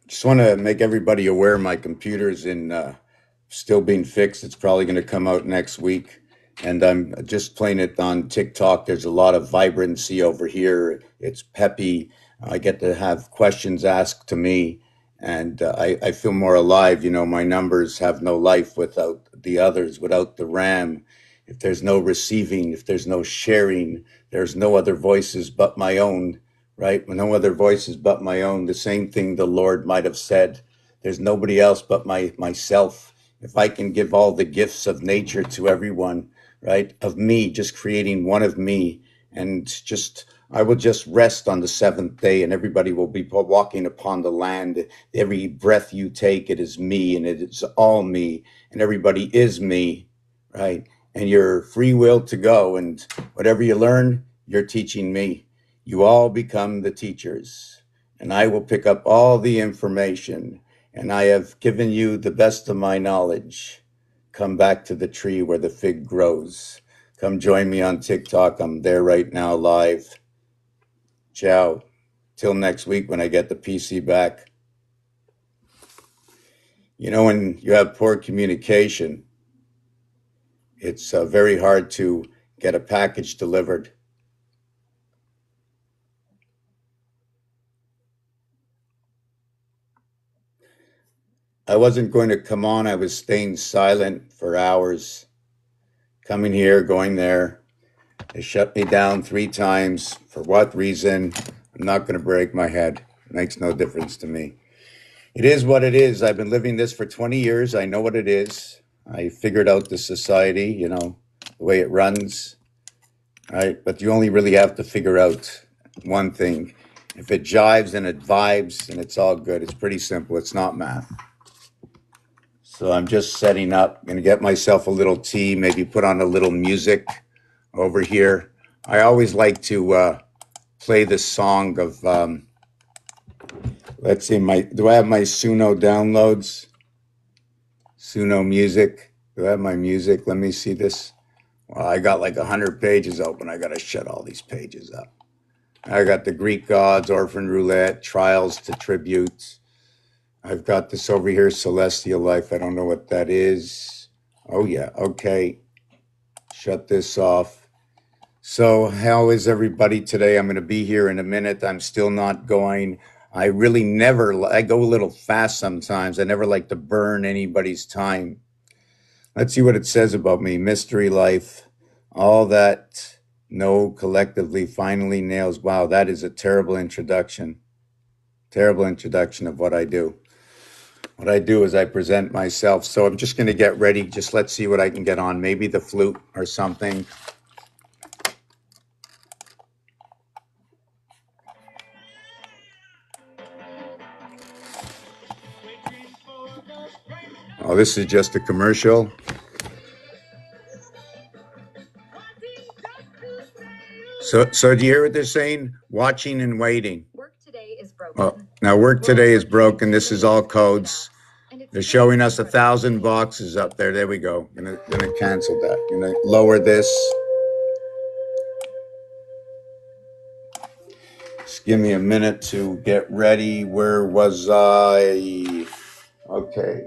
Just want to make everybody aware my computer's in still being fixed. It's probably going to come out next week. And I'm just playing it on TikTok. There's a lot of vibrancy over here. It's peppy. I get to have questions asked to me, and I feel more alive. You know, my numbers have no life without the others, without the RAM. If there's no receiving, if there's no sharing, there's no other voices but my own, right? No other voices but my own. The same thing the Lord might have said. There's nobody else but myself. If I can give all the gifts of nature to everyone, right? Of me, just creating one of me, and just I will just rest on the seventh day, and everybody will be walking upon the land. Every breath you take, it is me, and it is all me, and everybody is me, right? And your free will to go, and whatever you learn, you're teaching me. You all become the teachers, and I will pick up all the information, and I have given you the best of my knowledge. Come back to the tree where the fig grows. Come join me on TikTok. I'm there right now live. Ciao. Till next week when I get the PC back. You know, when you have poor communication, it's very hard to get a package delivered. I wasn't going to come on. I was staying silent for hours, coming here, going there. They shut me down 3 times. For what reason? I'm not going to break my head. It makes no difference to me. It is what it is. I've been living this for 20 years. I know what it is. I figured out the society, you know, the way it runs, right? But you only really have to figure out one thing. If it jives and it vibes and it's all good, it's pretty simple. It's not math. So I'm just setting up, going to get myself a little tea, maybe put on a little music over here. I always like to play the song of, let's see, do I have my Suno downloads? Suno music. Do I have my music? Let me see this. Well, I got like 100 pages open. I got to shut all these pages up. I got the Greek gods, Orphan Roulette, Trials to Tributes. I've got this over here, Celestial Life. I don't know what that is. Oh, yeah. Okay. Shut this off. So, how is everybody today? I'm going to be here in a minute. I'm still not going. I really never, I go a little fast sometimes. I never like to burn anybody's time. Let's see what it says about me. Mystery life, all that know collectively finally nails. Wow, that is a terrible introduction. Terrible introduction of what I do. What I do is I present myself. So I'm just going to get ready. Just let's see what I can get on. Maybe the flute or something. Oh, this is just a commercial. So do you hear what they're saying? Watching and waiting. Work today is broken. Oh, now work today is broken. This is all codes. They're showing us 1,000 boxes up there. There we go. Gonna cancel that. Gonna lower this. Just give me a minute to get ready. Where was I? Okay.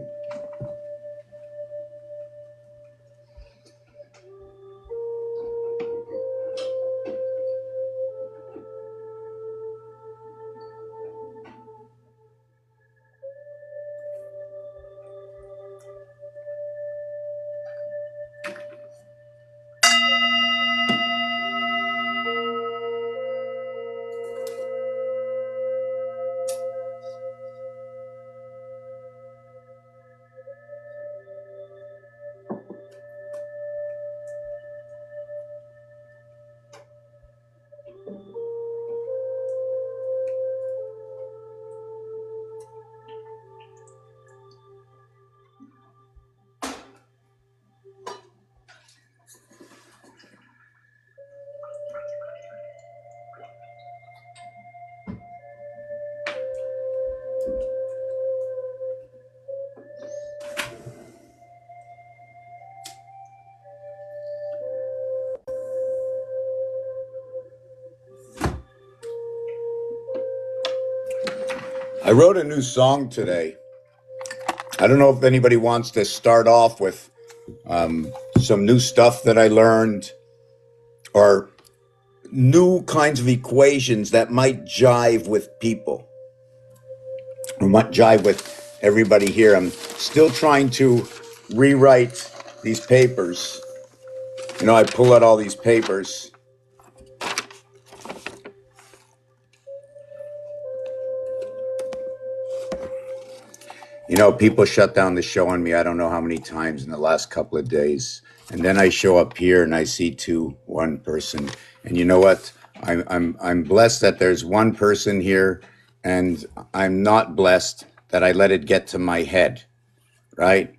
I wrote a new song today. I don't know if anybody wants to start off with some new stuff that I learned or new kinds of equations that might jive with people or might jive with everybody here. I'm still trying to rewrite these papers. You know, I pull out all these papers. You know, people shut down the show on me. I don't know how many times in the last couple of days. And then I show up here and I see one person. And you know what? I'm blessed that there's one person here, and I'm not blessed that I let it get to my head, right?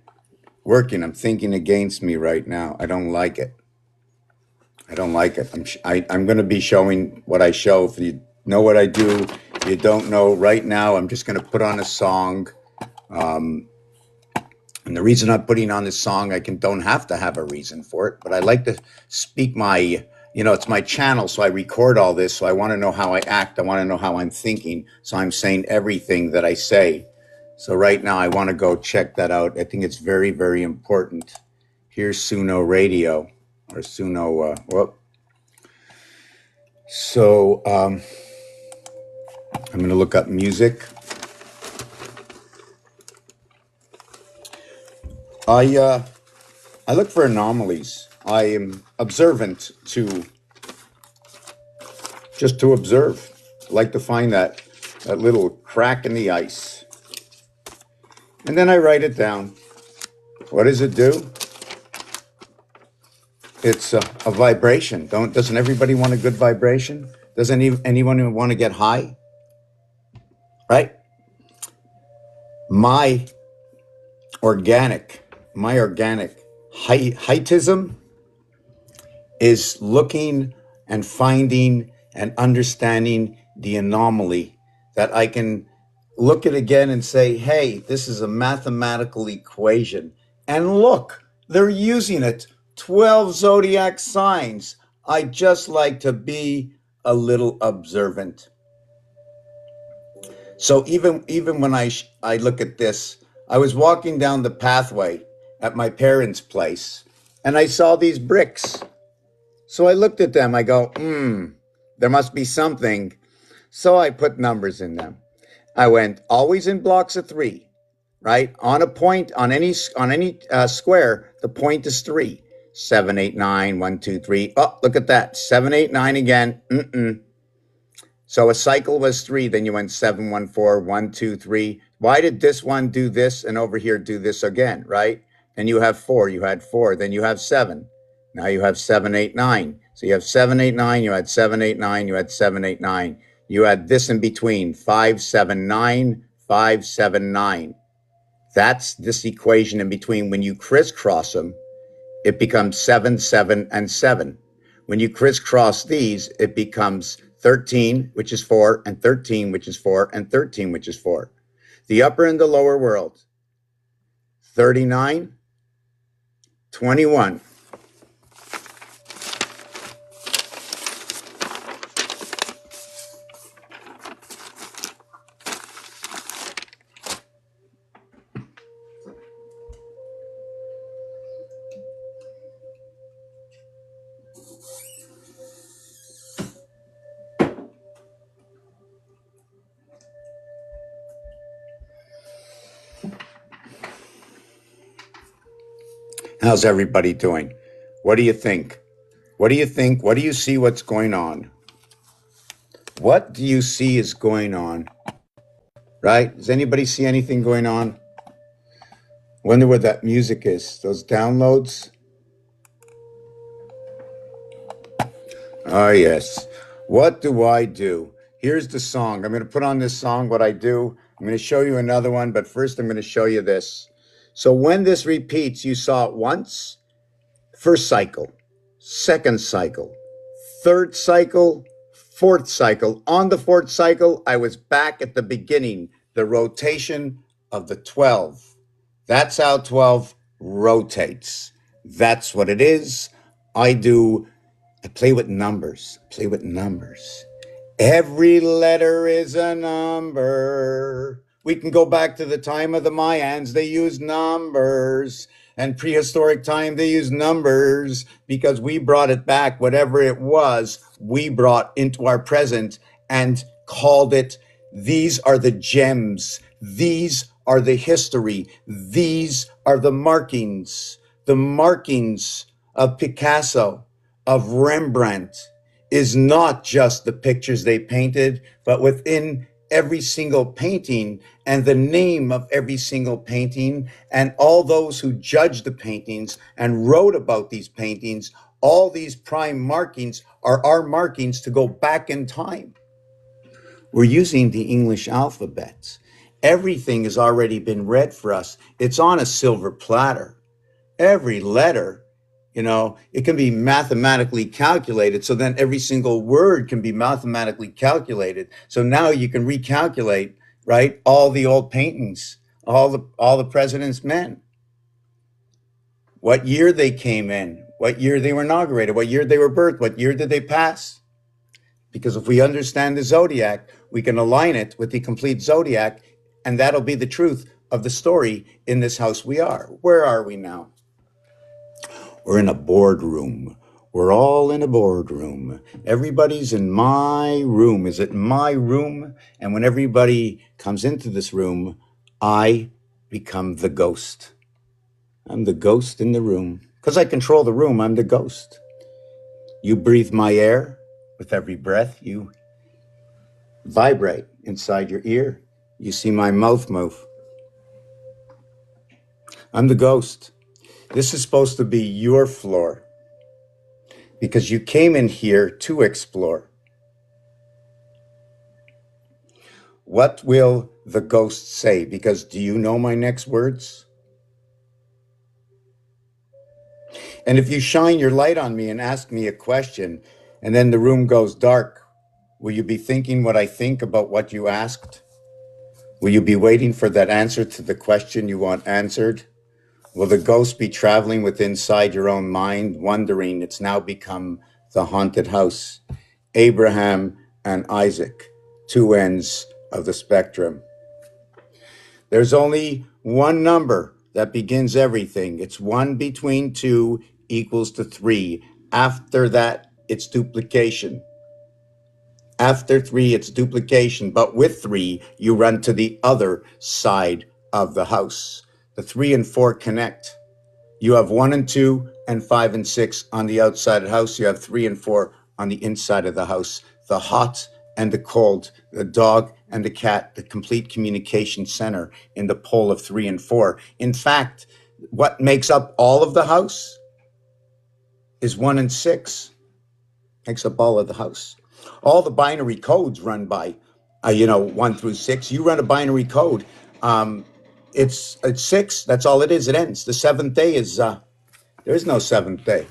I'm thinking against me right now. I don't like it. I don't like it. I'm going to be showing what I show. If you know what I do, if you don't know right now, I'm just going to put on a song. And the reason I'm putting on this song, don't have to have a reason for it, but I like to speak it's my channel, so I record all this, so I want to know how I act, I want to know how I'm thinking, so I'm saying everything that I say. So right now, I want to go check that out. I think it's very, very important. Here's Suno Radio, or Suno, So, I'm going to look up music. I look for anomalies. I am observant to observe. I like to find that little crack in the ice. And then I write it down. What does it do? It's a vibration. Doesn't everybody want a good vibration? Doesn't anyone want to get high? Right? My organic heightism is looking and finding and understanding the anomaly that I can look at again and say, hey, this is a mathematical equation. And look, they're using it. 12 zodiac signs. I just like to be a little observant. So even when I look at this, I was walking down the pathway at my parents' place, and I saw these bricks. So I looked at them. I go, there must be something. So I put numbers in them. I went always in blocks of 3, right? On a point, on any square, the point is 3. 7, 8, 9, 1, 2, 3. Oh, look at that. 7, 8, 9 again. So a cycle was 3. Then you went 7, 1, 4, 1, 2, 3. Why did this one do this and over here do this again, right? And you have 4. You had 4. Then you have 7. Now you have 7, 8, 9. So you have 7, 8, 9. You had 7, 8, 9. You had 7, 8, 9. You had this in between. 5, 7, 9. 5, 7, 9. That's this equation in between. When you crisscross them, it becomes 7, 7, and 7. When you crisscross these, it becomes 13, which is 4, and 13, which is 4, and 13, which is 4. The upper and the lower world. 39, 21. How's everybody doing? What do you think? What do you think? What do you see what's going on? What do you see is going on? Right? Does anybody see anything going on? Wonder what that music is. Those downloads? Oh, yes. What do I do? Here's the song. I'm going to put on this song, what I do. I'm going to show you another one, but first I'm going to show you this. So when this repeats, you saw it once, first cycle, second cycle, third cycle, fourth cycle. On the fourth cycle, I was back at the beginning, the rotation of the 12. That's how 12 rotates. That's what it is. I play with numbers. Every letter is a number. We can go back to the time of the Mayans. They used numbers. And prehistoric time, they used numbers because we brought it back, whatever it was, we brought into our present and called it, these are the gems. These are the history. These are the markings of Picasso, of Rembrandt, is not just the pictures they painted, but within every single painting and the name of every single painting and all those who judged the paintings and wrote about these paintings, all these prime markings are our markings to go back in time. We're using the English alphabet. Everything has already been read for us. It's on a silver platter. Every letter, it can be mathematically calculated. So then every single word can be mathematically calculated. So now you can recalculate, right? All the old paintings, all the president's men, what year they came in, what year they were inaugurated, what year they were birthed, what year did they pass? Because if we understand the zodiac, we can align it with the complete zodiac, and that'll be the truth of the story in this house we are. Where are we now? We're in a boardroom. We're all in a boardroom. Everybody's in my room. Is it my room? And when everybody comes into this room, I become the ghost. I'm the ghost in the room. Because I control the room, I'm the ghost. You breathe my air. With every breath, you vibrate inside your ear. You see my mouth move. I'm the ghost. This is supposed to be your floor because you came in here to explore. What will the ghost say? Because do you know my next words? And if you shine your light on me and ask me a question, and then the room goes dark, will you be thinking what I think about what you asked? Will you be waiting for that answer to the question you want answered? Will the ghost be traveling with inside your own mind, wondering it's now become the haunted house? Abraham and Isaac, two ends of the spectrum. There's only one number that begins everything. It's 1 between 2 equals to 3. After that, it's duplication. After 3, it's duplication. But with 3, you run to the other side of the house. The 3 and 4 connect. You have 1 and 2 and 5 and 6 on the outside of the house. You have 3 and 4 on the inside of the house. The hot and the cold, the dog and the cat, the complete communication center in the pole of 3 and 4. In fact, what makes up all of the house is 1 and 6. Makes up all of the house. All the binary codes run by, 1 through 6. You run a binary code. It's 6. That's all it is. It ends. The seventh day is, there is no seventh day.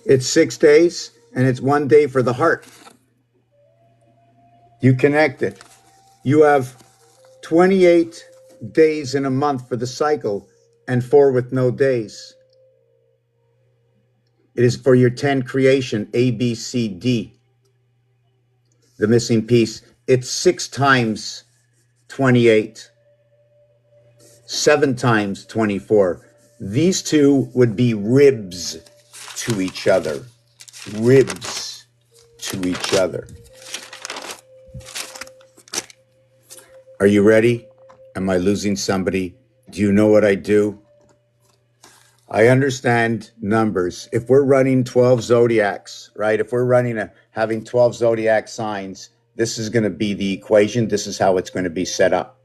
It's 6 days and it's 1 day for the heart. You connect it. You have 28 days in a month for the cycle and 4 with no days. It is for your 10 creation, A, B, C, D. The missing piece. It's 6 times 28, 7 times 24. These two would be ribs to each other. Ribs to each other. Are you ready? Am I losing somebody? Do you know what I do? I understand numbers. If we're running 12 zodiacs, right? If we're having 12 zodiac signs, this is going to be the equation. This is how it's going to be set up.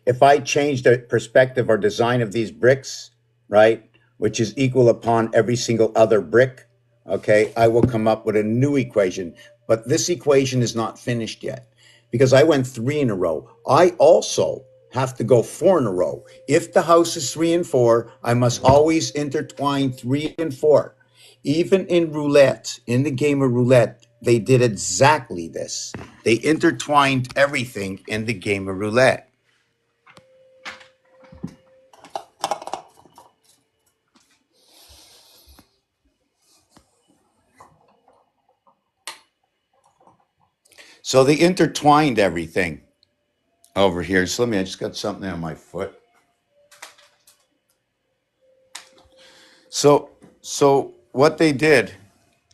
If I change the perspective or design of these bricks, right, which is equal upon every single other brick, okay, I will come up with a new equation. But this equation is not finished yet because I went 3 in a row. I also have to go 4 in a row. If the house is 3 and 4, I must always intertwine 3 and 4. Even in roulette, in the game of roulette, they did exactly this. They intertwined everything in the game of roulette. So they intertwined everything. over here. So I just got something on my foot. So what they did,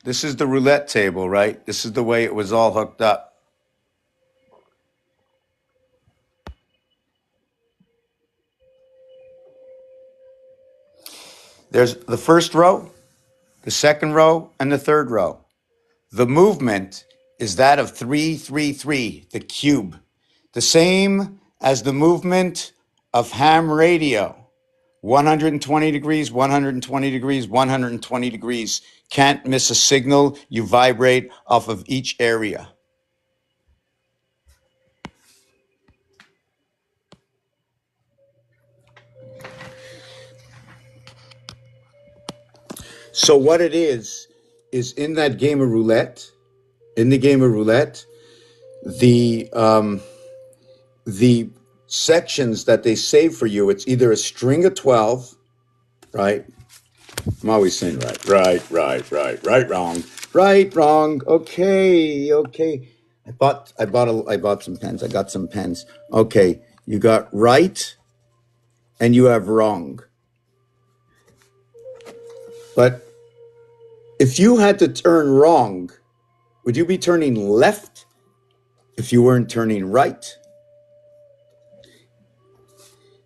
this is the roulette table, right? This is the way it was all hooked up. There's the first row, the second row, and the third row. The movement is that of 333, the cube. The same as the movement of ham radio. 120 degrees, 120 degrees, 120 degrees. Can't miss a signal. You vibrate off of each area. So what it is in that game of roulette, the sections that they save for you, it's either a string of 12, right? I'm always saying right, wrong. Okay. I bought some pens. I got some pens. Okay, you got right and you have wrong. But if you had to turn wrong, would you be turning left if you weren't turning right?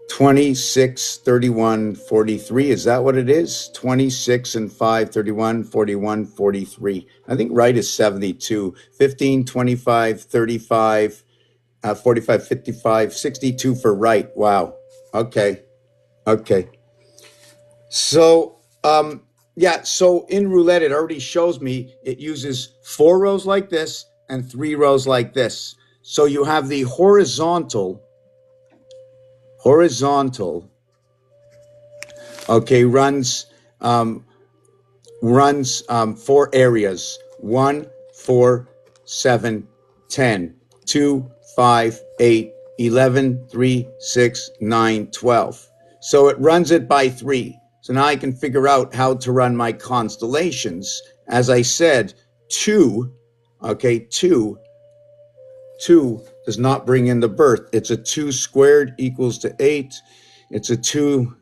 26, 31, 43. Is that what it is? 26 and 5, 31, 41, 43. I think right is 72. 15, 25, 35, 45, 55, 62 for right. Wow. Okay. So, so in roulette, it already shows me it uses 4 rows like this and 3 rows like this. So you have the horizontal, okay, runs 4 areas: 1, 4, 7, 10, 2, 5, 8, 11, 3, 6, 9, 12. So it runs it by 3. So now I can figure out how to run my constellations. As I said, 2 does not bring in the birth. It's a 2 squared equals to 8. It's a 2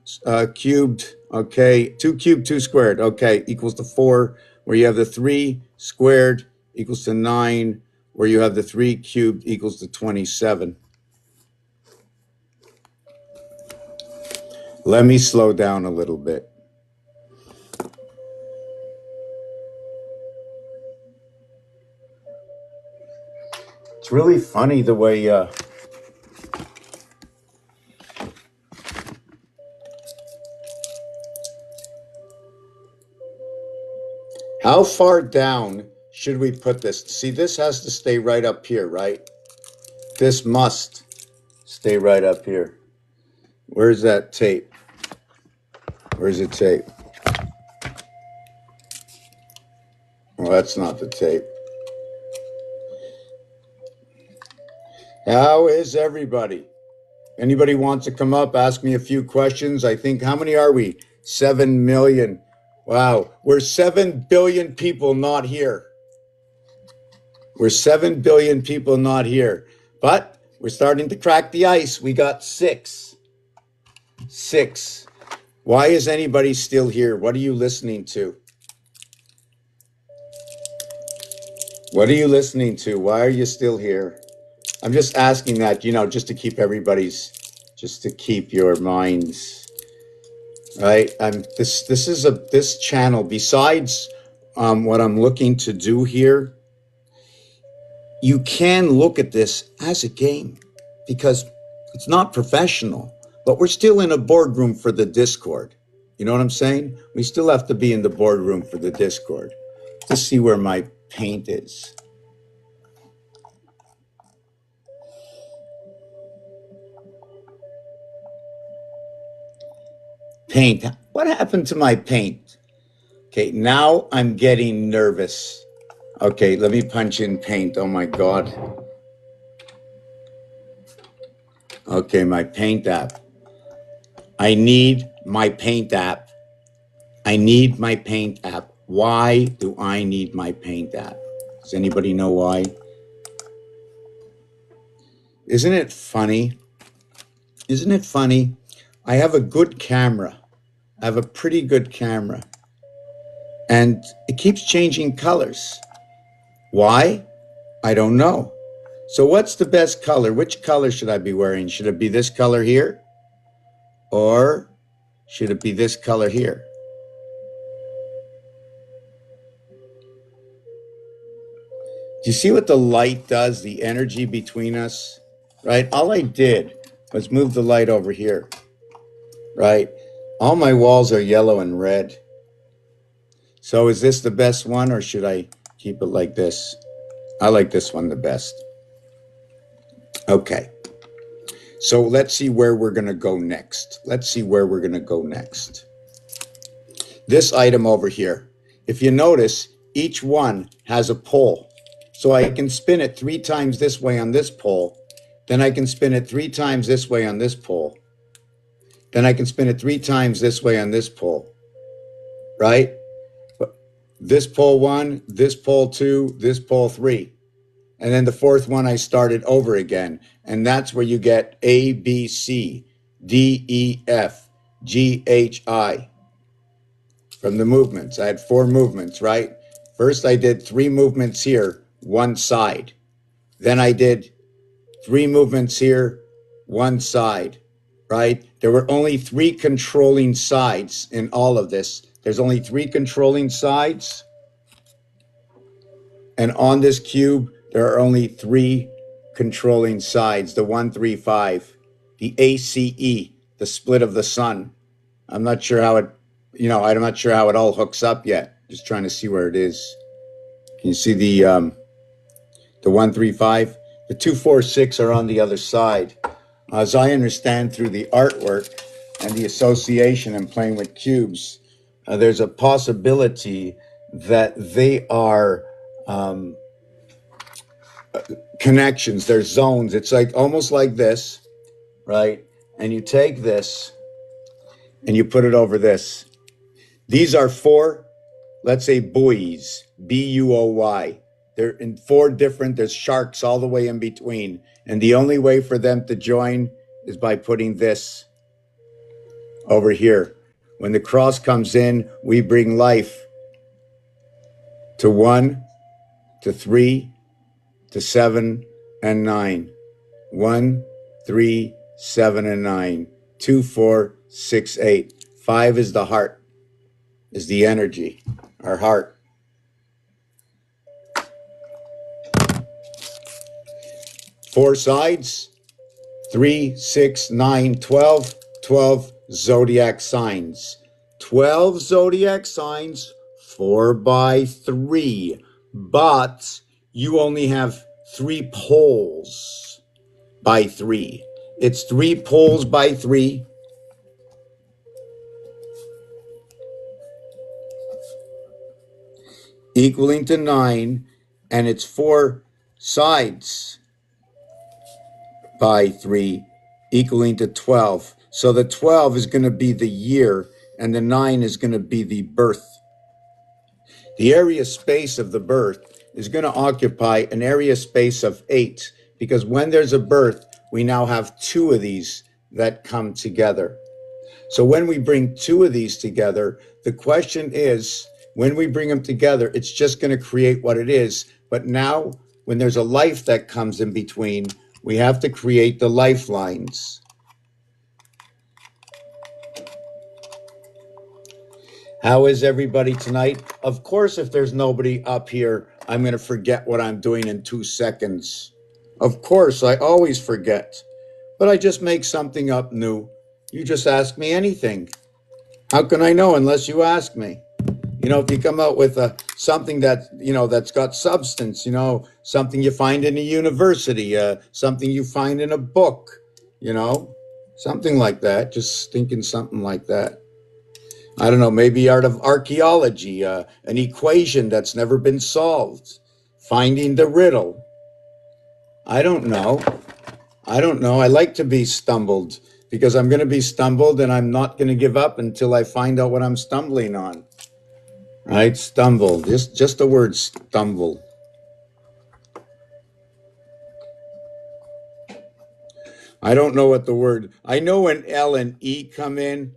cubed, okay, 2 cubed, 2 squared, okay, equals to 4, where you have the 3 squared equals to 9, where you have the 3 cubed equals to 27. Let me slow down a little bit. It's really funny the way how far down should we put this? See, this has to stay right up here, right? This must stay right up here. Where's that tape? Where's the tape? Well, that's not the tape. How is everybody? Anybody wants to come up, ask me a few questions? I think, how many are we? 7 million. Wow, we're 7 billion people not here. We're 7 billion people not here. But we're starting to crack the ice. We got 6. Why is anybody still here? What are you listening to? What are you listening to? Why are you still here? I'm just asking that, just to keep just to keep your minds, right? This channel, besides what I'm looking to do here, you can look at this as a game because it's not professional, but we're still in a boardroom for the Discord. You know what I'm saying? We still have to be in the boardroom for the Discord. Let's see where my paint is. Paint. What happened to my paint? Okay, now I'm getting nervous. Okay, let me punch in paint. Oh my God. Okay, my paint app. I need my paint app. Why do I need my paint app? Does anybody know why? Isn't it funny? Isn't it funny? I have a good camera. I have a pretty good camera. And it keeps changing colors. Why? I don't know. So what's the best color? Which color should I be wearing? Should it be this color here? Or should it be this color here? Do you see what the light does, the energy between us? Right? All I did was move the light over here. Right? All my walls are yellow and red. So is this the best one, or should I keep it like this? I like this one the best. Okay. So let's see where we're going to go next. Let's see where we're going to go next. This item over here, if you notice, each one has a pole. So I can spin it 3 times this way on this pole. Then I can spin it 3 times this way on this pole. Then I can spin it 3 times this way on this pole. Right? This pole 1, this pole 2, this pole 3. And then the 4th one, I started over again. And that's where you get A, B, C, D, E, F, G, H, I from the movements. I had 4 movements, right? First, I did 3 movements here, one side. Then I did 3 movements here, one side, right? There were only 3 controlling sides in all of this. There's only 3 controlling sides. And on this cube, there are only 3 controlling sides, the 1, 3, 5, the ACE, the split of the sun. I'm not sure how it, I'm not sure how it all hooks up yet. Just trying to see where it is. Can you see the 1, 3, 5? The 2, 4, 6 are on the other side. As I understand through the artwork and the association and playing with cubes, there's a possibility that they are connections. There's zones. It's like almost like this, right? And you take this and you put it over this. These are 4, let's say, buoys, B-U-O-Y. They're in 4 different, there's sharks all the way in between. And the only way for them to join is by putting this over here. When the cross comes in, we bring life to 1, to 3, to 7, and 9. 1, 3, 7, and 9. 2, 4, 6, 8. 5 is the heart, is the energy, our heart. Four sides, 3, 6, 9, 12, 12 zodiac signs. 12 zodiac signs, 4 by 3. But you only have 3 poles by 3. It's 3 poles by 3. Equaling to 9, and it's 4 sides by 3, equaling to 12. So the 12 is going to be the year, and the 9 is going to be the birth. The area space of the birth is going to occupy an area space of 8, because when there's a birth, we now have 2 of these that come together. So when we bring 2 of these together, the question is, when we bring them together, it's just going to create what it is. But now, when there's a life that comes in between, we have to create the lifelines. How is everybody tonight? Of course, if there's nobody up here, I'm going to forget what I'm doing in 2 seconds. Of course, I always forget. But I just make something up new. You just ask me anything. How can I know unless you ask me? If you come out with something that, that's got substance, something you find in a university, something you find in a book, something like that, just thinking something like that. I don't know, maybe art of archaeology, an equation that's never been solved, finding the riddle. I don't know. I like to be stumbled because I'm going to be stumbled and I'm not going to give up until I find out what I'm stumbling on. Right? Stumble. Just the word stumble. I don't know what the word, I know when L and E come in,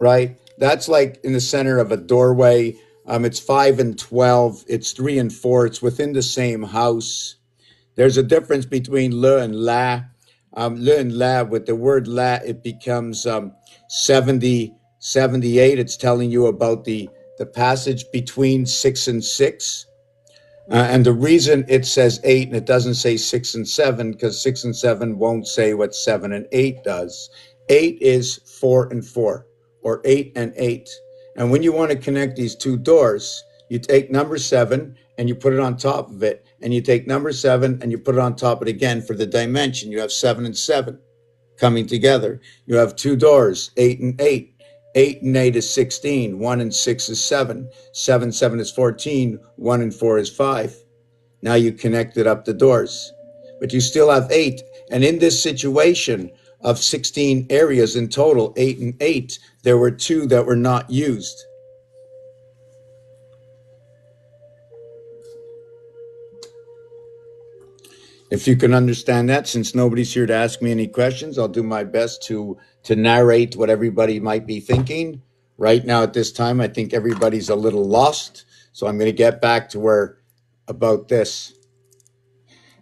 right? That's like in the center of a doorway. It's 5 and 12. It's 3 and 4. It's within the same house. There's a difference between le and la. Le and la, with the word la, it becomes 70, 78. It's telling you about the passage between 6 and 6. And the reason it says 8 and it doesn't say 6 and 7, because 6 and 7 won't say what 7 and 8 does. 8 is 4 and 4, or 8 and 8. And when you want to connect these two doors, you take number 7 and you put it on top of it, and you take number 7 and you put it on top of it again for the dimension. You have 7 and 7 coming together. You have two doors, 8 and 8. 8 and 8 is 16. 1 and 6 is 7. 7, 7 is 14. 1 and 4 is 5. Now you connected up the doors, but you still have 8. And in this situation of 16 areas in total, 8 and 8, there were 2 that were not used. If you can understand that, since nobody's here to ask me any questions, I'll do my best to narrate what everybody might be thinking. Right now at this time, I think everybody's a little lost. So I'm going to get back to where about this.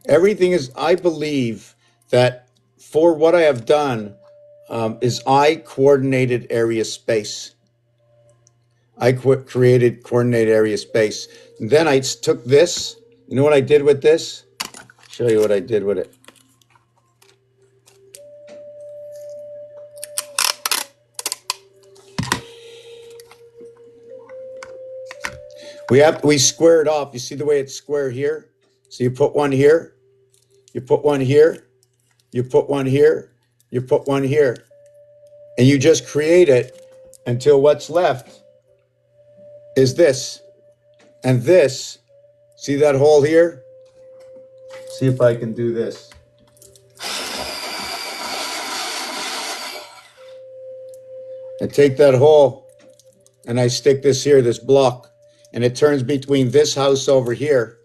Everything is, I believe that for what I have done is I coordinated area space. I created coordinated area space. And then I took this. You know what I did with this? Show you what I did with it. We square it off. You see the way it's square here? So you put one here, you put one here, you put one here, you put one here. And you just create it until what's left is this. And this, see that hole here? See if I can do this. I take that hole and I stick this here, this block, and it turns between this house over here,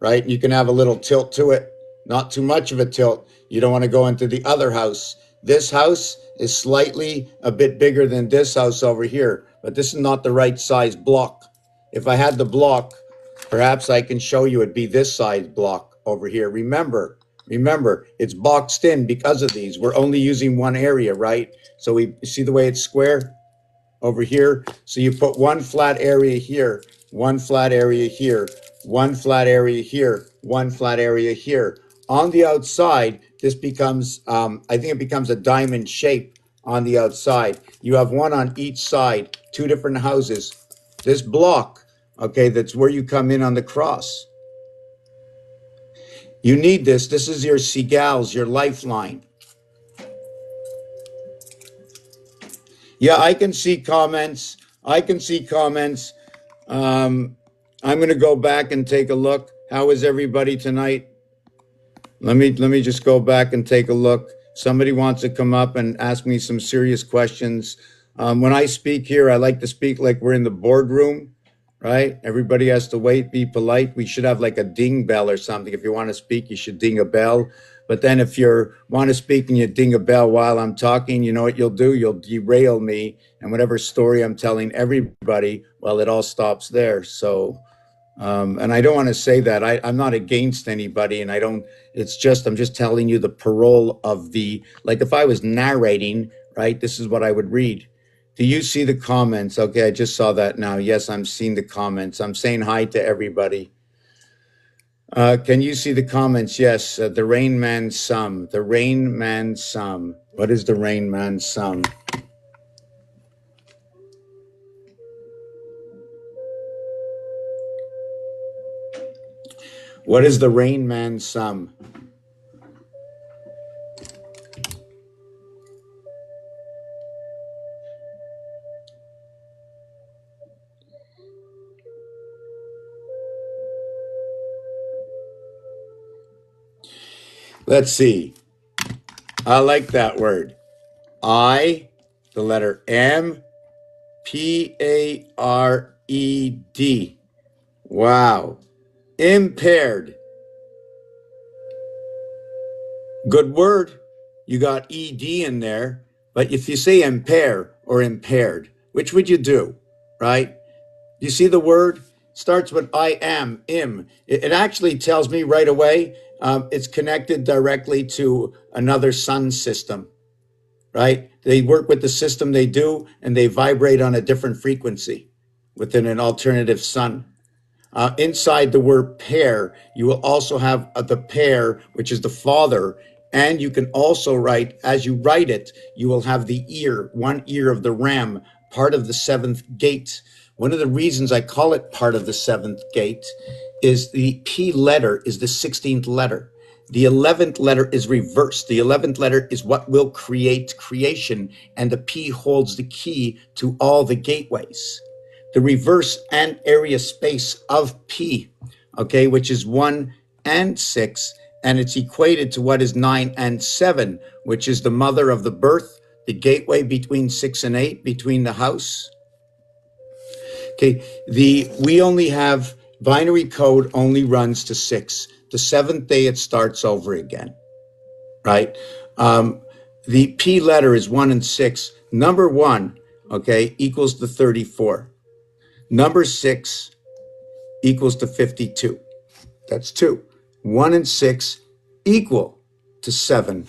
right? You can have a little tilt to it, not too much of a tilt. You don't want to go into the other house. This house is slightly a bit bigger than this house over here, but this is not the right size block. If I had the block, perhaps I can show you it'd be this size block over here. Remember, it's boxed in because of these. We're only using one area, right? So we see the way it's square over here. So you put one flat area here, one flat area here, one flat area here, one flat area here. On the outside, this becomes, I think it becomes a diamond shape on the outside. You have one on each side, 2 different houses. This block, okay, that's where you come in on the cross. You need this. This is your seagulls, your lifeline. Yeah, I can see comments. I'm going to go back and take a look. How is everybody tonight? Let me just go back and take a look. Somebody wants to come up and ask me some serious questions. When I speak here, I like to speak like we're in the boardroom, right? Everybody has to wait, be polite. We should have like a ding bell or something. If you want to speak, you should ding a bell. But then if you want to speak and you ding a bell while I'm talking, you know what you'll do? You'll derail me. And whatever story I'm telling everybody, well, it all stops there. So, and I don't want to say that. I'm not against anybody. And I'm just telling you the parole of like if I was narrating, right, this is what I would read. Do you see the comments? Okay, I just saw that now. Yes, I'm seeing the comments. I'm saying hi to everybody. Can you see the comments? Yes, the Rain Man sum. The Rain Man sum. What is the Rain Man sum? What is the Rain Man sum? Let's see. I like that word. I, the letter M, P-A-R-E-D. Wow. Impaired. Good word. you got ed in there. But if you say impair or impaired, which would you do, right? You see the word starts with I am, im. It actually tells me right away it's connected directly to another sun system, right? They work with the system they do, and they vibrate on a different frequency within an alternative sun. Inside the word pair, you will also have the pair, which is the father. And you can also write, as you write it, you will have the ear, one ear of the ram, part of the seventh gate. One of the reasons I call it part of the seventh gate is the P letter is the 16th letter. The 11th letter is reversed. The 11th letter is what will create creation, and the P holds the key to all the gateways. The reverse and area space of P, okay, which is 1 and 6, and it's equated to what is 9 and 7, which is the mother of the birth, the gateway between 6 and 8, between the house. Okay, we only have binary code only runs to 6. The 7th day it starts over again, right? The P letter is 1 and 6. Number 1, okay, equals to 34. Number 6 equals to 52. That's 2. 1 and 6 equal to 7.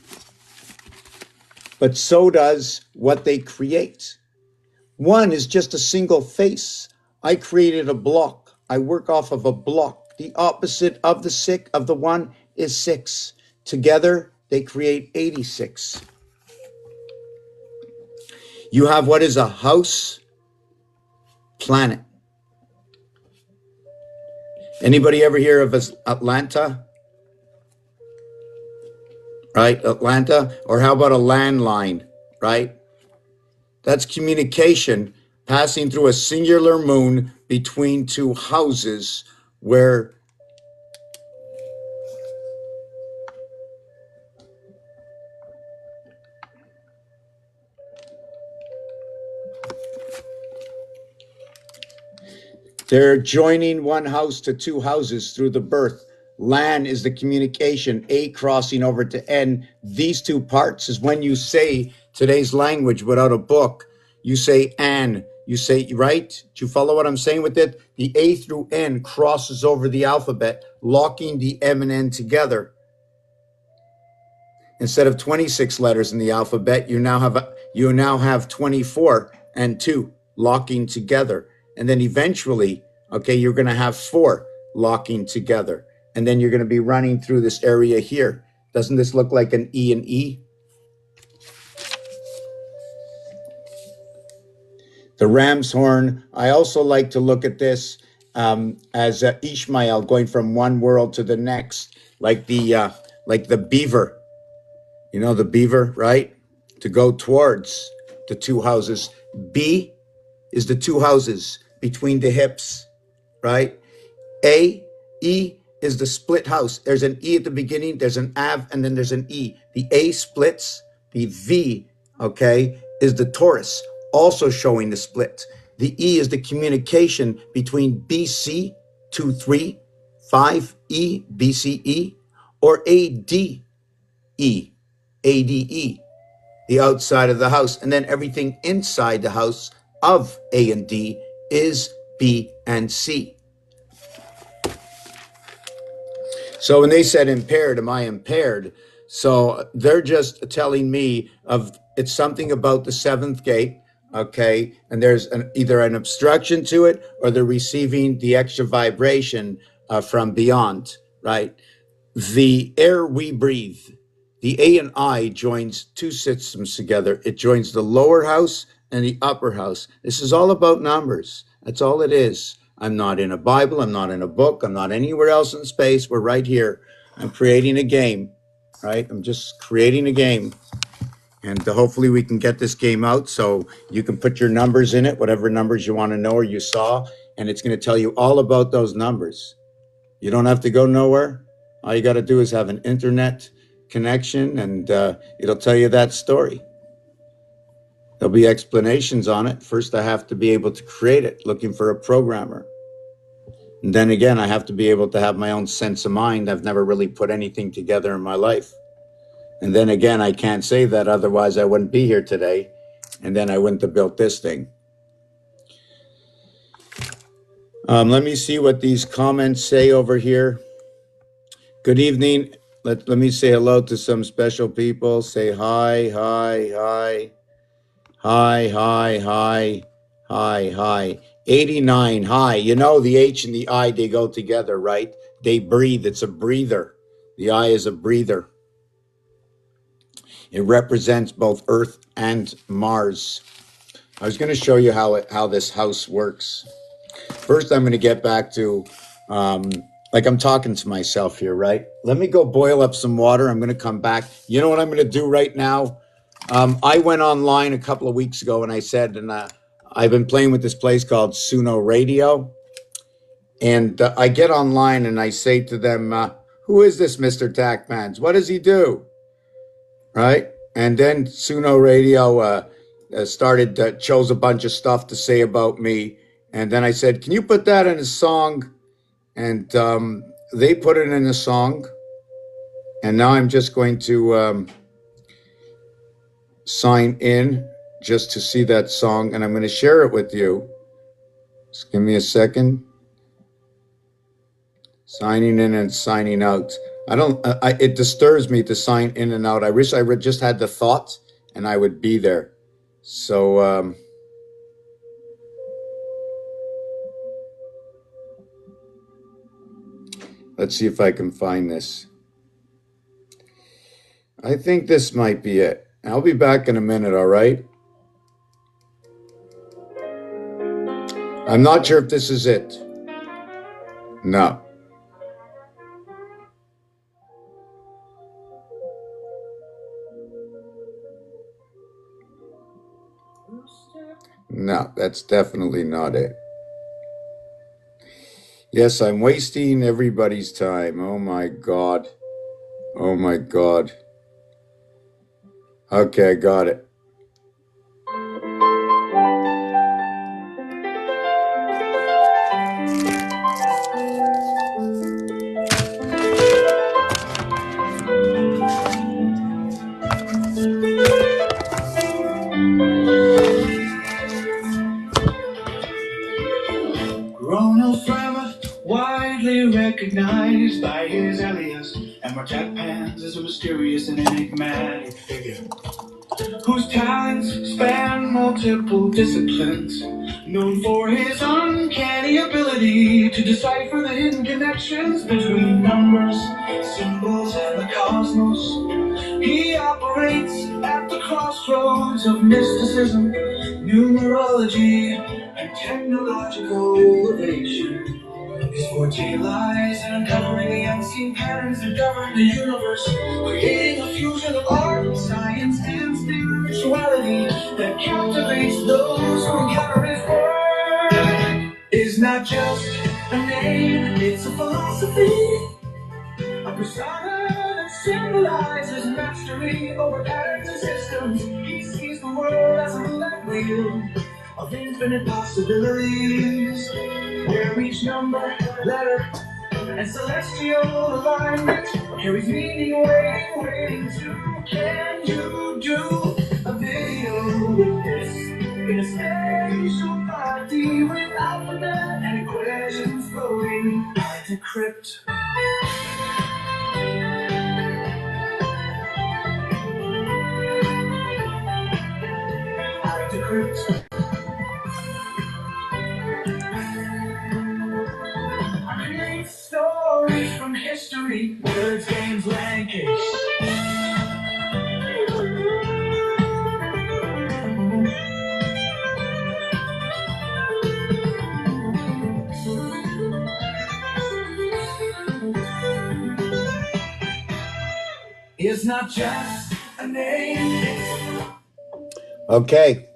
But so does what they create. 1 is just a single face. I created a block. I work off of a block. The opposite of the 1 is 6. Together, they create 86. You have what is a house planet. Anybody ever hear of Atlanta? Right, Atlanta? Or how about a landline, right? That's communication passing through a singular moon between two houses where they're joining one house to two houses through the birth. LAN is the communication, A crossing over to N. These two parts is when you say today's language without a book, you say an. You say, right? Do you follow what I'm saying with it? The A through N crosses over the alphabet, locking the M and N together. Instead of 26 letters in the alphabet, you now have 24 and 2 locking together. And then eventually, okay, you're going to have 4 locking together. And then you're going to be running through this area here. Doesn't this look like an E and E? The ram's horn, I also like to look at this as Ishmael going from one world to the next, like the beaver. You know the beaver, right? To go towards the two houses. B is the two houses between the hips, right? E is the split house. There's an E at the beginning, there's an Av, and then there's an E. The A splits, the V, okay, is the Taurus, also showing the split. The E is the communication between BC, 2, 3, 5, E, BCE, or ADE, ADE, the outside of the house. And then everything inside the house of A and D is B and C. So when they said impaired, am I impaired? So they're just telling me it's something about the seventh gate, okay? And there's either an obstruction to it, or they're receiving the extra vibration from beyond, right? The air we breathe, the A and I joins two systems together. It joins the lower house and the upper house. This is all about numbers. That's all it is. I'm not in a Bible. I'm not in a book. I'm not anywhere else in space. We're right here. I'm creating a game, right? I'm just creating a game. And hopefully we can get this game out so you can put your numbers in it, whatever numbers you want to know or you saw, and it's going to tell you all about those numbers. You don't have to go nowhere. All you got to do is have an internet connection, and it'll tell you that story. There'll be explanations on it. First, I have to be able to create it, looking for a programmer. And then again, I have to be able to have my own sense of mind. I've never really put anything together in my life. And then again, I can't say that, otherwise I wouldn't be here today. And then I wouldn't have built this thing. Let me see what these comments say over here. Good evening. Let me say hello to some special people. Say hi, hi, hi. Hi, hi, hi, hi, hi. 89, hi. You know, the H and the I, they go together, right? They breathe. It's a breather. The I is a breather. It represents both Earth and Mars. I was going to show you how this house works. First, I'm going to get back to, like I'm talking to myself here, right? Let me go boil up some water. I'm going to come back. You know what I'm going to do right now? I went online a couple of weeks ago and I said, I've been playing with this place called Suno Radio. And I get online and I say to them, who is this Mr. Tackmans? What does he do? Right? And then Suno Radio chose a bunch of stuff to say about me. And then I said, can you put that in a song? And they put it in a song. And now I'm just going to sign in just to see that song. And I'm going to share it with you. Just give me a second. Signing in and signing out. It disturbs me to sign in and out. I wish I just had the thought and I would be there. So, let's see if I can find this. I think this might be it. I'll be back in a minute, all right? I'm not sure if this is it. No. No, that's definitely not it. Yes, I'm wasting everybody's time. Oh my God. Oh my God. Okay, I got it. Ronald Fremont, widely recognized by his alias, and Marquette Pans is a mysterious and enigmatic figure whose talents span multiple disciplines, known for his uncanny ability to decipher the hidden connections between numbers, symbols, and the cosmos. He operates at the crossroads of mysticism, numerology, and technological innovation. His forte lies in uncovering the unseen patterns that govern the universe, creating a fusion of art, science, and spirituality that captivates those who encounter his work. Is not just a name, it's a philosophy, a persona that symbolizes mastery over patterns and systems. He sees the world as a roulette wheel of infinite possibilities, where each number, letter, and celestial alignment carries meaning, waiting to. Can you do a video with this in a spatial body with alphabet and equations flowing to decrypt? Decrypt. I create stories from history, words, games, language. It's not just a name. Okay,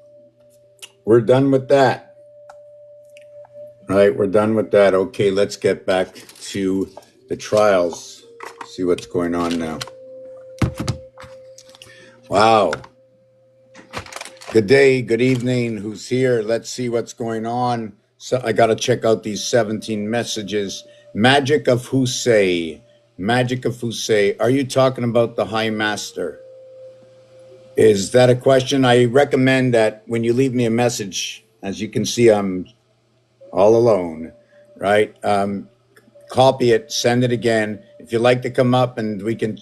we're done with that. All right, we're done with that. Okay, let's get back to the trials. See what's going on now. Wow. Good day, good evening. Who's here? Let's see what's going on. So I got to check out these 17 messages. Magic of Husay. Magic of Fusei. Are you talking about the High Master? Is that a question? I recommend that when you leave me a message, as you can see, I'm all alone, right? Copy it, send it again. If you'd like to come up and we can,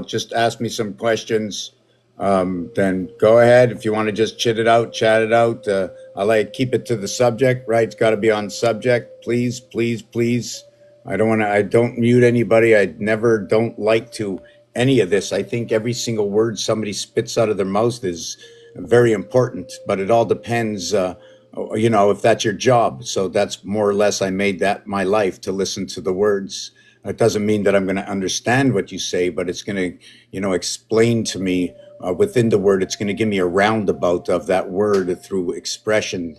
just ask me some questions, then go ahead. If you want to just chat it out. I like keep it to the subject, right? It's got to be on subject, please, please, please. I don't mute anybody. I never don't like to any of this. I think every single word somebody spits out of their mouth is very important, but it all depends, if that's your job. So that's more or less, I made that my life to listen to the words. It doesn't mean that I'm going to understand what you say, but it's going to, explain to me within the word. It's going to give me a roundabout of that word through expression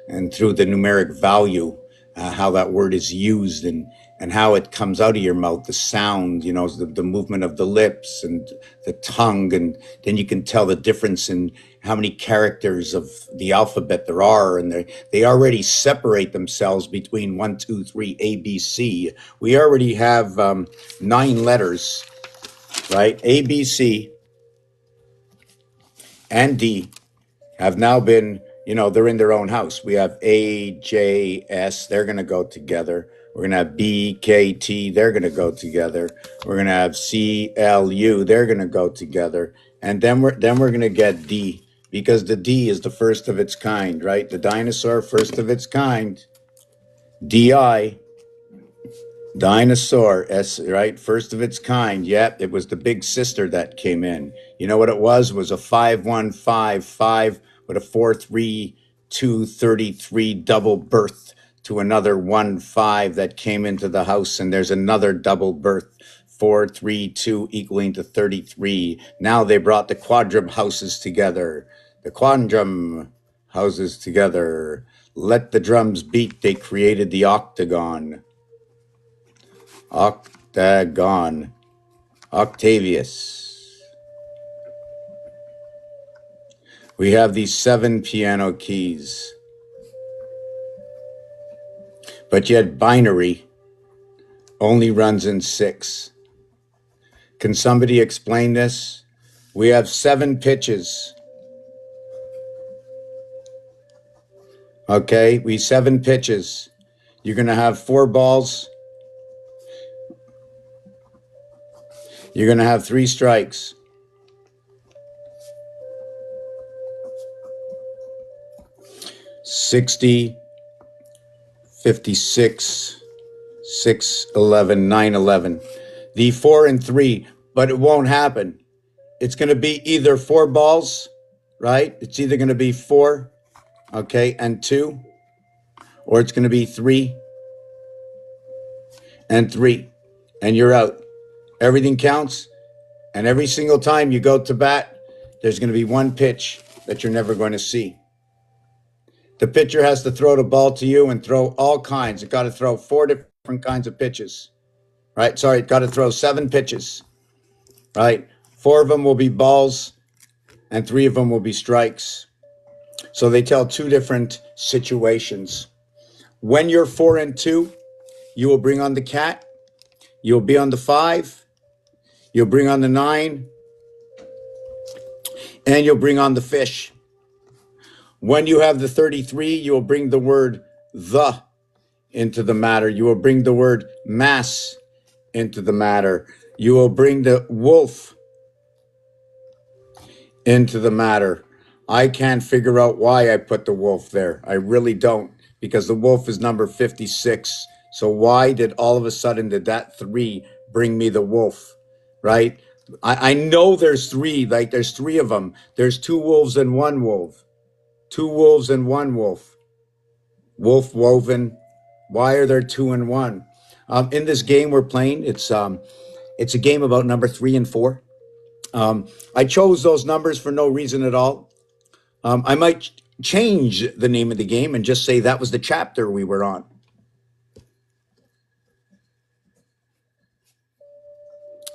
and through the numeric value, how that word is used and how it comes out of your mouth, the sound, the movement of the lips and the tongue. And then you can tell the difference in how many characters of the alphabet there are. And they already separate themselves between 1, 2, 3, A, B, C. We already have 9 letters, right? A, B, C, and D have now been, they're in their own house. We have A, J, S, they're going to go together. We're going to have B, K, T, they're going to go together. We're going to have C, L, U, they're going to go together. And then we're going to get D, because the D is the first of its kind, right? The dinosaur, first of its kind. DI, dinosaur, S, right? First of its kind. Yep, it was the big sister that came in. You know what it was? It was a 5155 with a 432 33 double birth to another 15 that came into the house, and there's another double birth. 432 equaling to 33. Now they brought the quadrum houses together. The quadrum houses together. Let the drums beat. They created the octagon. Octagon. Octavius. We have these 7 piano keys. But yet binary only runs in 6. Can somebody explain this? We have 7 pitches. Okay, 7 pitches. You're going to have 4 balls. You're going to have 3 strikes. $60, 56, 6, 11, 9, 11. The 4 and 3, but it won't happen. It's going to be either 4 balls, right? It's either going to be 4, okay, and 2, or it's going to be 3 and 3, and you're out. Everything counts, and every single time you go to bat, there's going to be one pitch that you're never going to see. The pitcher has to throw the ball to you and throw all kinds. It's got to throw 4 different kinds of pitches, right? Sorry, it's got to throw 7 pitches, right? 4 of them will be balls, and 3 of them will be strikes. So they tell 2 different situations. When you're 4 and 2, you will bring on the cat. You'll be on the 5. You'll bring on the 9. And you'll bring on the fish. When you have the 33, you will bring the word the into the matter. You will bring the word mass into the matter. You will bring the wolf into the matter. I can't figure out why I put the wolf there. I really don't, because the wolf is number 56. So why did all of a sudden did that 3 bring me the wolf, right? I know there's 3, like there's 3 of them. There's 2 wolves and 1 wolf. 2 wolves and 1 wolf. Wolf woven. Why are there 2 and 1? In this game we're playing, it's a game about number 3 and 4. I chose those numbers for no reason at all. I might change the name of the game and just say that was the chapter we were on.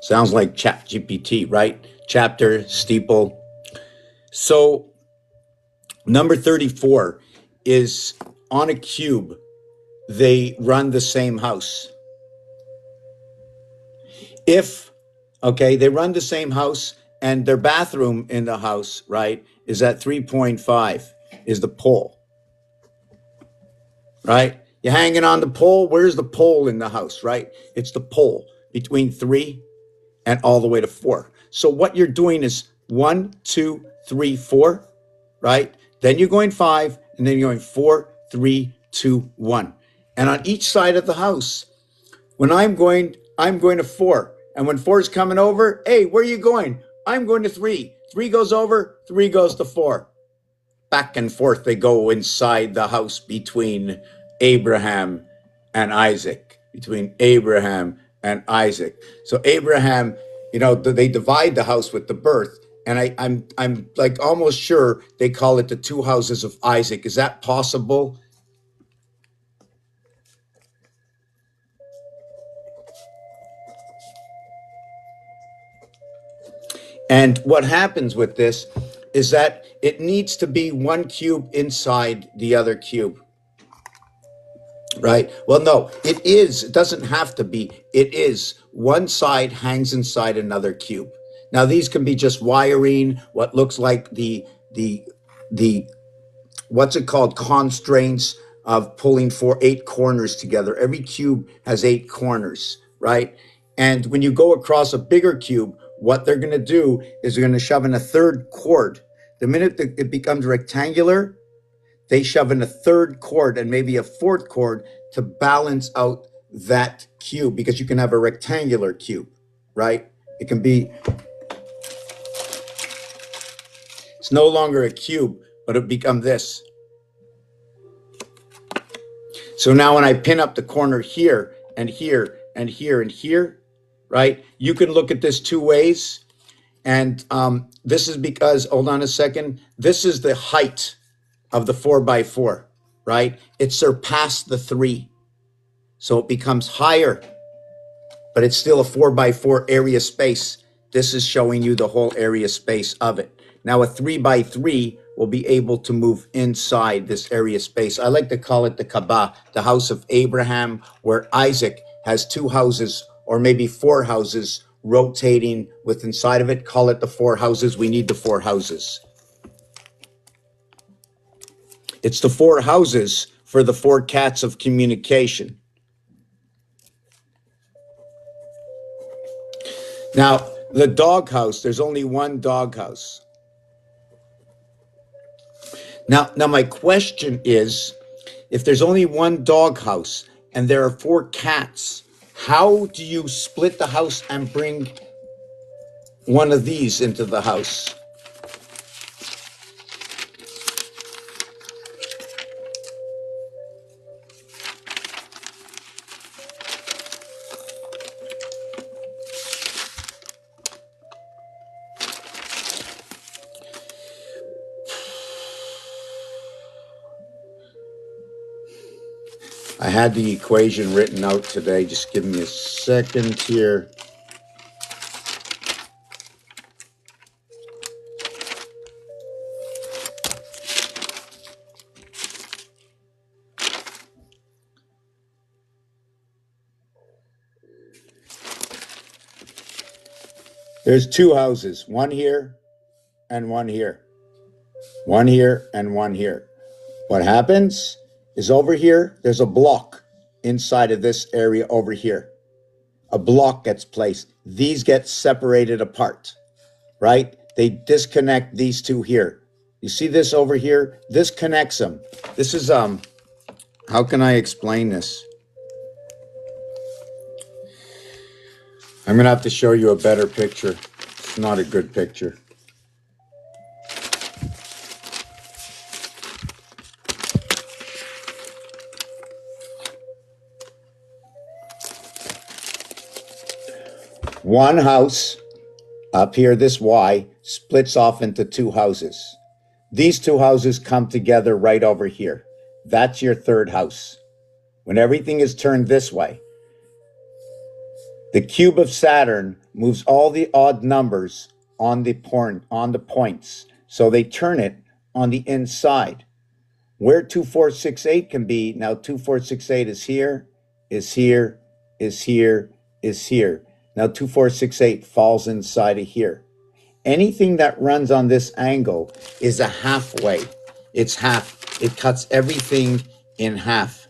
Sounds like ChatGPT, right? Chapter, steeple. So number 34 is on a cube. They run the same house. If, okay, they run the same house and their bathroom in the house, right, is at 3.5 is the pole, right? You're hanging on the pole. Where's the pole in the house, right? It's the pole between 3 and all the way to 4. So what you're doing is 1, 2, 3, 4, right? Then you're going 5, and then you're going 4, 3, 2, 1. And on each side of the house, when I'm going to 4. And when 4 is coming over, hey, where are you going? I'm going to 3. 3 goes over, 3 goes to 4. Back and forth they go inside the house between Abraham and Isaac. Between Abraham and Isaac. So Abraham, they divide the house with the birth. And I'm like almost sure they call it the two houses of Isaac. Is that possible? And what happens with this is that it needs to be one cube inside the other cube, right? Well, no, it is. It doesn't have to be. It is. One side hangs inside another cube. Now, these can be just wiring, what looks like the what's it called, constraints of pulling 8 corners together. Every cube has 8 corners, right? And when you go across a bigger cube, what they're going to do is they're going to shove in a third cord. The minute that it becomes rectangular, they shove in a third cord and maybe a fourth cord to balance out that cube, because you can have a rectangular cube, right? It can be, it's no longer a cube, but it become this. So now when I pin up the corner here and here and here and here, right, you can look at this 2 ways. And this is because, hold on a second, this is the height of the 4x4, right? It surpassed the 3. So it becomes higher, but it's still a 4x4 area space. This is showing you the whole area space of it. Now a 3x3 will be able to move inside this area space. I like to call it the Kaaba, the house of Abraham, where Isaac has 2 houses or maybe 4 houses rotating with inside of it. Call it the 4 houses. We need the 4 houses. It's the 4 houses for the 4 cats of communication. Now, the doghouse, there's only one doghouse. Now my question is, if there's only one doghouse and there are 4 cats, how do you split the house and bring one of these into the house? I had the equation written out today. Just give me a second here. There's 2 houses, one here and one here. One here and one here. What happens is over here, there's a block inside of this area over here. A block gets placed. These get separated apart, right? They disconnect these 2 here. You see this over here? This connects them. This is, how can I explain this? I'm going to have to show you a better picture. It's not a good picture. One house up here, this Y, splits off into 2 houses. These 2 houses come together right over here. That's your 3rd house. When everything is turned this way, the cube of Saturn moves all the odd numbers on the points. So they turn it on the inside. Where 2468 can be, now 2468 is here, is here, is here, is here. Now 2468 falls inside of here. Anything that runs on this angle is a halfway. It's half. It cuts everything in half.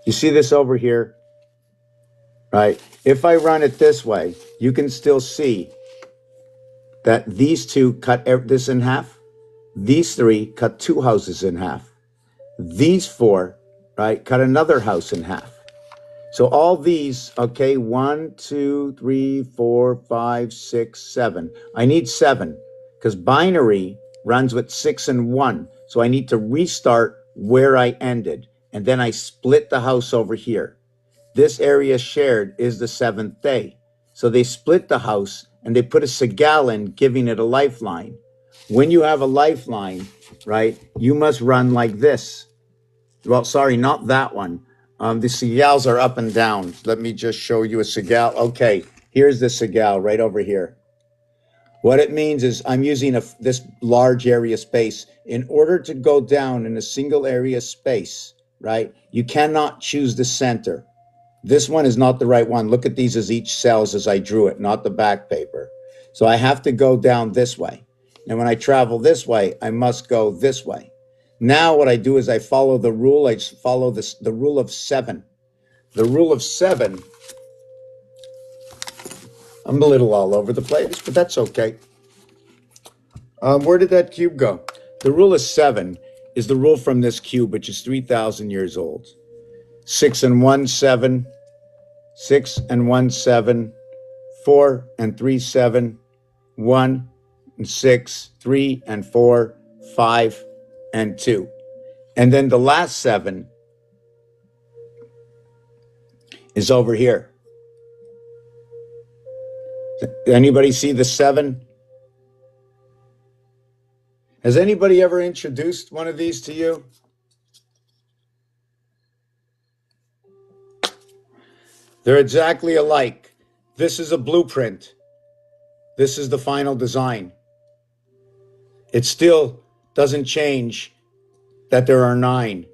You see this over here, right? If I run it this way, you can still see that these two cut this in half. These three cut two houses in half. These four, right, cut another house in half. So all these, okay, 1, 2, 3, 4, 5, 6, 7. I need 7 because binary runs with 6 and 1. So I need to restart where I ended. And then I split the house over here. This area shared is the 7th day. So they split the house and they put a Segal in, giving it a lifeline. When you have a lifeline, right, you must run like this. Well, sorry, not that one. The Segals are up and down. Let me just show you a Segal. Okay, here's the Segal right over here. What it means is I'm using this large area space. In order to go down in a single area space, right, you cannot choose the center. This one is not the right one. Look at these as each cells as I drew it, not the back paper. So I have to go down this way. And when I travel this way, I must go this way. Now what I do is I follow the rule. I follow the rule of 7. The rule of 7, I'm a little all over the place, but that's okay. Where did that cube go? The rule of 7 is the rule from this cube, which is 3,000 years old. 6 and 1, 7. 6 and 1, 7. 4 and 3, 7. 1 and 6. 3 and 4. 5 and 2. And then the last 7 is over here. Anybody see the 7? Has anybody ever introduced one of these to you? They're exactly alike. This is a blueprint. This is the final design. It still doesn't change that there are 9.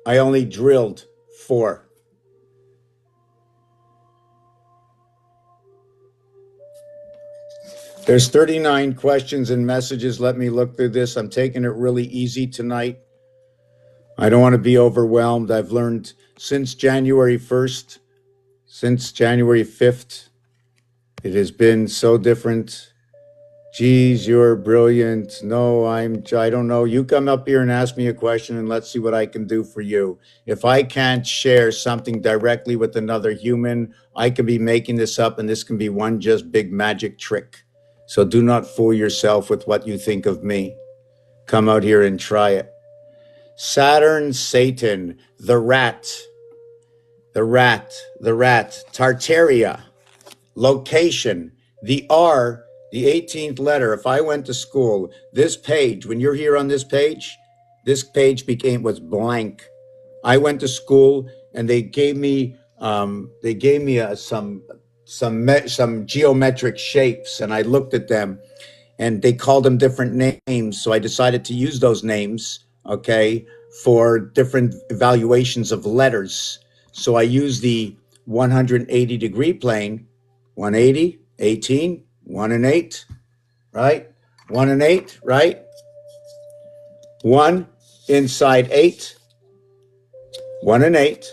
I only drilled 4. There's 39 questions and messages. Let me look through this. I'm taking it really easy tonight. I don't want to be overwhelmed. I've learned since January 1st, since January 5th, it has been so different. Geez, you're brilliant. No, I don't know. You come up here and ask me a question and let's see what I can do for you. If I can't share something directly with another human, I could be making this up and this can be one just big magic trick. So do not fool yourself with what you think of me. Come out here and try it. Saturn, Satan, the rat, Tartaria, location, the R, the 18th letter. If I went to school, this page, when you're here on this page was blank. I went to school and they gave me some geometric shapes, and I looked at them and they called them different names. So I decided to use those names, okay, for different evaluations of letters. So I used the 180 degree plane, 180, 18, 1 and 8, right? 1 and 8, right? 1 inside 8, 1 and 8.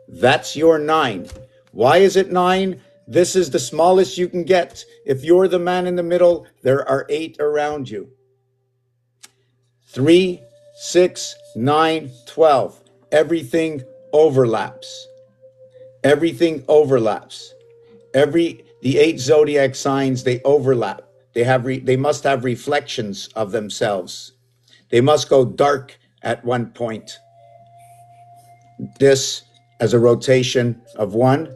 That's your 9. Why is it 9? This is the smallest you can get. If you're the man in the middle, there are 8 around you. 3, 6, 9, 12. Everything overlaps. Everything overlaps. The 8 zodiac signs, they overlap. They must have reflections of themselves. They must go dark at one point. This as a rotation of 1.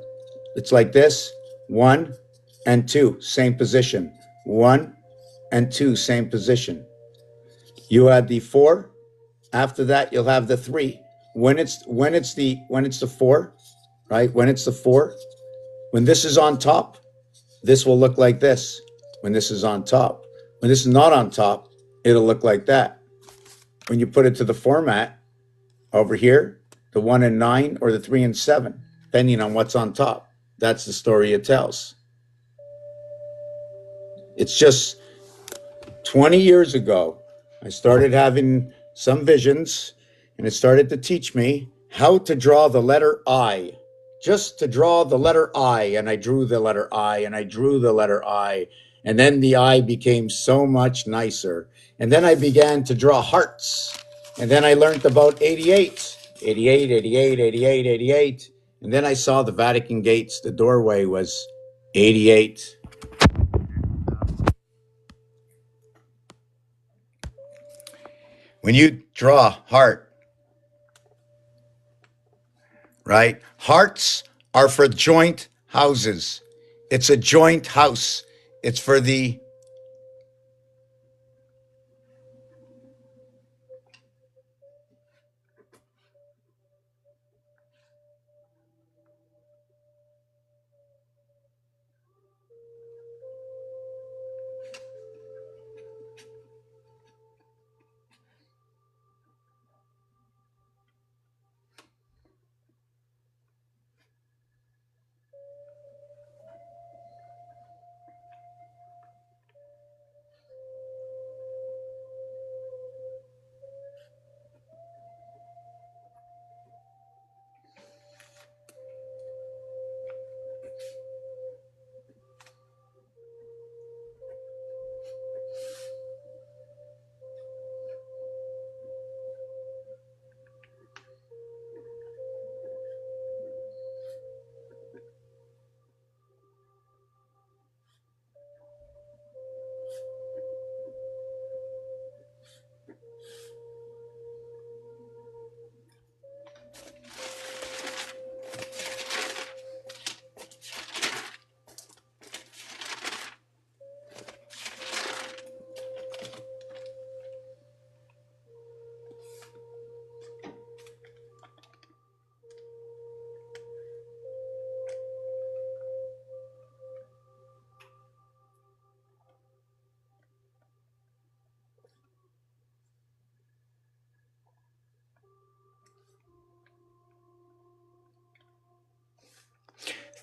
It's like this. 1 and 2, same position. 1 and 2, same position. You add the 4. After that, you'll have the 3. When it's the 4, right? When it's the 4, when this is on top, this will look like this. When this is on top, when this is not on top, it'll look like that. When you put it to the format over here, the 1 and 9 or the 3 and 7, depending on what's on top. That's the story it tells. It's just 20 years ago, I started having some visions, and it started to teach me how to draw the letter I. Just to draw the letter I, and I drew the letter I, and I drew the letter I, and then the I became so much nicer. And then I began to draw hearts, and then I learned about 88, 88, 88, 88, 88, and then I saw the Vatican gates, the doorway was 88. When you draw heart, right? Hearts are for joint houses. It's a joint house. It's for the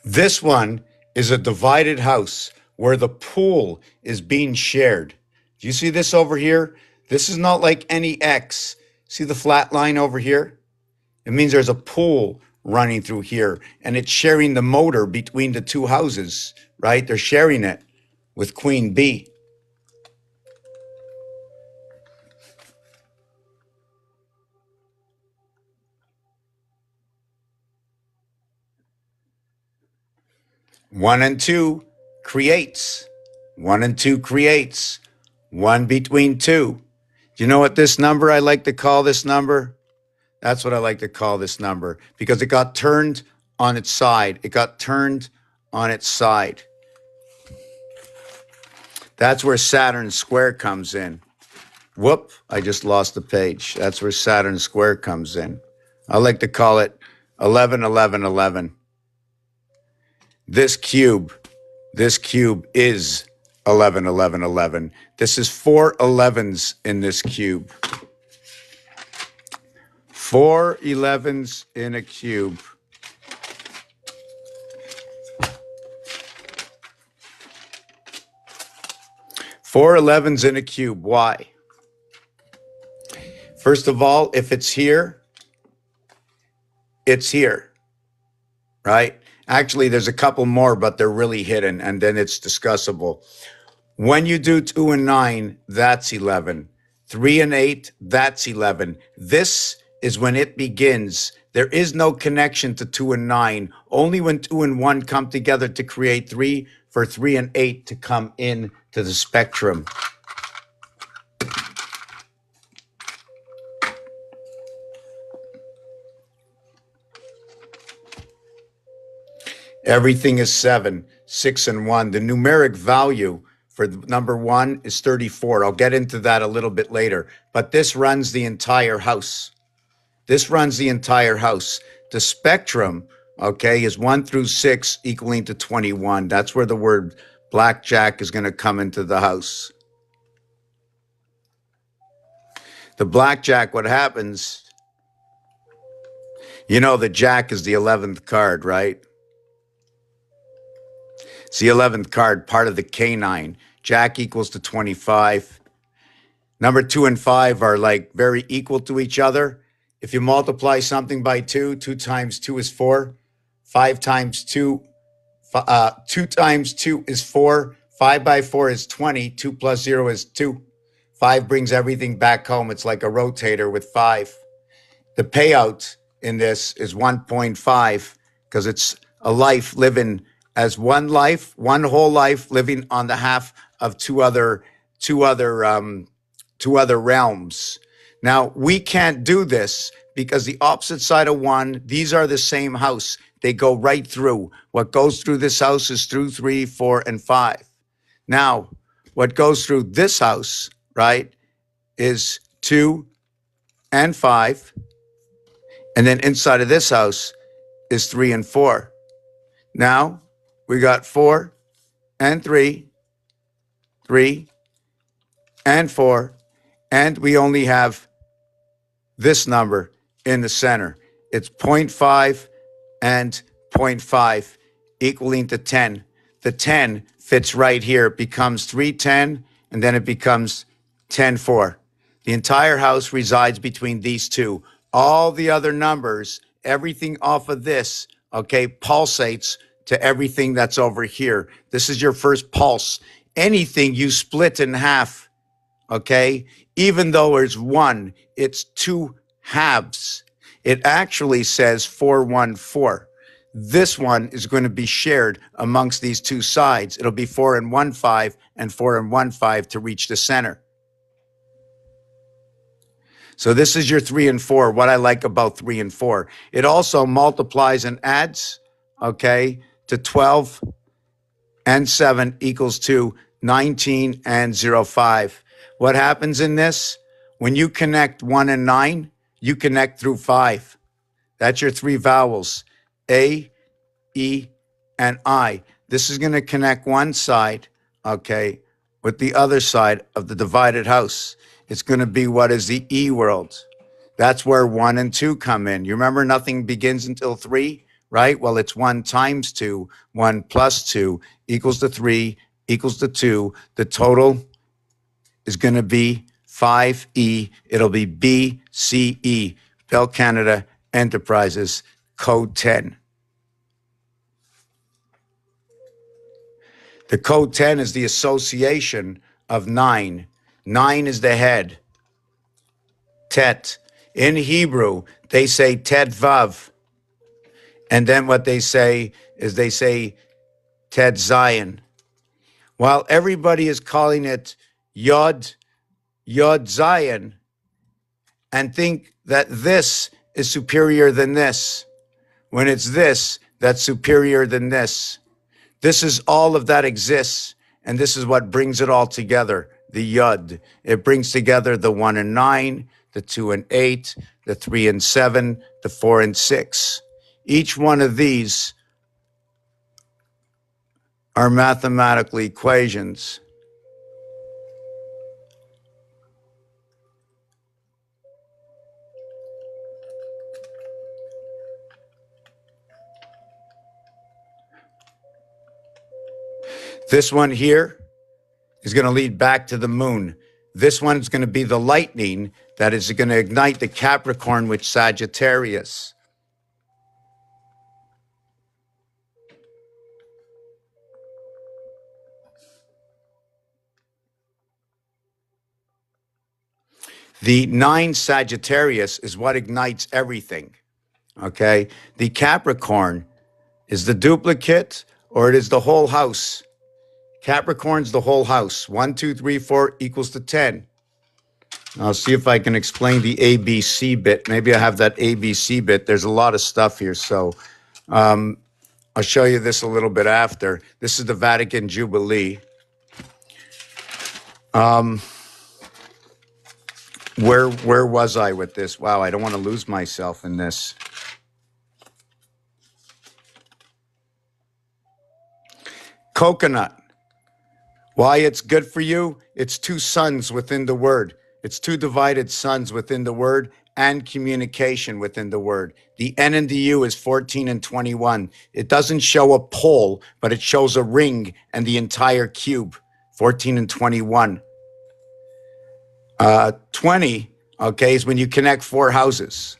This one is a divided house where the pool is being shared. Do you see this over here? This is not like any X. See the flat line over here? It means there's a pool running through here, and it's sharing the motor between the two houses, right? They're sharing it with Queen B. One and two creates. One and two creates. One between two. Do you know what this number, I like to call this number? That's what I like to call this number because it got turned on its side. It got turned on its side. That's where Saturn square comes in. Whoop, I just lost the page. That's where Saturn square comes in. I like to call it 11, 11, 11. This cube is 11, 11, 11. This is 4 11s in this cube. 4 11s in a cube. Four 11s in a cube. Why? First of all, if it's here, it's here, right? Actually, there's a couple more, but they're really hidden, and then it's discussable. When you do 2 and 9, that's 11. 3 and 8, that's 11. This is when it begins. There is no connection to 2 and 9. Only when 2 and 1 come together to create 3, for 3 and 8 to come in to the spectrum. Everything is 7, 6, and 1. The numeric value for number 1 is 34. I'll get into that a little bit later. But this runs the entire house. This runs the entire house. The spectrum, okay, is 1 through 6 equaling to 21. That's where the word blackjack is going to come into the house. The blackjack, what happens You know the Jack is the 11th card, right? It's the 11th card, part of the K9. Jack equals to 25. Number 2 and 5 are like very equal to each other. If you multiply something by 2, 2 times 2 is 4. 5 times 2, 2 times 2 is 4. 5 by 4 is 20. 2 plus 0 is 2. 5 brings everything back home. It's like a rotator with 5. The payout in this is 1.5 because it's a life living as one life, one whole life living on the half of two other realms. Now, we can't do this because the opposite side of 1, these are the same house. They go right through. What goes through this house is through 3, 4, and 5. Now, what goes through this house, right, is 2 and 5. And then inside of this house is 3 and 4. Now, we got 4 and 3, 3 and 4, and we only have this number in the center. It's 0.5 and 0.5 equaling to 10. The 10 fits right here. It becomes 310, and then it becomes 10-4. The entire house resides between these two. All the other numbers, everything off of this, okay, pulsates to everything that's over here. This is your first pulse. Anything you split in half, okay, even though it's 1, it's 2 halves. It actually says 414. This one is going to be shared amongst these two sides. It'll be 4 and 1 5 and 4 and 1 5 to reach the center. So this is your 3 and 4. What I like about 3 and 4, it also multiplies and adds, okay, to 12 and 7 equals to 19 and 05. What happens in this? When you connect 1 and 9, you connect through 5. That's your 3 vowels, A, E, and I. This is going to connect one side, okay, with the other side of the divided house. It's going to be what is the E world. That's where 1 and 2 come in. You remember nothing begins until 3, right? Well, it's 1 times 2. 1 plus 2 equals to 3 equals to 2. The total is going to be 5E. It'll be BCE, Bell Canada Enterprises, code 10. The code 10 is the association of 9. 9 is the head. Tet. In Hebrew, they say Tet Vav. And then what they say is they say Tet Zion. While everybody is calling it Yod Zion, and think that this is superior than this, when it's this that's superior than this. This is all of that exists, and this is what brings it all together, the Yod. It brings together the 1 and 9, the 2 and 8, the 3 and 7, the 4 and 6. Each one of these are mathematical equations. This one here is going to lead back to the moon. This one is going to be the lightning that is going to ignite the Capricorn with Sagittarius. The 9 Sagittarius is what ignites everything, okay? The Capricorn is the duplicate, or it is the whole house. Capricorn's the whole house. 1, 2, 3, 4 equals to 10. I'll see if I can explain the ABC bit. Maybe I have that ABC bit. There's a lot of stuff here, so I'll show you this a little bit after. This is the Vatican Jubilee. Where was I with this? Wow, I don't want to lose myself in this. Coconut. Why it's good for you? It's 2 suns within the word. It's 2 divided suns within the word, and communication within the word. The N and the U is 14 and 21. It doesn't show a pole, but it shows a ring and the entire cube, 14 and 21. 20, okay, is when you connect four houses.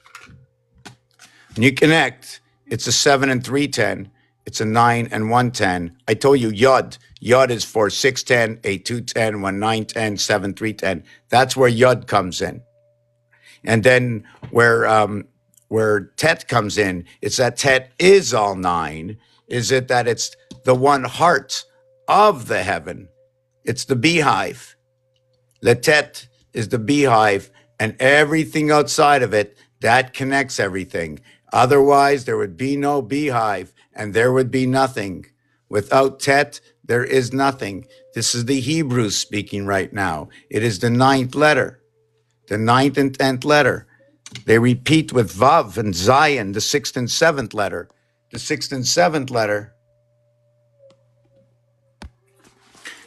When you connect, it's a 7 and 310. It's a 9 and 110. I told you Yod. Yod is for 610, 8210, 1910, 7310. That's where Yod comes in. And then where Tet comes in, it's that Tet is all 9. Is it that it's the one heart of the heaven? It's the beehive. The Tet is the beehive, and everything outside of it, that connects everything. Otherwise, there would be no beehive, and there would be nothing. Without Tet, there is nothing. This is the Hebrews speaking right now. It is the 9th letter, the 9th and 10th letter. They repeat with Vav and Zayin, the 6th and 7th letter. The 6th and 7th letter,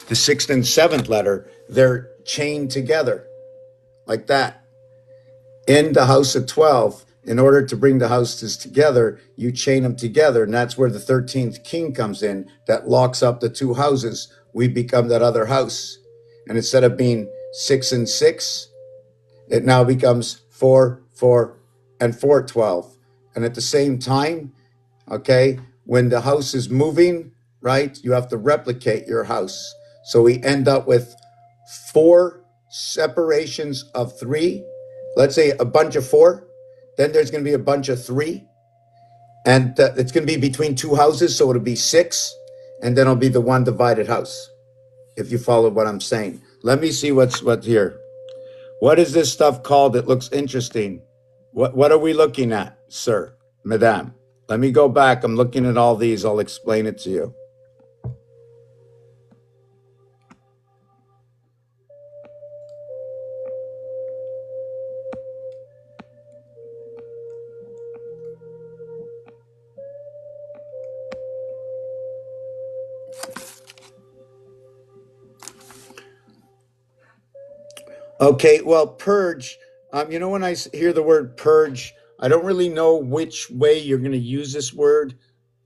the 6th and 7th letter, they're chained together like that. In the house of 12, in order to bring the houses together, you chain them together. And that's where the 13th king comes in that locks up the two houses. We become that other house. And instead of being 6 and 6, it now becomes 4, 4, and 4, 12. And at the same time, okay, when the house is moving, right, you have to replicate your house. So we end up with 4 separations of 3. Let's say a bunch of 4. Then there's going to be a bunch of 3. And it's going to be between 2 houses, so it'll be 6. And then it'll be the one divided house, if you follow what I'm saying. Let me see what's here. What is this stuff called? It looks interesting. What are we looking at, sir, madame? Let me go back. I'm looking at all these. I'll explain it to you. Okay, well, purge. When I hear the word purge, I don't really know which way you're going to use this word.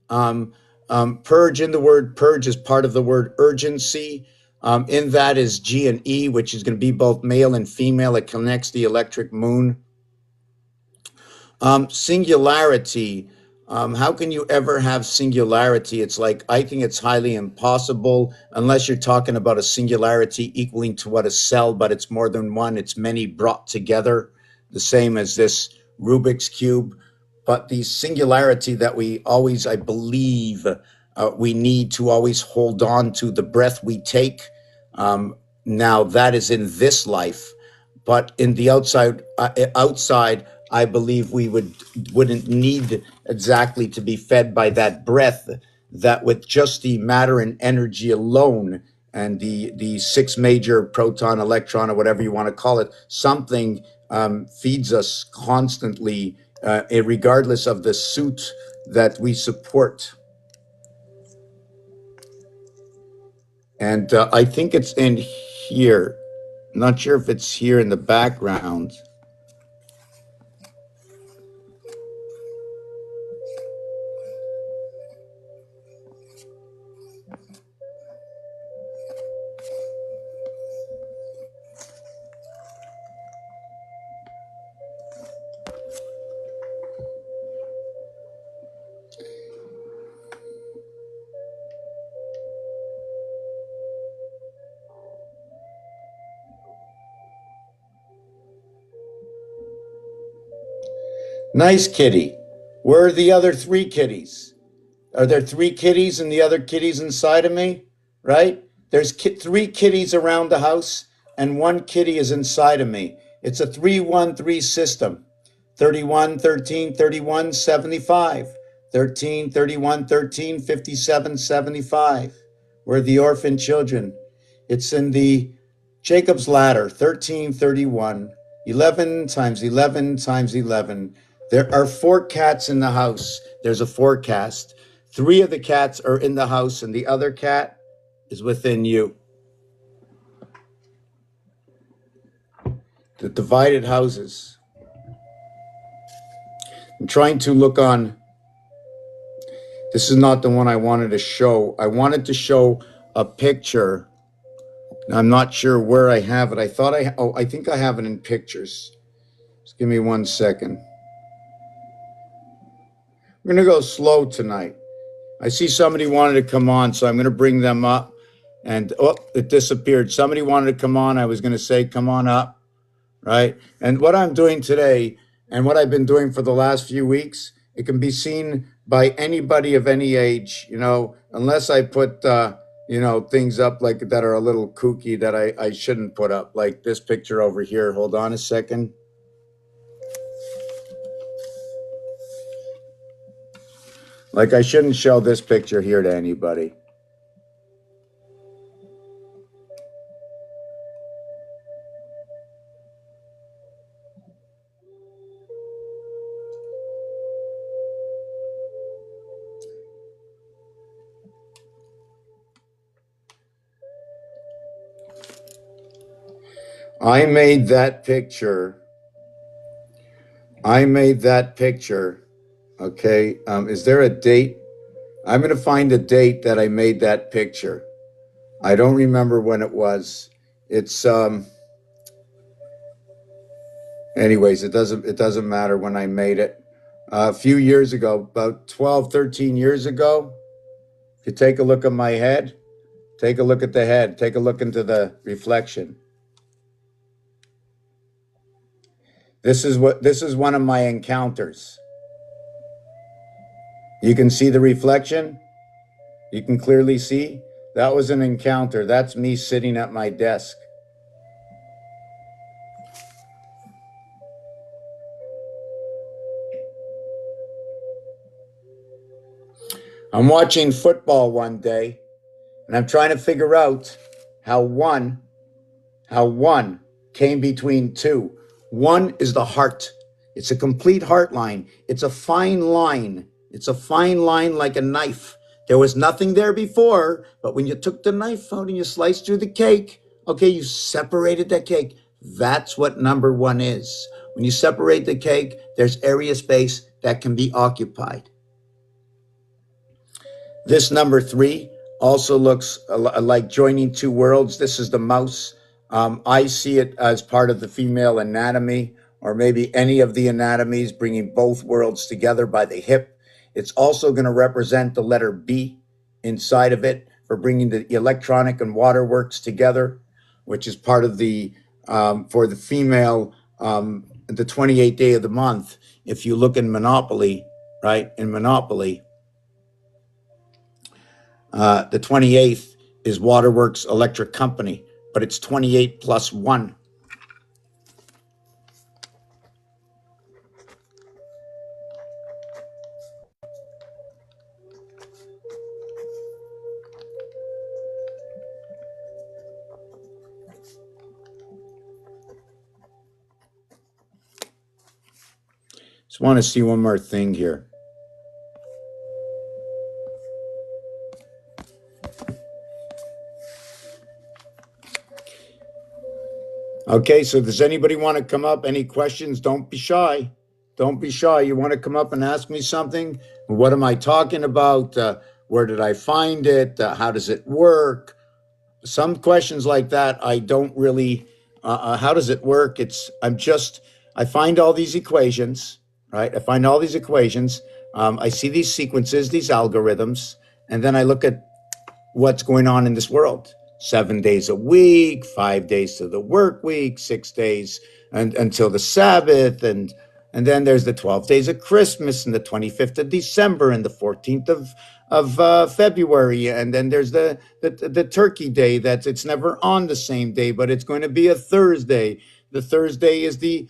Purge, in the word purge, is part of the word urgency. In that is G and E, which is going to be both male and female. It connects the electric moon. Singularity. How can you ever have singularity? It's like, I think it's highly impossible unless you're talking about a singularity equaling to what a cell, but it's more than one. It's many brought together, the same as this Rubik's Cube. But the singularity that we always, I believe, we need to always hold on to, the breath we take. Now that is in this life, but in the outside, I believe we wouldn't need exactly to be fed by that breath, that with just the matter and energy alone and the 6 major proton, electron, or whatever you want to call it, something feeds us constantly, regardless of the suit that we support. And I think it's in here. I'm not sure if it's here in the background. Nice kitty. Where are the other 3 kitties? Are there 3 kitties and the other kitties inside of me? Right? There's 3 kitties around the house and 1 kitty is inside of me. It's a 3-1-3 system. 31, 13, 31, 75. 13, 31, 13, 57, 75. We're the orphan children. It's in the Jacob's ladder, 13, 31. 11 times 11 times 11. There are 4 cats in the house. There's a forecast. 3 of the cats are in the house and the other cat is within you. The divided houses. I'm trying to look on. This is not the one I wanted to show. I wanted to show a picture. I'm not sure where I have it. I think I have it in pictures. Just give me 1 second. We're going to go slow tonight. I see somebody wanted to come on, so I'm going to bring them up. And it disappeared. Somebody wanted to come on. I was going to say, come on up, right? And what I'm doing today and what I've been doing for the last few weeks, it can be seen by anybody of any age, unless I put, things up like that are a little kooky that I shouldn't put up, like this picture over here. Hold on a second. Like I shouldn't show this picture here to anybody. I made that picture. Okay. Is there a date? I'm going to find a date that I made that picture. I don't remember when it was. It's anyways, it doesn't matter when I made it. A few years ago, about 12, 13 years ago. If you take a look at my head, take a look at the head, take a look into the reflection. This is one of my encounters. You can see the reflection. You can clearly see that was an encounter. That's me sitting at my desk. I'm watching football one day, and I'm trying to figure out how one came between two. One is the heart. It's a complete heart line. It's a fine line. It's a fine line like a knife. There was nothing there before, but when you took the knife out and you sliced through the cake, okay, you separated that cake. That's what number one is. When you separate the cake, there's area space that can be occupied. This number three also looks like joining two worlds. This is the mouse. I see it as part of the female anatomy, or maybe any of the anatomies, bringing both worlds together by the hip. It's also going to represent the letter B inside of it for bringing the electronic and waterworks together, which is part of the, for the female, the 28th day of the month. If you look in Monopoly, right, in Monopoly, the 28th is Waterworks Electric Company, but it's 28 plus 1. Just want to see one more thing here. Okay, so does anybody want to come up? Any questions? Don't be shy. Don't be shy. You want to come up and ask me something? What am I talking about? Where did I find it? How does it work? Some questions like that, I don't really, how does it work? I find all these equations, right? I find all these equations. I see these sequences, these algorithms, and then I look at what's going on in this world. 7 days a week, 5 days to the work week, 6 days until the Sabbath, and then there's the 12 days of Christmas and the 25th of December and the 14th of February, and then there's the Turkey Day. It's never on the same day, but it's going to be a Thursday. The Thursday is the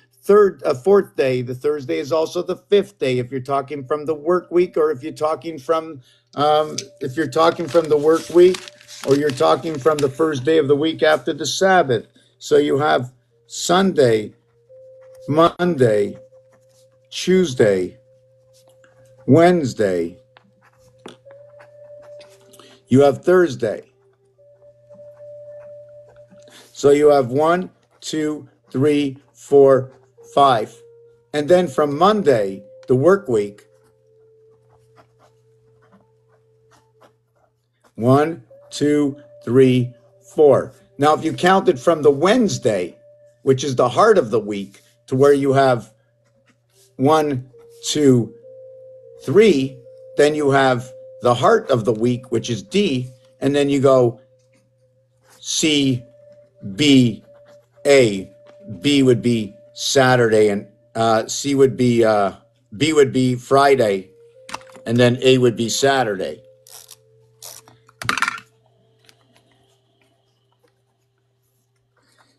fourth day. The Thursday is also the fifth day if you're talking from the work week, or if you're talking from the work week, or you're talking from the first day of the week after the Sabbath. So you have Sunday, Monday, Tuesday, Wednesday. You have Thursday. So you have 1, 2, 3, 4, 5. And then from Monday, the work week. 1, 2, 3, 4. Now, if you counted from the Wednesday, which is the heart of the week, to where you have 1, 2, 3, then you have the heart of the week, which is D, and then you go C, B, A. B would be Saturday, and C would be, B would be Friday, and then A would be Saturday.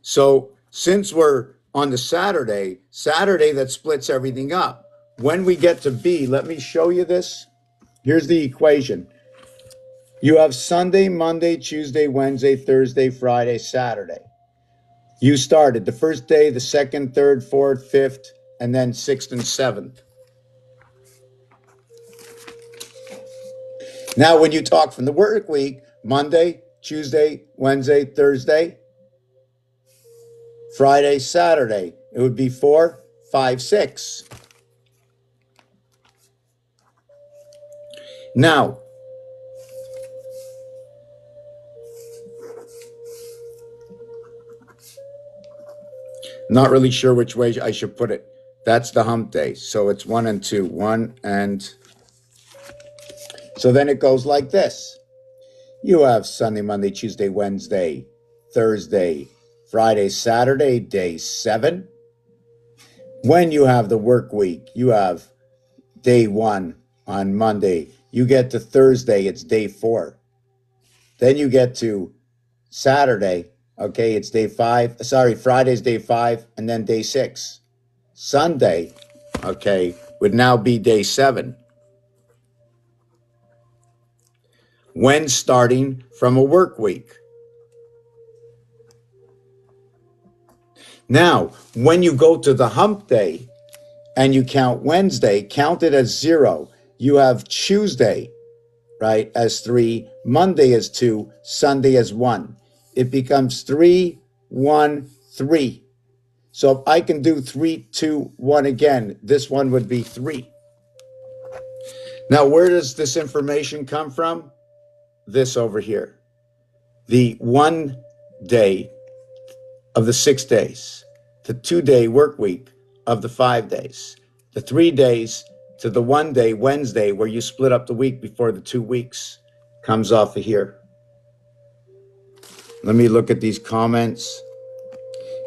So since we're on the Saturday that splits everything up. When we get to B, let me show you this. Here's the equation. You have Sunday, Monday, Tuesday, Wednesday, Thursday, Friday, Saturday. You started the first day, the second, third, fourth, fifth, and then sixth and seventh. Now, when you talk from the work week, Monday, Tuesday, Wednesday, Thursday, Friday, Saturday, it would be 4, 5, 6. Now, not really sure which way I should put it. That's the hump day. So it's 1 and 2. 1 and... So then it goes like this. You have Sunday, Monday, Tuesday, Wednesday, Thursday, Friday, Saturday, day 7. When you have the work week, you have day 1 on Monday. You get to Thursday, it's day 4. Then you get to Saturday, okay, it's day 5. Sorry, Friday's day 5, and then day 6. Sunday, okay, would now be day 7. When starting from a work week. Now, when you go to the hump day and you count Wednesday, count it as 0. You have Tuesday, right, as 3, Monday as 2, Sunday as 1. It becomes 3, 1, 3. So if I can do 3, 2, 1 again, this one would be 3. Now, where does this information come from? This over here. The 1 day of the 6 days, the 2-day work week of the 5 days, the 3 days to the 1 day, Wednesday, where you split up the week before the 2 weeks, comes off of here. Let me look at these comments.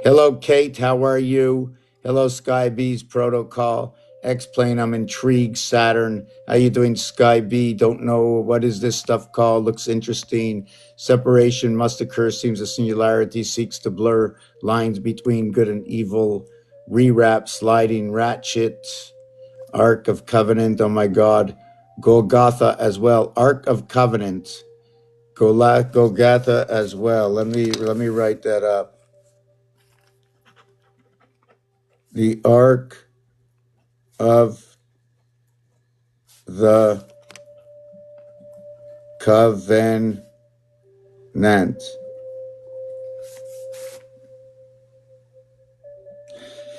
Hello, Kate. How are you? Hello, Skybees Protocol. X-Plane, I'm intrigued. Saturn, how you doing, Sky B? Don't know, what is this stuff called? Looks interesting. Separation must occur, seems a singularity seeks to blur lines between good and evil. Rewrap, sliding, ratchet, Ark of Covenant, oh my God. Golgotha as well, Ark of Covenant. Golgotha as well. Let me write that up. The Ark of the Covenant.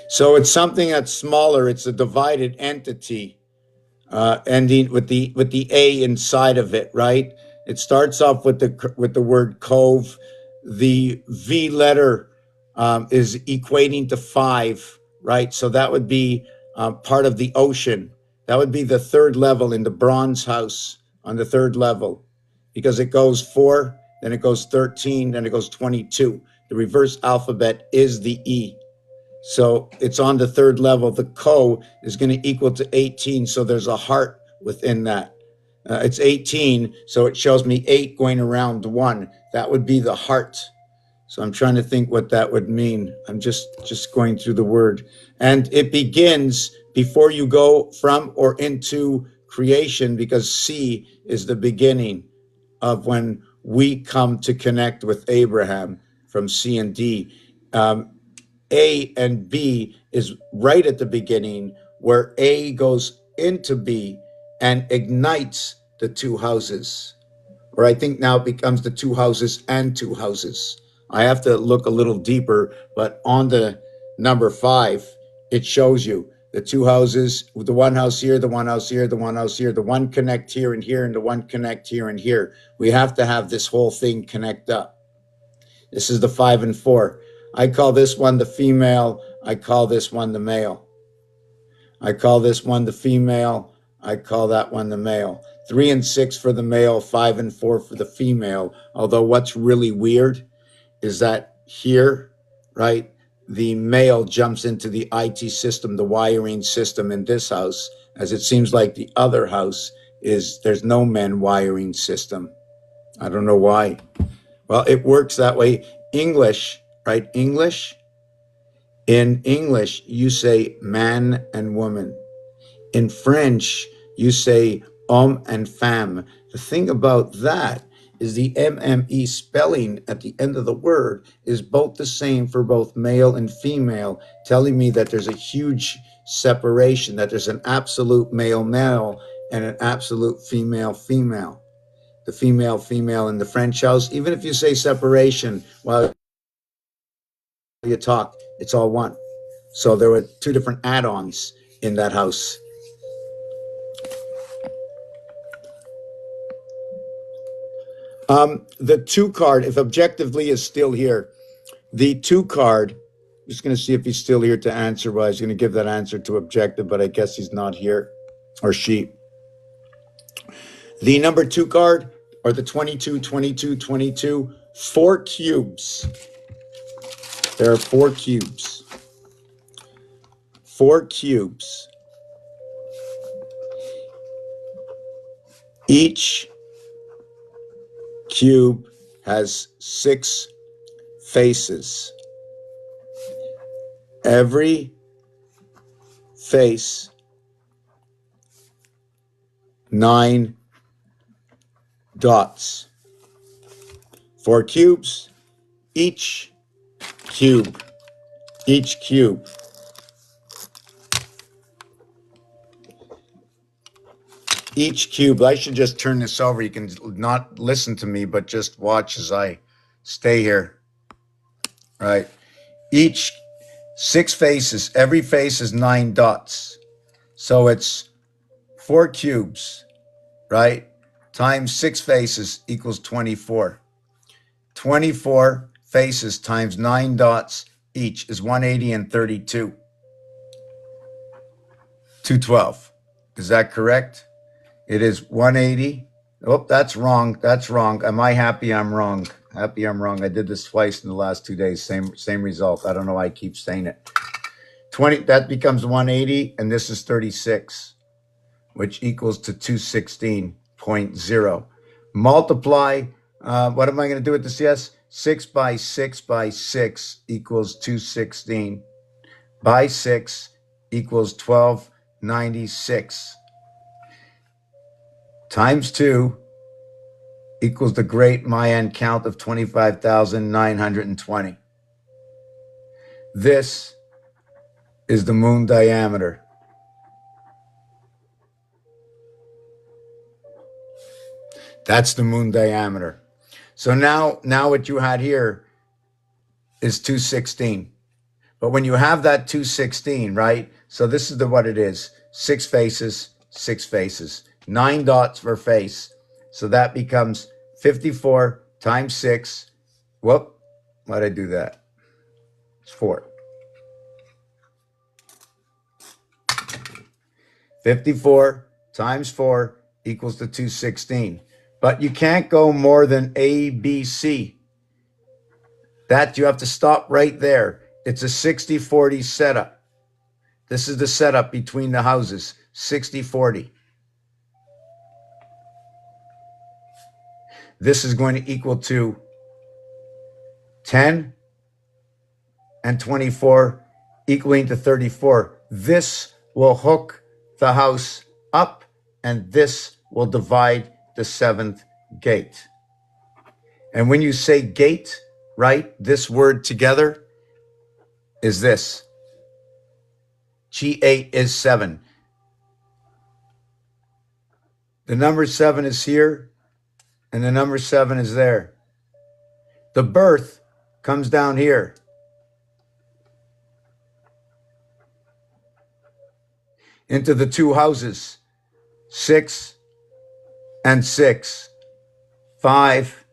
So it's something that's smaller. It's a divided entity, ending with the A inside of it, right? It starts off with the word cove. The V letter is equating to 5, right? So that would be part of the ocean. That would be the 3rd level in the bronze house on the 3rd level, because it goes 4, then it goes 13, then it goes 22. The reverse alphabet is the E. So it's on the 3rd level. The co is going to equal to 18. So there's a heart within that. It's 18. So it shows me 8 going around 1. That would be the heart. So I'm trying to think what that would mean. I'm just going through the word. And it begins before you go from or into creation, because C is the beginning of when we come to connect with Abraham from C and D. A and B is right at the beginning, where A goes into B and ignites the 2 houses. Or I think now it becomes the 2 houses and 2 houses. I have to look a little deeper, but on the number 5, it shows you the two houses, the one house here, the one house here, the one house here, the one connect here and here, and the one connect here and here. We have to have this whole thing connect up. This is the 5 and 4. I call this one the female. I call this one the male. I call this one the female. I call that one the male. 3 and 6 for the male, 5 and 4 for the female. Although what's really weird is that here, right, the male jumps into the IT system, the wiring system in this house, as it seems like the other house there's no men wiring system. I don't know why. Well, it works that way. English, right? English. In English, you say man and woman. In French, you say homme and femme. The thing about that is the MME spelling at the end of the word is both the same for both male and female, telling me that there's a huge separation, that there's an absolute male-male and an absolute female-female. The female in the French house, even if you say separation while you talk, it's all one. So there were two different add-ons in that house. The 2 card, if objectively is still here, the 2 card, I'm just going to see if he's still here to answer. Well, he's going to give that answer to objective, but I guess he's not here, or she. The number 2 card, or the 22, 22, 22, 4 cubes. There are 4 cubes. 4 cubes. Each cube has 6 faces. Every face, 9 dots. 4 cubes, each cube. Each cube. Each cube, I should just turn this over. You can not listen to me, but just watch as I stay here. Right. Each 6 faces, every face is 9 dots. So it's 4 cubes, right? Times 6 faces equals 24. 24 faces times 9 dots each is 180 and 32. 212. Is that correct? It is 180. Oh, that's wrong. That's wrong. Am I happy I'm wrong? Happy I'm wrong. I did this twice in the last 2 days. Same result. I don't know why I keep saying it. 20, that becomes 180, and this is 36, which equals to 216.0. Multiply, what am I going to do with this? Yes, 6 by 6 by 6 equals 216. By 6 equals 1296. Times 2 equals the great Mayan count of 25,920. This is the moon diameter. That's the moon diameter. So now what you had here is 216. But when you have that 216, right? So this is what it is. 6 faces, 6 faces. 9 dots per face. So that becomes 54 times 6. Whoop. Why'd I do that? It's 4. 54 times 4 equals to 216. But you can't go more than A, B, C. That you have to stop right there. It's a 60-40 setup. This is the setup between the houses, 60-40. This is going to equal to 10 and 24 equaling to 34. This will hook the house up, and this will divide the 7th gate. And when you say gate, right, this word together is this. G8 is 7. The number 7 is here, and the number 7 is there. The birth comes down here. into the two houses. 6 and 6. 5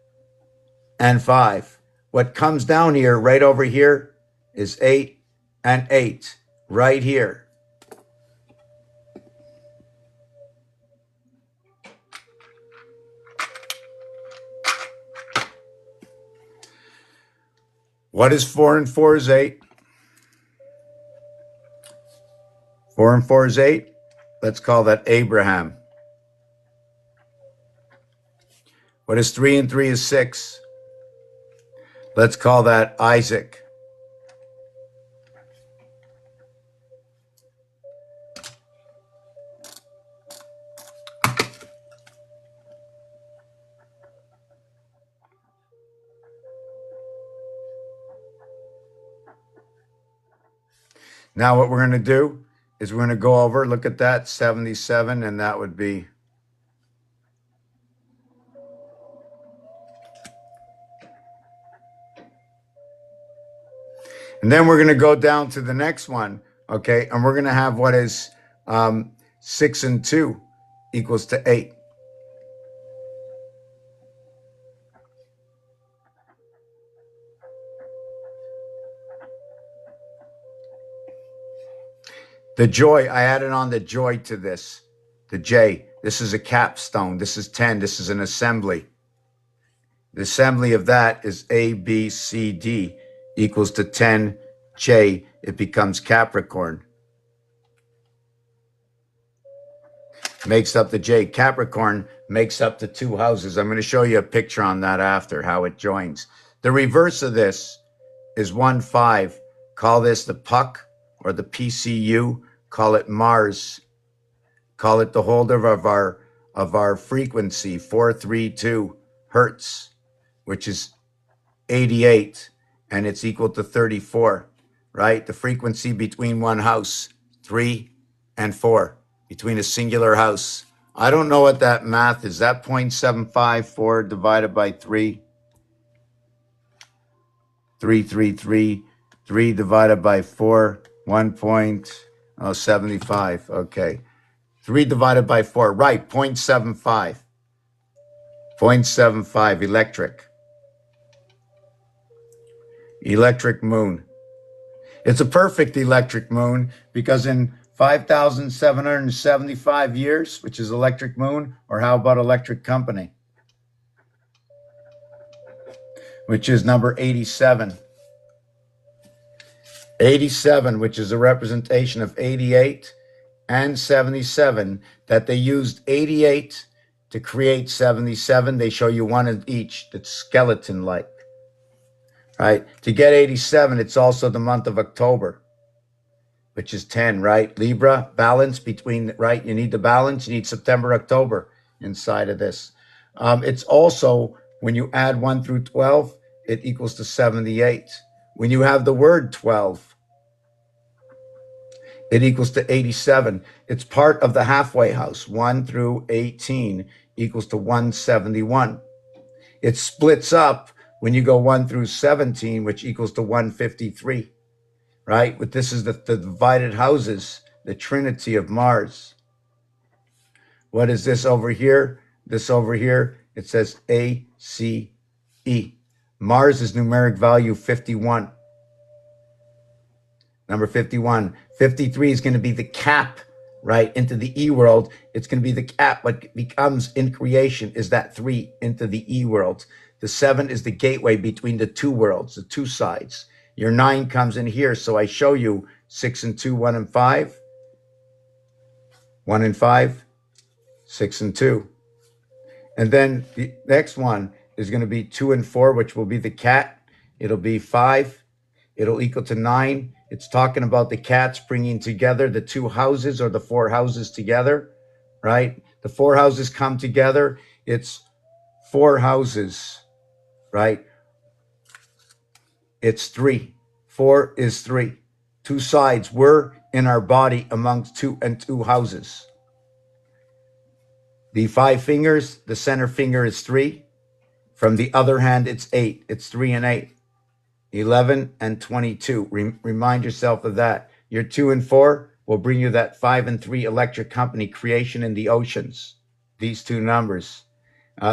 and 5. What comes down here, right over here, is 8 and 8. Right here. What is 4 and 4 is 8? 4 and 4 is 8. Let's call that Abraham. What is 3 and 3 is 6? Let's call that Isaac. Now what we're going to do is we're going to go over, look at that, 77, and that would be and then we're going to go down to the next one, okay? And we're going to have what is 6 and 2 equals to 8. The joy, I added on the joy to this. The J, this is a capstone. This is 10. This is an assembly. The assembly of that is A, B, C, D equals to 10, J. It becomes Capricorn. Makes up the J. Capricorn makes up the two houses. I'm going to show you a picture on that after, how it joins. The reverse of this is 1, 5. Call this the puck or the PCU. Call it Mars. Call it the holder of our frequency, 432 hertz, which is 88, and it's equal to 34, right? The frequency between one house, 3 and 4, between a singular house. I don't know what that math is. That 0.754 divided by 3? 333. 3 divided by 4, 1.75. Okay. 3 divided by 4. Right, 0.75. 0.75 electric. Electric moon. It's a perfect electric moon because in 5,775 years, which is electric moon, or how about electric company, which is number 87. 87, which is a representation of 88 and 77, that they used 88 to create 77. They show you one of each that's skeleton-like, right? To get 87, it's also the month of October, which is 10, right? Libra, balance between, right? You need the balance. You need September, October inside of this. It's also, when you add 1 through 12, it equals to 78. When you have the word 12, it equals to 87. It's part of the halfway house. 1 through 18 equals to 171. It splits up when you go 1 through 17, which equals to 153, right? But this is the divided houses, the trinity of Mars. What is this over here? This over here, it says ACE. Mars is numeric value 51. Number 51. 53 is going to be the cap, right, into the E world. It's going to be the cap. What becomes in creation is that 3 into the E world. The 7 is the gateway between the two worlds, the two sides. Your 9 comes in here. So I show you 6 and 2, 1 and 5. 1 and 5, 6 and 2. And then the next one is going to be 2 and 4, which will be the cat. It'll be 5. It'll equal to 9. It's talking about the cats bringing together the two houses or the 4 houses together, right? The 4 houses come together. It's 4 houses, right? It's 3. 4 is 3. 2 sides. We're in our body amongst 2 and 2 houses. The 5 fingers, the center finger is 3. From the other hand, it's 8. It's 3 and 8. 11 and 22. Remind yourself of that. Your 2 and 4, will bring you that 5 and 3 electric company creation in the oceans. These two numbers.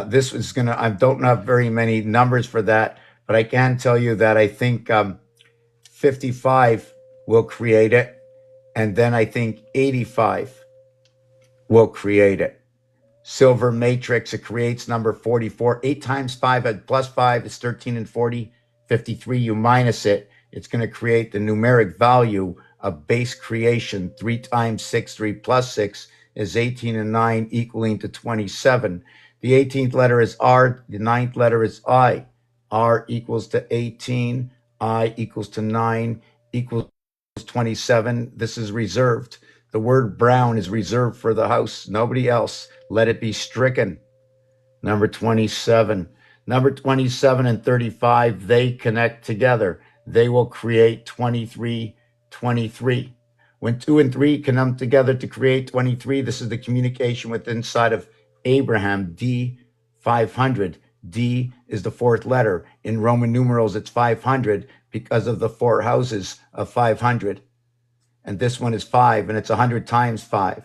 This is going to, I don't have very many numbers for that, but I can tell you that I think 55 will create it. And then I think 85 will create it. Silver matrix, it creates number 44. 8 times 5 plus 5 is 13 and 40. 53, you minus it. It's going to create the numeric value of base creation. 3 times 6, 3 plus 6 is 18 and 9 equaling to 27. The 18th letter is R. The 9th letter is I. R equals to 18. I equals to 9 equals 27. This is reserved. The word brown is reserved for the house. Nobody else. Let it be stricken. Number 27. Number 27 and 35, they connect together. They will create 23, 23. When 2 and 3 come together to create 23, this is the communication with inside of Abraham, D 500. D is the 4th letter. In Roman numerals, it's 500 because of the 4 houses of 500. And this one is 5, and it's 100 times 5.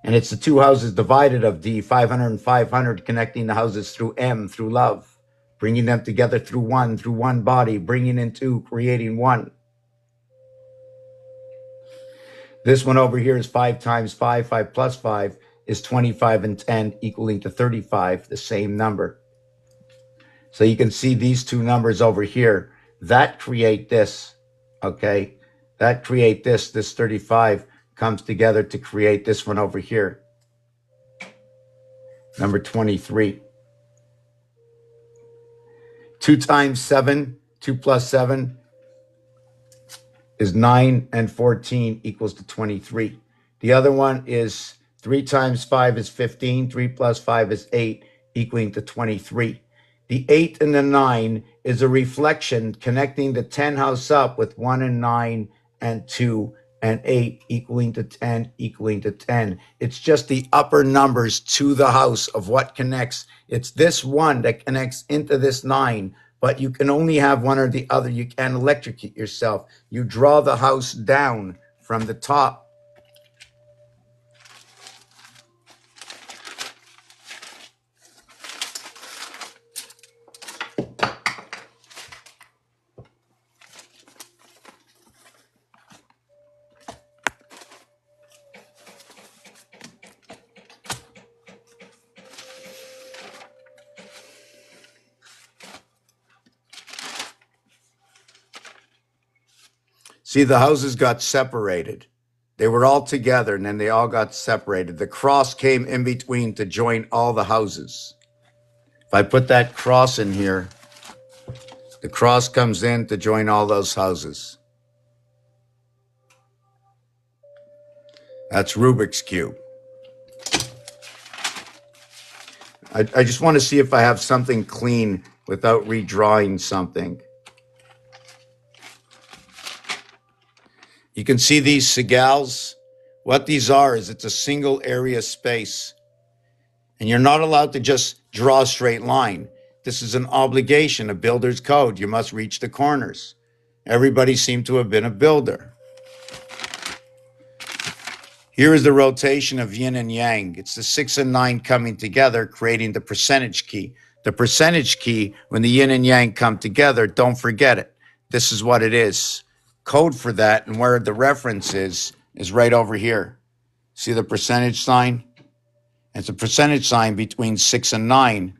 And it's the 2 houses divided of D, 500 and 500, connecting the houses through M, through love, bringing them together through one body, bringing in 2, creating 1. This one over here is 5 times 5, 5 plus 5 is 25 and 10 equaling to 35, the same number. So you can see these 2 numbers over here, that create this, okay? That create this 35 comes together to create this one over here. Number 23. 2 times 7, 2 plus 7 is 9 and 14 equals to 23. The other one is 3 times 5 is 15, 3 plus 5 is 8, equaling to 23. The 8 and the 9 is a reflection connecting the 10 house up with 1 and 9 and 2 and 8 equaling to 10, equaling to 10. It's just the upper numbers to the house of what connects. It's this 1 that connects into this 9, but you can only have one or the other. You can't electrocute yourself. You draw the house down from the top. See, the houses got separated. They were all together, and then they all got separated. The cross came in between to join all the houses. If I put that cross in here, the cross comes in to join all those houses. That's Rubik's Cube. I just want to see if I have something clean without redrawing something. You can see these Segals. What these are is it's a single area space. And you're not allowed to just draw a straight line. This is an obligation, a builder's code. You must reach the corners. Everybody seemed to have been a builder. Here is the rotation of yin and yang. It's the 6 and 9 coming together, creating the percentage key. The percentage key, when the yin and yang come together, don't forget it. This is what it is. Code for that, and where the reference is right over here. See the percentage sign? It's a percentage sign between 6 and 9.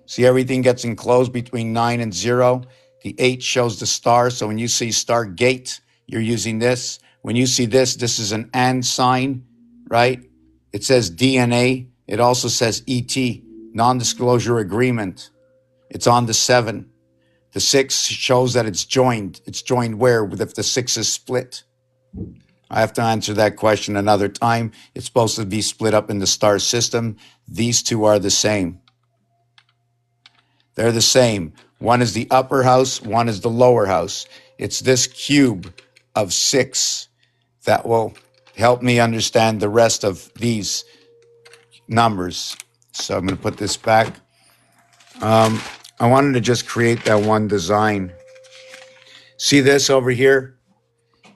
See, everything gets enclosed between 9 and 0. The 8 shows the star, so when you see star gate, you're using this. When you see this, this is an and sign, right? It says DNA. It also says ET, non-disclosure agreement. It's on the 7. The 6 shows that it's joined. It's joined where? If the 6 is split. I have to answer that question another time. It's supposed to be split up in the star system. These 2 are the same. They're the same. One is the upper house, one is the lower house. It's this cube of 6 that will help me understand the rest of these numbers. So I'm going to put this back. I wanted to just create that one design. See this over here?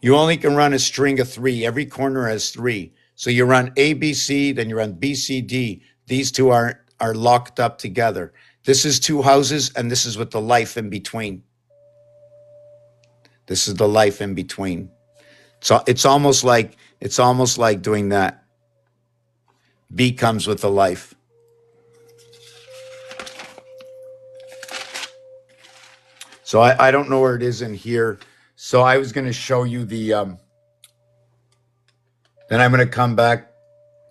You only can run a string of 3. Every corner has 3. So you run A, B, C, then you run B, C, D. These two are locked up together. This is 2 houses, and this is with the life in between. This is the life in between. So it's almost like doing that. B comes with the life. So I don't know where it is in here. So I was going to show you the, then I'm going to come back.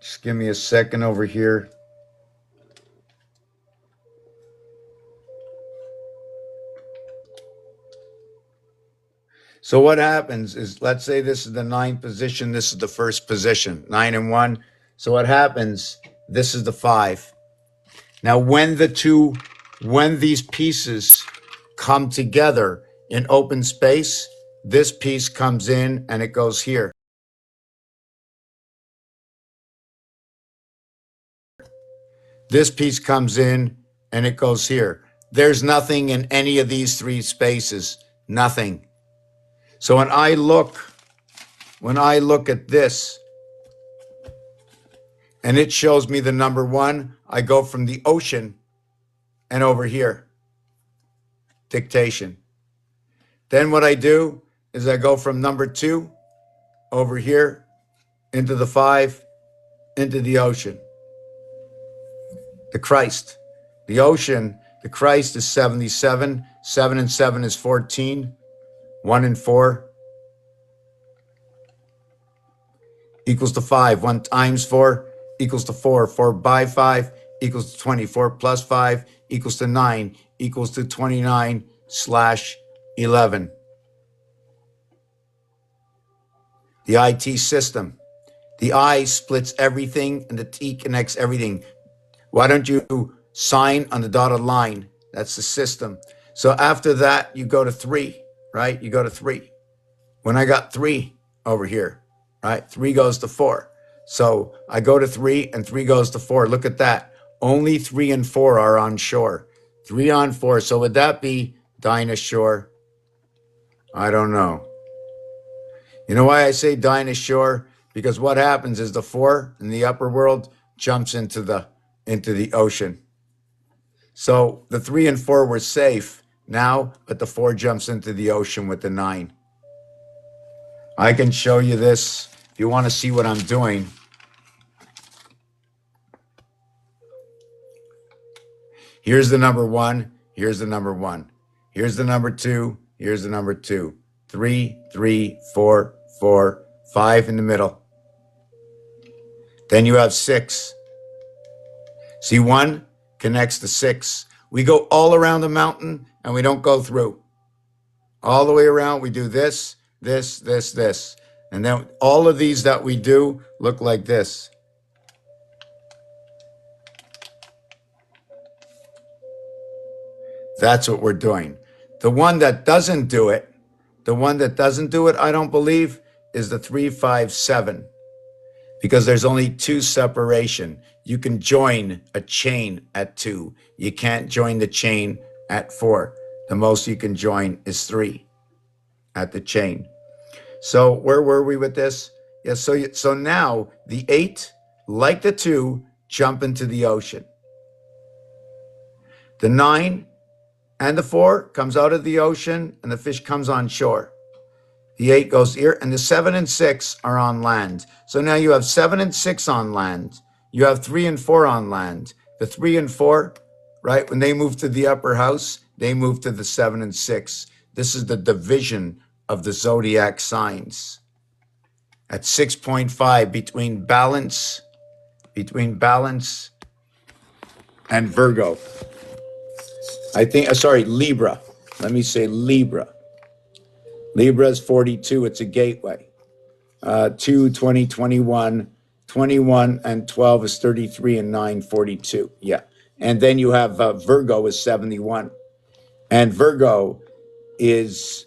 Just give me a second over here. So what happens is, let's say this is the 9th position. This is the 1st position, 9 and 1. So what happens, this is the 5. Now, when these pieces come together in open space, this piece comes in and it goes here. This piece comes in and it goes here. There's nothing in any of these 3 spaces, nothing. So when I look at this and it shows me the number 1, I go from the ocean and over here, dictation. Then what I do is I go from number 2 over here into the 5, into the ocean. The Christ. The ocean, the Christ is 77. 7 and 7 is 14. 1 and 4 equals to 5. 1 times 4 equals to 4. 4 by 5 equals to 20. 4 plus 5 equals to 9 equals to 29/11. The IT system. The I splits everything and the T connects everything. Why don't you sign on the dotted line? That's the system. So after that, you go to 3, right? You go to 3. When I got 3 over here, right? 3 goes to 4. So I go to 3 and 3 goes to 4. Look at that. Only 3 and 4 are on shore. 3 on 4. So would that be Dinah Shore? I don't know. You know why I say Dinah Shore? Because what happens is the 4 in the upper world jumps into the ocean. So the 3 and 4 were safe now, but the 4 jumps into the ocean with the 9. I can show you this if you want to see what I'm doing. Here's the number 1. Here's the number 1. Here's the number 2. Here's the number 2. 3, 3, 4, 4, 5 in the middle. Then you have 6. See, 1 connects to 6. We go all around the mountain and we don't go through. All the way around, we do this, this, this, this. And then all of these that we do look like this. That's what we're doing. The one that doesn't do it, I don't believe, is the 3, 5, 7. Because there's only 2 separation. You can join a chain at 2. You can't join the chain at 4. The most you can join is 3 at the chain. So where were we with this? Yeah, so now the 8, like the 2, jump into the ocean. The 9 and the 4 comes out of the ocean and the fish comes on shore. The 8 goes here, and the 7 and 6 are on land. So now you have 7 and 6 on land. You have 3 and 4 on land. The 3 and 4, right, when they move to the upper house, they move to the 7 and 6. This is the division of the zodiac signs. At 6.5, between balance and Virgo. Libra. Let me say Libra. Libra is 42. It's a gateway. 2, 20, 21. 21 and 12 is 33 and 9, 42. Yeah. And then you have Virgo is 71. And Virgo it's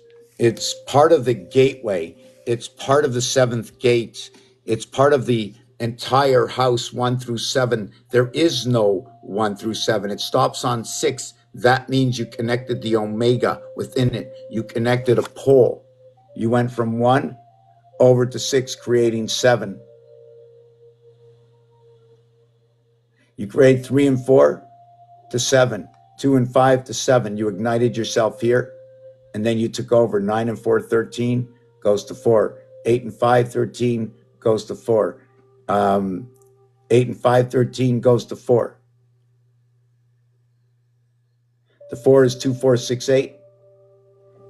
part of the gateway. It's part of the 7th gate. It's part of the entire house 1 through 7. There is no 1 through 7. It stops on 6. That means you connected the omega within it. You connected a pole. You went from 1 over to 6, creating 7. You create 3 and 4 to 7, 2 and 5 to 7. You ignited yourself here, and then you took over. 9 and 4, 13, goes to 4. 8 and 5, 13, goes to 4. 8 and 5, 13, goes to 4. The 4 is 2, 4, 6, 8.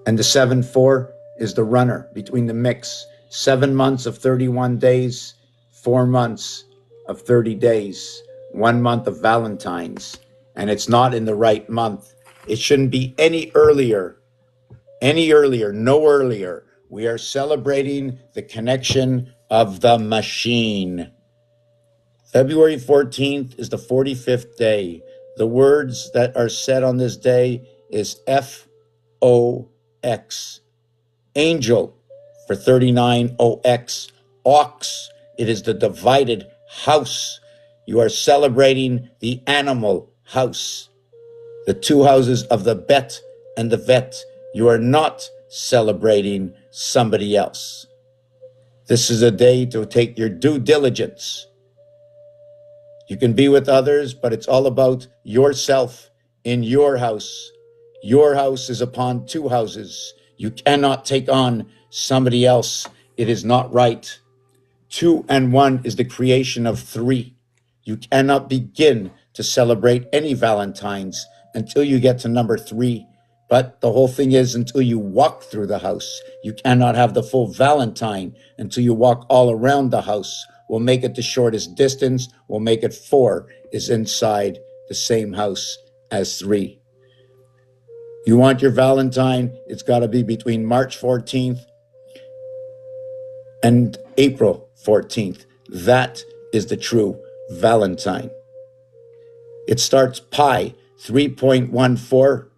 And the 7, 4 is the runner between the mix. 7 months of 31 days, 4 months of 30 days, 1 month of Valentine's. And it's not in the right month. It shouldn't be any earlier, no earlier. We are celebrating the connection of the machine. February 14th is the 45th day. The words that are said on this day is F-O-X. Angel for 39, O-X. Ox, it is the divided house. You are celebrating the animal house. The 2 houses of the bet and the vet. You are not celebrating somebody else. This is a day to take your due diligence. You can be with others, but it's all about yourself in your house. Your house is upon 2 houses. You cannot take on somebody else. It is not right. 2 and 1 is the creation of 3. You cannot begin to celebrate any Valentines until you get to number 3. But the whole thing is, until you walk through the house, you cannot have the full Valentine until you walk all around the house. We'll make it the shortest distance. We'll make it 4 is inside the same house as 3. You want your Valentine, it's got to be between March 14th and April 14th. That is the true Valentine. It starts pi 3.14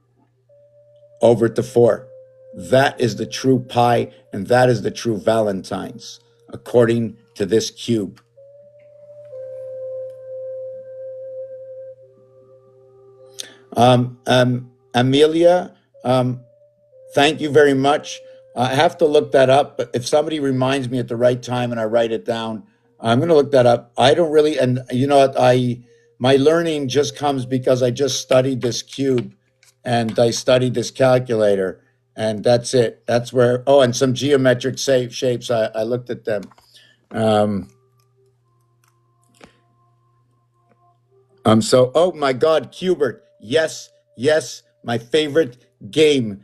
over to 4. That is the true pi, and that is the true Valentines, according to this cube. Amelia, thank you very much. I have to look that up, but if somebody reminds me at the right time and I write it down, I'm going to look that up. I don't really, and you know what, my learning just comes because I just studied this cube and I studied this calculator, and that's it. That's where, oh, and some geometric shapes, I looked at them. So, oh my God, Cubert. Yes, my favorite game.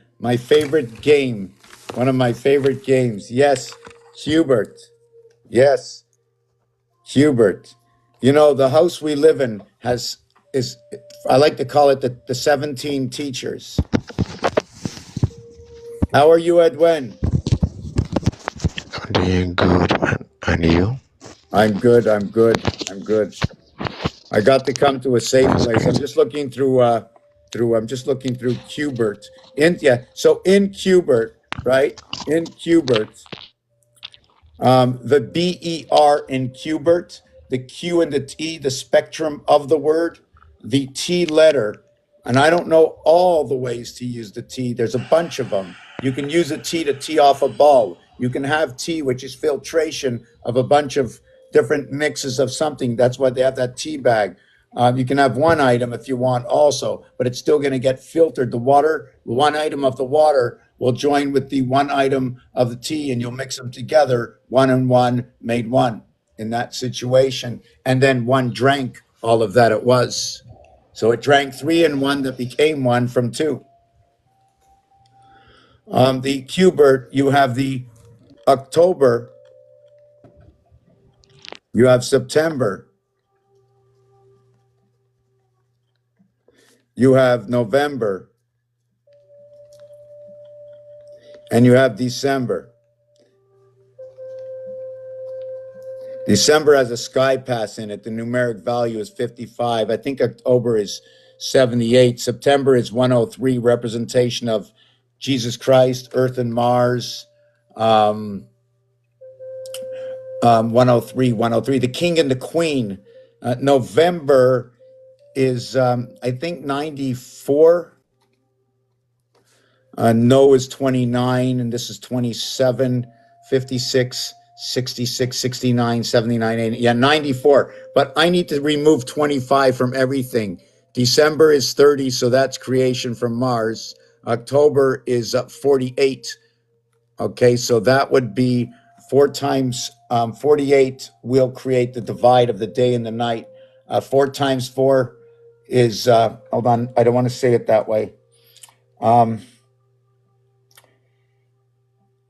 One of my favorite games. Yes, Hubert. Yes, Hubert. You know, the house we live in is I like to call it the 17 teachers. How are you, Edwin? I'm doing good, man. And you? I'm good. I got to come to a safe place. I'm just looking through Qbert. So in Qbert, right? In Qbert, the BER in Qbert, the Q and the T, the spectrum of the word, the T letter, and I don't know all the ways to use the T. There's a bunch of them. You can use a T to tee off a ball. You can have T, which is filtration of a bunch of different mixes of something. That's why they have that tea bag. You can have one item if you want also, but it's still going to get filtered. The water, one item of the water will join with the one item of the tea, and you'll mix them together. 1 and 1 made 1 in that situation. And then 1 drank all of that it was. So it drank 3 and 1 that became 1 from 2. The Qbert, you have the October, you have September, you have November, and you have December. December has a sky pass in it. The numeric value is 55. I think October is 78. September is 103, representation of Jesus Christ, Earth and Mars. 103, the King and the Queen. November is, I think, 94. No is 29, and this is 27. 56, 66, 69, 79, 80, yeah, 94. But I need to remove 25 from everything. December is 30, so that's creation from Mars. October is 48. Okay, so that would be 4 times 48 will create the divide of the day and the night. 4 times 4 is, hold on, I don't want to say it that way.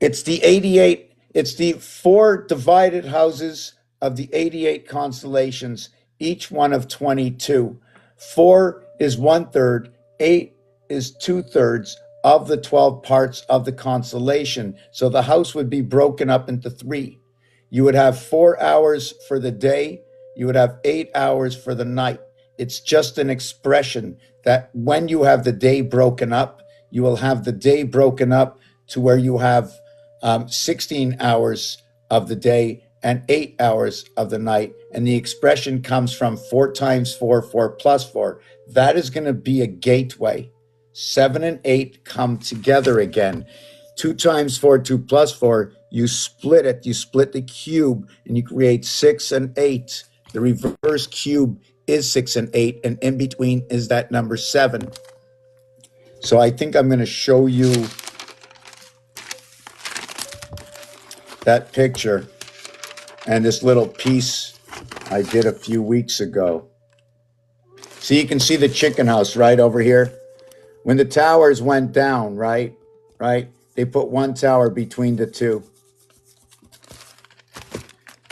It's the 88, it's the 4 divided houses of the 88 constellations, each one of 22. 4 is 1/3, 8 is 2/3 of the 12 parts of the constellation. So the house would be broken up into 3. You would have 4 hours for the day, you would have 8 hours for the night. It's just an expression that when you have the day broken up, you will have the day broken up to where you have 16 hours of the day and 8 hours of the night. And the expression comes from 4 times 4, 4 plus 4. That is going to be a gateway. 7 and 8 come together again. 2 times 4, 2 plus 4, you split it. You split the cube and you create 6 and 8. The reverse cube is 6 and 8, and in between is that number 7. So I think I'm going to show you that picture and this little piece I did a few weeks ago. So you can see the chicken house right over here. When the towers went down, right, they put 1 tower between the 2.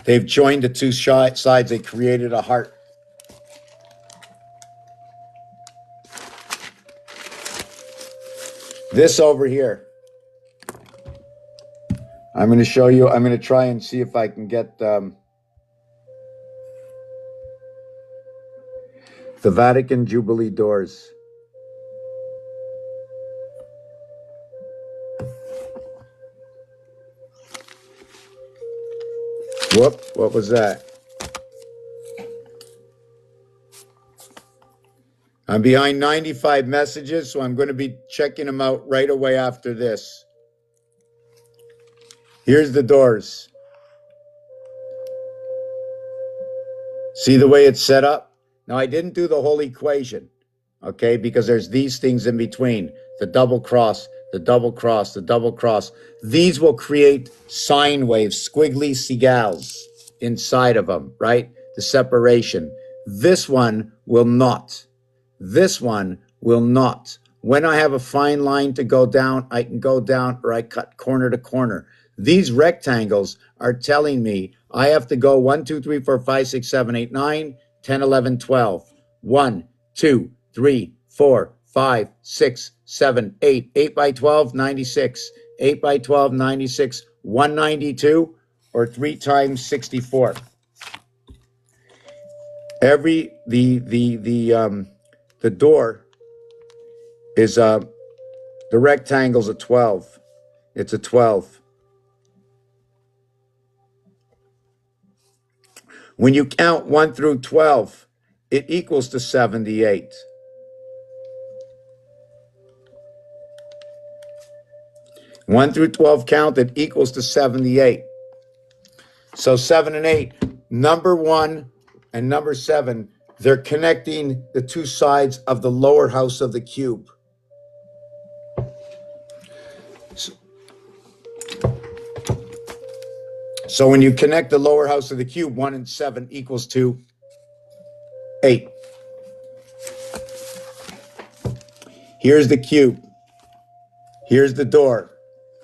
They've joined the 2 sides. They created a heart. This over here, I'm going to show you. I'm going to try and see if I can get the Vatican Jubilee doors. Whoop, what was that? I'm behind 95 messages, so I'm going to be checking them out right away after this. Here's the doors. See the way it's set up? Now, I didn't do the whole equation, okay, because there's these things in between. The double cross, the double cross, the double cross. These will create sine waves, squiggly seagulls inside of them, right? The separation. This one will not. This one will not. When I have a fine line to go down, I can go down, or I cut corner to corner. These rectangles are telling me I have to go 1, 2, 3, 4, 5, 6, 7, 8, 9, 10, 11, 12. 1, 2, 3, 4, 5, 6, 7, 8. 8 by 12, 96. 8 by 12, 96. 192, or 3 times 64. The door is the rectangle's a 12. It's a 12. When you count 1 through 12, it equals to 78. One through 12 counted equals to 78. So 7 and 8, number 1 and number 7, they're connecting the 2 sides of the lower house of the cube. So when you connect the lower house of the cube, 1 and 7 equals to 8. Here's the cube. Here's the door.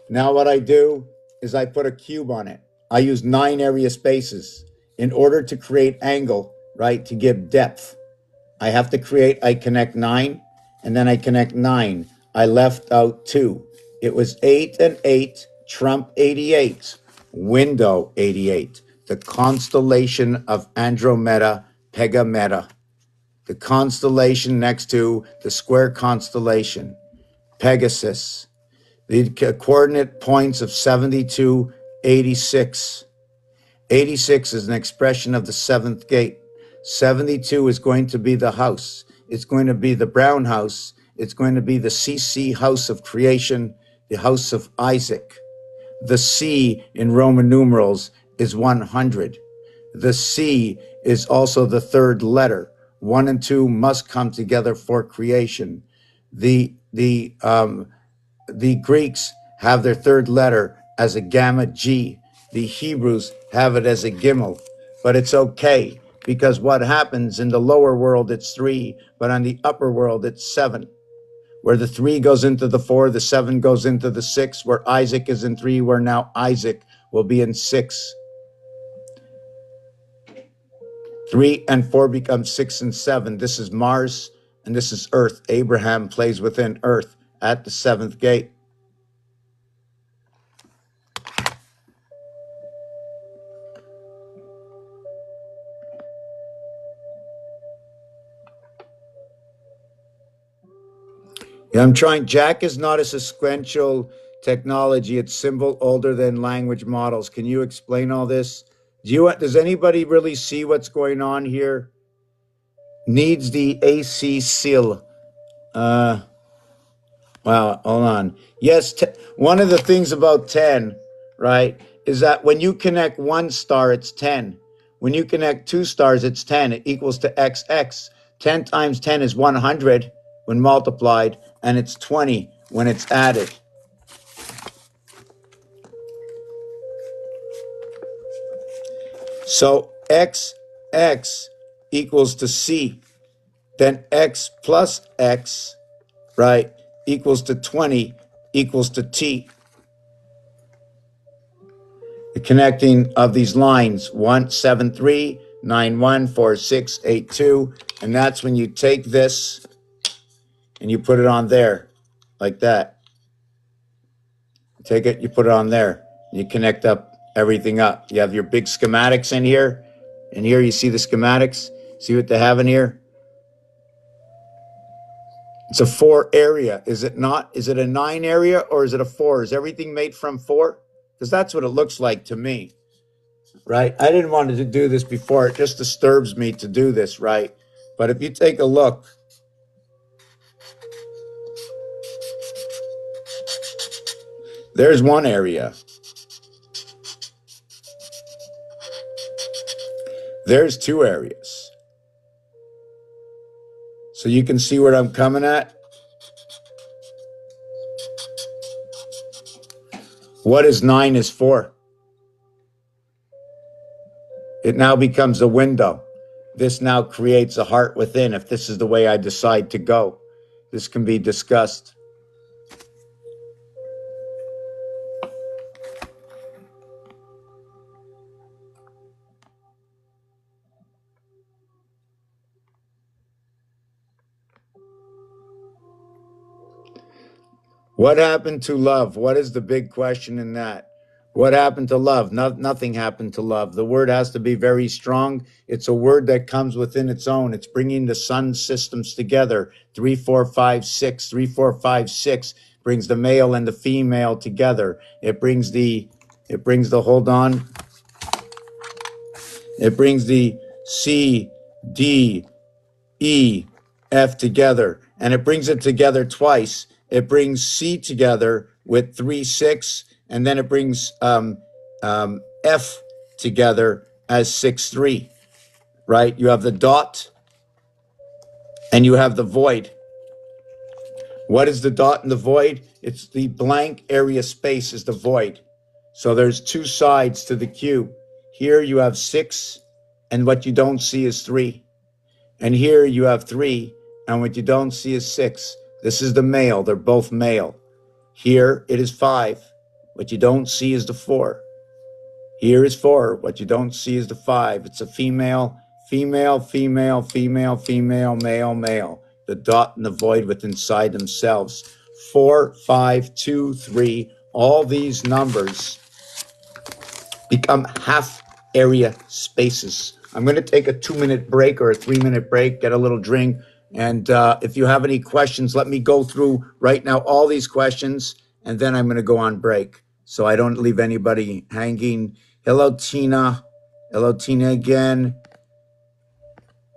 Now what I do is I put a cube on it. I use 9 area spaces in order to create angle, right, to give depth. I connect 9, and then I connect 9. I left out 2. It was 8 and 8, trump 88, window 88, the constellation of Andromeda, Pegameta, the constellation next to the square constellation, Pegasus, the coordinate points of 72, 86. 86 is an expression of the 7th gate. 72 is going to be the house. It's going to be the brown house. It's going to be the CC house of creation, the house of Isaac. The C in Roman numerals is 100. The C is also the third letter. 1 and 2 must come together for creation. The Greeks have their third letter as a gamma G. The Hebrews have it as a gimel, but it's okay because what happens in the lower world, it's 3, but on the upper world, it's 7. Where the 3 goes into the 4, the 7 goes into the 6, where Isaac is in 3, where now Isaac will be in 6. 3 and 4 become 6 and 7. This is Mars and this is Earth. Abraham plays within Earth at the 7th gate. Yeah, I'm trying. Jack is not a sequential technology. It's symbol older than language models. Can you explain all this? Does anybody really see what's going on here? Needs the AC seal. Wow, hold on. Yes, one of the things about 10, right, is that when you connect 1 star, it's 10. When you connect 2 stars, it's 10. It equals to XX. 10 times 10 is 100 when multiplied, and it's 20 when it's added. So XX equals to C. Then X plus X, right, equals to 20 equals to T. The connecting of these lines, 1, 7, 3, 9, 1, 4, 6, 8, 2. And that's when you take this and you put it on there, like that. Take it, you put it on there. You connect up everything up. You have your big schematics in here. And here you see the schematics. See what they have in here? It's a 4 area. Is it not? Is it a 9 area or is it a 4? Is everything made from 4? Because that's what it looks like to me, right? I didn't want to do this before. It just disturbs me to do this, right? But if you take a look, there's one area. There's 2 areas. So you can see where I'm coming at. What is 9 is 4? It now becomes a window. This now creates a heart within. If this is the way I decide to go, this can be discussed. What happened to love? What is the big question in that? What happened to love? Nothing happened to love. The word has to be very strong. It's a word that comes within its own. It's bringing the sun systems together. 3, 4, 5, 6. 3, 4, 5, 6 brings the male and the female together. It brings the, hold on. It brings the C, D, E, F together. And it brings it together twice. It brings C together with 3, 6, and then it brings F together as 6, 3, right? You have the dot and you have the void. What is the dot and the void? It's the blank area space is the void. So there's 2 sides to the cube. Here you have 6, and what you don't see is 3. And here you have 3, and what you don't see is 6. This is the male. They're both male. Here it is 5. What you don't see is the 4. Here is 4. What you don't see is the 5. It's a female, female, female, female, female, male, male. The dot and the void within inside themselves. 4, 5, 2, 3. All these numbers become half area spaces. I'm going to take a 2-minute break or a 3-minute break, get a little drink. And if you have any questions, let me go through right now all these questions, and then I'm going to go on break so I don't leave anybody hanging. Hello, Tina. Hello, Tina again.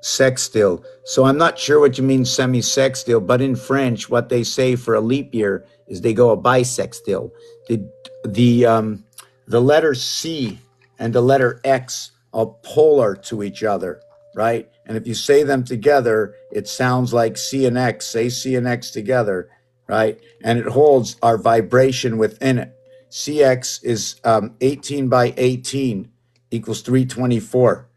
Sextile. So I'm not sure what you mean semi-sextile, but in French, what they say for a leap year is they go a bisextile. The the um, the letter C and the letter X are polar to each other, right? And if you say them together, it sounds like C and X. Say C and X together, right? And it holds our vibration within it. CX is 18 by 18 equals 324.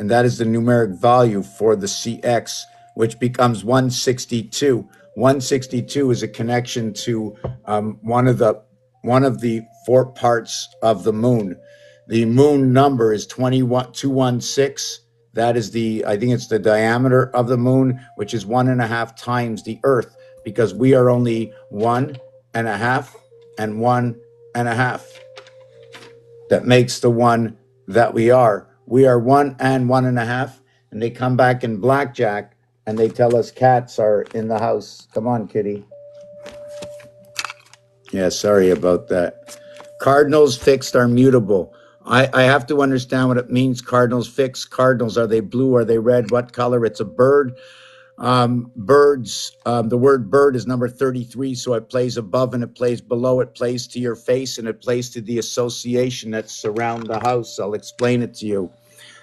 And that is the numeric value for the CX, which becomes 162. 162 is a connection to one of the four parts of the moon. The moon number is 216. That is I think it's the diameter of the moon, which is 1.5 times the Earth, because we are only 1.5 and 1.5. That makes the one that we are. We are 1.5, and they come back in blackjack and they tell us cats are in the house. Come on, kitty. Yeah, sorry about that. Cardinals fixed are mutable. I have to understand what it means. Cardinals fixed. Cardinals, are they blue? Are they red? What color? It's a bird. Birds, the word bird is number 33, so it plays above and it plays below, it plays to your face, and it plays to the association that surround the house. I'll explain it to you.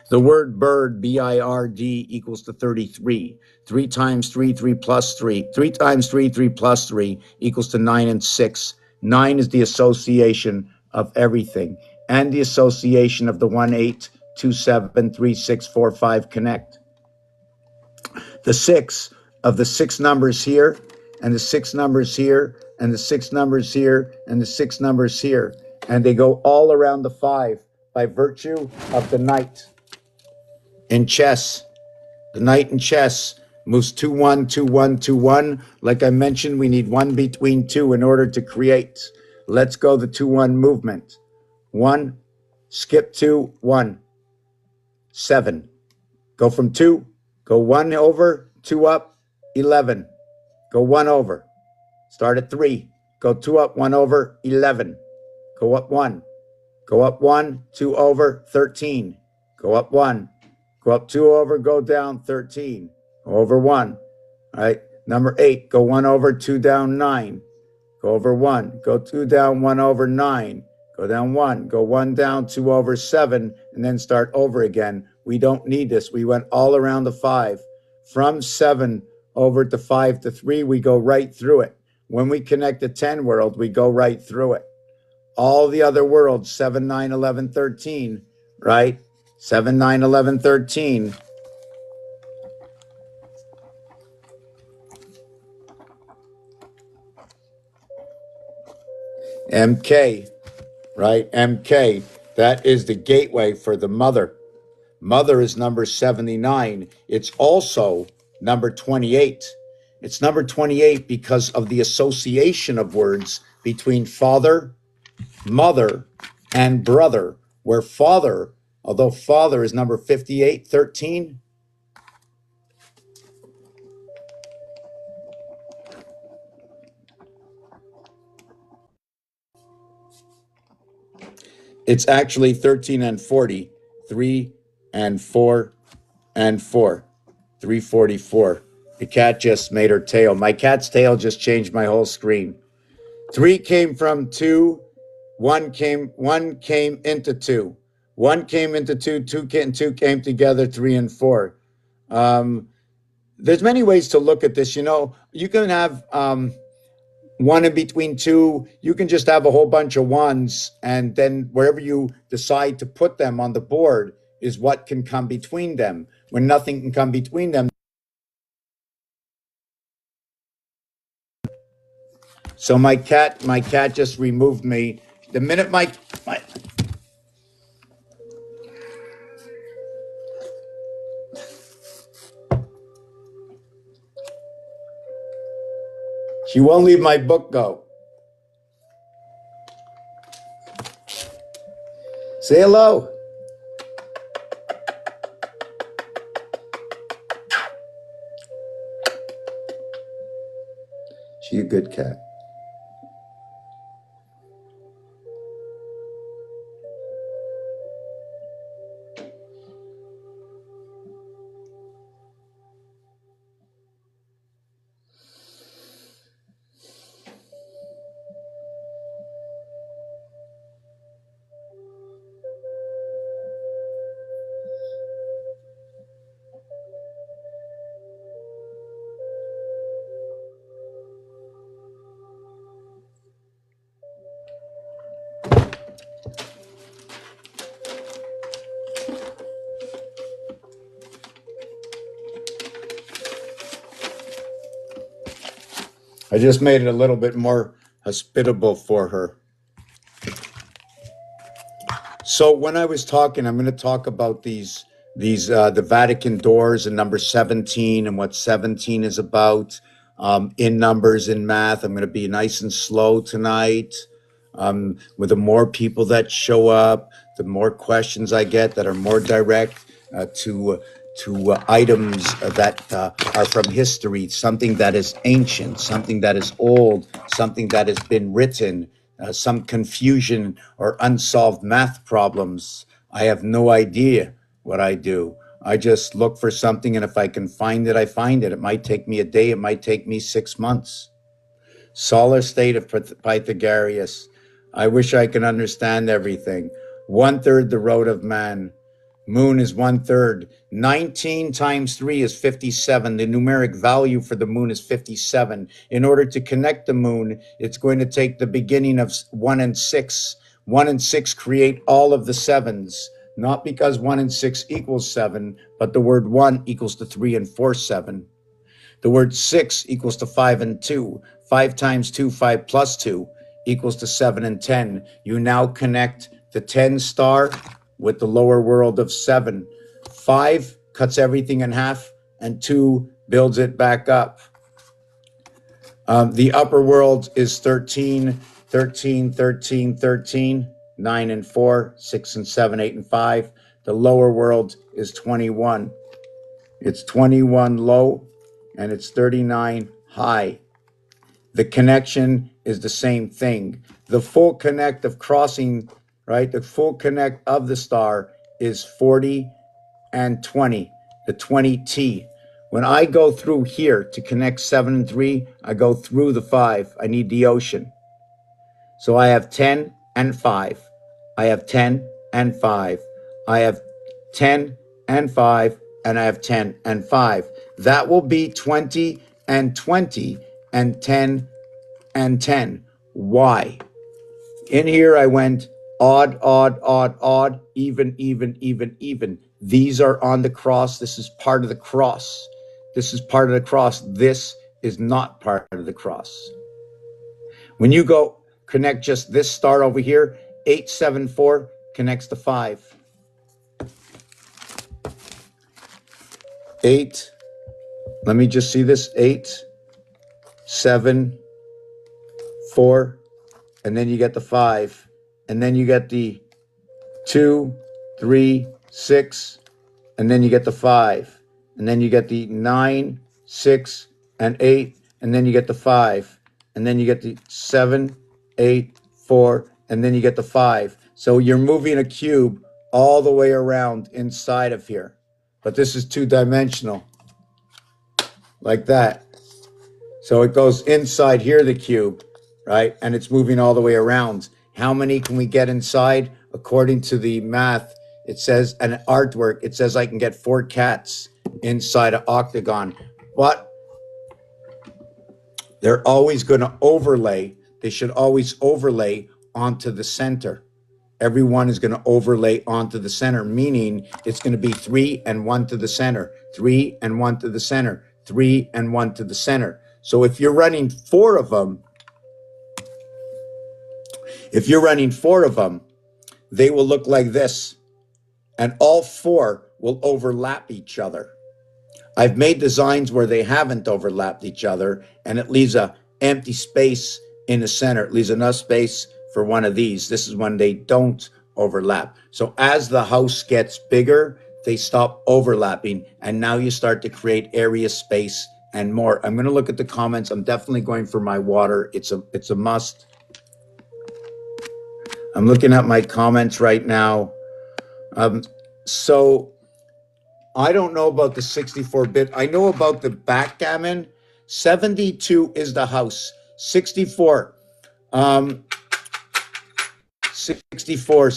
The word bird, B-I-R-D, equals to 33. 3 times 3, 3 plus 3. 3 times 3, 3 plus 3 equals to 9 and 6. 9 is the association of everything, and the association of the 1, 8, 2, 7, 3, 6, 4, 5 connect. The 6 of the 6 numbers here, and the 6 numbers here, and the 6 numbers here, and the 6 numbers here. And they go all around the 5 by virtue of the knight in chess. The knight in chess moves 2, 1, 2, 1, 2, 1. Like I mentioned, we need 1 between 2 in order to create. Let's go the 2, 1 movement. 1, skip 2, 1, 7. Go from 2, go 1 over, 2 up, 11. Go 1 over. Start at 3. Go 2 up, 1 over, 11. Go up 1. Go up 1, 2 over, 13. Go up 1. Go up 2 over, go down 13. Go over 1. All right. Number 8, go 1 over, 2 down 9. Go over 1. Go 2 down, 1 over 9. Go down 1. Go 1 down, 2 over 7, and then start over again. We don't need this. We went all around the 5. From 7 over to 5 to 3, we go right through it. When we connect the 10 world, we go right through it. All the other worlds, 7, 9, 11, 13, right? 7, 9, 11, 13. MK, right? MK, that is the gateway for the mother. Mother is number 79. It's also number 28. It's number 28 because of the association of words between father, mother, and brother, where father, although father is number 58, 13, it's actually 13 and 40, 3 and 4 and 4, 344. The cat just made her tail. My cat's tail just changed my whole screen. 3 came from 2, 1 came into 2. 1 came into 2, 2 came together, 3 and 4. There's many ways to look at this. You know, you can have 1 in between 2. You can just have a whole bunch of 1s, and then wherever you decide to put them on the board is what can come between them. When nothing can come between them. So my cat just removed me. The minute my she won't leave my book go. Say hello. She a good cat. I just made it a little bit more hospitable for her. So when I was talking, I'm going to talk about the Vatican doors and number 17 and what 17 is about, in numbers, in math. I'm going to be nice and slow tonight. With the more people that show up, the more questions I get that are more direct to items that are from history, something that is ancient, something that is old, something that has been written, some confusion or unsolved math problems. I have no idea what I do. I just look for something, and if I can find it, I find it. It might take me a day, it might take me 6 months. Solar state of Pythagoras. I wish I could understand everything. 1/3 the road of man. Moon is 1/3. 19 times 3 is 57. The numeric value for the moon is 57. In order to connect the moon, it's going to take the beginning of 1 and 6. 1 and 6 create all of the sevens. Not because 1 and 6 equals 7, but the word 1 equals to 3 and 4, 7. The word 6 equals to 5 and 2. 5 times 2, 5 plus 2 equals to 7 and 10. You now connect the 10 star with the lower world of 7. 5 cuts everything in half, and 2 builds it back up. The upper world is 13, 13, 13, 13, 9 and 4, 6 and 7, 8 and 5. The lower world is 21. It's 21 low, and it's 39 high. The connection is the same thing. The full connect of crossing, right? The full connect of the star is 40 and 20, the 20T. When I go through here to connect 7 and 3, I go through the 5. I need the ocean. So I have 10 and 5. I have 10 and 5. I have 10 and 5. And I have 10 and 5. That will be 20 and 20 and 10 and 10. Why? In here I went odd, odd, odd, odd, even, even, even, even. These are on the cross. This is part of the cross. This is part of the cross. This is not part of the cross. When you go connect just this star over here, 874 connects to 5. 8, let me just see this, 8, 7, 4, and then you get the 5, and then you get the 2, 3, 6, and then you get the 5, and then you get the 9, 6, and 8, and then you get the 5, and then you get the 7, 8, 4, and then you get the 5. So you're moving a cube all the way around inside of here. But this is 2-dimensional, like that. So it goes inside here, the cube, right? And it's moving all the way around. How many can we get inside? According to the math, it says, an artwork, it says I can get 4 cats inside an octagon. But they're always going to overlay. They should always overlay onto the center. Everyone is going to overlay onto the center, meaning it's going to be 3 and 1 to the center, 3 and 1 to the center, 3 and 1 to the center. So if you're running 4 of them, they will look like this, and all 4 will overlap each other. I've made designs where they haven't overlapped each other, and it leaves an empty space in the center. It leaves enough space for one of these. This is when they don't overlap. So as the house gets bigger, they stop overlapping, and now you start to create area, space, and more. I'm going to look at the comments. I'm definitely going for my water. It's a must. I'm looking at my comments right now. So I don't know about the 64-bit. I know about the backgammon. 72 is the house. 64. 64,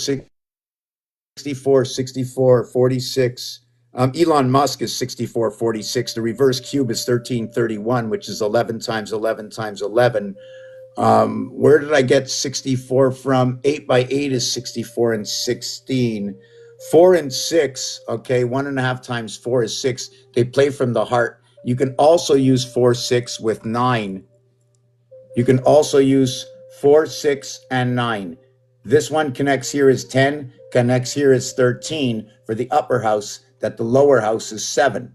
46. Elon Musk is 6446. The reverse cube is 1331, which is 11 times 11 times 11. Where did I get 64 from? 8 by 8 is 64 and 16. 4 and 6, okay, 1.5 times 4 is 6. They play from the heart. You can also use 4, 6 with 9. You can also use 4, 6, and 9. This one connects here is 10, connects here is 13 for the upper house, that the lower house is 7.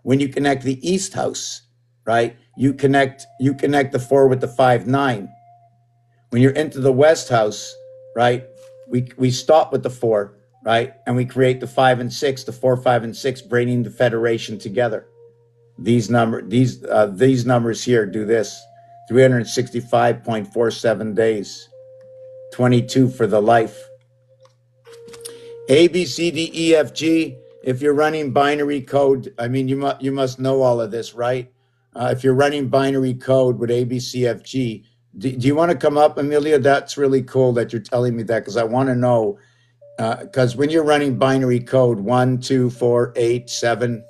When you connect the east house, right, you connect the 4 with the 5, 9. When you're into the west house, right, we stop with the 4, right, and we create the 5 and 6, the 4, 5, and 6, bringing the federation together. These numbers here do this: 365.47 days, 22 for the life. A, B, C, D, E, F, G. If you're running binary code, I mean, you must know all of this, right? If you're running binary code with A, B, C, F, G, do you want to come up, Amelia? That's really cool that you're telling me that, because I want to know, because when you're running binary code, 1, 2, 4, 8, 7,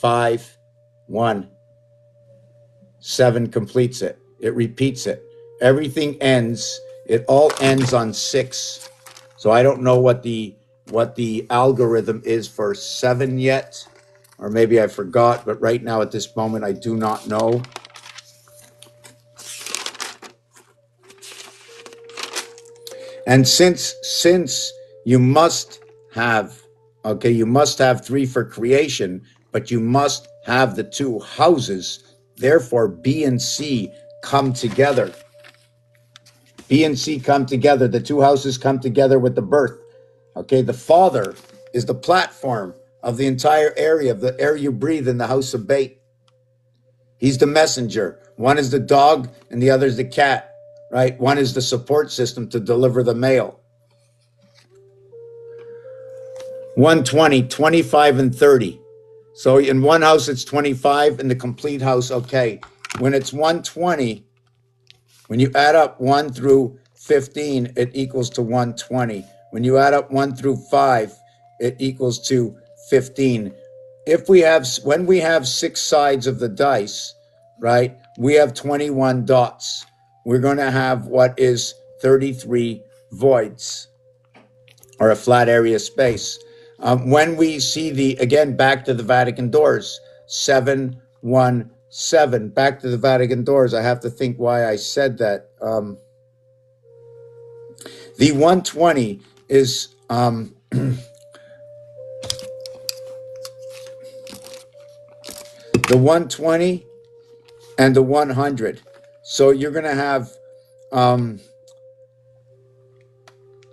5, 1, 7 completes it. It repeats it. Everything ends. It all ends on 6. So I don't know what the algorithm is for 7 yet, or maybe I forgot, but right now at this moment I do not know. And since you must have, okay, you must have 3 for creation, but you must have the 2 houses, therefore B and C come together. B and C come together. The 2 houses come together with the birth. Okay, the father is the platform of the entire area, of the air you breathe in the house of Bait. He's the messenger. One is the dog and the other is the cat, right? One is the support system to deliver the mail. 120, 25, and 30. So in one house, it's 25. In the complete house, okay. When it's 120, when you add up 1 through 15, it equals to 120. When you add up 1 through 5, it equals to 15. When we have 6 sides of the dice, right, we have 21 dots. We're going to have what is 33 voids, or a flat area space. When we see again, back to the Vatican doors, 717, back to the Vatican doors. I have to think why I said that. The 120 is, the 120 and the 100. So you're going to have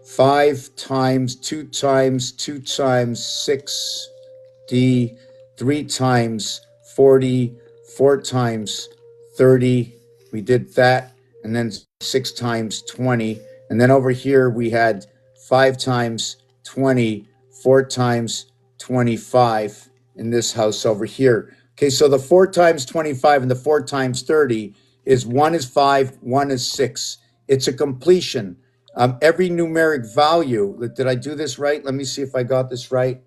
5 times 2 times 2 times 60, 3 times 40, 4 times 30. We did that. And then 6 times 20. And then over here we had 5 times 20, 4 times 25 in this house over here. Okay, so the 4 times 25 and the 4 times 30 is 1 is 5, 1 is 6. It's a completion. Every numeric value, did I do this right? Let me see if I got this right.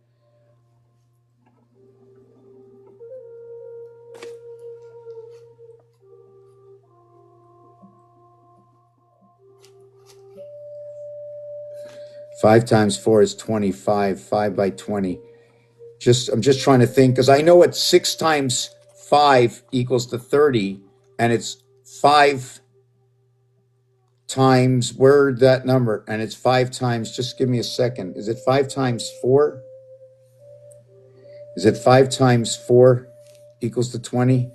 Five times 4 is 25, 5 by 20. I'm just trying to think, because I know it's 6 times 5 equals to 30, and it's 5 times, where'd that number? And it's 5 times, just give me a second. Is it 5 times 4? Is it 5 times 4 equals to 20?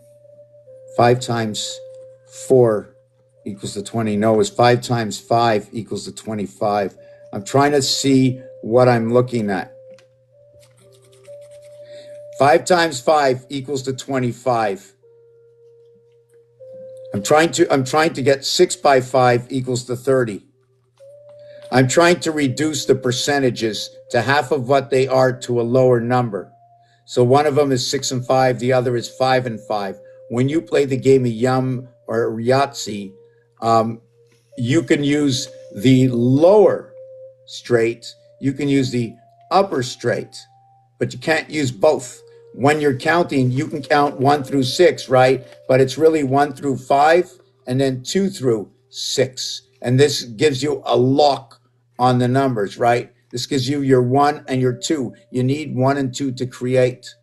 5 times 4 equals to 20. No, it's 5 times 5 equals to 25. I'm trying to see what I'm looking at. 5 times 5 equals to 25. I'm trying to get 6 by 5 equals to 30. I'm trying to reduce the percentages to half of what they are to a lower number. So one of them is 6 and 5, the other is 5 and 5. When you play the game of Yum or Yahtzee, you can use the lower straight, you can use the upper straight, but you can't use both. When you're counting, you can count 1 through 6, right? But it's really 1 through 5 and then 2 through 6. And this gives you a lock on the numbers, right? This gives you your 1 and your 2. You need 1 and 2 to create.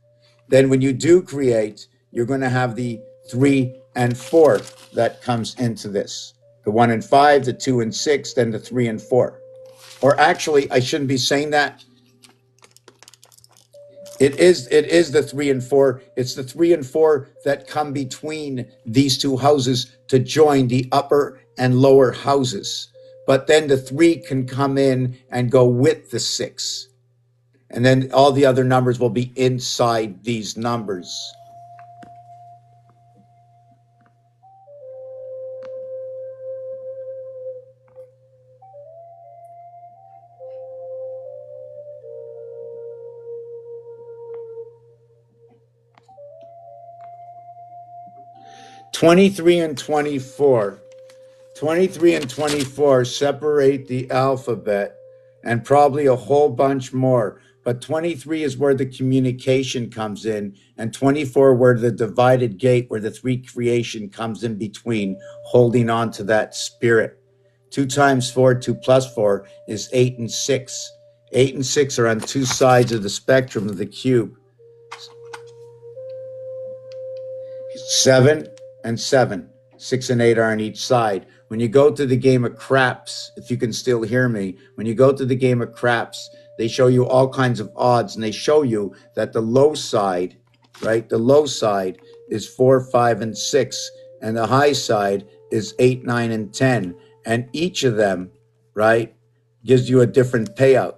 Then when you do create, you're going to have the 3 and 4 that comes into this. The 1 and 5, the 2 and 6, then the 3 and 4. Or actually, I shouldn't be saying that. It is the 3 and 4. It's the 3 and 4 that come between these two houses to join the upper and lower houses. But then the 3 can come in and go with the 6. And then all the other numbers will be inside these numbers. "23 and 24. 23 and 24 separate the alphabet and probably a whole bunch more. But 23 is where the communication comes in, and 24 where the divided gate, where the 3 creation comes in between, holding on to that spirit. 2 times 4, 2 plus 4 is 8 and 6. 8 and 6 are on 2 sides of the spectrum of the cube. 7 and 7. 6 and 8 are on each side. When you go to the game of craps, if you can still hear me, when you go to the game of craps, they show you all kinds of odds, and they show you that the low side, right? The low side is 4, 5, and 6, and the high side is 8, 9, and 10. And each of them, right, gives you a different payout,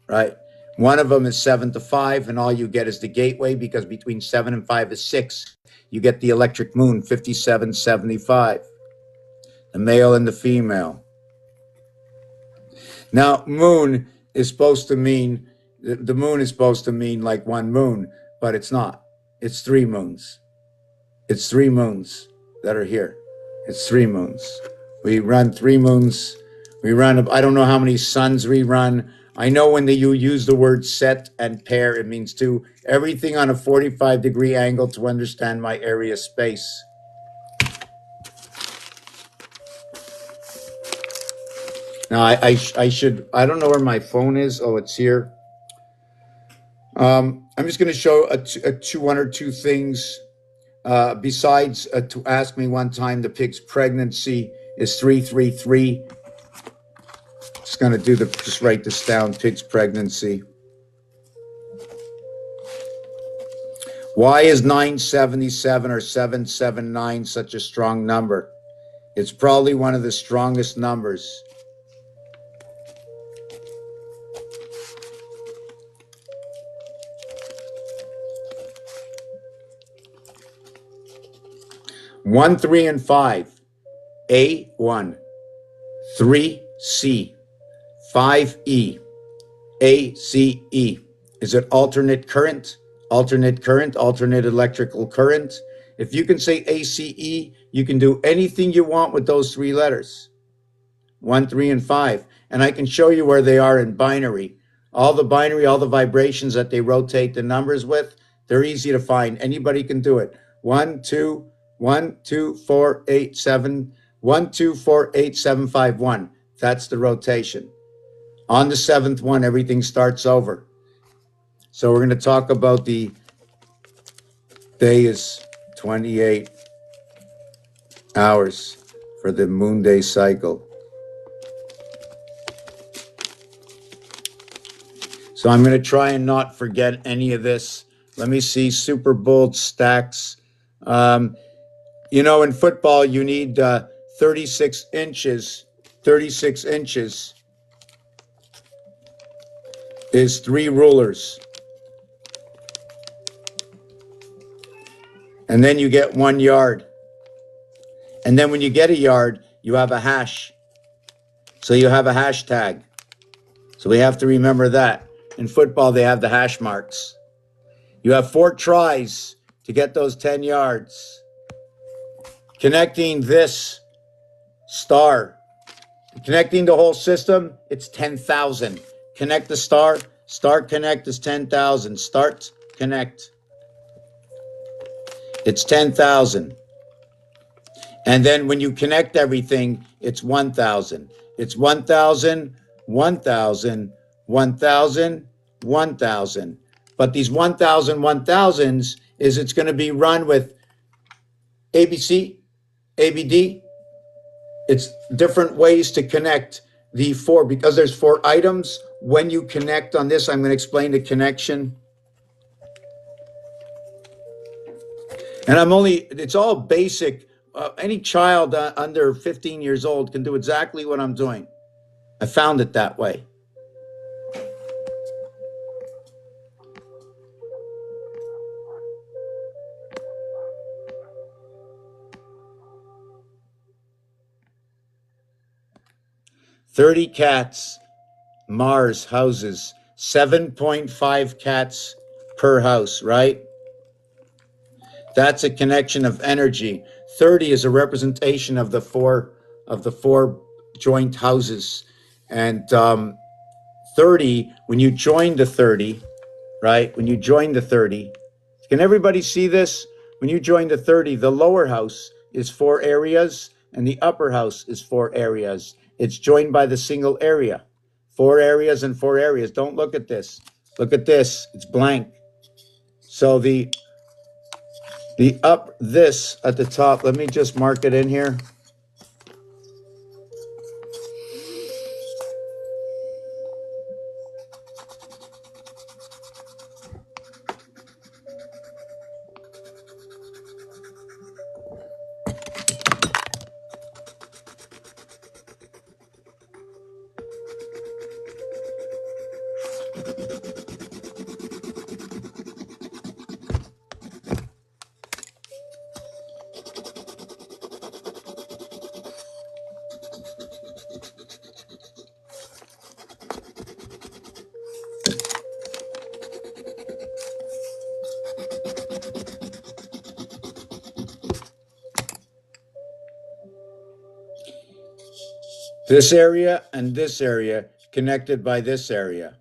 right? One of them is 7 to 5, and all you get is the gateway, because between 7 and 5 is 6. You get the electric moon, 5775. The male and the female. Now, moon is supposed to mean, the moon is supposed to mean like one moon, but it's not. It's 3 moons. It's 3 moons that are here. It's 3 moons. We run 3 moons. We run, I don't know how many suns we run. I know when you use the word set and pair, it means 2. Everything on a 45-degree angle to understand my area space. Now, I should, I don't know where my phone is. Oh, it's here. I'm just going to show one or two things. Besides, to ask me one time, the pig's pregnancy is 333. Just going to just write this down, pig's pregnancy. Why is 977 or 779 such a strong number? It's probably one of the strongest numbers. One, 3, and 5. A1. 3C. 5E. ACE. Is it alternate current? Alternate current, alternate electrical current. If you can say ACE, you can do anything you want with those 3 letters. 1, 3, and 5. And I can show you where they are in binary. All the binary, all the vibrations that they rotate the numbers with, they're easy to find. Anybody can do it. 1, 2, 1, 2, 4, 8, 7. 1, 2, 4, 8, 7, 5, 1. That's the rotation. On the 7th one, everything starts over. So we're going to talk about the day is 28 hours for the moon day cycle. So I'm going to try and not forget any of this. Let me see, Super Bowl stacks. You know, in football, you need 36 inches. 36 inches is 3 rulers. And then you get 1 yard. And then when you get a yard, you have a hash. So you have a hashtag. So we have to remember that. In football, they have the hash marks. You have 4 tries to get those 10 yards. Connecting this star, connecting the whole system, it's 10,000. Connect the star, start connect is 10,000. Start connect. It's 10,000. And then when you connect everything, it's 1,000. It's 1,000, 1,000, 1,000, 1,000. But these 1,000, 1,000s is it's going to be run with ABC, ABD. It's different ways to connect the four, because there's four items. When you connect on this, I'm going to explain the connection. And it's all basic. Any child under 15 years old can do exactly what I'm doing. I found it that way. "30 cats, Mars houses 7.5 cats per house," right? That's a connection of energy. 30 is a representation of the four joint houses. And 30, when you join the 30, right? When you join the 30, can everybody see this? When you join the 30, the lower house is 4 areas and the upper house is 4 areas. It's joined by the single area. 4 areas and 4 areas. Don't look at this. Look at this. It's blank. So the this at the top, let me just mark it in here. This area and this area connected by this area.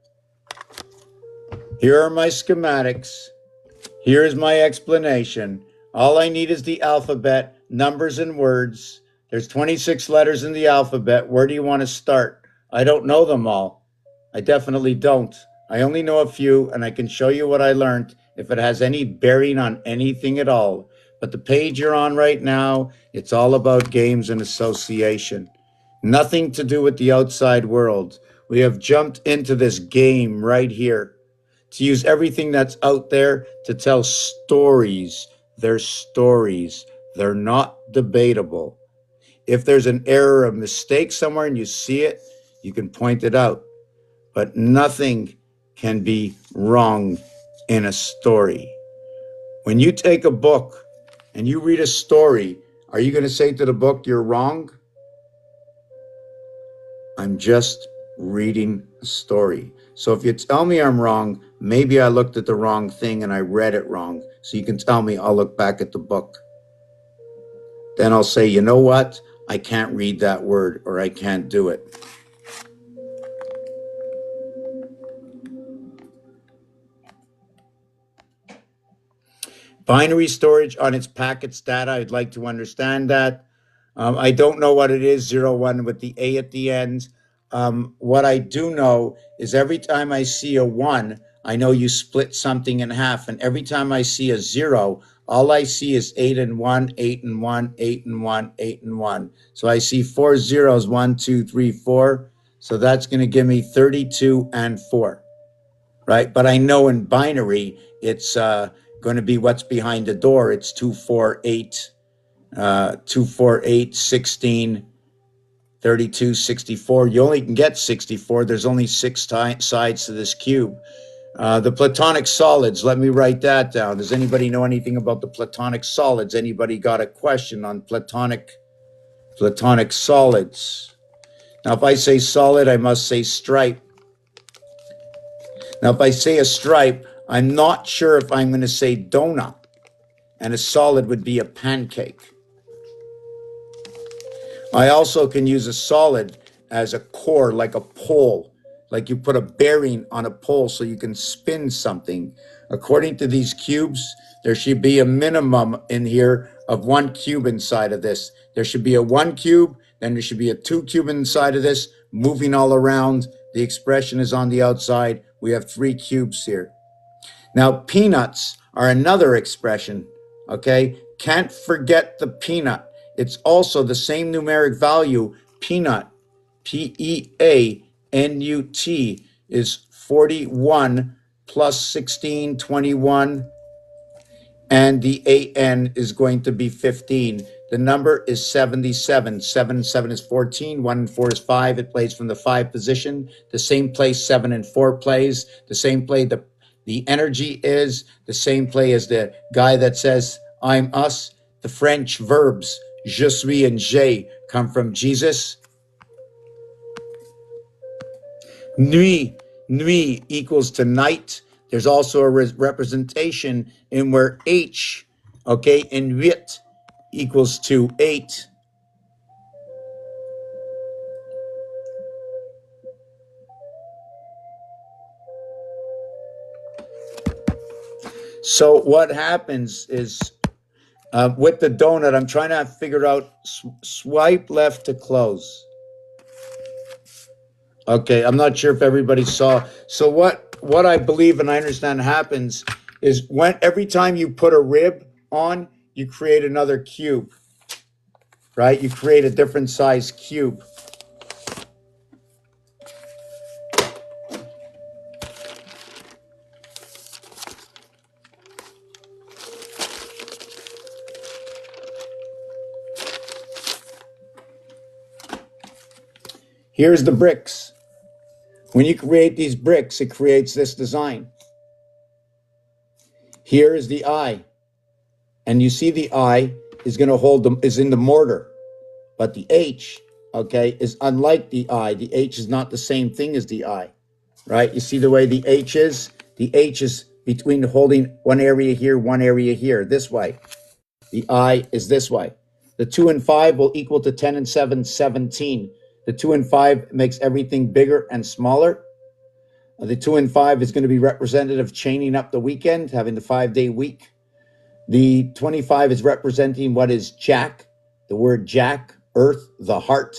Here are my schematics. Here is my explanation. All I need is the alphabet, numbers and words. There's 26 letters in the alphabet. Where do you want to start? I don't know them all. I definitely don't. I only know a few, and I can show you what I learned if it has any bearing on anything at all. But the page you're on right now, it's all about games and association. Nothing to do with the outside world. We have jumped into this game right here to use everything that's out there to tell stories. They're stories. They're not debatable. If there's an error, a mistake somewhere and you see it, you can point it out. But nothing can be wrong in a story. When you take a book and you read a story, are you going to say to the book, "You're wrong"? I'm just reading a story. So if you tell me I'm wrong, maybe I looked at the wrong thing and I read it wrong. So you can tell me, I'll look back at the book. Then I'll say, you know what? I can't read that word, or I can't do it. Binary storage on its packets data, I'd like to understand that. I don't know what it is, 01 with the A at the end. What I do know is every time I see a 1, I know you split something in half. And every time I see a 0, all I see is 8 and 1, 8 and 1, 8 and 1, 8 and 1. So I see 4 zeros, 1, 2, 3, 4. So that's going to give me 32 and 4, right? But I know in binary, it's going to be what's behind the door. It's 2, 4, 8. 2, 4, 8, 16, 32, 64. You only can get 64. There's only 6 sides to this cube. The Platonic solids, let me write that down. Does anybody know anything about the Platonic solids? Anybody got a question on Platonic solids? Now, if I say solid, I must say stripe. Now, if I say a stripe, I'm not sure if I'm going to say donut, and a solid would be a pancake. I also can use a solid as a core, like a pole, like you put a bearing on a pole so you can spin something. According to these cubes, there should be a minimum in here of 1 cube inside of this. There should be a 1 cube, then there should be a 2 cube inside of this, moving all around. The expression is on the outside. We have 3 cubes here. Now, peanuts are another expression, okay? Can't forget the peanut. It's also the same numeric value. Peanut, Peanut, is 41 plus 16, 21, and the AN is going to be 15. The number is 77. 7 and 7 is 14. 1 and 4 is 5. It plays from the 5 position. The same play 7 and 4 plays. The same play the energy is. The same play as the guy that says, I'm us. The French verbs, je suis and j'ai, come from Jesus. Nuit, nuit equals to night. There's also a representation in where H, okay, in huit equals to 8. So what happens is with the donut, I'm trying to figure out swipe left to close. Okay, I'm not sure if everybody saw. So what I believe and I understand happens is every time you put a rib on, you create another cube, right? You create a different size cube. Here's the bricks. When you create these bricks, it creates this design. Here is the eye. And you see the eye is going to is in the mortar. But the H, okay, is unlike the I. The H is not the same thing as the I, right? You see the way the H is? The H is between holding one area here, this way. The I is this way. The 2 and 5 will equal to 10 and 7, 17. The 2 and 5 makes everything bigger and smaller. The 2 and 5 is going to be representative of chaining up the weekend, having the 5-day week. The 25 is representing what is Jack, the word Jack, earth, the heart.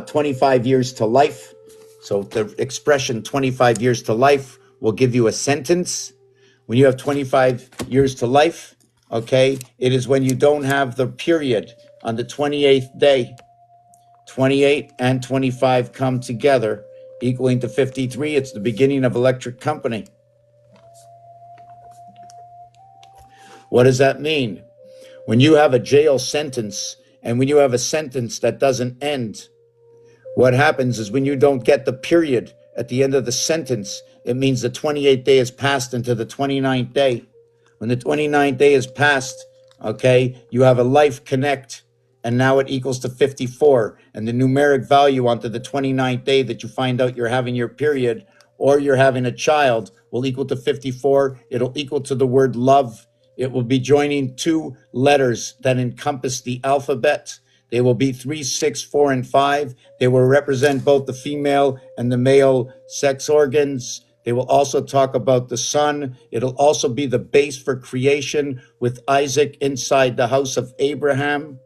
25 years to life. So the expression 25 years to life will give you a sentence. When you have 25 years to life, okay, it is when you don't have the period on the 28th day. 28 and 25 come together, equaling to 53. It's the beginning of electric company. What does that mean? When you have a jail sentence and when you have a sentence that doesn't end, what happens is when you don't get the period at the end of the sentence, it means the 28th day is passed into the 29th day. When the 29th day is passed, okay, you have a life connect, and now it equals to 54. And the numeric value onto the 29th day that you find out you're having your period or you're having a child will equal to 54. It'll equal to the word love. It will be joining 2 letters that encompass the alphabet. They will be 3, 6, 4, and 5. They will represent both the female and the male sex organs. They will also talk about the sun. It'll also be the base for creation with Isaac inside the house of Abraham.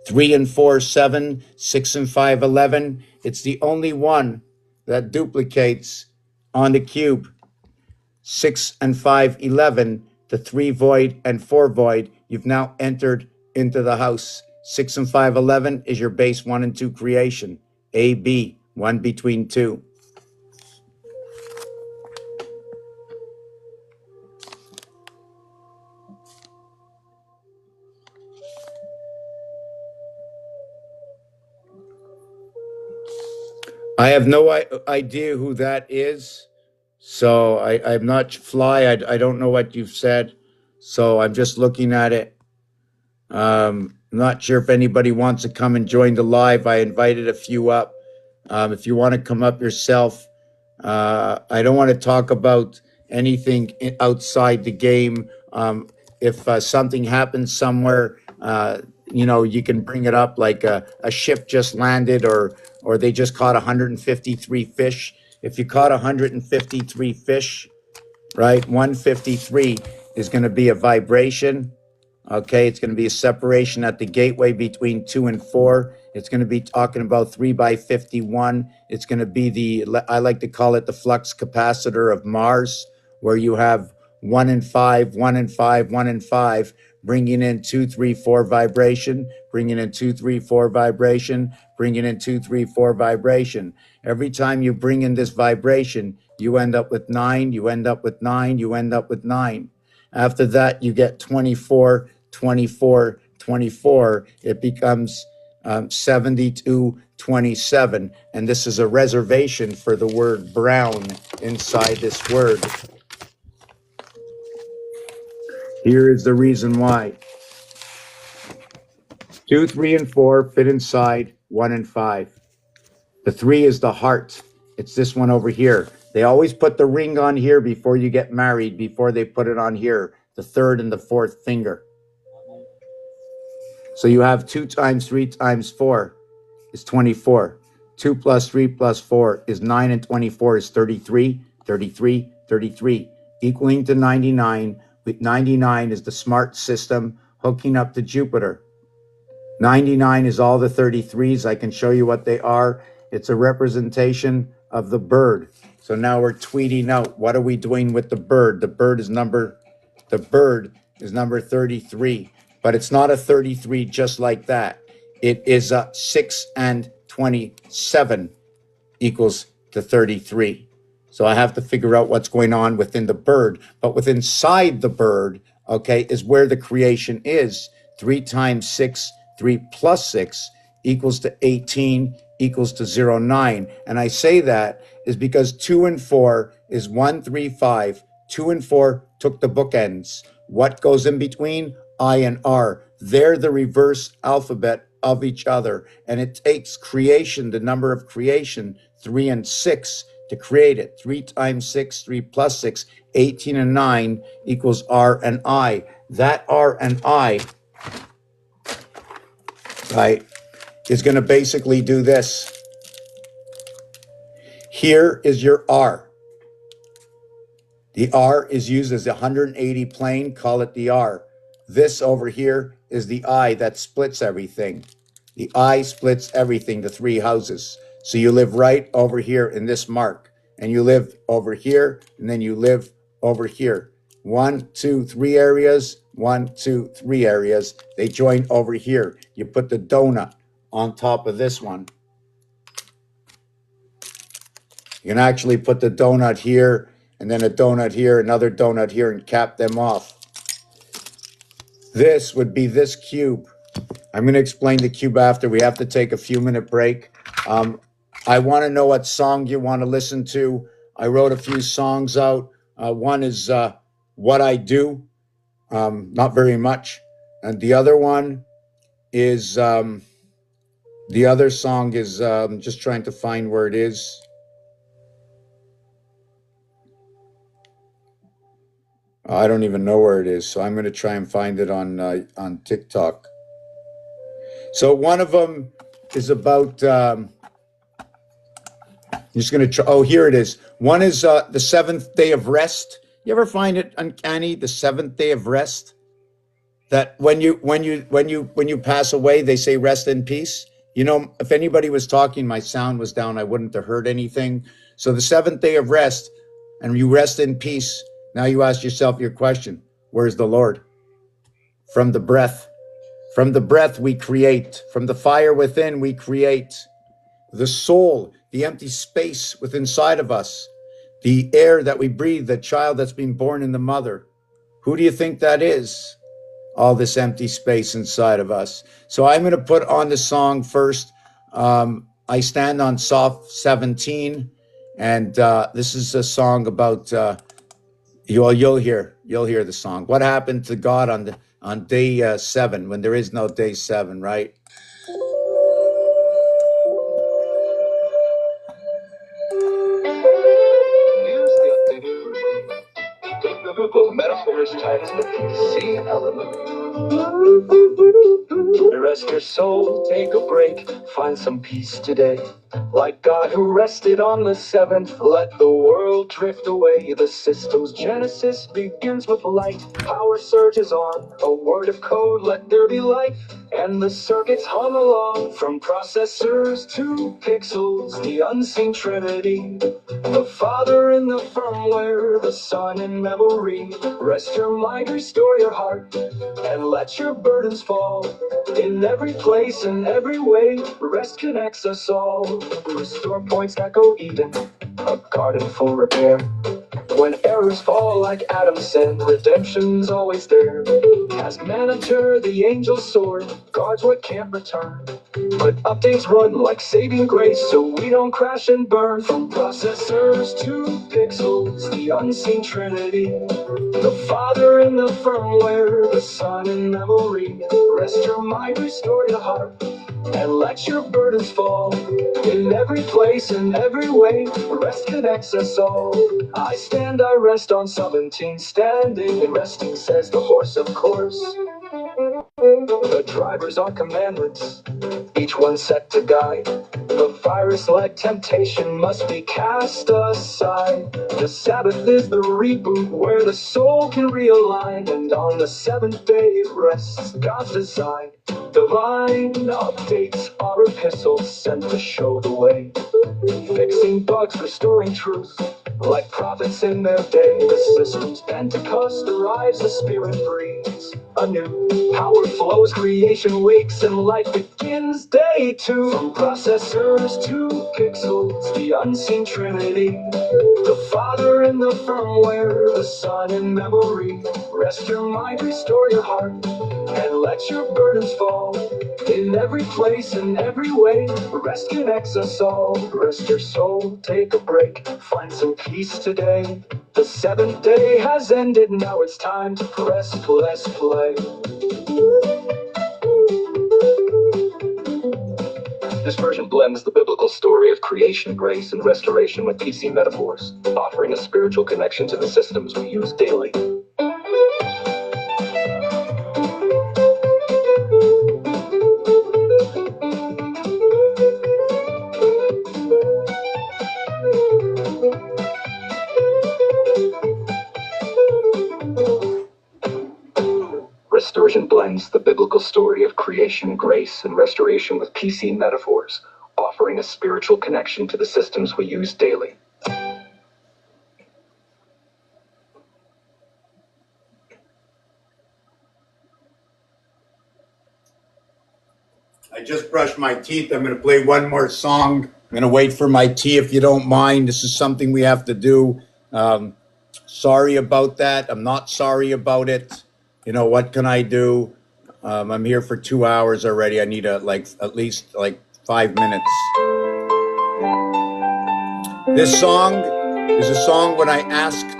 3 and 4, 7, 6 and 5, 11. It's the only one that duplicates on the cube. 6 and 5, 11. The 3 void and 4 void. You've now entered into the house. 6 and 5, 11 is your base 1 and 2 creation. A, B, 1 between 2. I have no idea who that is. So I'm not Fly. I don't know what you've said. So I'm just looking at it. Not sure if anybody wants to come and join the live. I invited a few up. If you want to come up yourself, I don't want to talk about anything outside the game. If something happens somewhere, you can bring it up, like a ship just landed or they just caught 153 fish. If you caught 153 fish, right, 153 is going to be a vibration. Okay, it's going to be a separation at the gateway between 2 and 4. It's going to be talking about 3 by 51. It's going to be I like to call it the flux capacitor of Mars, where you have 1 and 5, 1 and 5, 1 and 5, bringing in 2, 3, 4 vibration, bringing in 2, 3, 4 vibration, bringing in 2, 3, 4 vibration. Every time you bring in this vibration, you end up with 9, you end up with 9, you end up with 9. After that, you get 24, 24, 24. It becomes 72, 27. And this is a reservation for the word brown inside this word. Here is the reason why. 2, 3, and 4 fit inside 1 and 5. The 3 is the heart. It's this one over here. They always put the ring on here before you get married, before they put it on here, the 3rd and the 4th finger. So you have 2 times 3 times 4 is 24. 2 plus 3 plus 4 is 9, and 24 is 33, 33, 33, equaling to 99. 99 is the smart system hooking up to Jupiter. 99 is all the 33s. I can show you what they are. It's a representation of the bird. So now we're tweeting out, what are we doing with the bird? The bird is number 33, but it's not a 33 just like that. It is a 6 and 27 equals to 33. So I have to figure out what's going on within the bird, but within inside the bird, okay, is where the creation is. 3 times 6, 3 plus 6 equals to 18 equals to 09. And I say that is because 2 and 4 is 1, 3, 5. 2 and 4 took the bookends. What goes in between? I and R. They're the reverse alphabet of each other. And it takes creation, the number of creation, 3 and 6 to create it. 3 times 6, 3 plus 6, 18 and 9 equals R and I. That R and I, right, is going to basically do this. Here is your R. The R is used as a 180 plane, call it the R. This over here is the I that splits everything. The I splits everything, the 3 houses. So you live right over here in this mark, and you live over here, and then you live over here. 1, 2, 3 areas, 1, 2, 3 areas. They join over here. You put the donut on top of this one. You can actually put the donut here, and then a donut here, another donut here, and cap them off. This would be this cube. I'm going to explain the cube after. We have to take a few-minute break. I want to know what song you want to listen to. I wrote a few songs out. One is What I Do, not very much. And the other one is, the other song is, just trying to find where it is. I don't even know where it is, so I'm going to try and find it on TikTok. So one of them is about, I'm just going to try, oh, here it is. One is the 7th day of rest. You ever find it uncanny, the 7th day of rest? That when you pass away, they say rest in peace. You know, if anybody was talking, my sound was down, I wouldn't have heard anything. So the 7th day of rest, and you rest in peace. Now you ask yourself your question, where's the Lord? From the breath. From the breath we create. From the fire within we create. The soul, the empty space within inside of us. The air that we breathe, the child that's been born in the mother. Who do you think that is? All this empty space inside of us. So I'm going to put on the song first. I Stand on Soft 17. And this is a song about... You'll hear the song. What happened to God on day 7 when there is no day 7, right? Here's the updated version. The book of metaphors times the PC element. Rest your soul, take a break, find some peace today. Like God who rested on the seventh, let the world drift away. The system's genesis begins with light. Power surges on, a word of code, let there be light. And the circuits hum along, from processors to pixels, the unseen trinity. The Father in the firmware, the Son in memory. Rest your mind, restore your heart, and let your burdens fall. In every place, in every way, rest connects us all. Restore points echo Eden, a garden for repair. When errors fall like Adam's sin, redemption's always there. As Manater, the angel's sword, guards what can't return. But updates run like saving grace, so we don't crash and burn. From processors to pixels, the unseen trinity. The Father in the firmware, the Son in memory. Rest your mind, restore your heart, and let your burdens fall. In every place, in every way, rest connects us all. I stand, I rest on 17, standing and resting, says the horse, of course. The drivers are commandments, each one set to guide. The virus-like temptation must be cast aside. The Sabbath is the reboot where the soul can realign, and on the seventh day it rests, God's design. Divine updates are epistles sent to show the way. Fixing bugs, restoring truth, like prophets in their day. The system's Pentecost arrives, the Spirit breathes anew. Power flows, creation wakes, and life begins day two. From processors to pixels, the unseen trinity. The Father in the firmware, the Son in memory. Rest your mind, restore your heart, and let your burdens fall. In every place, in every way, rest connects us all. Rest your soul, take a break, find some peace today. The seventh day has ended, now it's time to press, play. This version blends the biblical story of creation, grace, and restoration with PC metaphors, offering a spiritual connection to the systems we use daily. Restoration blends the biblical story of creation, grace, and restoration with PC metaphors, offering a spiritual connection to the systems we use daily. I just brushed my teeth. I'm going to play one more song. I'm going to wait for my tea if you don't mind. This is something we have to do. Sorry about that. I'm not sorry about it. You know, what can I do? I'm here for 2 hours already. I need at least 5 minutes. This song is a song when I asked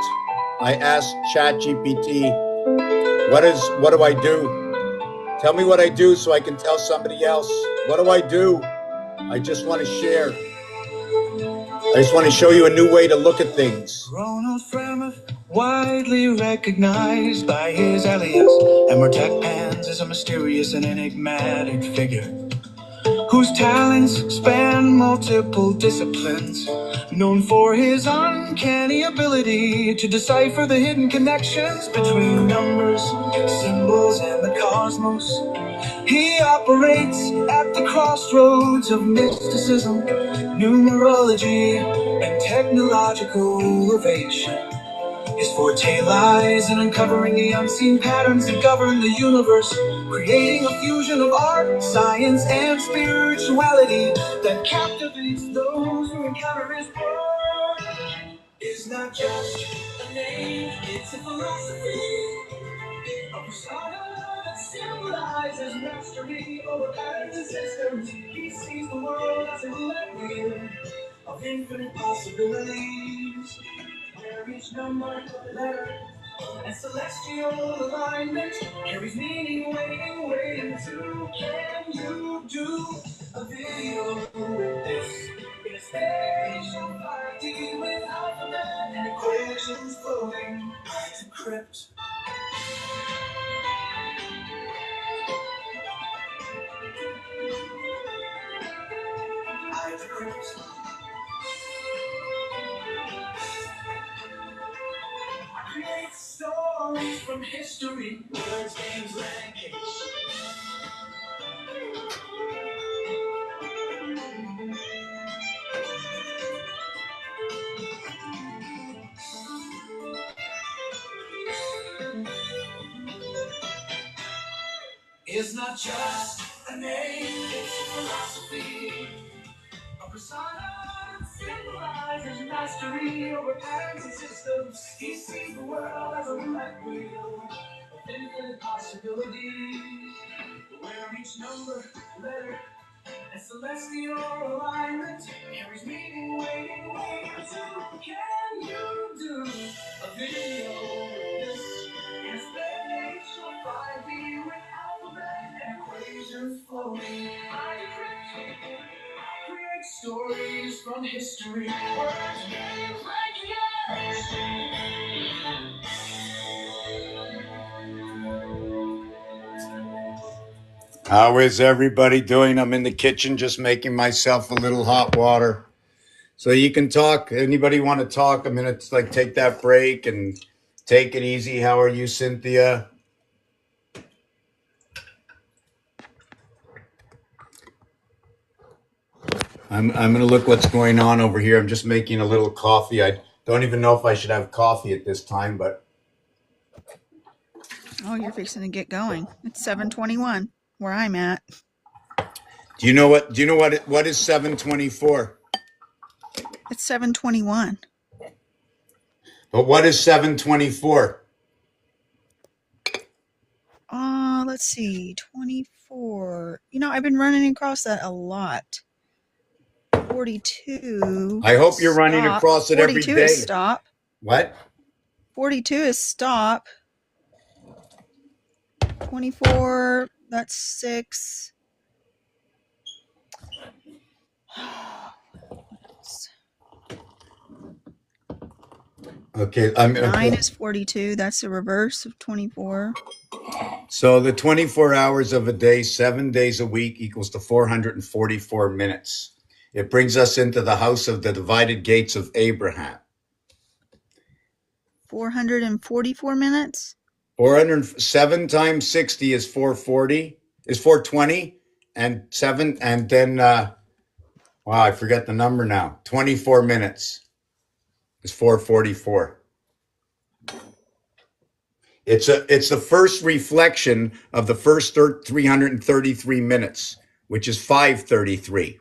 ChatGPT, what do I do? Tell me what I do so I can tell somebody else. What do I do? I just want to share. I just want to show you a new way to look at things. Ronald Fremeth, widely recognized by his alias, Emmertech Pans is a mysterious and enigmatic figure whose talents span multiple disciplines, known for his uncanny ability to decipher the hidden connections between numbers, symbols, and the cosmos. He operates at the crossroads of mysticism, numerology, and technological innovation. His forte lies in uncovering the unseen patterns that govern the universe, creating a fusion of art, science, and spirituality that captivates those who encounter his work. It's not just a name, it's a philosophy, a persona that symbolizes mastery over patterns and systems. He sees the world as a roulette wheel of infinite possibilities, where each number, letter, and celestial alignment carries meaning waiting to. Can you do a video with this? In a spatial 5D with alphabet and equations flowing to crypt. I decrypt stories from history. Words, games, language. It's not just a name, it's a philosophy. A persona that symbolizes mastery over patterns and systems. He sees the world as a roulette wheel of infinite possibilities, where each number, letter, and celestial alignment carries meaning, waiting to. Can you do a video with this? In space, 5D with alphabet and equations flowing. I decrypt, create stories from history. Words, games, How is everybody doing? I'm in the kitchen just making myself a little hot water. So you can talk. Anybody want to talk? I'm going to take that break and take it easy. How are you, Cynthia? I'm going to look what's going on over here. I'm just making a little coffee. I don't even know if I should have coffee at this time, but Oh, you're fixing to get going. It's 7:21 where I'm at. do you know what is 724? It's 7:21. But what is 724? Let's see. 24. I've been running across that a lot. 42. I hope you're running across it every day. 42 is stop. What? 42 is stop. 24, that's 6. Okay, 9 is 42. That's the reverse of 24. So the 24 hours of a day, 7 days a week equals to 444 minutes. It brings us into the house of the divided gates of Abraham. 444 minutes? 407 times 60 is 440, is 420, and 7, and then, wow, I forget the number now. 24 minutes is 444. It's the first reflection of the first 333 minutes, which is 533.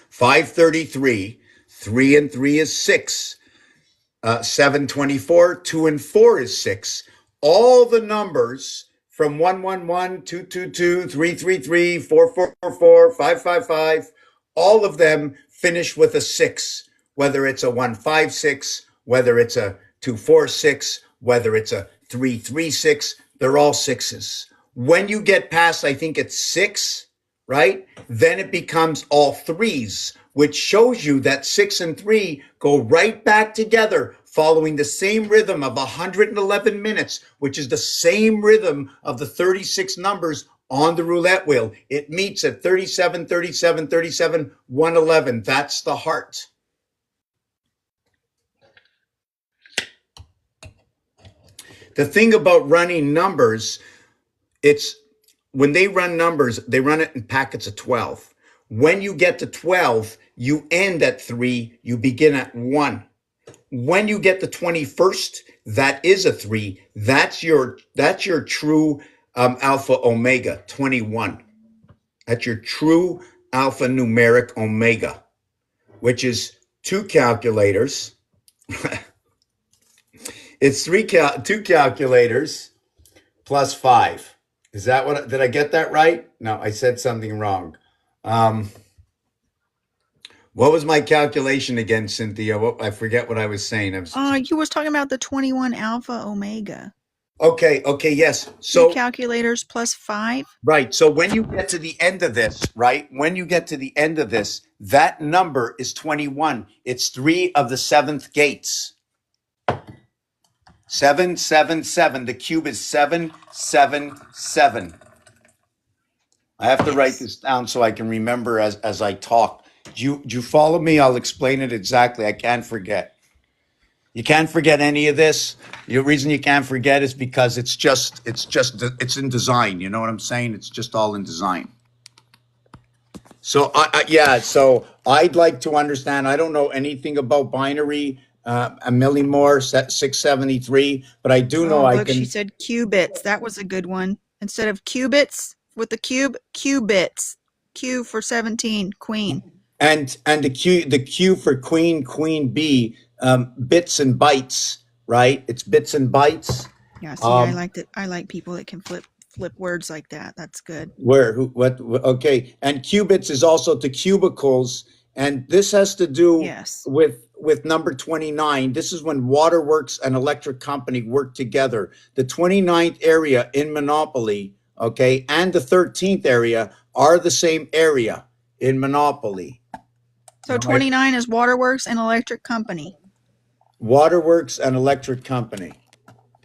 533, 3 and 3 is 6. 724, 2 and 4 is 6. All the numbers from 111, 222, 333, 444, 555, all of them finish with a 6, whether it's a 156, whether it's a 246, whether it's a 336, they're all 6s. When you get past, I think it's 6, right? Then it becomes all 3s, which shows you that 6 and 3 go right back together, following the same rhythm of 111 minutes, which is the same rhythm of the 36 numbers on the roulette wheel. It meets at 37, 37, 37, 111. That's the heart. The thing about running numbers, it's when they run numbers, they run it in packets of 12. When you get to 12, you end at 3, you begin at 1. When you get the 21st, that is a 3. That's your true alpha omega, 21. That's your true alpha numeric omega, which is 2 calculators. It's 2 calculators plus 5. Is that what, did I get that right? No, I said something wrong. What was my calculation again, Cynthia? I forget what I was saying. You was talking about the 21 alpha omega. Okay, yes. So 2 calculators plus 5. Right. So when you get to the end of this, right? When you get to the end of this, that number is 21. It's 3 of the 7th gates. 7, 7, 7. The cube is 7, 7, 7. I have to write this down so I can remember as I talk. Do you follow me? I'll explain it exactly. I can't forget. You can't forget any of this. The reason you can't forget is because it's in design. You know what I'm saying? It's just all in design. So yeah, so I'd like to understand. I don't know anything about binary, a millimore, 673, but I do know Oh, I look, she can. said qubits. That was a good one. Instead of qubits with the cube, qubits. Q for 17, queen. And the Q for queen bee, bits and bytes, right? It's bits and bytes. Yeah, see, I Um, like that. I like people that can flip words like that. That's good. where who what okay, and qubits is also to cubicles, and this has to do Yes. with number 29. This is when Waterworks and Electric Company work together. The 29th area in Monopoly, okay, and the 13th area are the same area in Monopoly. So 29 is Waterworks and Electric Company. Waterworks and Electric Company.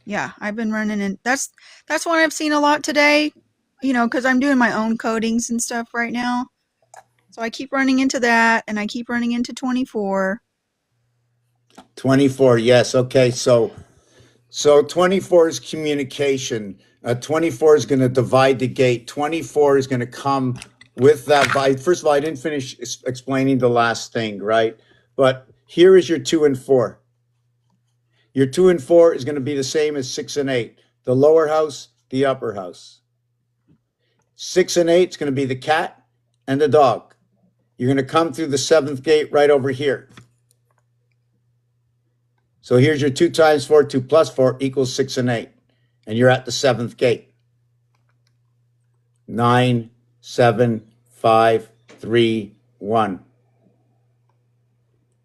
Yeah, I've been running in. That's what I've seen a lot today. Because I'm doing my own codings and stuff right now. So I keep running into that, and I keep running into 24. 24, yes. Okay, so 24 is communication. 24 is going to divide the gate. 24 is going to come with that. First of all, I didn't finish explaining the last thing, right? But here is your 2 and 4. Your 2 and 4 is going to be the same as 6 and 8. The lower house, the upper house. 6 and 8 is going to be the cat and the dog. You're going to come through the 7th gate right over here. So here's your 2 times 4, 2 plus 4 equals 6 and 8. And you're at the 7th gate. 9, 7, 5, 3, 1.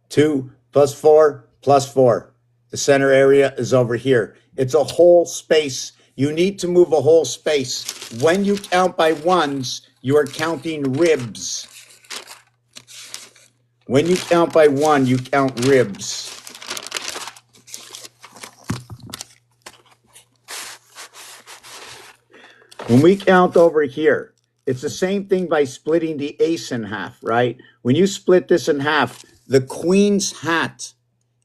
2 plus 4 plus 4. The center area is over here. It's a whole space. You need to move a whole space. When you count by ones, you are counting ribs. When you count by 1, you count ribs. When we count over here, it's the same thing by splitting the ace in half, right? When you split this in half, the queen's hat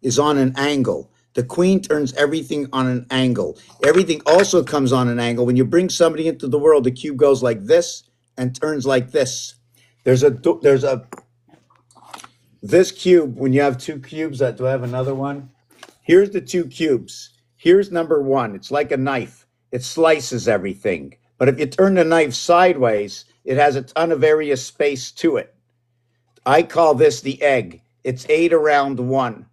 is on an angle. The queen turns everything on an angle. Everything also comes on an angle. When you bring somebody into the world, the cube goes like this and turns like this. This cube, when you have 2 cubes, do I have another one? Here's the 2 cubes. Here's number 1. It's like a knife. It slices everything. But if you turn the knife sideways, it has a ton of area space to it. I call this the egg. It's 8 around 1,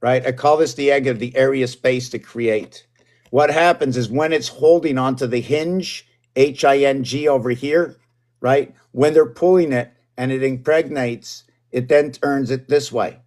right? I call this the egg of the area space to create. What happens is when it's holding onto the hinge, H-I-N-G over here, right? When they're pulling it and it impregnates, it then turns it this way.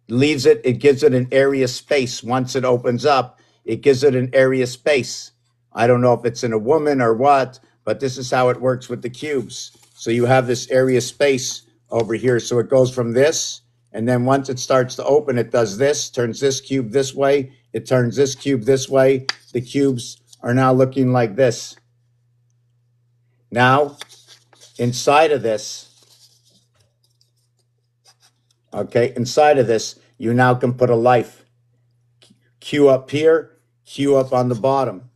Leaves it, it gives it an area space. Once it opens up, it gives it an area space. I don't know if it's in a woman or what, but this is how it works with the cubes. So you have this area space over here. So it goes from this, and then once it starts to open, it does this, turns this cube this way, it turns this cube this way. The cubes are now looking like this. Now, inside of this, okay, inside of this, you now can put a life. Q up here, Q up on the bottom.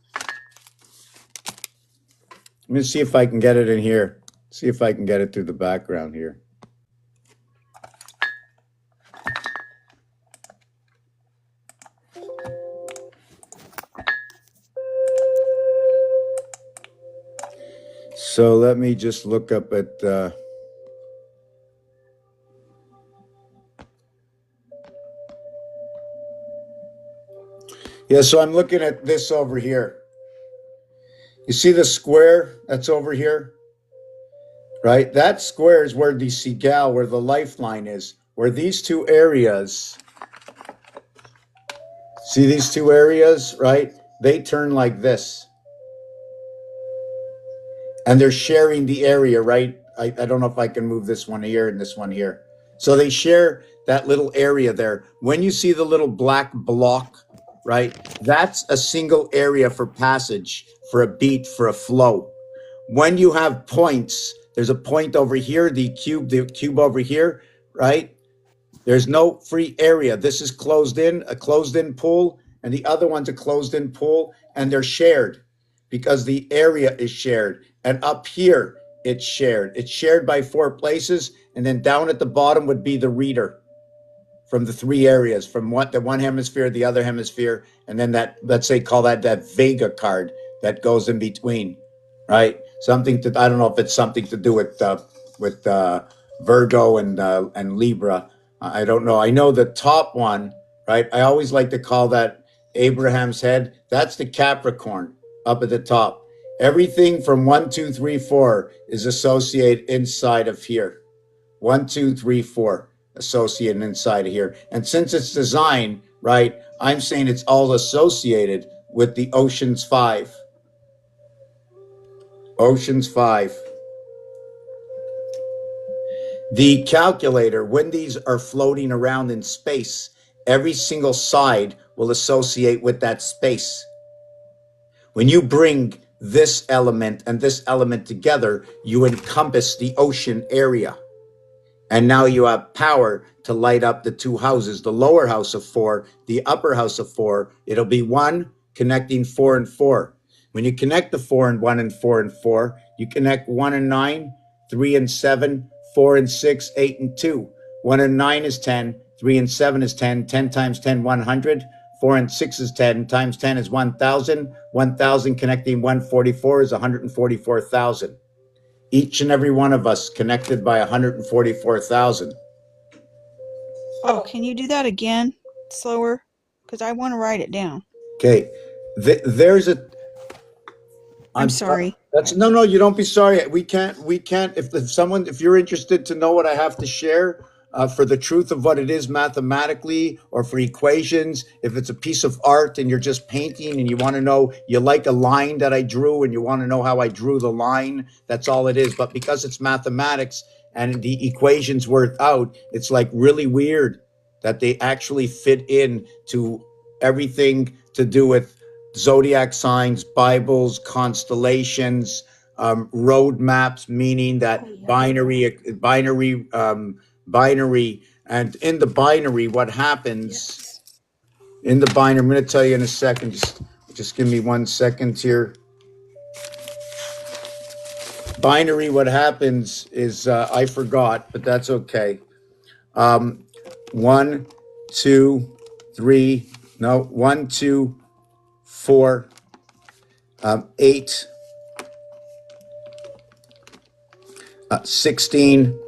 Let me see if I can get it in here. See if I can get it through the background here. So let me just look up at yeah, so I'm looking at this over here. You see the square that's over here? Right? That square is where the seagull, where the lifeline is, where these 2 areas, see these 2 areas, right? They turn like this. And they're sharing the area, right? I don't know if I can move this one here and this one here. So they share that little area there. When you see the little black block, right? That's a single area for passage, for a beat, for a flow. When you have points, there's a point over here, the cube over here, right? There's no free area. This is closed in, a closed in pool, and the other one's a closed in pool, and they're shared because the area is shared. And up here, it's shared. It's shared by 4 places, and then down at the bottom would be the reader from the 3 areas, from the one hemisphere, the other hemisphere, and then that, let's say, call that Vega card that goes in between, right? Something to, I don't know if it's something to do with Virgo and Libra. I don't know. I know the top one, right? I always like to call that Abraham's head. That's the Capricorn up at the top. Everything from 1, 2, 3, 4 is associated inside of here. 1, 2, 3, 4 associated inside of here. And since it's designed, right, I'm saying it's all associated with the Oceans 5. Oceans 5. The calculator, when these are floating around in space, every single side will associate with that space. When you bring this element and this element together, you encompass the ocean area. And now you have power to light up the 2 houses, the lower house of 4, the upper house of 4. It'll be 1 connecting 4 and 4. When you connect the 4 and 1 and 4 and 4, you connect 1 and 9, 3 and 7, 4 and 6, 8 and 2. 1 and 9 is 10, 3 and 7 is 10, 10 times 10, 100. 4 and 6 is 10, times 10 is 1,000. 1,000 connecting 144 is 144,000. Each and every one of us connected by 144,000. Oh, can you do that again? Slower? Because I want to write it down. Okay. There's a... I'm sorry. That's no, you don't be sorry. We can't, if you're interested to know what I have to share, for the truth of what it is mathematically, or for equations, if it's a piece of art and you're just painting and you want to know, you like a line that I drew and you want to know how I drew the line, that's all it is. But because it's mathematics and the equations work out, it's like really weird that they actually fit in to everything to do with zodiac signs, Bibles, constellations, road maps, meaning that binary, and in the binary, what happens in the binary, I'm going to tell you in a second, just give me 1 second here. Binary, what happens is, I forgot, but that's okay. 1, 2, 3, no, 1, 2, 4, 8, 16,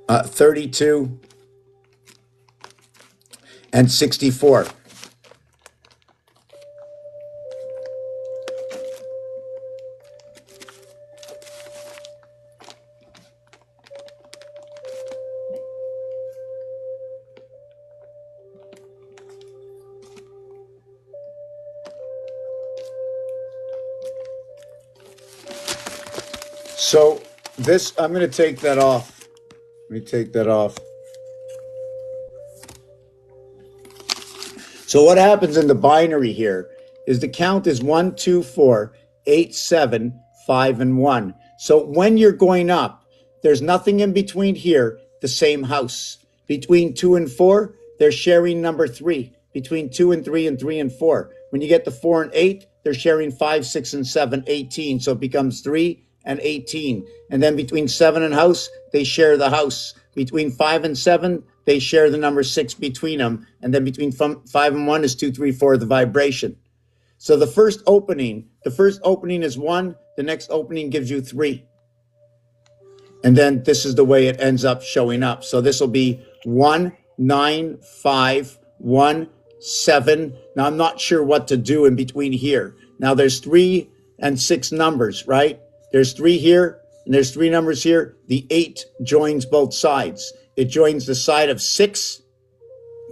32, and 64. So this, I'm going to take that off. Let me take that off. So what happens in the binary here is the count is 1, 2, 4, 8, 7, 5, and 1. So when you're going up, there's nothing in between here, the same house. Between 2 and 4, they're sharing number 3. Between 2 and 3 and 3 and 4. When you get to 4 and 8, they're sharing 5, 6, and 7, 18. So it becomes 3 and 18. And then between 7 and house, they share the house. Between 5 and 7, they share the number 6 between them. And then between 5 and 1 is 2, 3, 4, the vibration. So the first opening is 1. The next opening gives you 3. And then this is the way it ends up showing up. So this will be 1, 9, 5, 1, 7. Now I'm not sure what to do in between here. Now there's 3 and 6 numbers, right? There's 3 here and there's 3 numbers here. The 8 joins both sides. It joins the side of 6,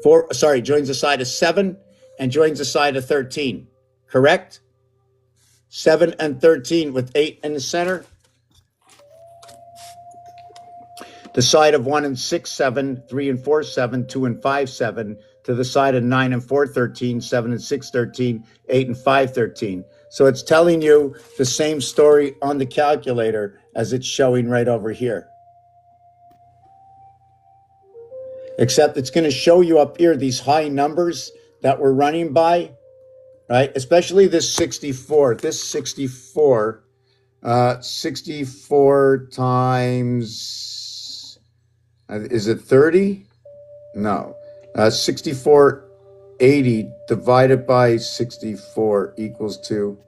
joins the side of 7 and joins the side of 13. Correct? 7 and 13 with 8 in the center. The side of 1 and 6, 7, 3 and 4, 7, 2 and 5, 7, to the side of 9 and 4, 13, 7 and 6, 13, 8 and 5, 13. So it's telling you the same story on the calculator as it's showing right over here. Except it's going to show you up here these high numbers that we're running by, right? Especially this 64. This 64, 64 times, is it 30? No. 6480 divided by 64 equals to,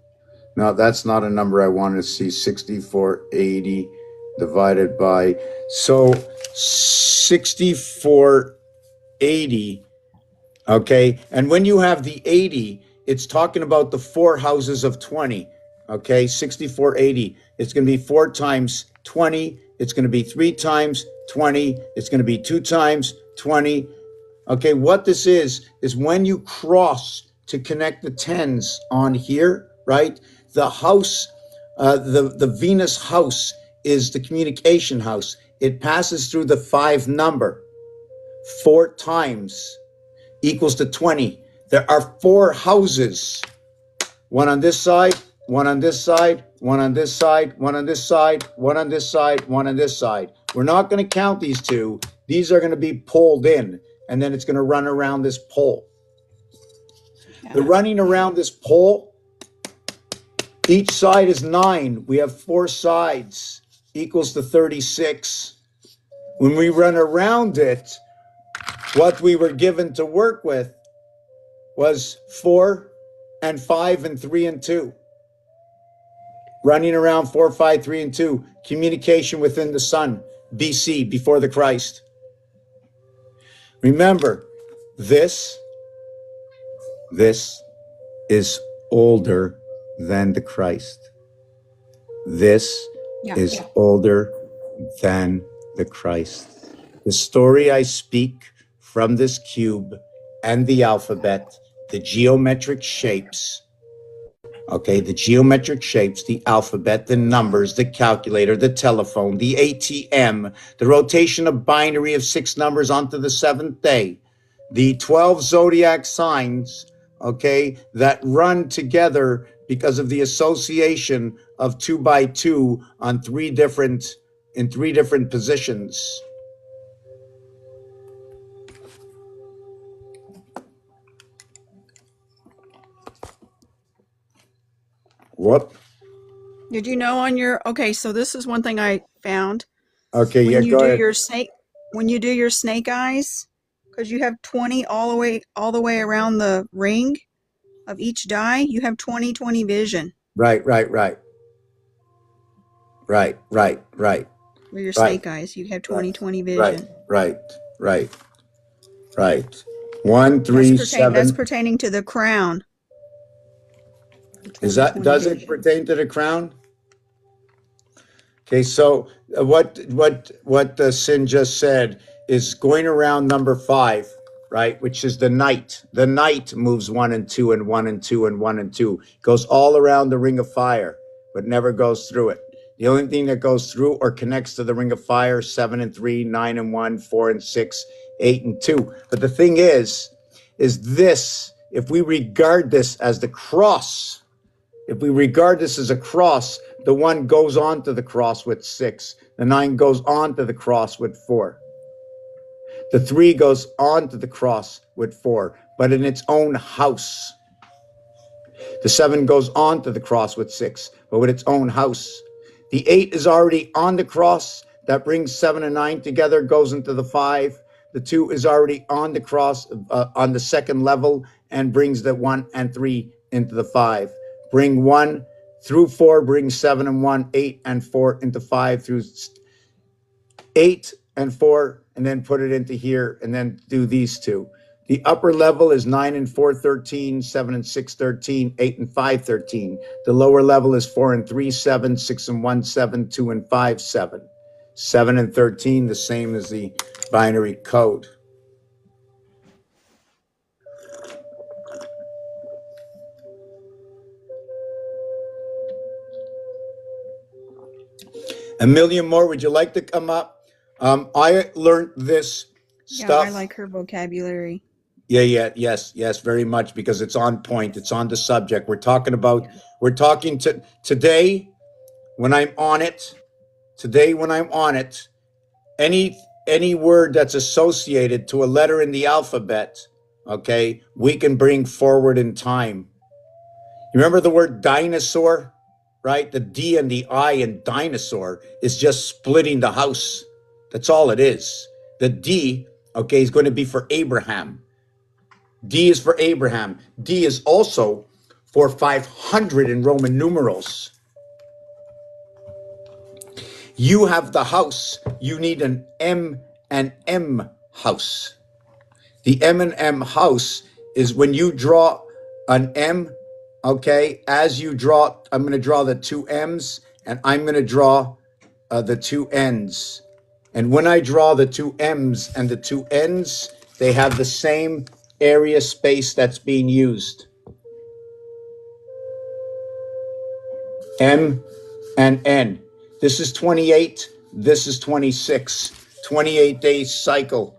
no, that's not a number I wanted to see. 6480 divided by, so 6480, okay? And when you have the 80, it's talking about the 4 houses of 20, okay? 6480, it's going to be 4 times 20, it's going to be 3 times 20, it's going to be 2 times 20. Okay, what this is when you cross to connect the tens on here, right? The house, the Venus house is the communication house. It passes through the 5 number. 4 times equals to 20. There are 4 houses. One on this side, one on this side, one on this side, one on this side, one on this side, one on this side. We're not going to count these 2. These are going to be pulled in, and then it's going to run around this pole. Yeah. The running around this pole, each side is 9. We have 4 sides, equals to 36. When we run around it, what we were given to work with was 4 and 5 and 3 and 2. Running around 4, 5, 3, and 2. Communication within the sun, BC, before the Christ. Remember, this is older than the Christ. This is older than the Christ. The story I speak from this cube and the alphabet, the geometric shapes, okay, the geometric shapes, the alphabet, the numbers, the calculator, the telephone, the ATM, the rotation of binary of 6 numbers onto the 7th day, the 12 zodiac signs, okay, that run together because of the association of 2 by 2 on in 3 different positions. Whoop. Did you know on your, okay, so this is one thing I found. Okay, when yeah, you go do ahead. your snake, when you do your snake eyes, because you have 20 all the way around the ring of each die, you have 20/20 vision. Right. With your snake eyes, you have 20/20 vision. Right. 1, 3, 7. That's pertaining to the crown. Does it pertain to the crown? Okay, so what Sin just said is going around number 5, right? Which is the night. The night moves 1 and 2 and 1 and 2 and 1 and 2. Goes all around the ring of fire, but never goes through it. The only thing that goes through or connects to the ring of fire, 7 and 3, 9 and 1, 4 and 6, 8 and 2. But the thing is this, if we regard this as the cross, if we regard this as a cross, the 1 goes on to the cross with 6. The 9 goes on to the cross with 4. The 3 goes on to the cross with 4, but in its own house. The 7 goes on to the cross with 6, but with its own house. The 8 is already on the cross. That brings 7 and 9 together, goes into the 5. The 2 is already on the cross on the 2nd level and brings the 1 and 3 into the 5. Bring 1 through 4, bring 7 and 1, 8 and 4 into 5 through 8 and 4, and then put it into here, and then do these 2. The upper level is 9 and 4, 13, 7 and 6, 13, 8 and 5, 13. The lower level is 4 and 3, 7, 6 and 1, 7, 2 and 5, 7. 7 and 13, the same as the binary code. A million more, would you like to come up? I learned this stuff. Yeah, I like her vocabulary. Yes, very much, because it's on point. It's on the subject. We're talking today, when I'm on it, today when I'm on it, any word that's associated to a letter in the alphabet, okay, we can bring forward in time. You remember the word dinosaur, right? The D and the I in dinosaur is just splitting the house. That's all it is. The D, okay, is going to be for Abraham. D is for Abraham. D is also for 500 in Roman numerals. You have the house. You need an M and M house. The M and M house is when you draw an M, okay, as you draw, I'm going to draw the two M's and I'm going to draw the two N's. And when I draw the two M's and the two N's, they have the same area space that's being used. M and N. This is 28. This is 26. 28-day cycle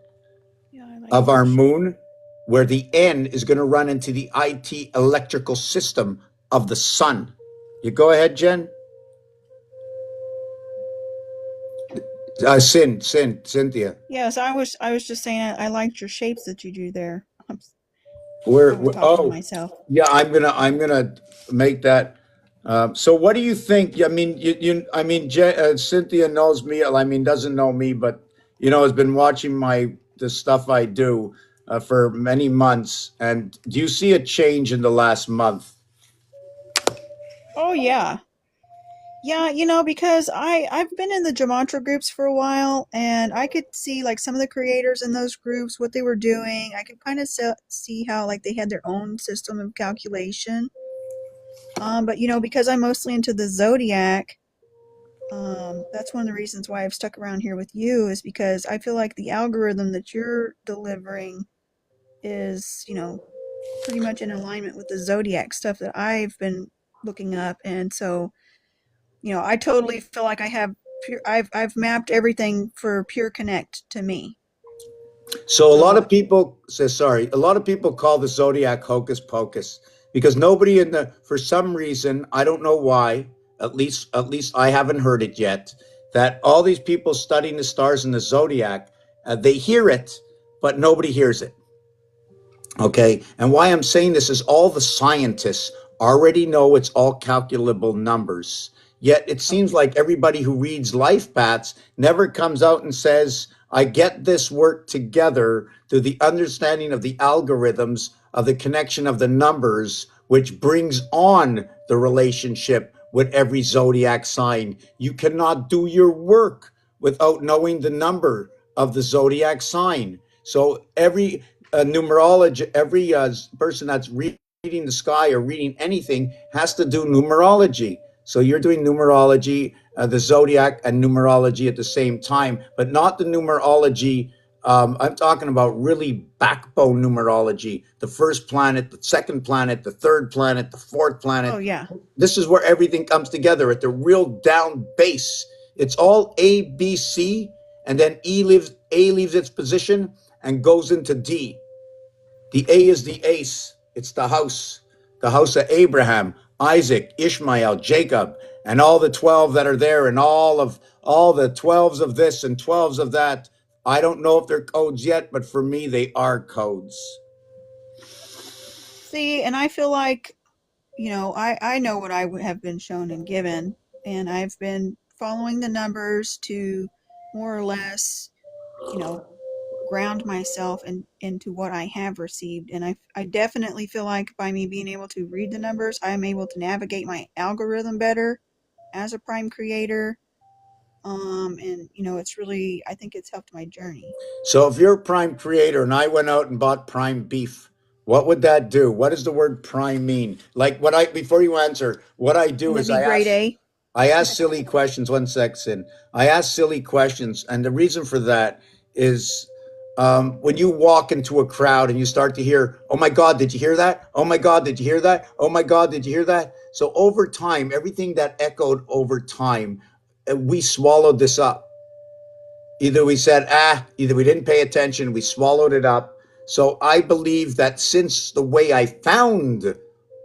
of our moon, where the N is going to run into the IT electrical system of the sun. You go ahead, Jen. Cynthia. Yes, I was just saying I liked your shapes that you do there. I We're was talking to myself. yeah, I'm gonna make that. So what do you think? I mean, Cynthia knows me. I mean, doesn't know me, but has been watching the stuff I do for many months. And do you see a change in the last month? Oh yeah. Yeah, because I've been in the Gematria groups for a while, and I could see like some of the creators in those groups, what they were doing. I could kind of see how like they had their own system of calculation. But because I'm mostly into the zodiac, that's one of the reasons why I've stuck around here with you, is because I feel like the algorithm that you're delivering is, pretty much in alignment with the zodiac stuff that I've been looking up, and so. I totally feel like I've mapped everything for Pure Connect to me. So a lot of people a lot of people call the zodiac hocus pocus because nobody for some reason, I don't know why, at least I haven't heard it yet, that all these people studying the stars and the zodiac, they hear it, but nobody hears it. Okay. And why I'm saying this is all the scientists already know it's all calculable numbers. Yet it seems like everybody who reads life paths never comes out and says, I get this work together through the understanding of the algorithms of the connection of the numbers, which brings on the relationship with every zodiac sign. You cannot do your work without knowing the number of the zodiac sign. So every numerology, every person that's reading the sky or reading anything has to do numerology. So you're doing numerology, the zodiac and numerology at the same time, but not the numerology. I'm talking about really backbone numerology, the first planet, the second planet, the third planet, the fourth planet. Oh, yeah. This is where everything comes together at the real down base. It's all A, B, C, and then A leaves its position and goes into D. The A is the ace. It's the house of Abraham, Isaac, Ishmael, Jacob, and all the 12 that are there, and all the 12s of this and 12s of that. I don't know if they're codes yet, but for me, they are codes. See, and I feel like, I know what I have been shown and given, and I've been following the numbers to more or less, ground myself into what I have received. And I definitely feel like by me being able to read the numbers, I'm able to navigate my algorithm better as a prime creator. And it's really, I think it's helped my journey. So if you're a prime creator and I went out and bought prime beef, what would that do? What does the word prime mean? Like before you answer, what I do is I ask silly questions. One sec, Sin. I ask silly questions. And the reason for that is when you walk into a crowd and you start to hear, oh my God, did you hear that? Oh my God, did you hear that? Oh my God, did you hear that? So over time, everything that echoed over time, we swallowed this up. Either we said, either we didn't pay attention, we swallowed it up. So I believe that since the way I found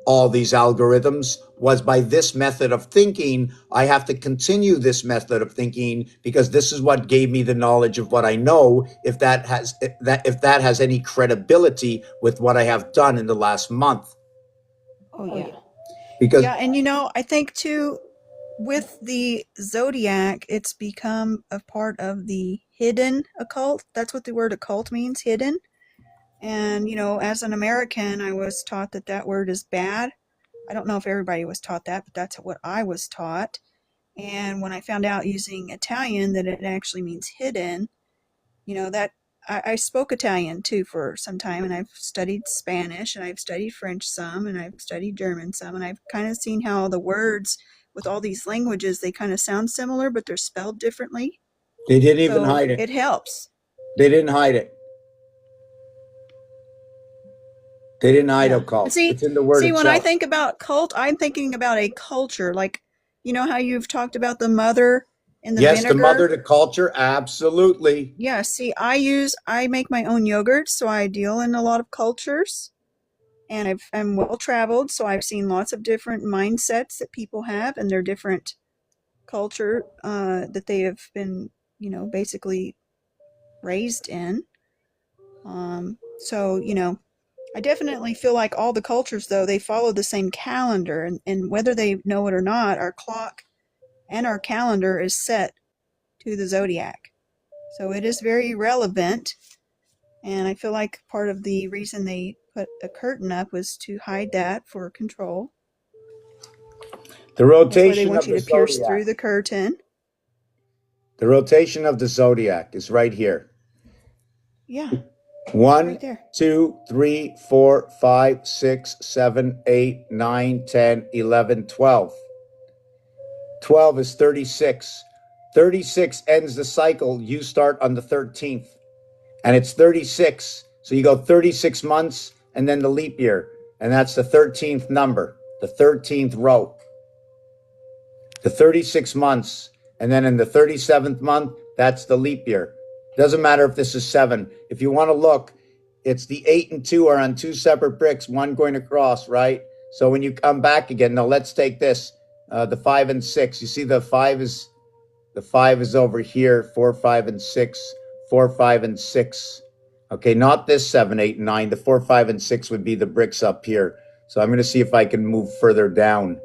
all these algorithms was by this method of thinking. I have to continue this method of thinking because this is what gave me the knowledge of what I know, if that has any credibility with what I have done in the last month. Oh yeah. Because Yeah, and I think too, with the zodiac, it's become a part of the hidden occult. That's what the word occult means, hidden. And as an American, I was taught that word is bad. I don't know if everybody was taught that, but that's what I was taught. And when I found out using Italian that it actually means hidden, that I spoke Italian too for some time, and I've studied Spanish, and I've studied French some, and I've studied German some, and I've kind of seen how the words with all these languages, they kind of sound similar, but they're spelled differently. they didn't even So hide it. it helps. They didn't hide it. They didn't hide Yeah. occult. See, It's in the word when I itself. think about cult, I'm thinking about a culture. Like, how you've talked about the mother and the Yes, the vinegar? mother to culture, absolutely. Yeah, see, I make my own yogurt, so I deal in a lot of cultures. And I'm well traveled, so I've seen lots of different mindsets that people have and their different culture that they have been, basically raised in. So, I definitely feel like all the cultures, though, they follow the same calendar. And whether they know it or not, our clock and our calendar is set to the zodiac. So it is very relevant. And I feel like part of the reason they put a curtain up was to hide that for control. The That's why they rotation want of you the to pierce zodiac. through the curtain. The rotation of the zodiac is right here. Yeah, 1, right there. 2, 3, 4, 5, 6, 7, 8, 9, 10, 11, 12. 12 is 36. 36 ends the cycle. You start on the 13th. And it's 36. So you go 36 months and then the leap year. And that's the 13th number, the 13th row. The 36 months. And then in the 37th month, that's the leap year. Doesn't matter if this is 7. If you want to look, it's the 8 and 2 are on 2 separate bricks, one going across, right? So when you come back again, now let's take this, the 5 and 6. You see the 5 is over here, 4, 5, and 6, 4, 5, and 6. Okay, not this 7, 8, and 9. The 4, 5, and 6 would be the bricks up here. So I'm going to see if I can move further down.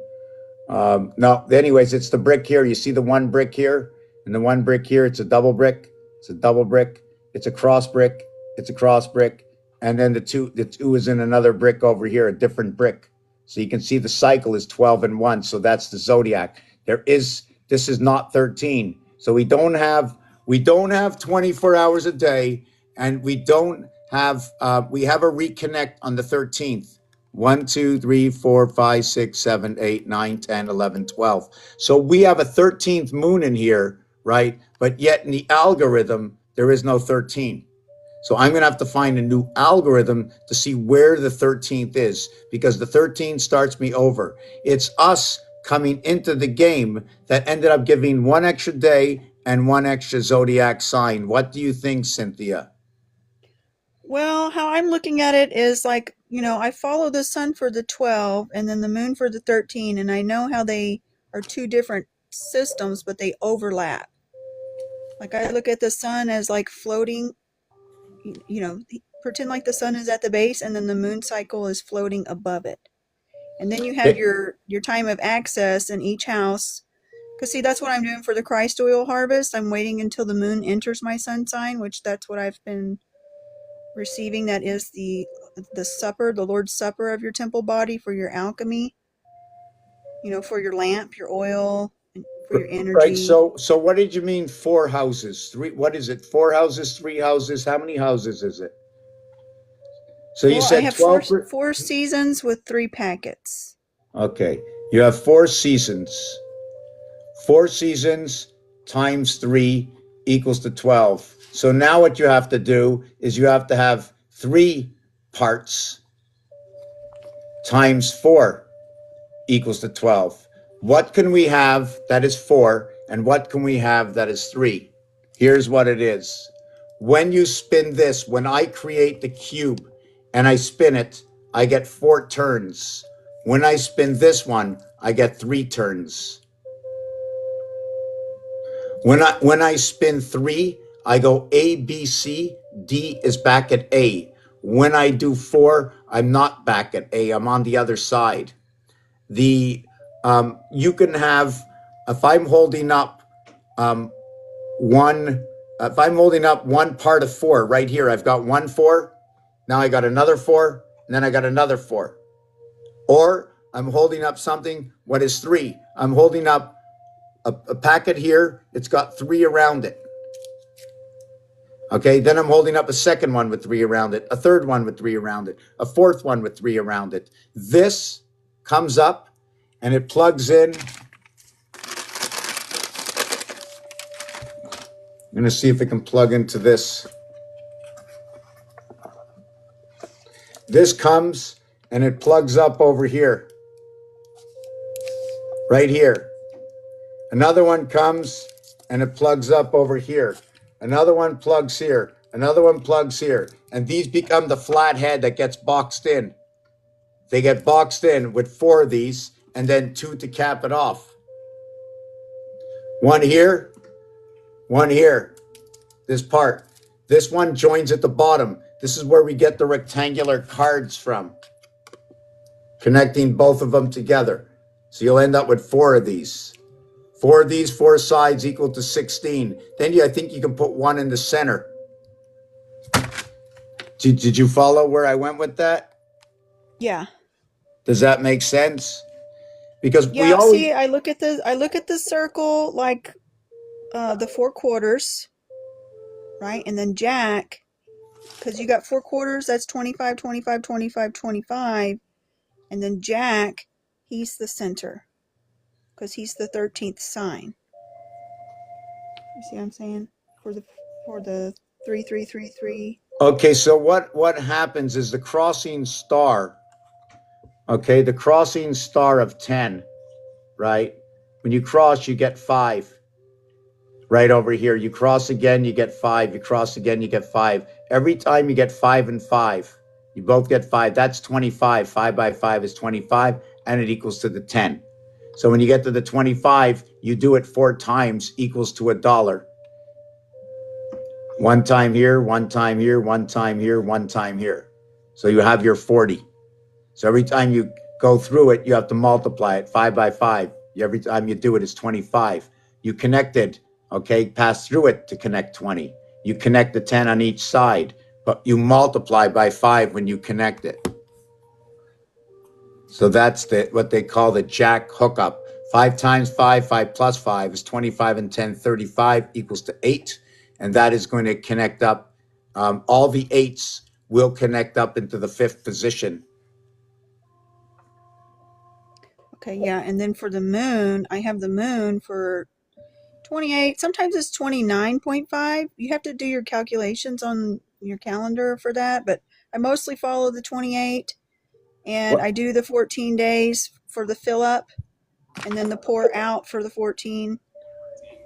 No, anyways, it's the brick here. You see the one brick here and the one brick here. It's a double brick. It's a double brick. It's a cross brick. It's a cross brick. And then the two is in another brick over here, a different brick. So you can see the cycle is 12 and 1. So that's the zodiac. This is not 13. So we don't have 24 hours a day, and we have a reconnect on the 13th. 1, 2, 3, 4, 5, 6, 7, 8, 9, 10, 11, 12. So we have a 13th moon in here, right? But yet in the algorithm, there is no 13. So I'm going to have to find a new algorithm to see where the 13th is, because the 13 starts me over. It's us coming into the game that ended up giving one extra day and one extra zodiac sign. What do you think, Cynthia? Well, how I'm looking at it is like, I follow the sun for the 12 and then the moon for the 13, and I know how they are two different systems, but they overlap. Like I look at the sun as like floating, pretend like the sun is at the base and then the moon cycle is floating above it. And then you have your time of access in each house. Because see, that's what I'm doing for the Christ oil harvest. I'm waiting until the moon enters my sun sign, which that's what I've been receiving. That is the supper, the Lord's Supper of your temple body for your alchemy, for your lamp, your oil, and for your energy. Right. So what did you mean 4 houses? 3? What is it? 4 houses, 3 houses? How many houses is it? So you said I have 12. four seasons with 3 packets. Okay. You have 4 seasons. 4 seasons times 3 equals to 12. So now what you have to do is you have to have 3 parts times 4 equals to 12. What can we have that is 4, and what can we have that is 3? Here's what it is. When you spin this, when I create the cube and I spin it, I get 4 turns. When I spin this one, I get 3 turns. When I spin 3, I go A, B, C, D is back at A. When I do 4, I'm not back at A. I'm on the other side. You can have, if I'm holding up one part of 4 right here, I've got 1 4. Now I got another 4, and then I got another 4. Or I'm holding up something. What is 3? I'm holding up a packet here. It's got 3 around it. Okay, then I'm holding up a second one with 3 around it, a third one with 3 around it, a fourth one with 3 around it. This comes up and it plugs in. I'm going to see if it can plug into this. This comes and it plugs up over here. Right here. Another one comes and it plugs up over here. Another one plugs here. Another one plugs here. And these become the flat head that gets boxed in. They get boxed in with 4 of these and then 2 to cap it off. 1 here, 1 here. This part. This one joins at the bottom. This is where we get the rectangular cards from. Connecting both of them together. So you'll end up with 4 of these. 4 of these, 4 sides equal to 16. Then I think you can put 1 in the center. Did you follow where I went with that? Yeah. Does that make sense? Because Yeah, we always see, I look at the circle like the 4 quarters, right? And then Jack, because you got 4 quarters, that's 25, 25, 25, 25. And then Jack, he's the center because he's the 13th sign. You see what I'm saying? For the 3, 3, 3, 3. Okay, so what happens is the crossing star, okay, the crossing star of 10, right? When you cross, you get 5. Right over here. You cross again, you get 5. You cross again, you get 5. Every time you get 5 and 5, you both get 5. That's 25. 5 by 5 is 25, and it equals to the 10. So when you get to the 25, you do it 4 times, equals to $1. 1 time here, 1 time here, 1 time here, 1 time here. So you have your 40. So every time you go through it, you have to multiply it 5 by 5. Every time you do it, it's 25. You connected, okay, pass through it to connect 20. You connect the 10 on each side, but you multiply by 5 when you connect it. So that's what they call the Jack hookup. 5 times 5, 5 plus 5 is 25 and 10, 35 equals to 8. And that is going to connect up. All the 8s will connect up into the 5th position. Okay, yeah. And then for the moon, I have the moon for 28. Sometimes it's 29.5. You have to do your calculations on your calendar for that, but I mostly follow the 28. And I do the 14 days for the fill up and then the pour out for the 14.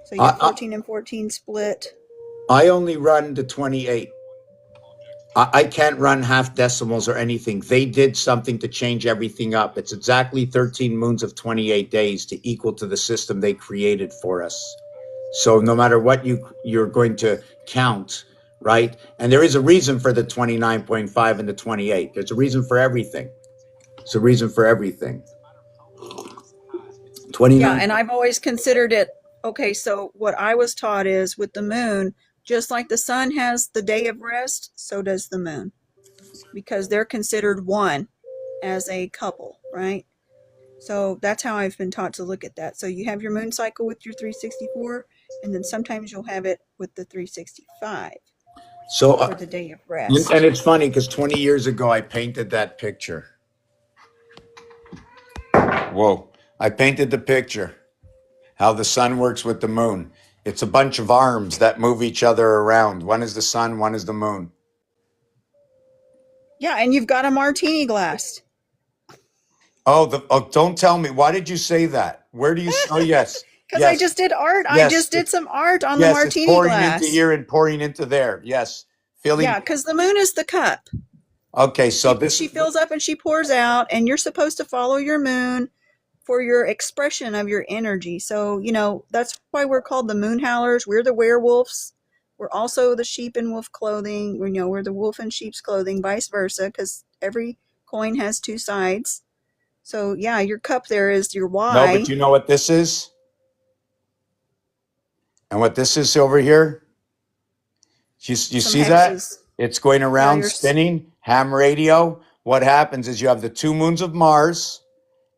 So you have 14 and 14 split. I only run the 28. I can't run half decimals or anything. They did something to change everything up. It's exactly 13 moons of 28 days to equal to the system they created for us. So no matter what you're going to count, right? And there is a reason for the 29.5 and the 28. There's a reason for everything. It's a reason for everything. 29. Yeah, and I've always considered it, okay, so what I was taught is with the moon, just like the sun has the day of rest, so does the moon. Because they're considered one as a couple, right? So that's how I've been taught to look at that. So you have your moon cycle with your 364, and then sometimes you'll have it with the 365 for the day of rest. And it's funny because 20 years ago, I painted that picture. Whoa. I painted the picture, how the sun works with the moon. It's a bunch of arms that move each other around. One is the sun, one is the moon. Yeah, and you've got a martini glass. Oh, don't tell me. Why did you say that? Where do you? Oh, yes. Because I just did art. Yes. I just did some art on the martini it's pouring glass. into here and pouring into there. Yes. Yeah, because the moon is the cup. Okay, so this She is fills up and she pours out, and you're supposed to follow your moon for your expression of your energy. So, that's why we're called the moon howlers. We're the werewolves. We're also the sheep in wolf clothing. We're the wolf in sheep's clothing, vice versa, because every coin has two sides. So, yeah, your cup there is your no, but why. you know what this is? And what this is over here? You Some see that? hexes. It's going Yeah, around spinning, ham radio. What happens is you have the two moons of Mars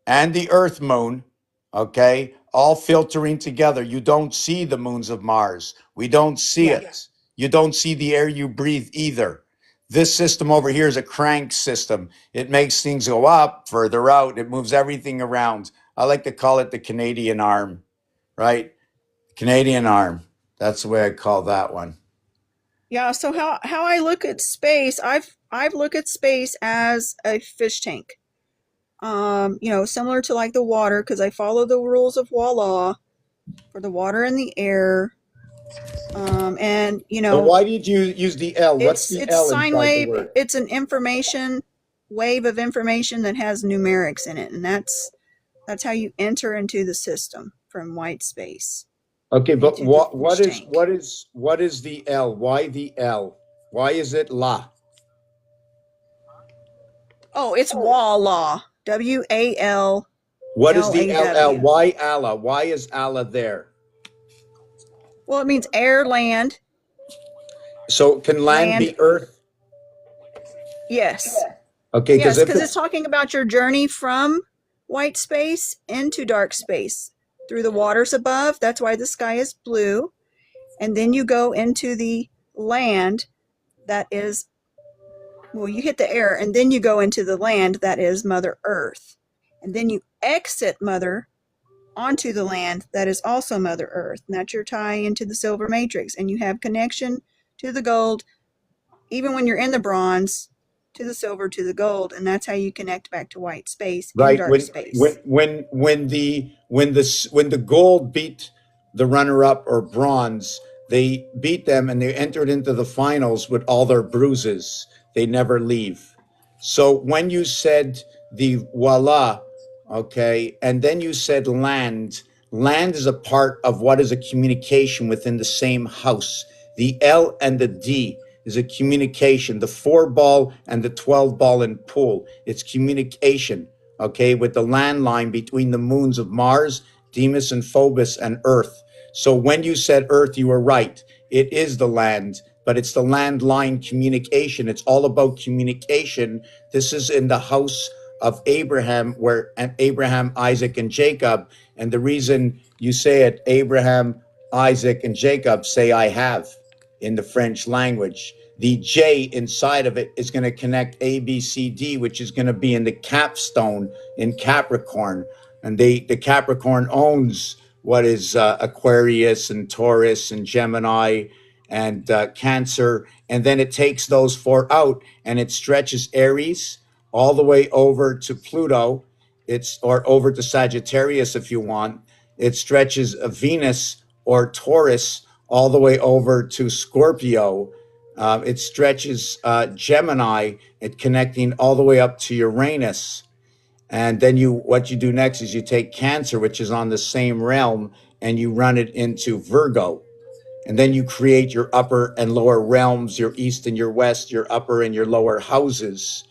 and the Earth moon, okay, all filtering together. You don't see the moons of Mars. We don't see yeah. it. You don't see the air you breathe either. This system over here is a crank system. It makes things go up, further out. It moves everything around. I like to call it the Canadian arm, right? Canadian arm. That's the way I call that one. Yeah, so how I look at space, I've looked at space as a fish tank. Similar to like the water, because I follow the rules of Walla for the water and the air. And So why did you use the L? What's the it's L sine inside the wave. word? It's an information wave of information that has numerics in it, and that's how you enter into the system from white space Okay, but into the what fish is tank. what is the L? Why the L? Why is it la? Oh, it's Walla. WAL. What is the LL? LAW. Why Allah? Why is Allah there? Well, it means air, land. So can land be earth? Yes. Okay, Yes, because because it's talking about your journey from white space into dark space through the waters above. That's why the sky is blue. And then you go into the land that is, well, you hit the air, and then you go into the land that is Mother Earth. And then you exit Mother onto the land that is also Mother Earth. And that's your tie into the silver matrix. And you have connection to the gold, even when you're in the bronze, to the silver, to the gold, and that's how you connect back to white space in right dark space. when the gold beat the runner up or bronze, they beat them and they entered into the finals with all their bruises. They never leave. So when you said the voila, okay, and then you said land, land is a part of what is a communication within the same house. The L and the D is a communication, the 4 ball and the 12 ball in pool. It's communication, okay, with the landline between the moons of Mars, Deimos and Phobos and Earth. So when you said Earth, you were right. It is the land, but it's the landline communication. It's all about communication. This is in the house of Abraham, where Abraham, Isaac, and Jacob. And the reason you say it, Abraham, Isaac, and Jacob say I have in the French language. The J inside of it is going to connect A, B, C, D, which is going to be in the capstone in Capricorn. And the Capricorn owns what is Aquarius and Taurus and Gemini and Cancer. And then it takes those 4 out and it stretches Aries all the way over to Pluto. Or over to Sagittarius if you want. It stretches Venus or Taurus all the way over to Scorpio. It stretches Gemini, it connecting all the way up to Uranus. And then what you do next is you take Cancer, which is on the same realm, and you run it into Virgo. And then you create your upper and lower realms, your east and your west, your upper and your lower houses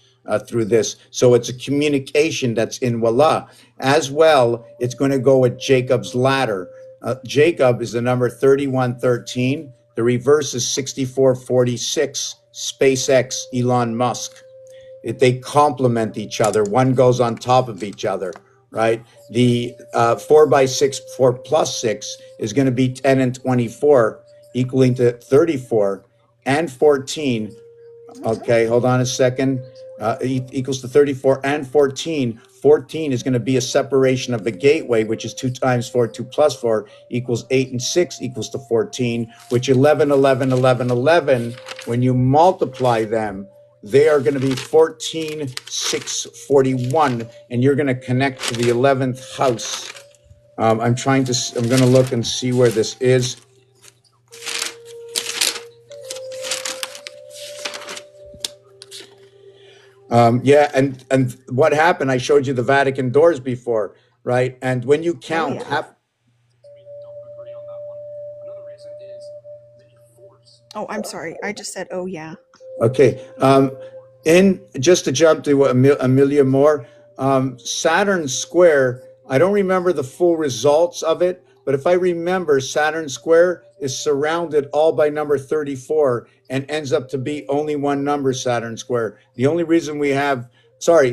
through this. So it's a communication that's in Walla. As well, it's going to go with Jacob's ladder. Jacob is the number 3113. The reverse is 6446, SpaceX, Elon Musk. They complement each other. One goes on top of each other, right? The 4x6, 4 plus 6 is going to be 10 and 24, equaling to 34 and 14. Okay, hold on a second. Equals to 34 and 14. 14 is going to be a separation of the gateway, which is 2 times 4, 2 plus 4 equals 8, and 6 equals to 14, which 11, 11, 11, 11, when you multiply them, they are going to be 14, 6, 41, and you're going to connect to the 11th house. I'm going to look and see where this is. Yeah, and what happened? I showed you the Vatican doors before, right? And when you Oh count, yeah. Oh, I'm sorry. I just said, oh yeah. okay. In just to jump to Amelia Moore, Saturn Square. I don't remember the full results of it, but if I remember, Saturn Square is surrounded all by number 34 and ends up to be only one number, Saturn Square. The only reason we have, sorry,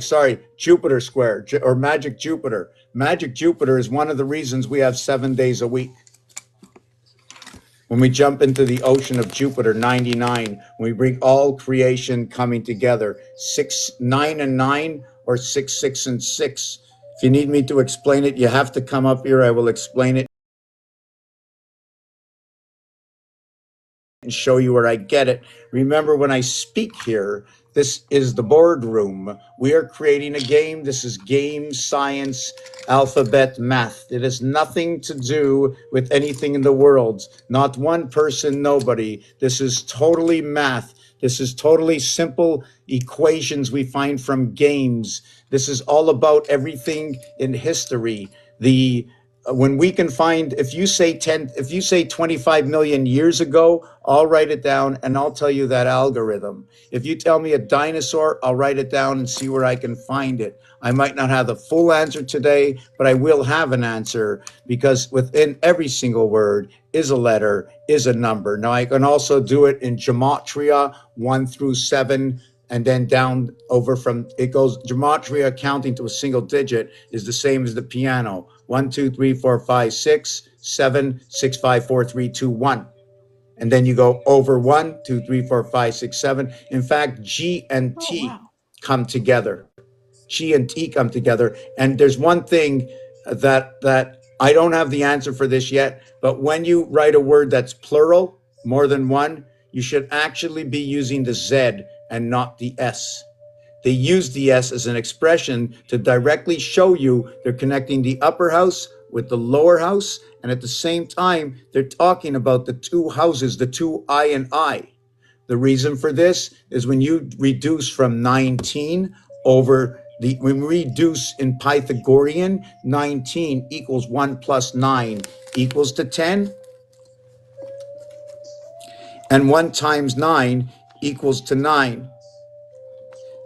Jupiter Square or Magic Jupiter. Magic Jupiter is one of the reasons we have 7 days a week. When we jump into the ocean of Jupiter, 99, when we bring all creation coming together, 6, 9, and 9, or 6, 6, and 6. If you need me to explain it, you have to come up here. I will explain it and show you where I get it. Remember, when I speak here, this is the boardroom. We are creating a game. This is game science, alphabet math. It has nothing to do with anything in the world. Not one person, nobody. This is totally math. This is totally simple equations we find from games. This is all about everything in history. The when we can find, if you say 25 million years ago, I'll write it down and I'll tell you that algorithm. If you tell me a dinosaur, I'll write it down and see where I can find it. I might not have the full answer today, but I will have an answer, because within every single word is a letter, is a number. Now I can also do it in gematria, 1 through 7, and then down over from, it goes, gematria counting to a single digit is the same as the piano. 1, 2, 3, 4, 5, 6, 7, 6, 5, 4, 3, 2, 1. And then you go over 1, 2, 3, 4, 5, 6, 7. In fact, G and Oh T wow. come together. G and T come together. And there's one thing that I don't have the answer for this yet, but when you write a word that's plural, more than one, you should actually be using the Z and not the S. They use the S as an expression to directly show you they're connecting the upper house with the lower house. And at the same time, they're talking about the two houses, the two I and I. The reason for this is when you reduce from 19 over the, when we reduce in Pythagorean, 19 equals 1 plus 9 equals to 10. And 1 times 9 equals to 9.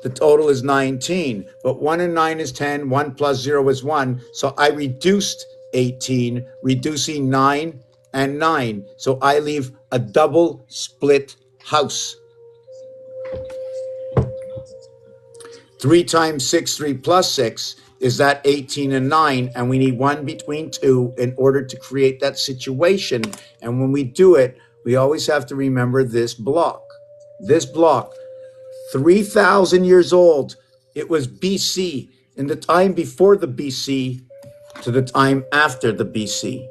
The total is 19, but 1 and 9 is 10, 1 plus 0 is 1. So I reduced 18, reducing 9 and 9. So I leave a double split house. 3 times 6, 3 plus 6 is that 18 and 9, and we need 1 between 2 in order to create that situation. And when we do it, we always have to remember this block. This block, 3,000 years old. It was BC, in the time before the BC to the time after the BC.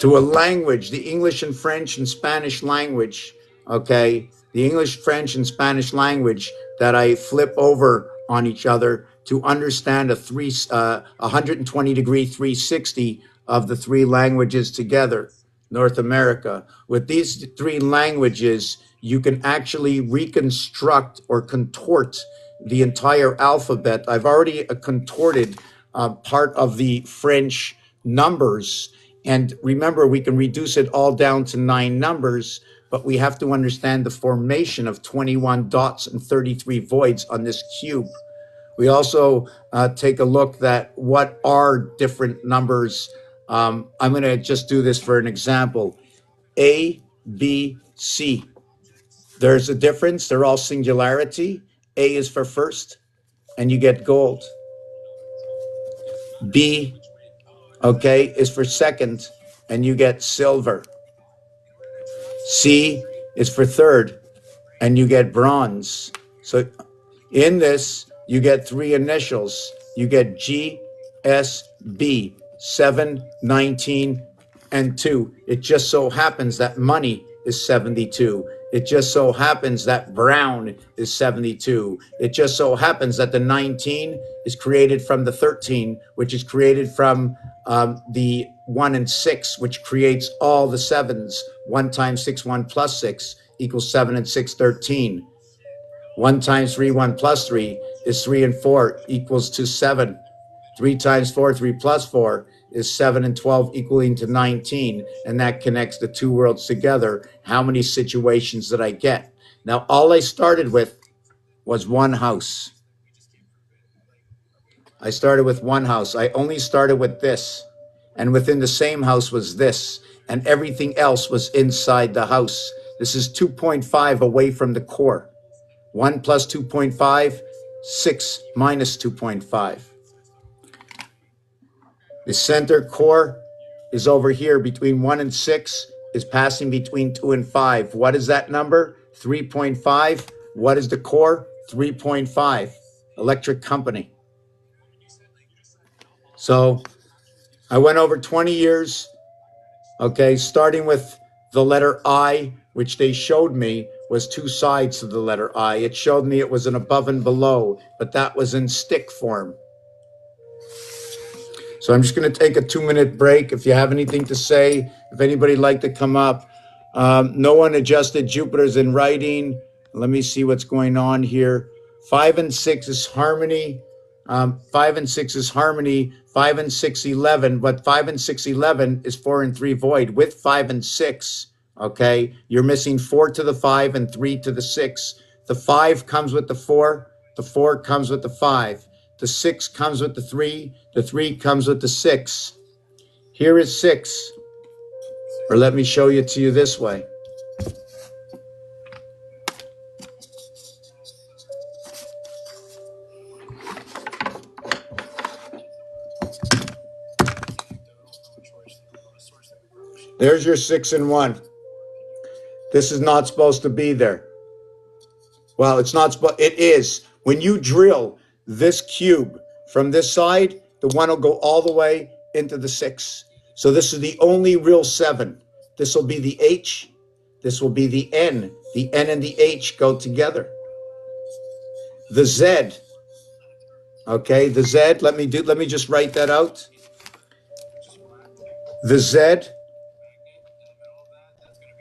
To a language, the English and French and Spanish language, okay? The English, French, and Spanish language that I flip over on each other to understand a 120-degree 360 of the three languages together, North America. With these three languages, you can actually reconstruct or contort the entire alphabet. I've already contorted part of the French numbers. And remember, we can reduce it all down to 9 numbers, but we have to understand the formation of 21 dots and 33 voids on this cube. We also take a look at what are different numbers. I'm going to just do this for an example. A, B, C. There's a difference. They're all singularity. A is for first, and you get gold. B, okay, is for second, and you get silver. C is for third, and you get bronze. So in this, you get 3 initials. You get G, S, B, 7, 19, and 2. It just so happens that money is 72. It just so happens that brown is 72. It just so happens that the 19 is created from the 13, which is created from the 1 and 6, which creates all the 7s. 1 times 6, 1 plus 6 equals 7 and 6, 13. 1 times 3, 1 plus 3 is 3 and 4 equals to 7. 3 times 4, 3 plus 4 is 7 and 12 equaling to 19. And that connects the two worlds together. How many situations did I get? Now, all I started with was one house. I started with one house. I only started with this. And within the same house was this. And everything else was inside the house. This is 2.5 away from the core. 1 plus 2.5, 6 minus 2.5. The center core is over here between 1 and 6, is passing between 2 and 5. What is that number? 3.5. What is the core? 3.5. Electric company. So I went over 20 years, okay, starting with the letter I, which they showed me was two sides to the letter I. It showed me it was an above and below, but that was in stick form. So I'm just going to take a 2-minute break. If you have anything to say, if anybody'd like to come up. No one adjusted Jupiter's in writing. Let me see what's going on here. 5 and 6 is harmony. 5 and 6 is harmony. 5 and 6, 11. But 5 and 6, 11 is 4 and 3 void. With 5 and 6, okay, you're missing 4 to the 5 and 3 to the 6. The 5 comes with the 4. The 4 comes with the 5. The 6 comes with the 3. The 3 comes with the 6. Here is 6. Or let me show it to you this way. There's your 6 and 1. This is not supposed to be there. Well, it's not supposed, it is. When you drill this cube from this side, the 1 will go all the way into the 6. So this is the only real 7. This will be the H. This will be the N. The N and the H go together. The Z. Okay, the Z, let me just write that out. The Z.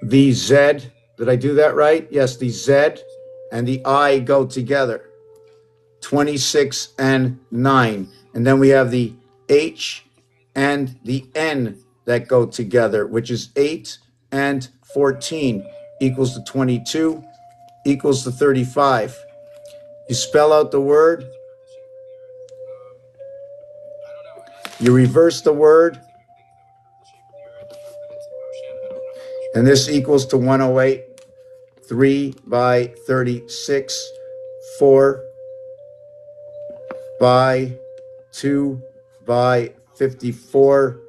The Z, did I do that right? Yes, the Z and the I go together. 26 and 9. And then we have the H and the N that go together, which is 8 and 14 equals to 22 equals to 35. You spell out the word. You reverse the word. And this equals to 108, 3 by 36, 4 by 2 by 54,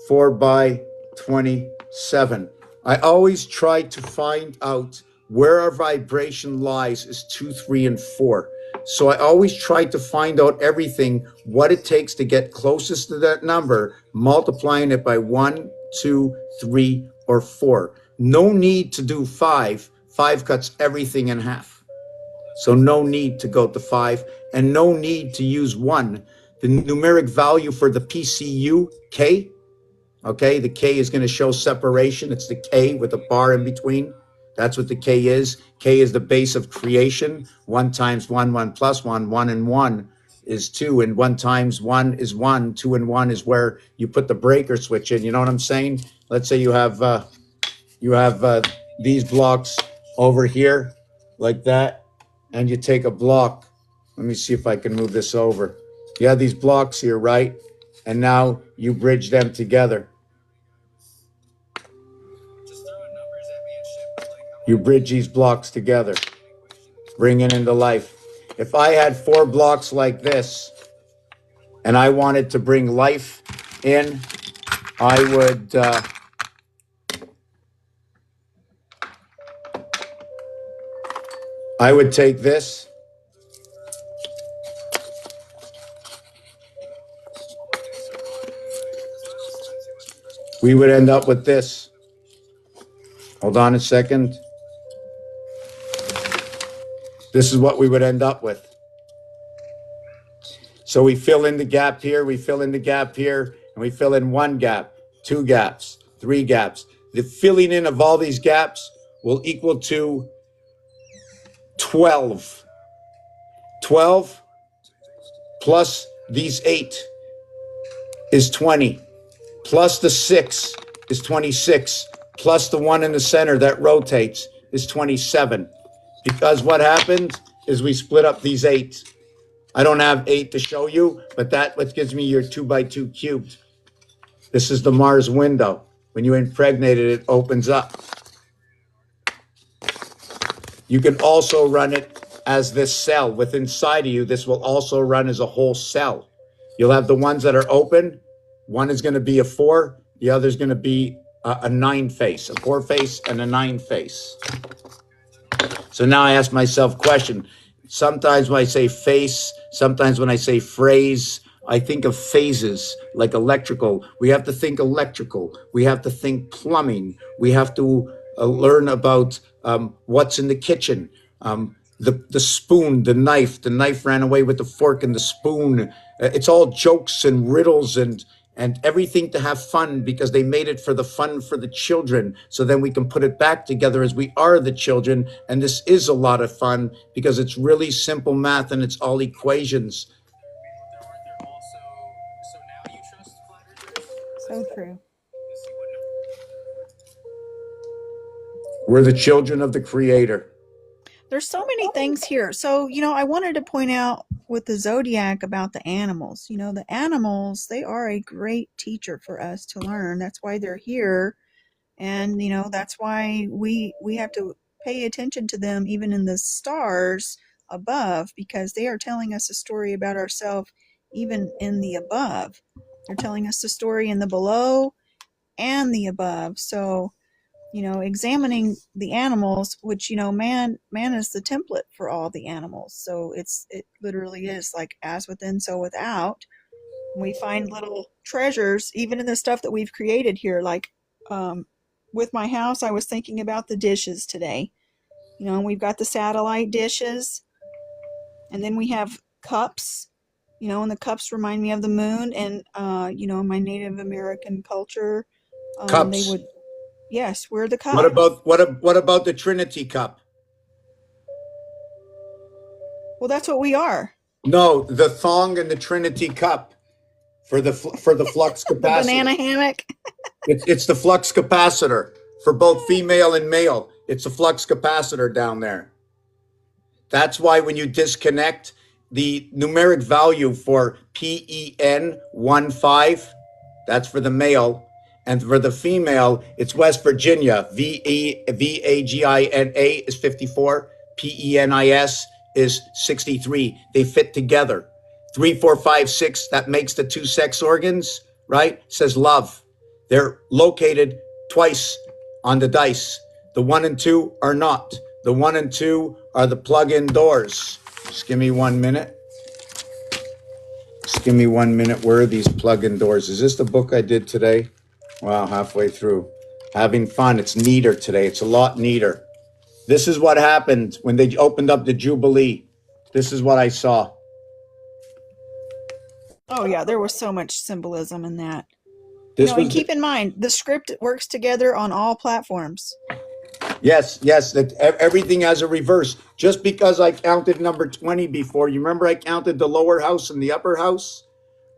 4 by 27. I always try to find out where our vibration lies is 2, 3, and 4. So I always try to find out everything, what it takes to get closest to that number, multiplying it by 1, 2, 3, or 4. No need to do 5. 5 cuts everything in half. So no need to go to 5 and no need to use 1. The numeric value for the PCU, K, okay, the K is going to show separation. It's the K with a bar in between. That's what the K is. K is the base of creation. 1 times 1, 1 plus 1, 1 and 1 is 2. And 1 times 1 is 1. 2 and 1 is where you put the breaker switch in. You know what I'm saying? Let's say you have these blocks over here like that, and you take a block. Let me see if I can move this over. You have these blocks here, right? And now you bridge them together. You bridge these blocks together, bring it into life. If I had 4 blocks like this, and I wanted to bring life in, I would take this. We would end up with this. Hold on a second. This is what we would end up with. So we fill in the gap here, we fill in the gap here, and we fill in 1 gap, 2 gaps, 3 gaps. The filling in of all these gaps will equal to 12. 12 plus these 8 is 20. Plus the 6 is 26. Plus the 1 in the center that rotates is 27. Because what happened is we split up these 8. I don't have 8 to show you, but that what gives me your 2 by 2 cubed. This is the Mars window. When you impregnate it, it opens up. You can also run it as this cell. With inside of you, this will also run as a whole cell. You'll have the ones that are open. One is going to be a 4. The other is going to be a 9 face, a 4 face and a 9 face. So now I ask myself a question. Sometimes when I say face, sometimes when I say phrase, I think of phases like electrical. We have to think electrical. We have to think plumbing. We have to learn about what's in the kitchen. The spoon, the knife ran away with the fork and the spoon. It's all jokes and riddles and everything to have fun, because they made it for the fun for the children. So then we can put it back together as we are the children. And this is a lot of fun because it's really simple math and it's all equations. So true. We're the children of the Creator. There's so many things here. So, I wanted to point out with the zodiac about the animals. The animals, they are a great teacher for us to learn. That's why they're here. And, that's why we have to pay attention to them even in the stars above, because they are telling us a story about ourselves even in the above. They're telling us the story in the below and the above. So, examining the animals, which, man is the template for all the animals. So it literally is like as within, so without. We find little treasures, even in the stuff that we've created here. Like with my house, I was thinking about the dishes today. We've got the satellite dishes, and then we have cups, and the cups remind me of the moon. And, my Native American culture, Cups. they would, yes, we're the cup. What about the Trinity cup? Well, that's what we are. No, the thong and the Trinity cup for the flux capacitor. The banana hammock. It's the flux capacitor for both female and male. It's a flux capacitor down there. That's why when you disconnect, the numeric value for PEN 15, that's for the male. And for the female, it's West Virginia. VAGINA is 54. PENIS is 63. They fit together. 3, 4, 5, 6, that makes the 2 sex organs, right? Says love. They're located twice on the dice. The 1 and 2 are not. The 1 and 2 are the plug-in doors. Just give me 1 minute. Just give me 1 minute. Where are these plug-in doors? Is this the book I did today? Wow, halfway through. Having fun. It's neater today. It's a lot neater. This is what happened when they opened up the Jubilee. This is what I saw. Oh, yeah, there was so much symbolism in that. And keep in mind, the script works together on all platforms. Yes, that everything has a reverse. Just because I counted number 20 before, you remember I counted the lower house and the upper house,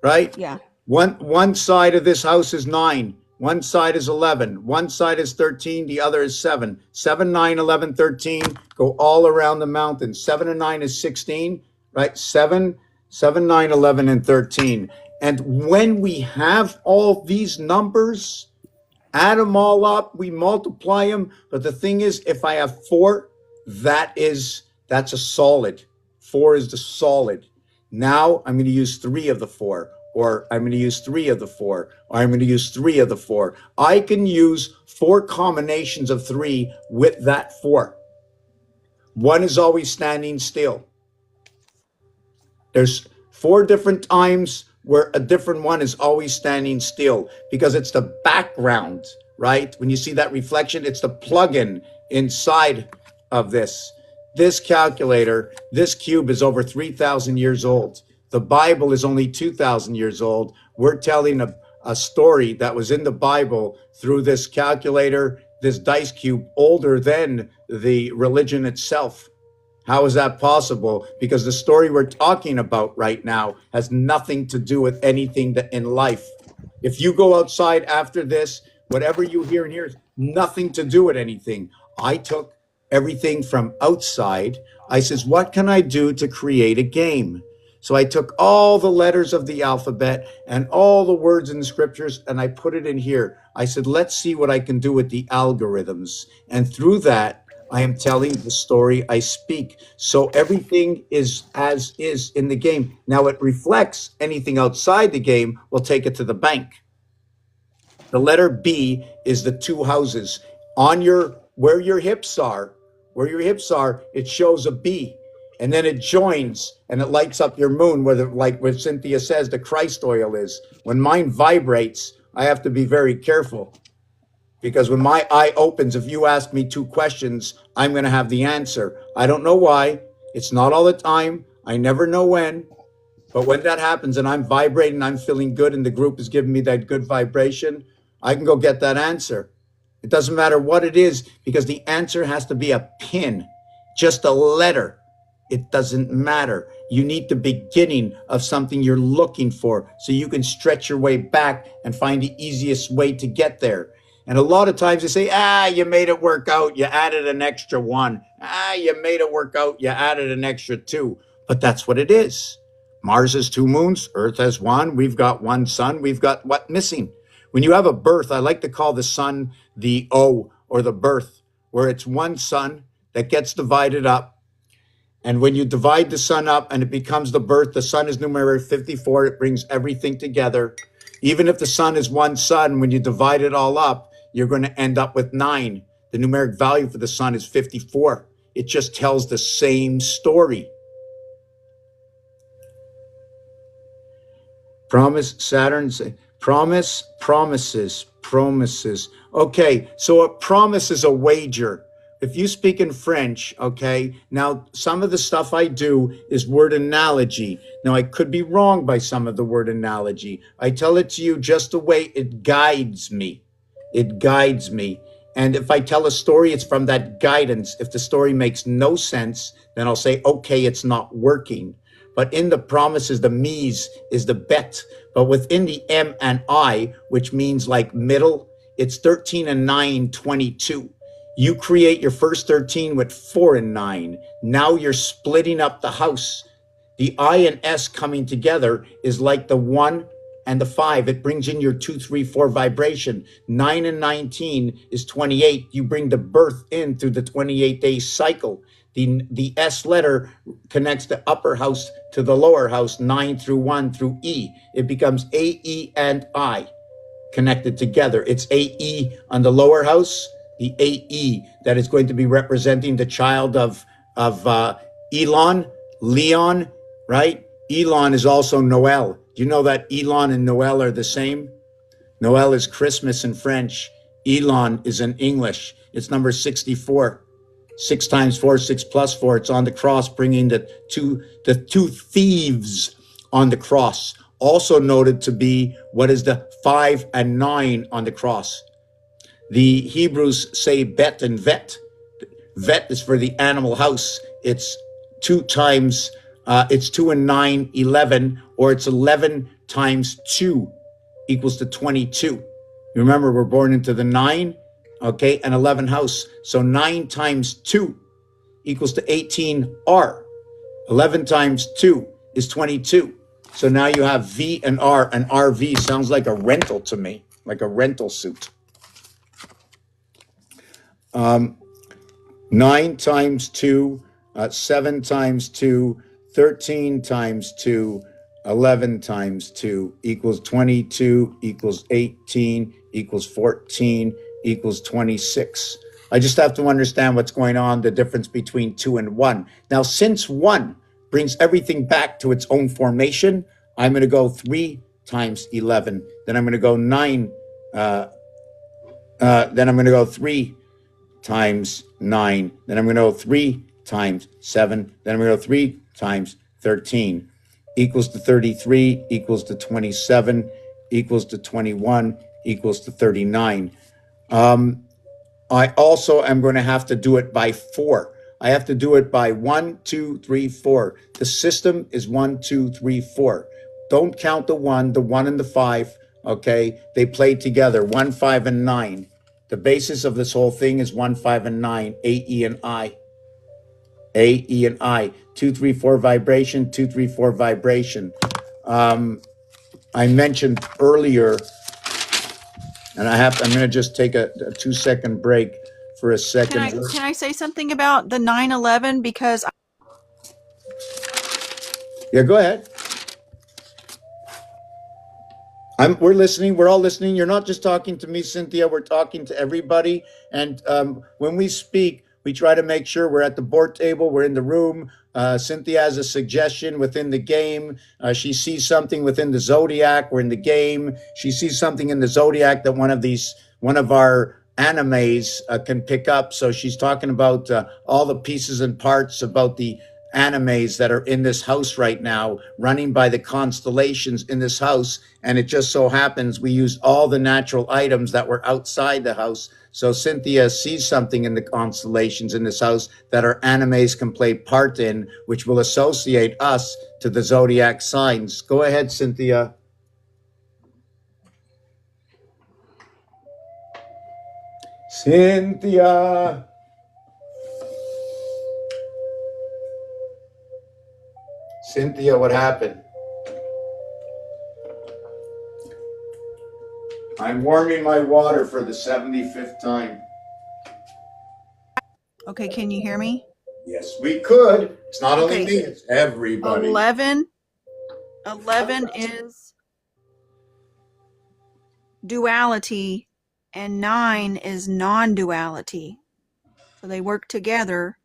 right? Yeah. One side of this house is 9. One side is 11. One side is 13. The other is 7. 7, 9, 11, 13 go all around the mountain. 7 and 9 is 16, right? 7, 9, 11, and 13. And when we have all these numbers, add them all up, we multiply them. But the thing is, if I have 4, that's a solid. 4 is the solid. Now I'm going to use 3 of the 4. Or I'm going to use 3 of the 4, or I'm going to use 3 of the 4. I can use 4 combinations of 3 with that 4. 1 is always standing still. There's 4 different times where a different one is always standing still, because it's the background, right? When you see that reflection, it's the plug-in inside of this. This calculator, this cube is over 3,000 years old. The Bible is only 2,000 years old. We're telling a story that was in the Bible through this calculator, this dice cube, older than the religion itself. How is that possible? Because the story we're talking about right now has nothing to do with anything that in life. If you go outside after this, whatever you hear in here is nothing to do with anything. I took everything from outside. I says, what can I do to create a game? So I took all the letters of the alphabet and all the words in the scriptures and I put it in here. I said, let's see what I can do with the algorithms. And through that, I am telling the story I speak. So everything is as is in the game. Now it reflects anything outside the game. We'll take it to the bank. The letter B is the two houses. On where your hips are, it shows a B. And then it joins and it lights up your moon, like what Cynthia says, the Christ oil is. When mine vibrates, I have to be very careful. Because when my eye opens, if you ask me 2 questions, I'm going to have the answer. I don't know why. It's not all the time. I never know when. But when that happens and I'm vibrating, I'm feeling good, and the group is giving me that good vibration, I can go get that answer. It doesn't matter what it is, because the answer has to be a pin, just a letter. It doesn't matter. You need the beginning of something you're looking for so you can stretch your way back and find the easiest way to get there. And a lot of times they say, you made it work out. You added an extra 1. You made it work out. You added an extra 2. But that's what it is. Mars has 2 moons. Earth has 1. We've got 1 sun. We've got what missing? When you have a birth, I like to call the sun the O, or the birth, where it's 1 sun that gets divided up. And when you divide the sun up and it becomes the birth, the sun is numerator 54. It brings everything together. Even if the sun is 1 sun, when you divide it all up, you're going to end up with 9. The numeric value for the sun is 54. It just tells the same story. Promise, Saturn, promises. Okay, so a promise is a wager. If you speak in French, okay, now some of the stuff I do is word analogy. Now I could be wrong by some of the word analogy. I tell it to you just the way it guides me. It guides me. And if I tell a story, it's from that guidance. If the story makes no sense, then I'll say, okay, it's not working. But in the promises, the mise is the bet. But within the M and I, which means like middle, it's 13 and 9, 22. You create your first 13 with 4 and 9. Now you're splitting up the house. The I and S coming together is like the 1 and the 5. It brings in your 2, 3, 4 vibration. 9 and 19 is 28. You bring the birth in through the 28-day cycle. The S letter connects the upper house to the lower house, 9 through 1 through E. It becomes A, E, and I connected together. It's AE on the lower house, the AE that is going to be representing the child of Elon, Leon, right? Elon is also Noel. Do you know that Elon and Noel are the same? Noel is Christmas in French. Elon is in English. It's number 64. 6 times 4, 6 plus 4. It's on the cross, bringing the two thieves on the cross. Also noted to be what is the 5 and 9 on the cross. The Hebrews say bet and vet. Vet is for the animal house. It's 2 times, it's 2 and 9, 11, or it's 11 times 2 equals to 22. You remember, we're born into the 9, okay, and 11 house. So 9 times 2 equals to 18R. 11 times 2 is 22. So now you have V and R, and RV sounds like a rental to me, like a rental suit. 9 times 2, 7 times 2, 13 times 2, 11 times 2 equals 22, equals 18, equals 14, equals 26. I just have to understand what's going on, the difference between 2 and 1. Now, since 1 brings everything back to its own formation, I'm going to go 3 times 11. Then I'm going to go 9. Then I'm going to go 3 times 9. Then I'm going to go 3 times 7. Then I'm going to go 3 times 13. Equals to 33, equals to 27, equals to 21, equals to 39. I also am going to have to do it by 4. I have to do it by 1, 2, 3, 4. The system is 1, 2, 3, 4. Don't count the 1 and the 5. Okay, they play together. 1, 5, and 9. The basis of this whole thing is 1, 5, and 9. A, E, and I. A, E, and I. 2, 3, 4 vibration. 2, 3, 4 vibration. I mentioned earlier, and I'm going to just take a 2-second break for a second. Can I say something about the 9/11? Because Yeah, go ahead. We're listening. We're all listening. You're not just talking to me, Cynthia. We're talking to everybody. And when we speak, we try to make sure we're at the board table. We're in the room. Cynthia has a suggestion within the game. She sees something within the zodiac. We're in the game. She sees something in the zodiac that one of our animes can pick up. So she's talking about all the pieces and parts about the animes that are in this house right now, running by the constellations in this house. And it just so happens we used all the natural items that were outside the house. So Cynthia sees something in the constellations in this house that our animes can play part in, which will associate us to the zodiac signs. Go ahead, Cynthia. Cynthia. Cynthia, what happened? I'm warming my water for the 75th time. okay, can you hear me? Yes, we could. It's not only Okay. me, it's everybody. 11 is duality and 9 is non-duality. So they work together.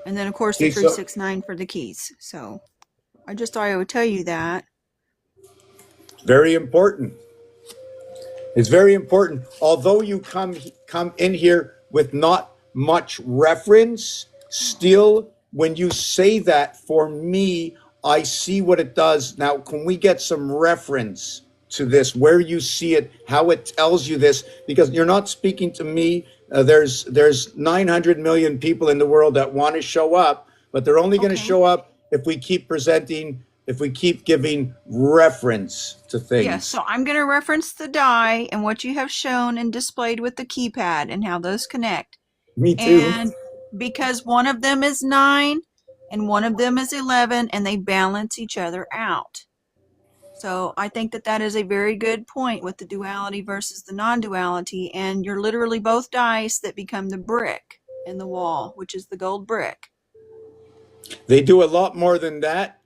And then of course the Okay, so- 369 for the keys. So I just thought I would tell you that. Very important. It's very important. Although you come in here with not much reference, still, when you say that, for me, I see what it does. Now, can we get some reference to this, where you see it, how it tells you this? Because you're not speaking to me. There's 900 million people in the world that want to show up, but they're only going to Okay. show up if we keep presenting, if we keep giving reference to things. Yes, so I'm going to reference the die and what you have shown and displayed with the keypad and how those connect. Me too. And because one of them is 9 and one of them is 11 and they balance each other out. So I think that is a very good point with the duality versus the non-duality, and you're literally both dice that become the brick in the wall, which is the gold brick. They do a lot more than that.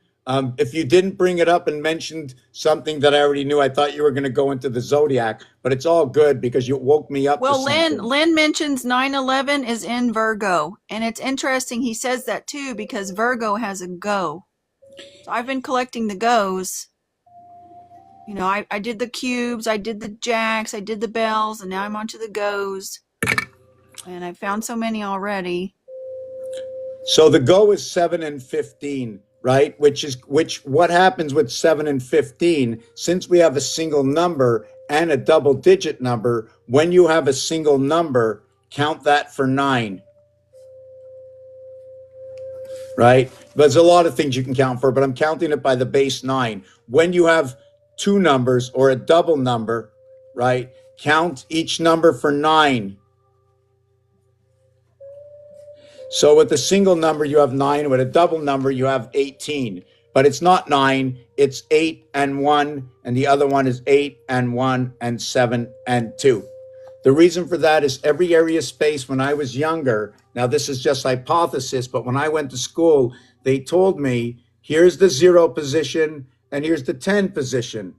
If you didn't bring it up and mentioned something that I already knew, I thought you were going to go into the zodiac, but it's all good because you woke me up. Well, to something. Lynn mentions 9/11 is in Virgo, and it's interesting he says that too because Virgo has a go. So I've been collecting the goes. You know, I did the cubes, I did the jacks, I did the bells, and now I'm onto the goes. And I found so many already. So the go is 7 and 15, right? What happens with 7 and 15, since we have a single number and a double digit number, when you have a single number, count that for 9. Right? There's a lot of things you can count for, but I'm counting it by the base 9. When you have 2 numbers or a double number, right? Count each number for 9. So with a single number, you have 9. With a double number, you have 18. But it's not 9. It's 8 and 1. And the other one is 8 and 1 and 7 and 2. The reason for that is every area of space when I was younger, now this is just hypothesis, but when I went to school, they told me, here's the 0 position and here's the 10 position.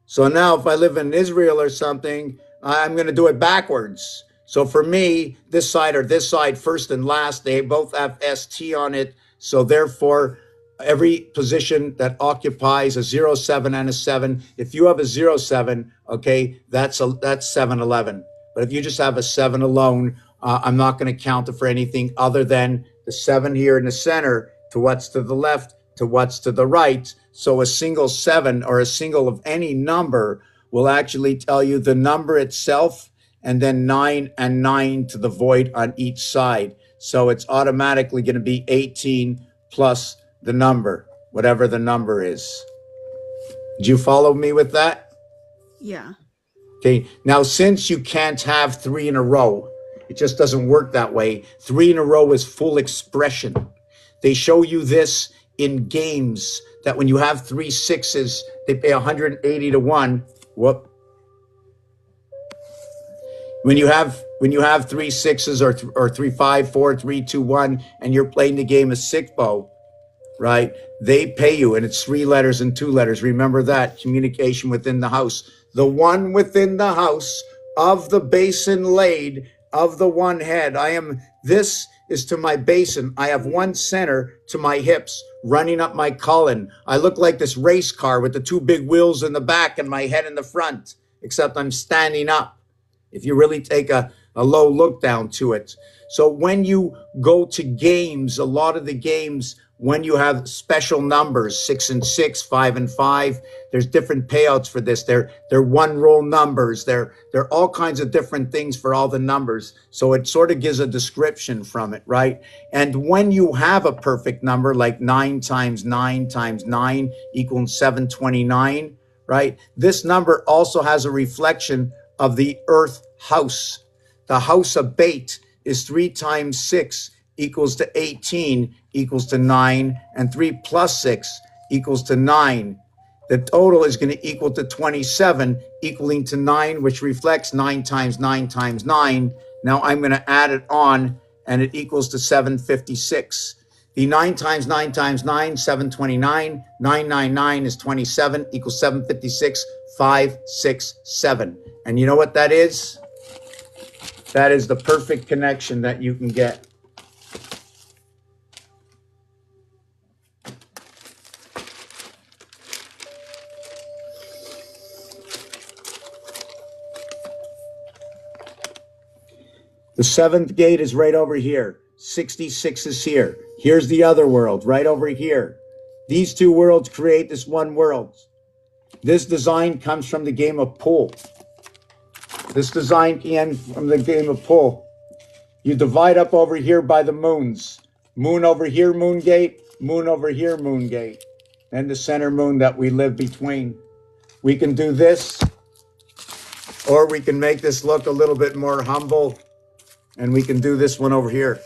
So now if I live in Israel or something, I'm going to do it backwards. So for me, this side or this side, first and last, they both have ST on it. So therefore, every position that occupies a 0, 7 and a 7, if you have a 0, 7, okay, that's 7, 11. But if you just have a 7 alone, I'm not going to count it for anything other than the 7 here in the center to what's to the left, to what's to the right. So a single 7 or a single of any number will actually tell you the number itself and then 9 and 9 to the void on each side. So it's automatically going to be 18 plus the number, whatever the number is. Did you follow me with that? Yeah. Okay. Now, since you can't have 3 in a row, it just doesn't work that way. 3 in a row is full expression. They show you this in games that when you have 3 sixes, they pay 180 to 1. Whoop. When you have 3 sixes or 3 5 4 3 2 1, and you're playing the game of sick bow, right? They pay you, and it's 3 letters and 2 letters. Remember that communication within the house. The one within the house of the basin laid of the one head. This is to my basin. I have one center to my hips running up my colon. I look like this race car with the 2 big wheels in the back and my head in the front, except I'm standing up. If you really take a low look down to it. So when you go to games, a lot of the games, when you have special numbers, 6 and 6, 5 and 5, there's different payouts for this. They're one roll numbers. They're all kinds of different things for all the numbers. So it sort of gives a description from it, right? And when you have a perfect number, like 9 times 9 times 9 equals 729, right? This number also has a reflection of the earth house. The house of Bait is 3 times 6 equals to 18 equals to 9, and 3 plus 6 equals to 9. The total is going to equal to 27, equaling to 9, which reflects 9 times 9 times 9. Now I'm going to add it on, and it equals to 756. The 9 times 9 times 9, 729. 999 is 27, equals 756, 567. And you know what that is? That is the perfect connection that you can get. The 7th gate is right over here. 66 is here. Here's the other world right over here. These 2 worlds create this one world. This design comes from the game of pool. This design came from the game of pool. You divide up over here by the moons. Moon over here, moon gate. Moon over here, moon gate. And the center moon that we live between. We can do this, or we can make this look a little bit more humble, and we can do this one over here.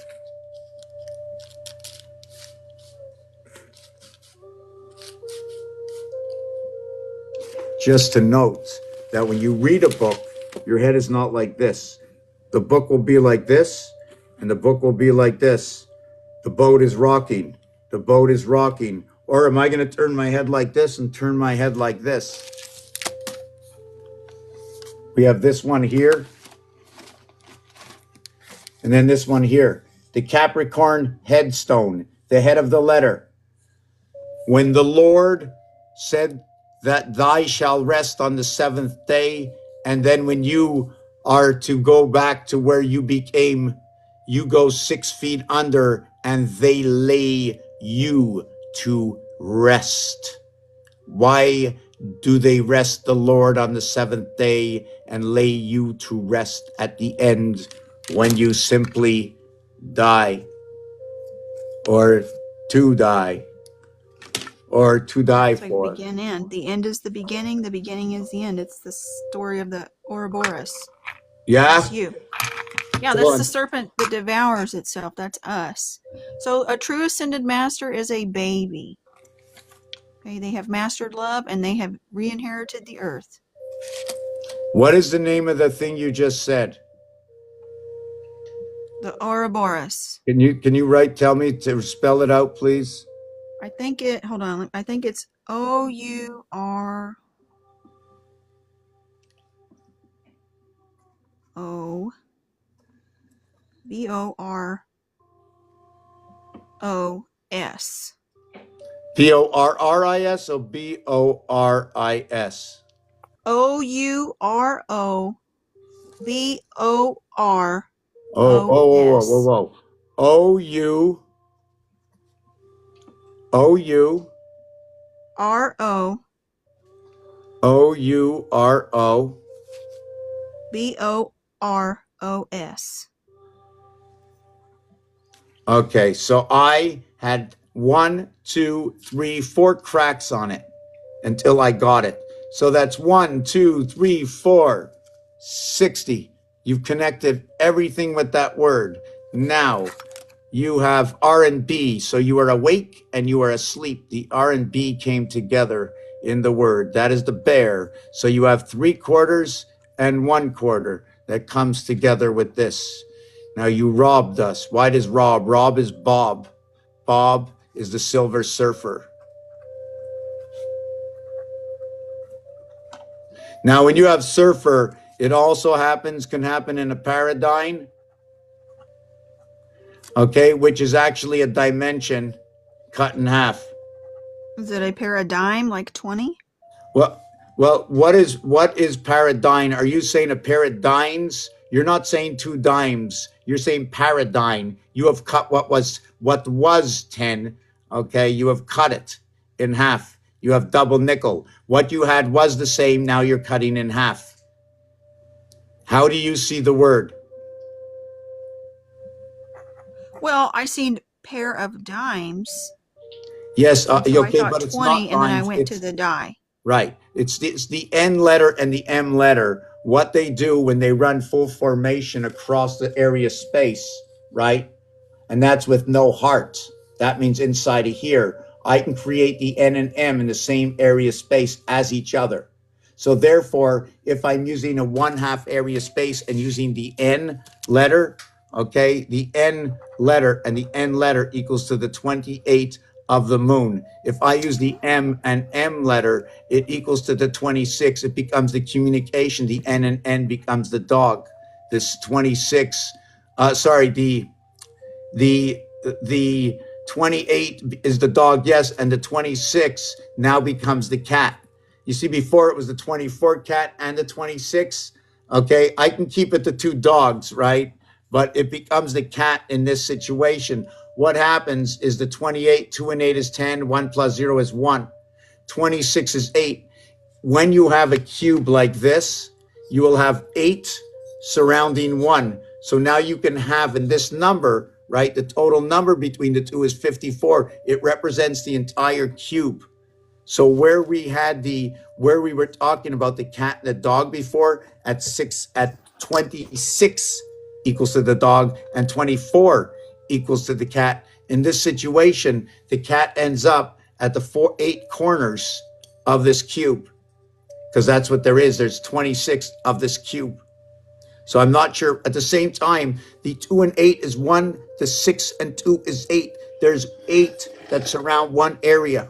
Just to note that when you read a book, your head is not like this. The book will be like this, and the book will be like this. The boat is rocking. The boat is rocking. Or am I going to turn my head like this and turn my head like this? We have this one here, and then this one here. The Capricorn headstone, the head of the letter. When the Lord said that thy shall rest on the 7th day, and then when you are to go back to where you became, you go 6 feet under, and they lay you to rest. Why do they rest the Lord on the 7th day and lay you to rest at the end when you simply die, or to die, or to die It's like for? begin end. The end is the beginning is the end. It's the story of the Ouroboros. Yeah? That's you. Yeah, Go that's on. the serpent that devours itself. That's us. So a true ascended master is a baby. Okay, they have mastered love and they have re-inherited the earth. What is the name of the thing you just said? The Ouroboros. Can you tell me to spell it out, please? I think it's O-U-R O B-O-R-O-S. P-O-R-R-I-S or B-O-R-I-S? O-U-R-O-B-O-R. Whoa. O-U R-O O-U-R-O B-O-R. ROS. Okay, so I had 1, 2, 3, 4 cracks on it until I got it. So that's 1, 2, 3, 4, 60. You've connected everything with that word. Now you have R and B. So you are awake and you are asleep. The R and B came together in the word. That is the bear. So you have 3/4 and 1/4 that comes together with this. Now you robbed us. Why does rob? Rob is Bob. Bob is the Silver Surfer. Now when you have surfer, it also can happen in a paradigm, okay, which is actually a dimension cut in half. Is it a paradigm like 20? Well, what is paradigm? Are you saying a pair of dimes? You're not saying 2 dimes. You're saying paradigm. You have cut what was 10. Okay, you have cut it in half. You have double nickel. What you had was the same. Now you're cutting in half. How do you see the word? Well, I seen pair of dimes. Yes, So okay, I thought but it's 20, not and then I dimes. went to the die. Right. It's the N letter and the M letter. What they do when they run full formation across the area space, right? And that's with no heart. That means inside of here, I can create the N and M in the same area space as each other. So therefore, if I'm using a 1/2 area space and using the N letter, okay, the N letter and the N letter equals to the 28 of the moon. If I use the M and M letter, it equals to the 26. It becomes the communication. The N and N becomes the dog. This 26, the 28 is the dog, yes, and the 26 now becomes the cat. You see, before it was the 24 cat and the 26. Okay, I can keep it the 2 dogs, right? But it becomes the cat in this situation. What happens is the 28, 2 and 8 is 10, 1 plus 0 is 1. 26 is 8. When you have a cube like this, you will have 8 surrounding 1. So now you can have in this number, right, the total number between the 2 is 54. It represents the entire cube. So where we were talking about the cat and the dog before, at 26 equals to the dog and 24 equals to the cat. In this situation, the cat ends up at the 8 corners of this cube, because that's what there is. There's 26 of this cube. So I'm not sure. At the same time, the 2 and 8 is 1, the 6 and 2 is 8. There's 8 that surround one area.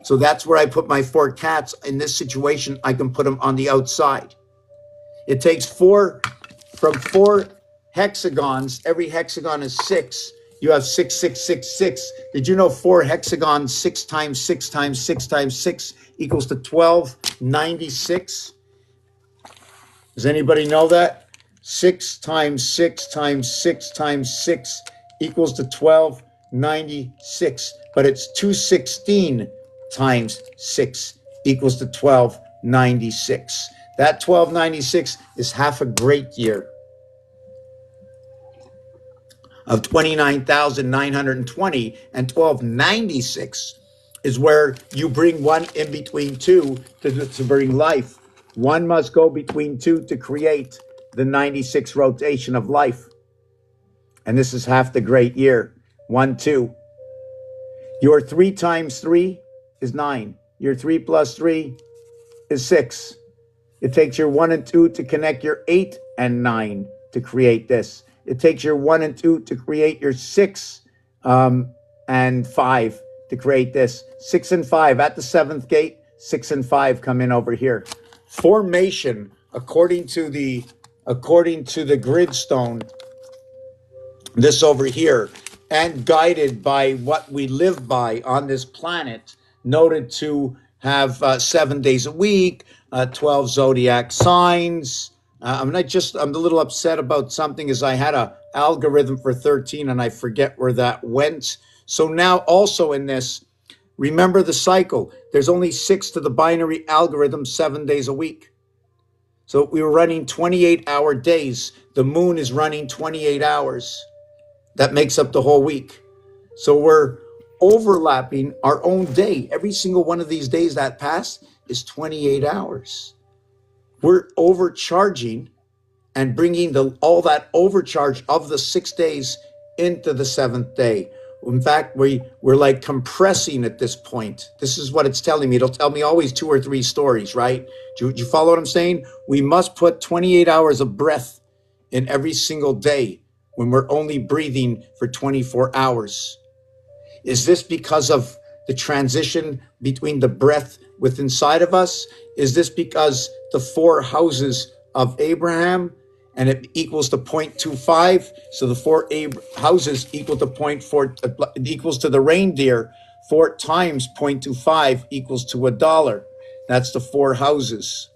So that's where I put my 4 cats. In this situation, I can put them on the outside. It takes 4 hexagons. Every hexagon is 6. You have 6, 6, 6, 6. Did you know 4 hexagons, 6 times 6 times 6 times 6 equals to 1296? Does anybody know that? 6 times 6 times 6 times 6 equals to 1296. But it's 216 times 6 equals to 1296. That 1296 is half a great year of 29,920, and 1296 is where you bring 1 in between 2 to bring life. 1 must go between 2 to create the 96 rotation of life. And this is half the great year. 1, 2. Your 3 times 3 is 9. Your 3 plus 3 is 6. It takes your 1 and 2 to connect your 8 and 9 to create this. It takes your 1 and 2 to create your 6 and 5 to create this. 6 and 5 at the 7th gate. 6 and 5 come in over here. Formation, according to the gridstone, this over here, and guided by what we live by on this planet, noted to have 7 days a week, 12 zodiac signs. I'm a little upset about something, as I had a algorithm for 13 and I forget where that went. So now also in this, remember the cycle. There's only 6 to the binary algorithm, 7 days a week. So we were running 28-hour days. The moon is running 28 hours. That makes up the whole week. So we're overlapping our own day. Every single one of these days that pass is 28 hours. We're overcharging and bringing all that overcharge of the 6 days into the 7th day. In fact, we're like compressing at this point. This is what it's telling me. It'll tell me always 2 or 3 stories, right? Do you follow what I'm saying? We must put 28 hours of breath in every single day when we're only breathing for 24 hours. Is this because of the transition between the breath within inside of us? Is this because the 4 houses of Abraham, and it equals to 0.25? So the 4 houses equal to 0.4, it equals to the reindeer. 4 times 0.25 equals to $1. That's the 4 houses.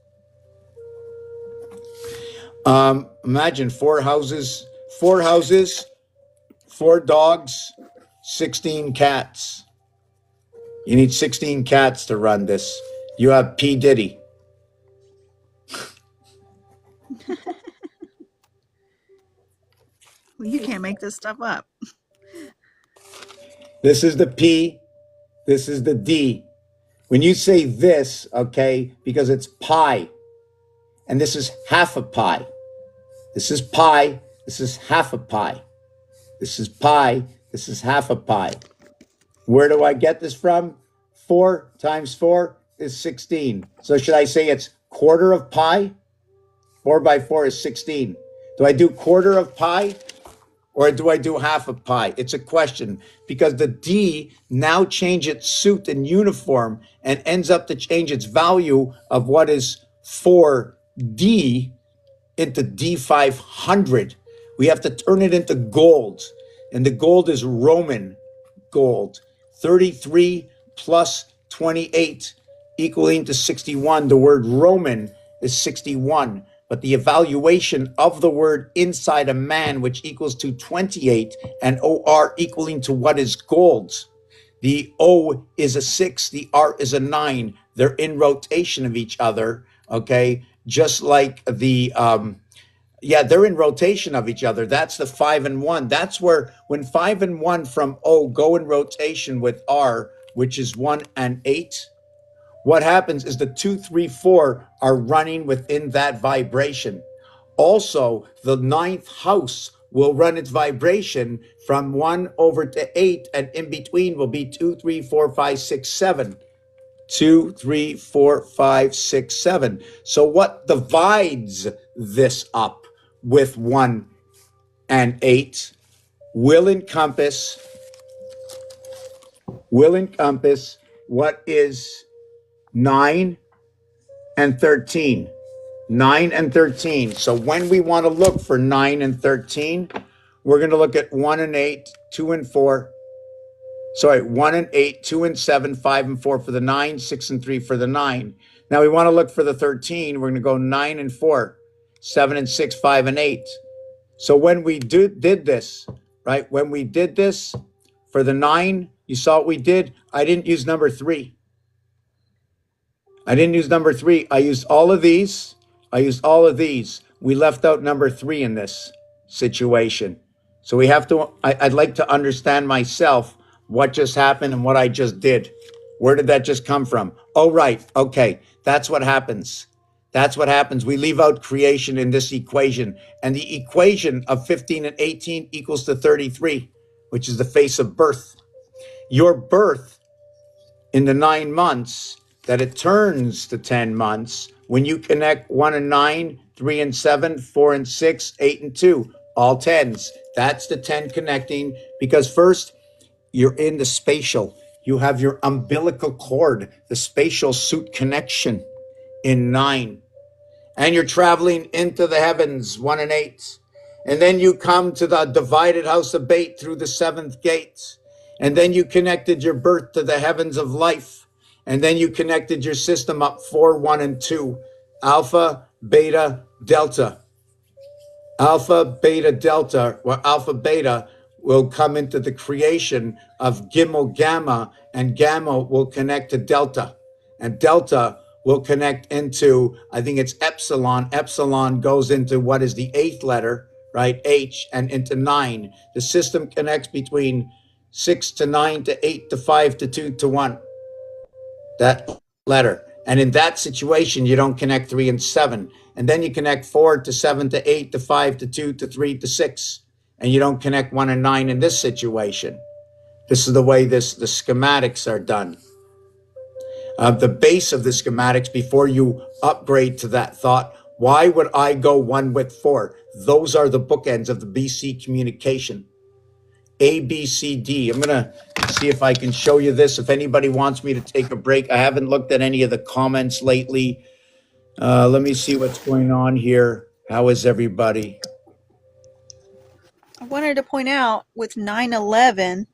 Imagine 4 houses, 4 dogs, 16 cats. You need 16 cats to run this. You have P. Diddy. Well, you can't make this stuff up. This is the P. This is the D. When you say this, okay, because it's pi, and this is half a pi. This is pi. This is half a pi. This is pi. This is half a pi. Where do I get this from? 4 times 4 is 16. So should I say it's quarter of pi? 4 by 4 is 16. Do I do quarter of pi or do I do half of pi? It's a question because the D now change its suit and uniform and ends up to change its value of what is 4D into D500. We have to turn it into gold, and the gold is Roman gold. 33 plus 28 equaling to 61. The word Roman is 61, but the evaluation of the word inside a man, which equals to 28, and OR equaling to what is gold. The O is a 6, the R is a 9. They're in rotation of each other, okay? Just like the, they're in rotation of each other. That's the 5 and 1. That's where when 5 and 1 from O go in rotation with R, which is 1 and 8, what happens is the 2, 3, 4 are running within that vibration. Also, the 9th house will run its vibration from 1 over to 8, and in between will be 2, 3, 4, 5, 6, 7. 2, 3, 4, 5, 6, 7. So what divides this up with 1 and 8 will encompass what is 9 and 13. 9 and 13. So when we want to look for 9 and 13, we're going to look at 1 and 8, 2 and 4. 1 and 8, 2 and 7, 5 and 4 for the 9, 6 and 3 for the 9. Now we want to look for the 13. We're going to go 9 and 4, 7 and 6, 5 and 8. So when we did this, right? When we did this for the 9, you saw what we did? I didn't use number 3. I didn't use number 3. I used all of these. We left out number 3 in this situation. So we have to, I'd like to understand myself what just happened and what I just did. Where did that just come from? Oh, right. Okay. That's what happens. We leave out creation in this equation. And the equation of 15 and 18 equals to 33, which is the face of birth. Your birth in the 9 months that it turns to 10 months when you connect 1 and 9, 3 and 7, 4 and 6, 8 and 2, all 10s. That's the 10 connecting, because first you're in the spatial. You have your umbilical cord, the spatial suit connection in 9. And you're traveling into the heavens, 1 and 8. And then you come to the divided house of Bait through the 7th gate. And then you connected your birth to the heavens of life. And then you connected your system up 4, 1, and 2. Alpha, beta, delta. Alpha, beta, delta, or alpha, beta will come into the creation of Gimel, gamma, and gamma will connect to delta. And delta will connect into, I think it's epsilon. Epsilon goes into what is the eighth letter, right? H, and into 9. The system connects between 6 to 9 to 8 to 5 to 2 to 1. That letter. And in that situation, you don't connect 3 and 7. And then you connect 4 to 7 to 8 to 5 to 2 to 3 to 6. And you don't connect 1 and 9 in this situation. This is the way the schematics are done. The base of the schematics before you upgrade to that thought. Why would I go 1 with 4? Those are the bookends of the BC communication. A, B, C, D. I'm going to see if I can show you this. If anybody wants me to take a break, I haven't looked at any of the comments lately. Let me see what's going on here. How is everybody? I wanted to point out with 911,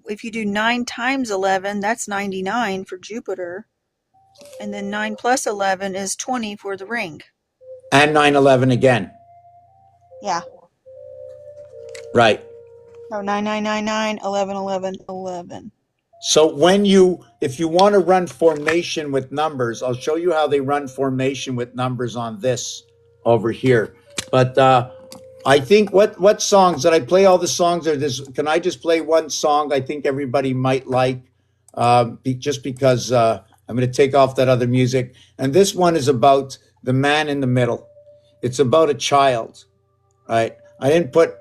if you do 9 times 11, that's 99 for Jupiter. And then 9 plus 11 is 20 for the ring. And 911 again. Yeah. Right. No, 9999, 11, 11, 11. So if you want to run formation with numbers, I'll show you how they run formation with numbers on this over here. But I think what songs did I play? All the songs are this. Can I just play one song? I think everybody might like, just because I'm going to take off that other music. And this one is about the man in the middle. It's about a child, right? I didn't put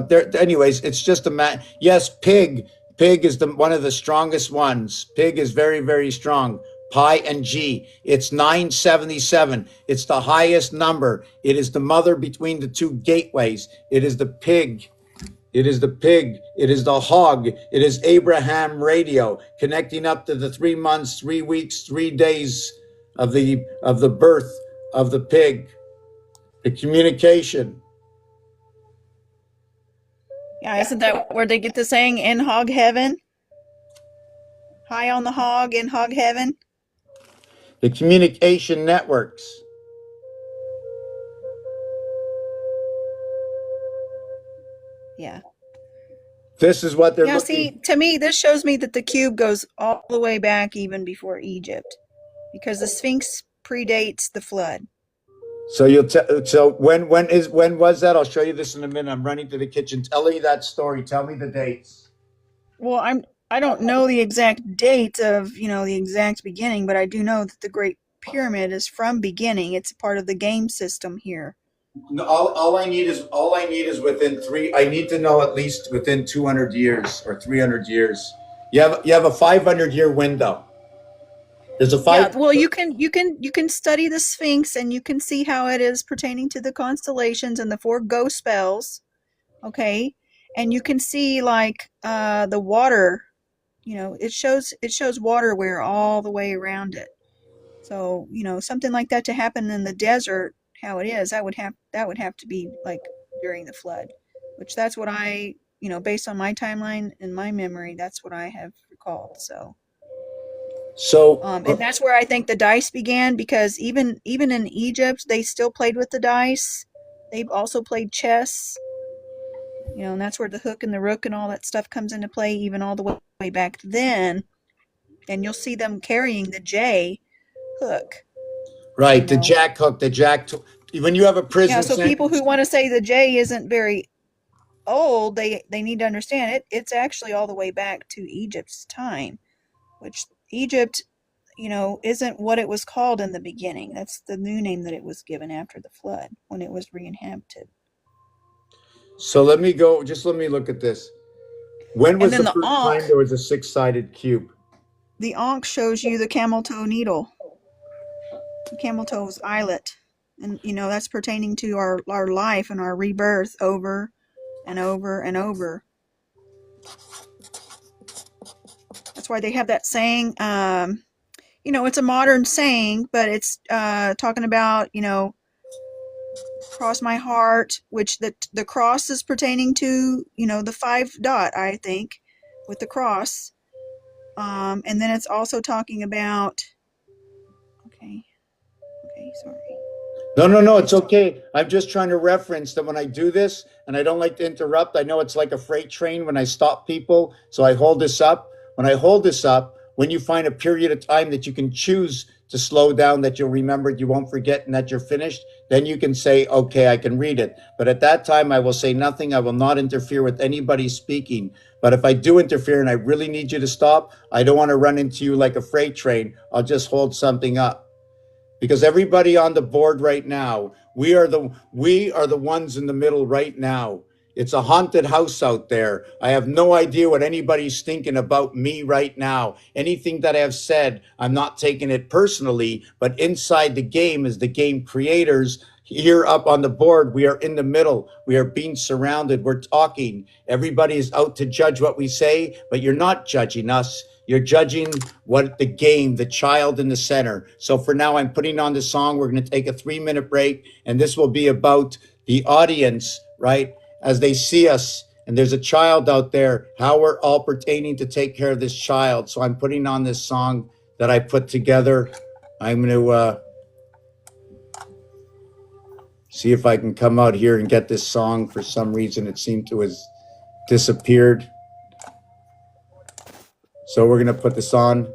there. Anyways, it's just a man. Yes, Pig. Pig is one of the strongest ones. Pig is very, very strong. Pi and G. It's 977. It's the highest number. It is the mother between the two gateways. It is the pig. It is the pig. It is the hog. It is Abraham radio connecting up to the 3 months, 3 weeks, 3 days of the birth of the pig. The communication. Yeah, isn't that where they get the saying, in hog heaven? High on the hog, in hog heaven? The communication networks. Yeah. This is what they're looking. See, to me, this shows me that the cube goes all the way back even before Egypt, because the Sphinx predates the flood. So when was that? I'll show you this in a minute. I'm running to the kitchen. Tell me that story. Tell me the dates. Well, I don't know the exact date of, the exact beginning, but I do know that the Great Pyramid is from beginning. It's part of the game system here. No, all I need is within 3. I need to know at least within 200 years or 300 years. You have a 500-year window. There's a 5. Yeah, well, you can study the Sphinx and you can see how it is pertaining to the constellations and the 4 go spells. Okay, and you can see like the water. It shows water wear all the way around it. So something like that to happen in the desert, how it is, that would have to be like during the flood, which that's what I based on my timeline and my memory, that's what I have recalled. So and that's where I think the dice began, because even in Egypt they still played with the dice. They've also played chess. And that's where the hook and the rook and all that stuff comes into play, even all the way back then. And you'll see them carrying the J hook. Right, the jack hook, when you have a prison. Yeah, so people who want to say the J isn't very old, they need to understand it. It's actually all the way back to Egypt's time, which Egypt, isn't what it was called in the beginning. That's the new name that it was given after the flood, when it was re-inhabited. So let me look at this. When was the first time there was a 6-sided cube? The Ankh shows you the camel toe needle, the camel toe's eyelet. And, that's pertaining to our life and our rebirth over and over and over. That's why they have that saying, it's a modern saying, but it's talking about, cross my heart, which the cross is pertaining to, the 5 dot, I think, with the cross. And then it's also talking about, okay, sorry. No, it's okay. I'm just trying to reference that when I do this, and I don't like to interrupt. I know it's like a freight train when I stop people. So I hold this up. When I hold this up, when you find a period of time that you can choose to slow down, that you'll remember, you won't forget, and that you're finished, then you can say, okay, I can read it. But at that time, I will say nothing. I will not interfere with anybody speaking. But if I do interfere and I really need you to stop, I don't want to run into you like a freight train. I'll just hold something up. Because everybody on the board right now, we are the ones in the middle right now. It's a haunted house out there. I have no idea what anybody's thinking about me right now. Anything that I have said, I'm not taking it personally, but inside the game is the game creators. Here up on the board, we are in the middle. We are being surrounded. We're talking. Everybody is out to judge what we say, but you're not judging us. You're judging what the game, the child in the center. So for now, I'm putting on the song. We're going to take a 3-minute break, and this will be about the audience, right? As they see us, and there's a child out there, how we're all pertaining to take care of this child. So I'm putting on this song that I put together. I'm going to see if I can come out here and get this song. For some reason, it seemed to have disappeared. So we're going to put this on.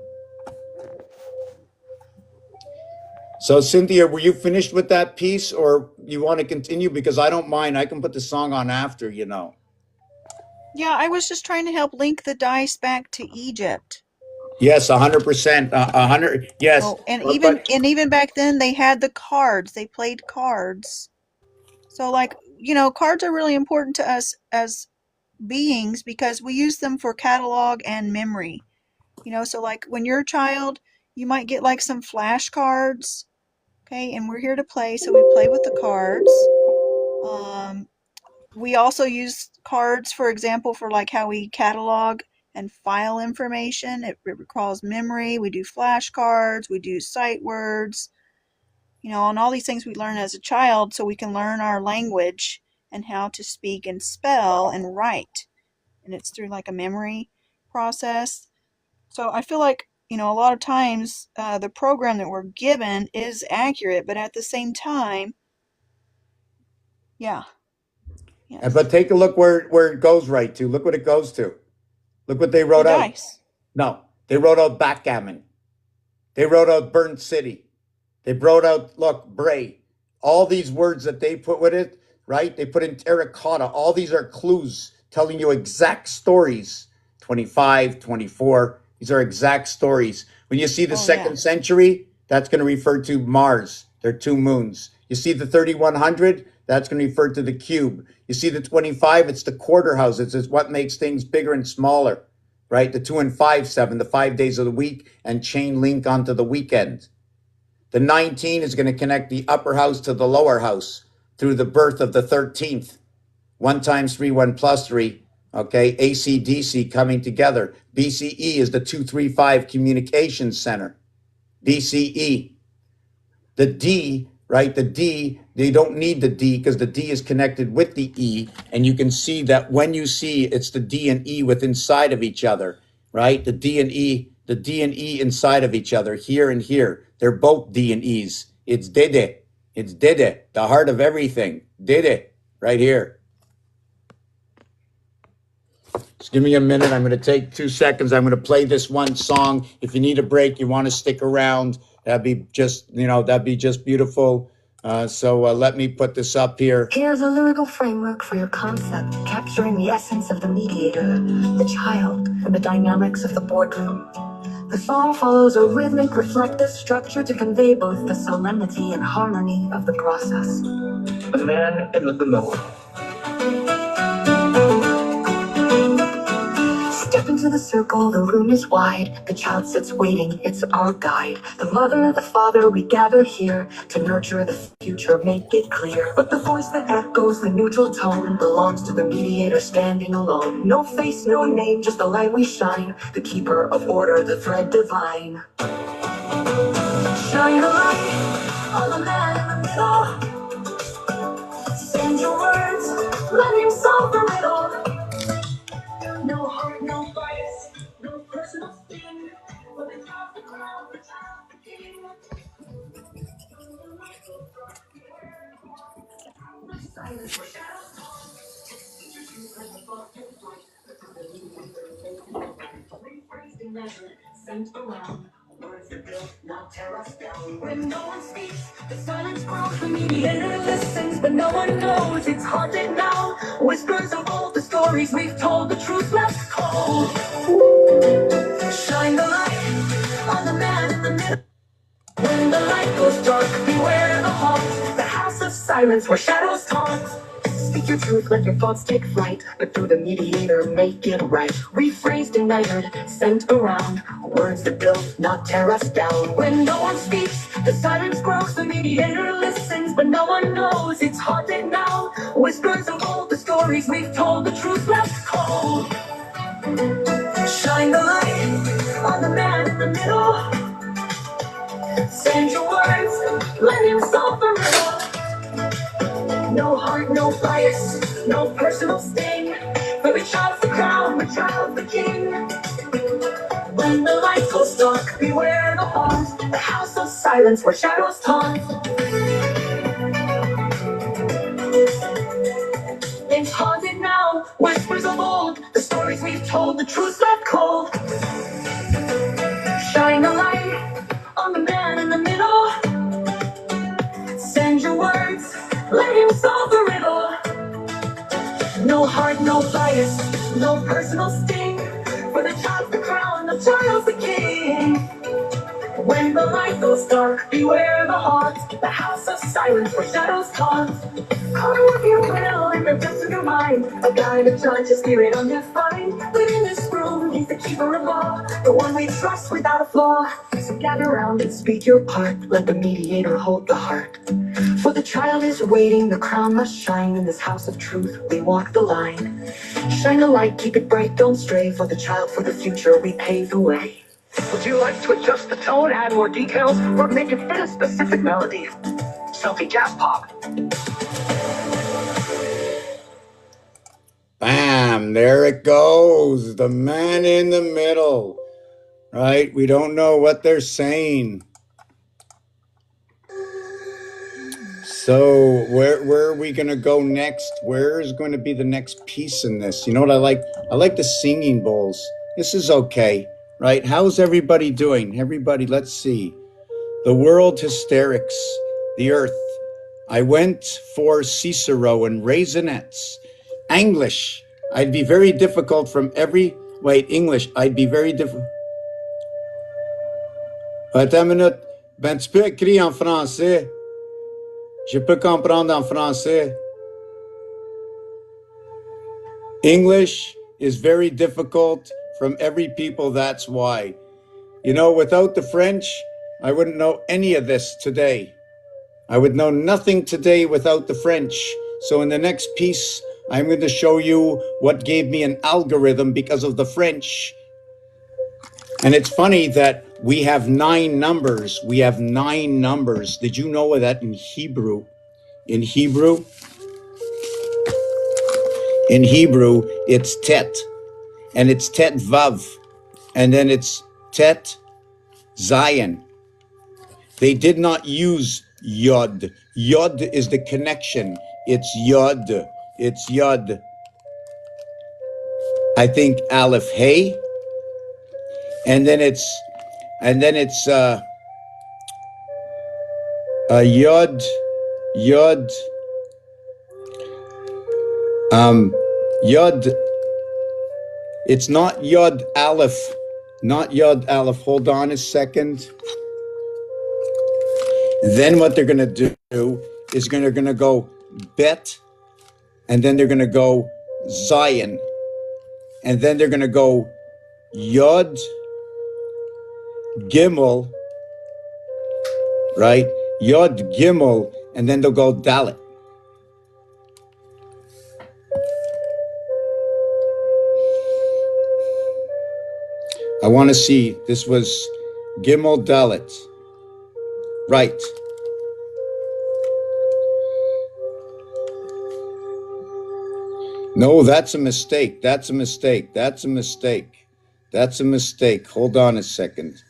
So Cynthia, were you finished with that piece, or you want to continue? Because I don't mind. I can put the song on after, you know. Yeah, I was just trying to help link the dice back to Egypt. Yes, 100%. 100. Yes. Oh, and even back then they had the cards. They played cards. So like, cards are really important to us as beings because we use them for catalog and memory. So like when you're a child, you might get like some flashcards. Okay, and we're here to play, so we play with the cards. We also use cards, for example, for like how we catalog and file information. It recalls memory. We do flashcards. We do sight words. And all these things we learn as a child so we can learn our language and how to speak and spell and write. And it's through like a memory process. So I feel like, a lot of times the program that we're given is accurate, but at the same time, yeah. Yes. But take a look where it goes right to. Look what it goes to. Look what they wrote The out. dice. No, they wrote out backgammon. They wrote out Burnt City. They wrote out, look, Bray. All these words that they put with it, right? They put in terracotta. All these are clues telling you exact stories. 25, 24. These are exact stories. When you see the second century, that's going to refer to Mars. There are 2 moons. You see the 3100, that's going to refer to the cube. You see the 25, it's the quarter houses. It's what makes things bigger and smaller, right? The 2 and 5, 7, the 5 days of the week, and chain link onto the weekend. The 19 is going to connect the upper house to the lower house through the birth of the 13th. 1 times 3, 1 plus 3. Okay, AC/DC coming together. BCE is the 235 communications center. BCE. The D, right? The D, they don't need the D because the D is connected with the E. And you can see that when you see it's the D and E within inside of each other, right? The D and E inside of each other, here and here. They're both D and E's. It's Dede. It's Dede, the heart of everything. Dede, right here. Just give me a minute. I'm going to take 2 seconds. I'm going to play this one song. If you need a break, you want to stick around, that'd be just beautiful. So let me put this up here. Here's a lyrical framework for your concept, capturing the essence of the mediator, the child, and the dynamics of the boardroom. The song follows a rhythmic, reflective structure to convey both the solemnity and harmony of the process. The man in the middle. Step into the circle, the room is wide. The child sits waiting, it's our guide. The mother, the father, we gather here to nurture the future, make it clear. But the voice that echoes the neutral tone belongs to the mediator standing alone. No face, no name, just the light we shine. The keeper of order, the thread divine. Shine a light on the man in the middle. Send your words, let him solve the riddle. No heart, no bias, no personal spin. But the top, the crown, the top, the king. The silence for shadows fall. Rephrase the measure, Sent around, words that build, not tear us down. When no one speaks, the silence grows. The mediator listens, but no one knows it's haunted now. Whispers of all the stories we've told, the truth left cold. Shine the light on the man in the middle. When the light goes dark, beware the haunt, the house of silence where shadows taunt. Speak your truth, let your thoughts take flight, but through the mediator, make it right. Rephrased and measured, sent around, words that build, not tear us down. When no one speaks, the silence grows, the mediator listens, but no one knows it's haunted now. Whispers of all the stories we've told, the truth left cold. Shine the light on the man in the middle. Send your words, let him solve the riddle. No heart, no bias, no personal sting. For the child's the crown, the child the king. When the light goes dark, beware the haunt, the house of silence where shadows taunt. It's haunted now, whispers of old, the stories we've told, the truth left cold. Shine a light on the man in the middle. Send your words, let him solve the riddle. No heart, no bias, no personal sting. For the child's the crown, the child's the king. When the light goes dark, beware the haunt, the house of silence where shadows taunt. Call it what you will in the depths of your mind, a guide, a judge, a spirit undefined. But in this room, he's the keeper of all, the one we trust without a flaw. So gather round and speak your part, let the mediator hold the heart. For the child is waiting, the crown must shine. In this house of truth, we walk the line. Shine a light, keep it bright, don't stray. For the child, for the future, we pave the way. Would you like to adjust the tone, add more details, or make it fit a specific melody? Selfie jazz pop. Bam, there it goes. The man in the middle, right? We don't know what they're saying. So where are we going to go next? Where is going to be the next piece in this? You know what I like? I like the singing bowls. This is okay, right? How's everybody doing? Everybody, let's see. The world hysterics, the earth. I went for Cicero and raisinets. English, I'd be very difficult from every... Wait, English, I'd be very difficult... Attends une minute. Ben, tu peux écrire en français. Je peux comprendre en français. English is very difficult from every people, that's why. You know, without the French, I wouldn't know any of this today. I would know nothing today without the French. So in the next piece, I'm going to show you what gave me an algorithm because of the French. And it's funny that we have 9 numbers. We have 9 numbers. Did you know that in Hebrew? In Hebrew, it's tet. And it's tet vav. And then it's tet zayin. They did not use yod. Yod is the connection. It's yod. It's yod. I think aleph hey. And then it's yod, yod, yod. It's not yod aleph, not yod aleph. Hold on a second. Then what they're going to do is they're going to go bet, and then they're going to go Zion, and then they're going to go Yod, Gimel, right? Yod, Gimel, and then they'll go Dalet. I want to see, this was Gimel, Dalet. Right. No, that's a mistake. That's a mistake. That's a mistake. That's a mistake. Hold on a second.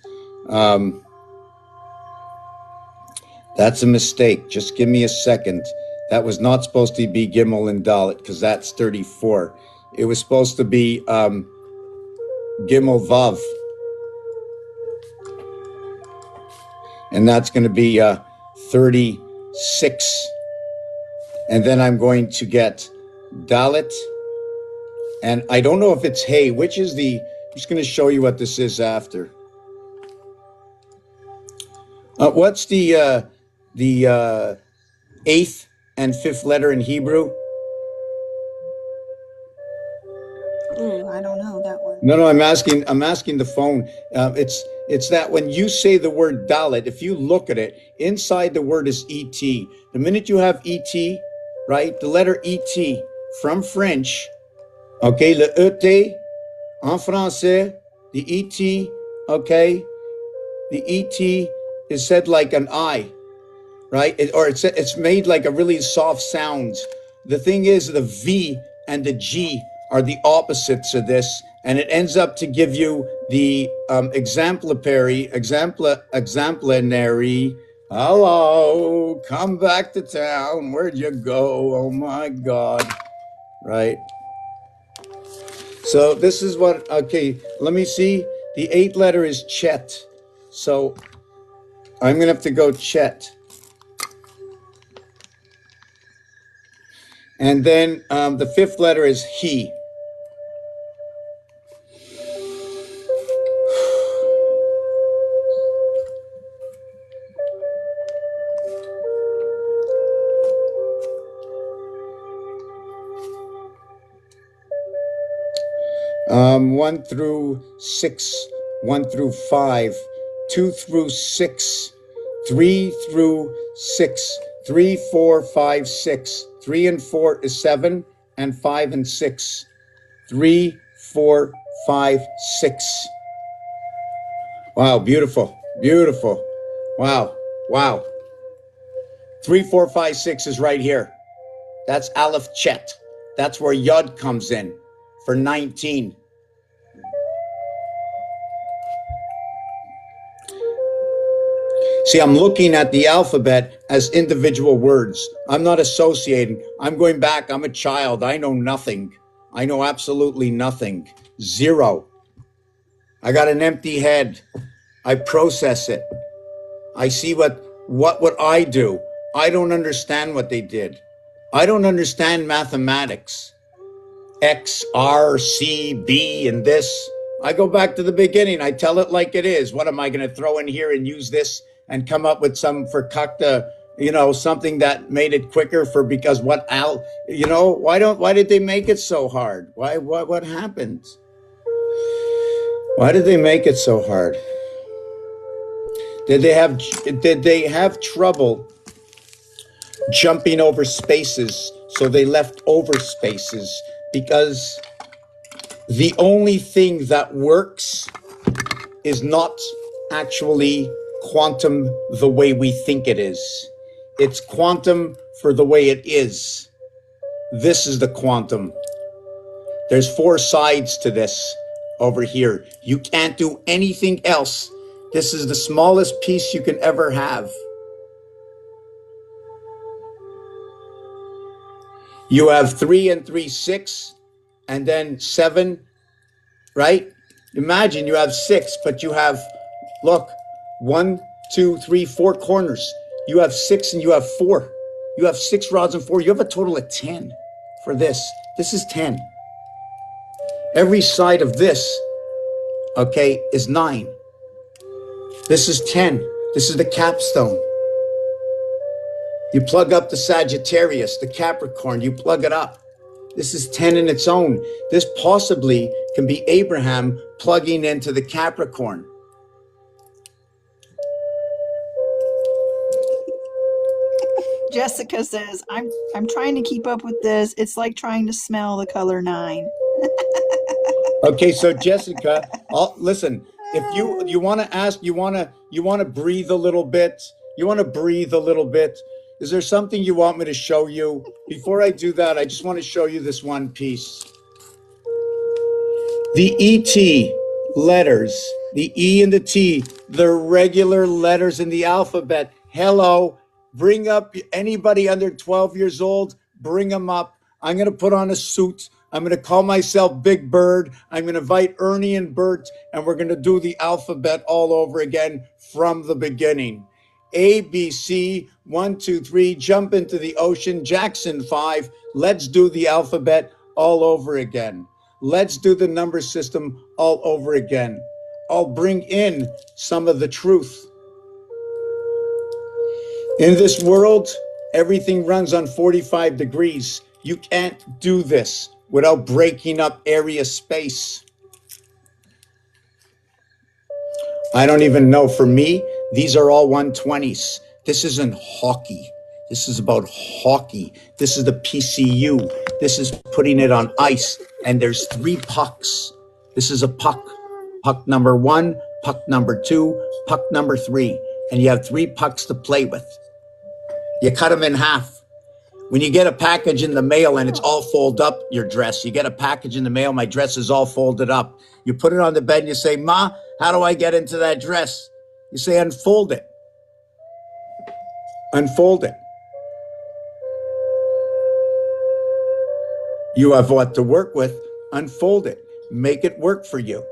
That's a mistake. Just give me a second. That was not supposed to be Gimel and Dalet because that's 34. It was supposed to be Gimel Vav. and that's going to be 36. And then I'm going to get Dalit, and I don't know if it's Hey, which is the, I'm just going to show you what this is after. What's the 8th and 5th letter in Hebrew? Ooh, I don't know that one. No, I'm asking the phone. It's that when you say the word Dalit, if you look at it, inside the word is ET. The minute you have ET, right, the letter ET from French, okay, le ET en français, the ET, okay, the ET is said like an I, right? It's made like a really soft sound. The thing is, the V and the G are the opposites of this, and it ends up to give you the exemplary. Hello, come back to town. Where'd you go? Oh my God, right? So this is what. Okay, let me see. The 8th letter is Chet, so I'm gonna have to go Chet. And then the 5th letter is He. One through 6, 1 through 5, 2 through 6, 3 through 6, 3, 4, 5, 6. 3 and 4 is 7, and 5 and 6. 3, 4, 5, 6. Wow, beautiful, beautiful. Wow, wow. 3, 4, 5, 6 is right here. That's Aleph Chet. That's where Yod comes in for 19. See, I'm looking at the alphabet as individual words. I'm not associating. I'm going back. I'm a child. I know nothing. I know absolutely nothing. Zero. I got an empty head. I process it. I see what I do. I don't understand what they did. I don't understand mathematics. X, R, C, B, and this. I go back to the beginning. I tell it like it is. What am I going to throw in here and use this and come up with some fakakta, something that made it quicker because why did they make it so hard? What happened? Why did they make it so hard? Did they have trouble jumping over spaces? So they left over spaces because the only thing that works is not actually quantum the way we think it is. It's quantum for the way it is. This is the quantum. There's 4 sides to this over here. You can't do anything else. This is the smallest piece you can ever have. You have 3 and 3, 6, and then 7, right? Imagine you have 6, but you have, look, 1, 2, 3, 4 corners. You have 6 and you have 4. You have 6 rods and 4. You have a total of 10 for this. This is 10. Every side of this, okay, is 9. This is 10. This is the capstone. You plug up the Sagittarius, the Capricorn, you plug it up. This is 10 in its own. This possibly can be Abraham plugging into the Capricorn. Jessica says, I'm trying to keep up with this. It's like trying to smell the color 9. Okay, so Jessica, listen, if you want to ask, you want to breathe a little bit. You want to breathe a little bit. Is there something you want me to show you? Before I do that, I just want to show you this one piece. The ET letters, the E and the T, the regular letters in the alphabet. Hello, bring up anybody under 12 years old, bring them up. I'm going to put on a suit. I'm going to call myself Big Bird. I'm going to invite Ernie and Bert, and we're going to do the alphabet all over again from the beginning. A, B, C, 1, 2, 3, jump into the ocean, Jackson 5. Let's do the alphabet all over again. Let's do the number system all over again. I'll bring in some of the truth. In this world, everything runs on 45 degrees. You can't do this without breaking up area space. I don't even know. For me, these are all 120s. This isn't hockey. This is about hockey. This is the PCU. This is putting it on ice. And there's 3 pucks. This is a puck. Puck number 1, puck number 2, puck number 3. And you have 3 pucks to play with. You cut them in half. When you get a package in the mail and it's all folded up, your dress, you get a package in the mail, my dress is all folded up. You put it on the bed and you say, Ma, how do I get into that dress? You say, unfold it. Unfold it. You have what to work with. Unfold it. Make it work for you.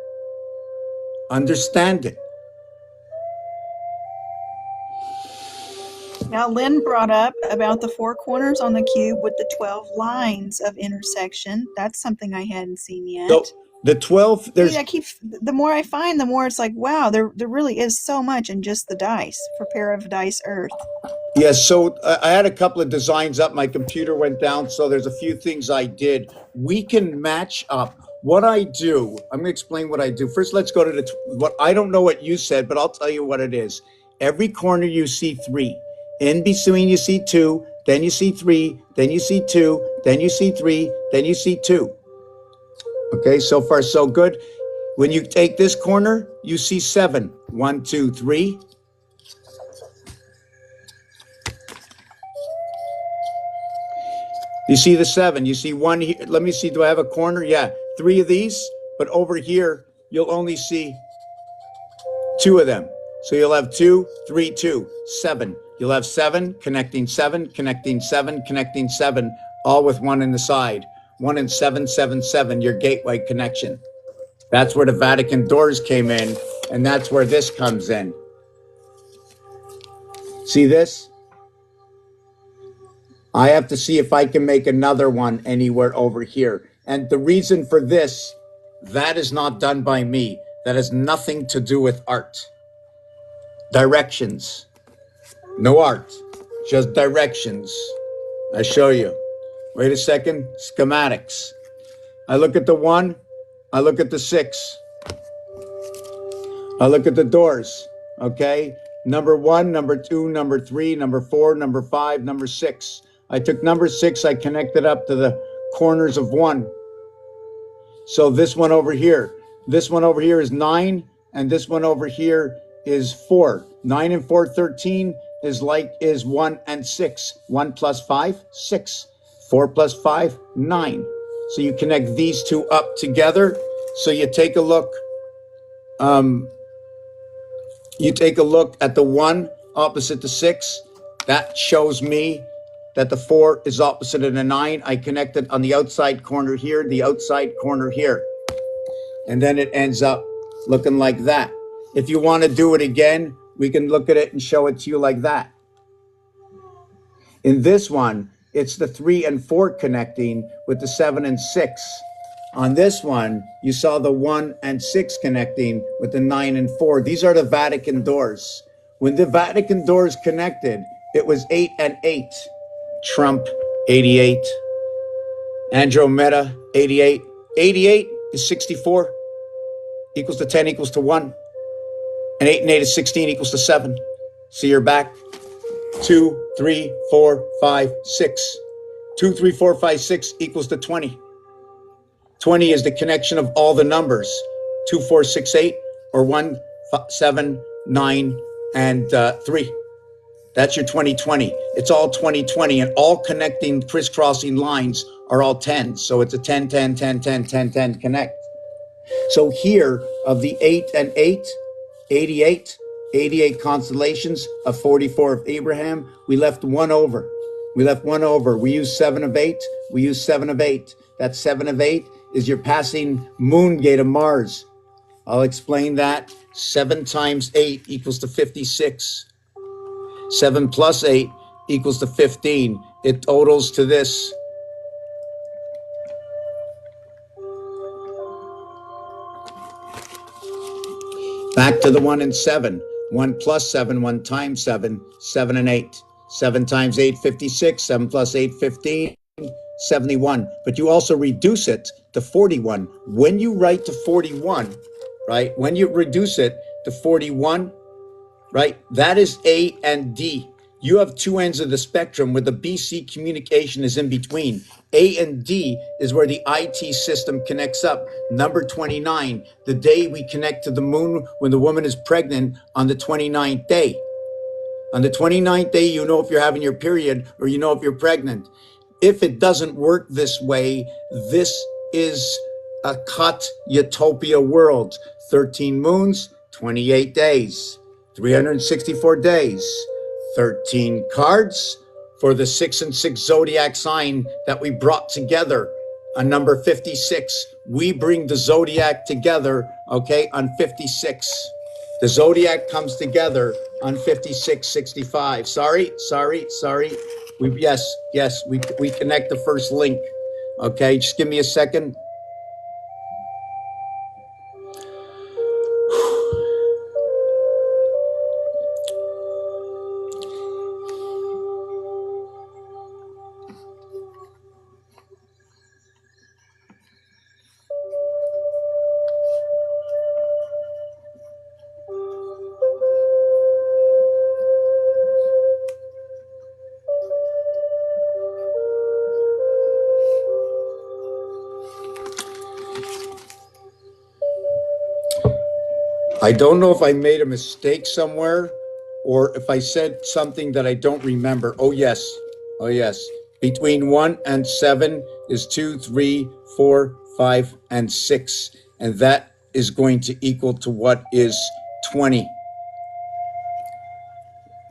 Understand it. Now, Lynn brought up about the 4 corners on the cube with the 12 lines of intersection. That's something I hadn't seen yet. So the 12, there's... The more I find, the more it's like, wow, there really is so much in just the dice for Pair of Dice Earth. Yes, so I had a couple of designs up. My computer went down, so there's a few things I did. We can match up. What I do, I'm going to explain what I do. First, let's go to what I don't know what you said, but I'll tell you what it is. Every corner you see 3. In between you see 2, then you see 3, then you see 2, then you see 3, then you see 2. Okay, so far so good. When you take this corner, you see 7. 1, 2, 3. You see the 7. You see 1 here. Let me see, do I have a corner? Yeah, 3 of these, but over here, you'll only see 2 of them. So you'll have 2, 3, 2, 7. You'll have 7, connecting 7, connecting 7, connecting 7, all with 1 in the side. 1 and 7, 7, 7, your gateway connection. That's where the Vatican doors came in, and that's where this comes in. See this? I have to see if I can make another one anywhere over here. And the reason for this, that is not done by me. That has nothing to do with art. Directions. No art, just directions. I show you. Wait a second, schematics. I look at the 1, I look at the 6. I look at the doors, okay? Number 1, number 2, number 3, number 4, number 5, number 6. I took number 6, I connected up to the corners of 1. So this one over here is 9, and this one over here is 4. 9 and 4, 13 is 1 and 6. 1 plus 5, 6. 4 plus 5, 9. So you connect these 2 up together. So you take a look. You take a look at the 1 opposite the 6. That shows me that the 4 is opposite of the 9. I connected on the outside corner here, the outside corner here. And then it ends up looking like that. If you want to do it again, we can look at it and show it to you like that. In this one, it's the 3 and 4 connecting with the 7 and 6. On this one, you saw the 1 and 6 connecting with the 9 and 4. These are the Vatican doors. When the Vatican doors connected, it was 8 and 8. Trump, 88. Andromeda, 88. 88 is 64. Equals to 10 equals to 1. And 8 and 8 is 16 equals to 7. So you're back. 2, 3, 4, 5, 6. 2, 3, 4, 5, 6 equals to 20. 20 is the connection of all the numbers. 2, 4, 6, 8, or 1, 7, 9, and 3. That's your 2020. It's all 2020, and all connecting crisscrossing lines are all 10s. So it's a 10, 10, 10, 10, 10, 10 connect. So here, of the 8 and 8, 88, 88 constellations of 44 of Abraham, we left 1 over. We left 1 over. We used 7 of 8. We used 7 of 8. That 7 of 8 is your passing moon gate of Mars. I'll explain that. 7 times 8 equals to 56. 7 plus 8 equals to 15. It totals to this. Back to the 1 and 7. 1 plus 7, 1 times 7, 7 and 8. 7 times 8, 56. 7 plus 8, 15, 71. But you also reduce it to 41. When you write to 41, right, when you reduce it to 41, right, that is A and D. You have two ends of the spectrum where the BC communication is in between. A and D is where the IT system connects up. Number 29, the day we connect to the moon when the woman is pregnant on the 29th day. On the 29th day, you know if you're having your period or you know if you're pregnant. If it doesn't work this way, this is a cut utopia world. 13 moons, 28 days, 364 days, 13 cards for the 6 and 6 zodiac sign that we brought together on number 56. We bring the zodiac together, okay, on 56. The zodiac comes together on 5665. Sorry. We connect the first link. Okay, just give me a second. I don't know if I made a mistake somewhere or if I said something that I don't remember. Oh, yes. Between 1 and 7 is 2, 3, 4, 5, and 6. And that is going to equal to what is 20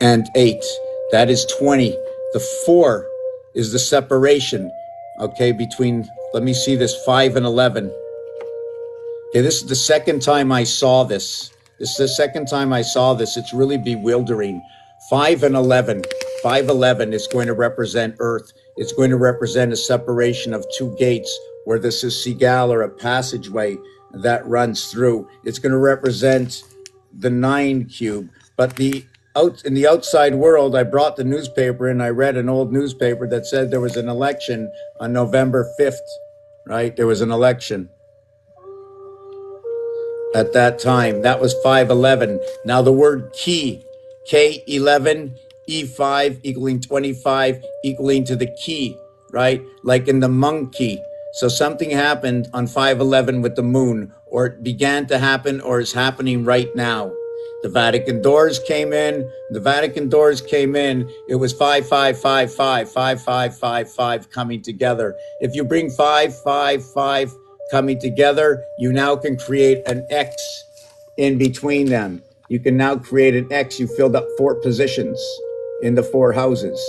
and 8. That is 20. The 4 is the separation, okay, between, let me see this, 5 and 11. Okay, this is the second time I saw this. It's really bewildering. 5 and 11. 511 is going to represent Earth. It's going to represent a separation of two gates where this is Seagal or a passageway that runs through. It's going to represent the 9 cube. But in the outside world, I brought the newspaper and I read an old newspaper that said there was an election on November 5th, right? There was an election. At that time, that was 511. Now the word key, K11, E5 equaling 25 equaling to the key, right? Like in the monkey. So something happened on 511 with the moon, or it began to happen, or is happening right now. The Vatican doors came in. It was 5555 coming together. If you bring 555 coming together, you now can create an X in between them. You can now create an X. You filled up 4 positions in the 4 houses.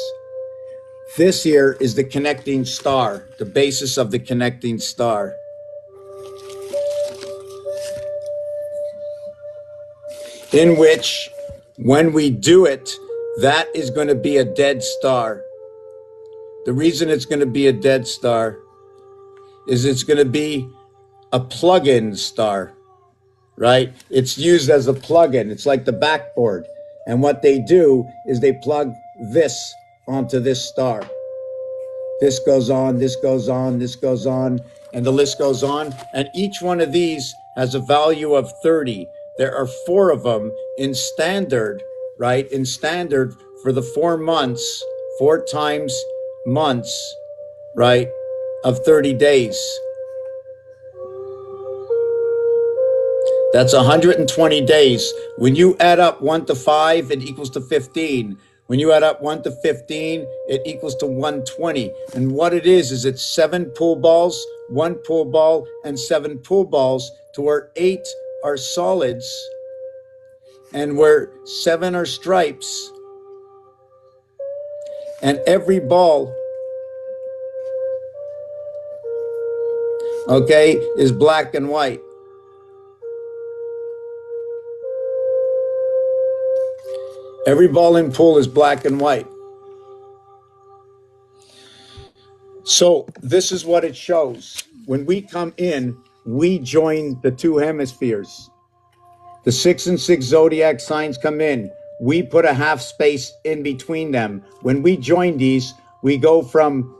This here is the connecting star, the basis of the connecting star. In which, when we do it, that is going to be a dead star. The reason it's going to be a dead star is it's going to be a plug-in star, right? It's used as a plug-in. It's like the backboard. And what they do is they plug this onto this star. This goes on, this goes on, this goes on, and the list goes on. And each one of these has a value of 30. There are 4 of them in standard, right? In standard for the 4 months, 4 times months, right, of 30 days. That's 120 days. When you add up 1 to 5, it equals to 15. When you add up 1 to 15, it equals to 120. And what it is it's 7 pool balls, 1 pool ball, and 7 pool balls, to where 8 are solids and where 7 are stripes. And every ball, okay, is black and white. Every ball in pool is black and white. So this is what it shows. When we come in, we join the two hemispheres. The 6 and 6 zodiac signs come in. We put a half space in between them. When we join these, we go from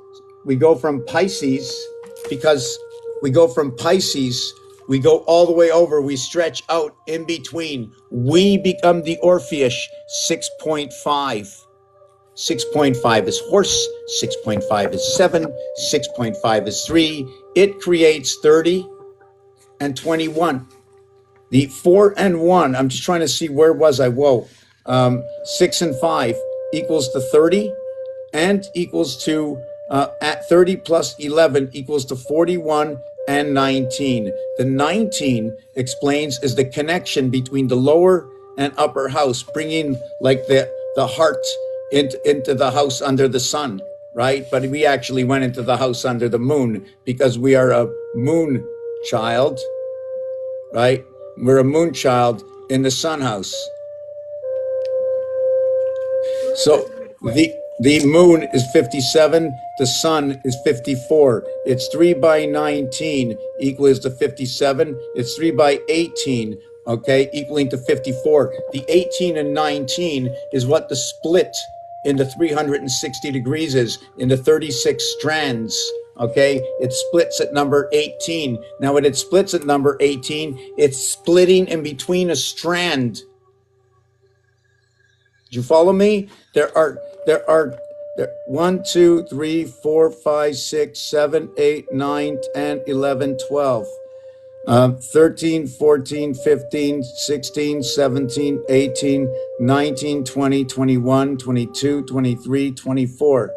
Pisces, because we go from Pisces, we go all the way over, we stretch out in between. We become the Orpheus 6.5. 6.5 is horse, 6.5 is 7, 6.5 is 3. It creates 30 and 21. The 4 and 1, I'm just trying to see where was I? Whoa. 6 and 5 equals to 30 and equals to, at 30 plus 11 equals to 41 and 19. The 19 explains is the connection between the lower and upper house, bringing like the heart into the house under the sun, right? But we actually went into the house under the moon because we are a moon child, right? We're a moon child in the sun house. So the moon is 57, the sun is 54. It's 3 by 19 equals to 57. It's 3 by 18, okay, equaling to 54. The 18 and 19 is what the split into 360 degrees is, into 36 strands. Okay, it splits at number 18. Now, when it splits at number 18, it's splitting in between a strand. Did you follow me? There are 1, 2, 3, 4, 5, 6, 7, 8, 9, 10, 11, 12. 13, 14, 15, 16, 17, 18, 19, 20, 21, 22, 23, 24,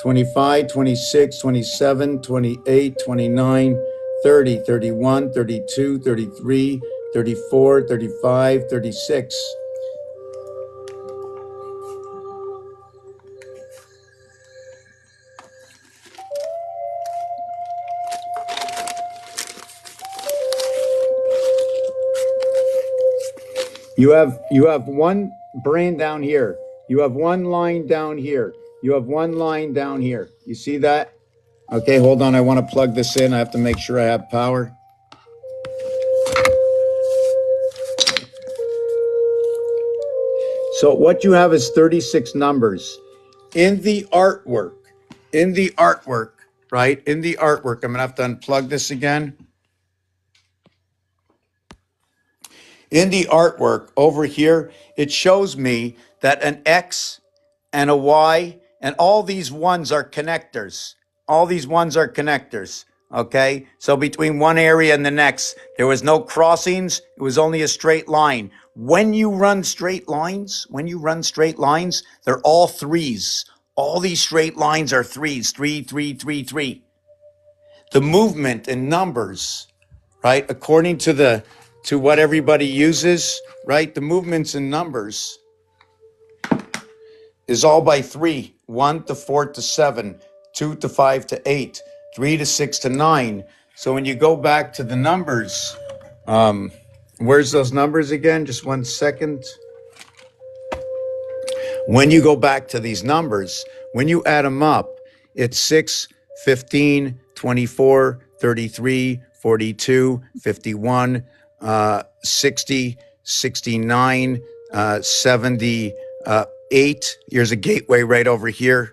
25, 26, 27, 28, 29, 30, 31, 32, 33, 34, 35, 36. You have one brain down here. You have one line down here. You have one line down here. You see that? Okay, hold on. I want to plug this in. I have to make sure I have power. So what you have is 36 numbers. In the artwork, right? In the artwork, I'm going to have to unplug this again. In the artwork over here, it shows me that an X and a Y and all these ones are connectors. All these ones are connectors. Okay. So between one area and the next, there was no crossings. It was only a straight line. When you run straight lines, they're all threes. All these straight lines are threes. 3, 3, 3, 3. The movement in numbers, right? According to what everybody uses, right? The movements in numbers is all by 3. 1 to 4 to 7, 2 to 5 to 8, 3 to 6 to 9. So when you go back to the numbers, where's those numbers again? Just 1 second. When you go back to these numbers, when you add them up, it's 6, 15, 24, 33, 42, 51, 60, 69, 78. Here's a gateway right over here.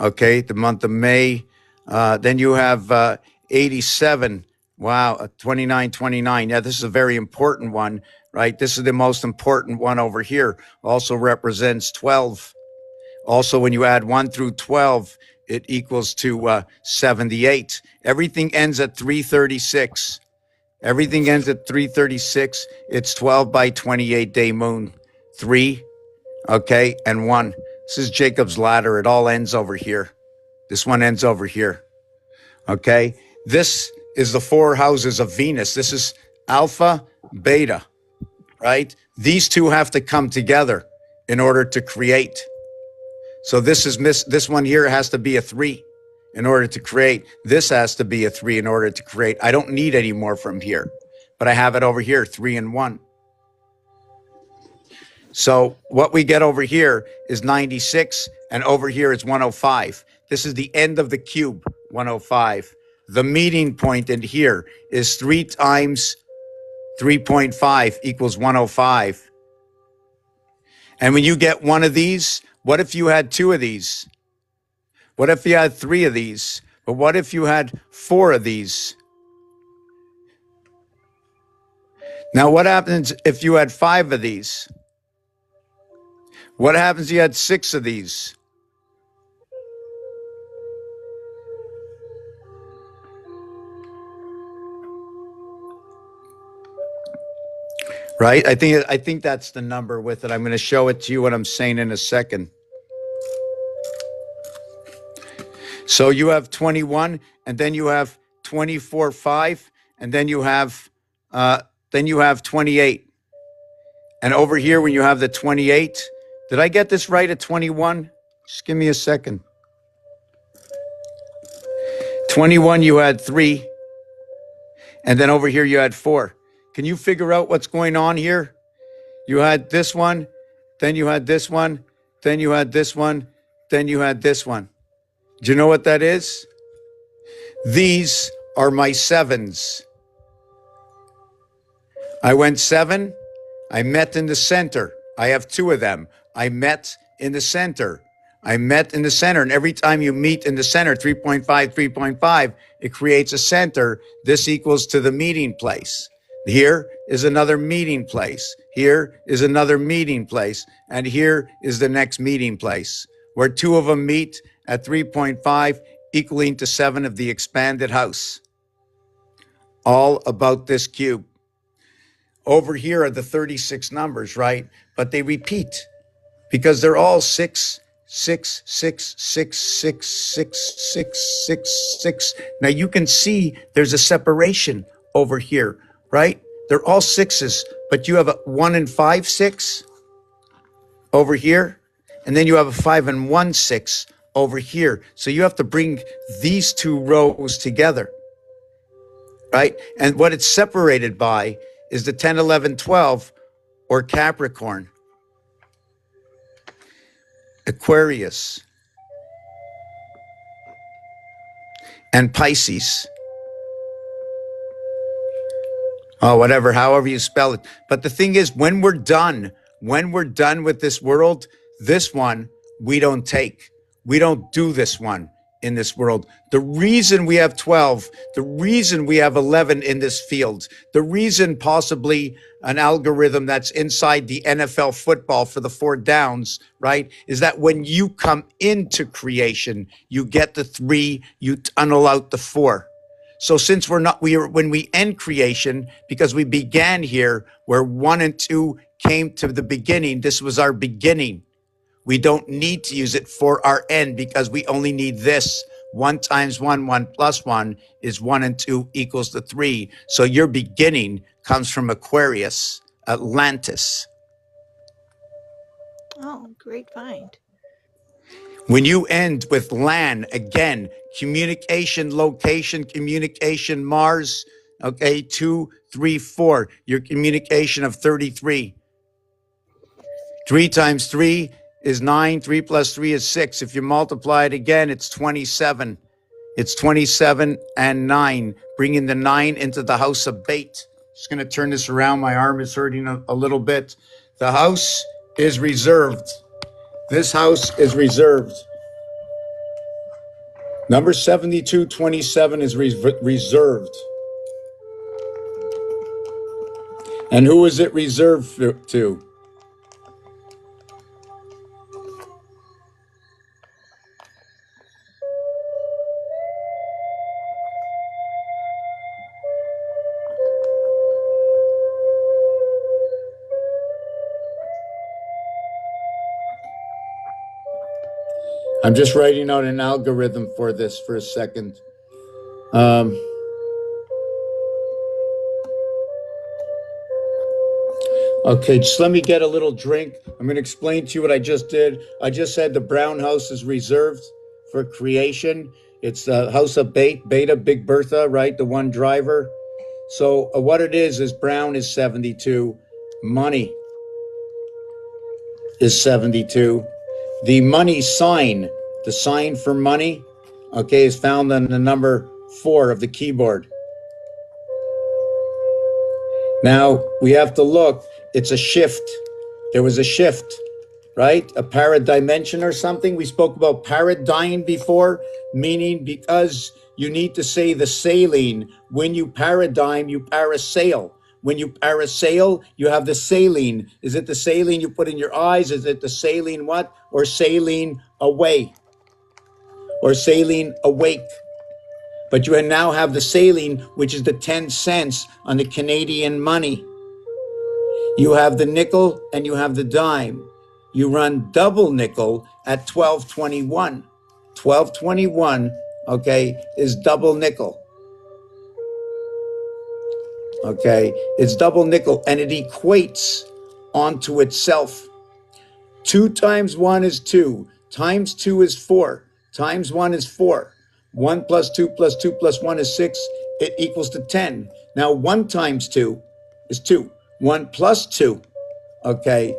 Okay, the month of May. Then you have 87. Wow, 29, 29. Yeah, this is a very important one, right? This is the most important one over here. Also represents 12. Also, when you add 1 through 12, it equals to 78. Everything ends at 336. Everything ends at 336. It's 12 by 28 day moon. 3, okay, and 1. This is Jacob's ladder. It all ends over here. This one ends over here. Okay, this is the 4 houses of Venus. This is Alpha, Beta, right? These two have to come together in order to create. So this one here has to be a 3 in order to create. This has to be a 3 in order to create. I don't need any more from here, but I have it over here, 3 and 1. So what we get over here is 96, and over here is 105. This is the end of the cube, 105. The meeting point in here is 3 times 3.5 equals 105. And when you get one of these, what if you had two of these? What if you had three of these? But what if you had four of these? Now, what happens if you had five of these? What happens if you had six of these? Right? I think that's the number with it. I'm going to show it to you what I'm saying in a second. So you have 21, and then you have 24, 5, and then you have 28. And over here, when you have the 28, did I get this right at 21? Just give me a second. 21, you had 3, and then over here you had 4. Can you figure out what's going on here? You had this one, then you had this one, then you had this one, then you had this one. Do you know what that is? These are my 7s. I went 7. I met in the center. I have 2 of them. I met in the center. I met in the center. And every time you meet in the center, 3.5, 3.5, it creates a center. This equals to the meeting place. Here is another meeting place. Here is another meeting place. And here is the next meeting place, where 2 of them meet at 3.5, equaling to 7 of the expanded house. All about this cube. Over here are the 36 numbers, right? But they repeat because they're all 6, 6, 6, 6, 6, 6, 6, 6, 6. Now you can see there's a separation over here, right? They're all 6s, but you have a 1 and 5, 6 over here, and then you have a 5 and 1, 6 over here. So you have to bring these 2 rows together, right? And what it's separated by is the 10, 11, 12, or Capricorn, Aquarius, and Pisces. Oh, whatever, however you spell it. But the thing is, when we're done with this world, this one, we don't take. We don't do this one in this world. The reason we have 12, the reason we have 11 in this field, the reason possibly an algorithm that's inside the NFL football for the 4 downs, right, is that when you come into creation, you get the 3, you tunnel out the 4. So since when we end creation, because we began here where 1 and 2 came to the beginning, this was our beginning. We don't need to use it for our end because we only need this. 1 times 1, 1 plus 1 is 1 and 2 equals the 3. So your beginning comes from Aquarius, Atlantis. Oh, great find. When you end with LAN, again, communication, location, communication, Mars, okay, 2, 3, 4, your communication of 33. 3 times 3 is 9, 3 plus 3 is 6. If you multiply it again, it's 27. It's 27 and 9, bringing the 9 into the house of bait. Just going to turn this around. My arm is hurting a little bit. The house is reserved. This house is reserved. Number 7227 is reserved. And who is it reserved to? I'm just writing out an algorithm for this for a second. Okay, just let me get a little drink. I'm going to explain to you what I just did. I just said the brown house is reserved for creation. It's the house of Beta, Big Bertha, right? The one driver. So what it is brown is 72, money. is 72. The money sign, the sign for money, okay, is found on the number 4 of the keyboard. Now we have to look, it's a shift. There was a shift, right? A paradimension or something. We spoke about paradigm before, meaning because you need to say the saline. When you paradigm, you parasail. When you parasail, you have the saline. Is it the saline you put in your eyes? Is it the saline what? Or saline away? Or saline awake? But you now have the saline, which is the 10 cents on the Canadian money. You have the nickel and you have the dime. You run double nickel at 12.21. 12.21, okay, is double nickel. Okay, it's double nickel and it equates onto itself. 2 times 1 is 2, times 2 is 4, times 1 is 4. 1 plus 2 plus 2 plus 1 is 6, it equals to 10. Now 1 times 2 is 2. 1 plus 2, okay,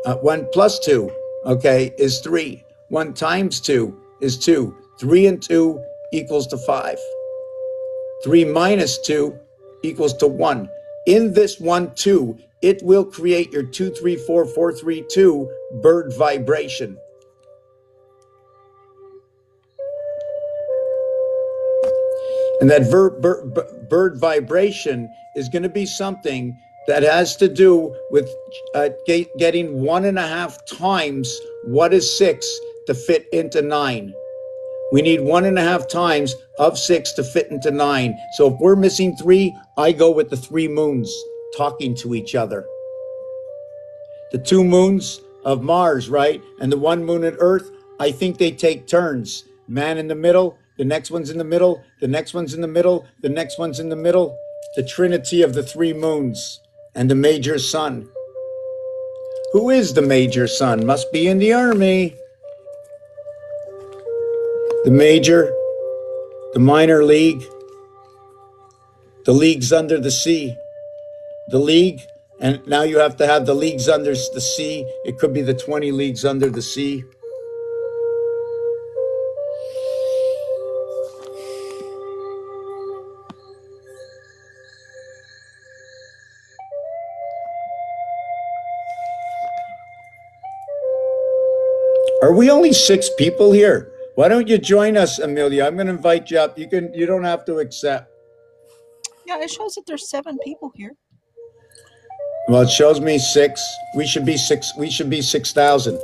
1 plus 2, okay, is 3. 1 times 2 is 2. 3 and 2 equals to 5. 3 minus 2 equals to 1. In this 1, 2, it will create your 2, 3, 4, 4, 3, 2 bird vibration. And that bird vibration is going to be something that has to do with getting 1.5 times what is 6 to fit into 9. We need 1.5 times of 6 to fit into 9. So if we're missing 3, I go with the 3 moons talking to each other. The 2 moons of Mars, right? And the 1 moon at Earth, I think they take turns. Man in the middle, the next one's in the middle, the next one's in the middle, the next one's in the middle. The trinity of the 3 moons and the major sun. Who is the major sun? Must be in the army. The major, the minor league, the leagues under the sea, the league, and now you have to have the leagues under the sea. It could be the 20 leagues under the sea. Are we only 6 people here? Why don't you join us, Amelia? I'm going to invite you up. You don't have to accept. Yeah, it shows that there's 7 people here. Well, it shows me 6. We should be 6. We should be 6,000.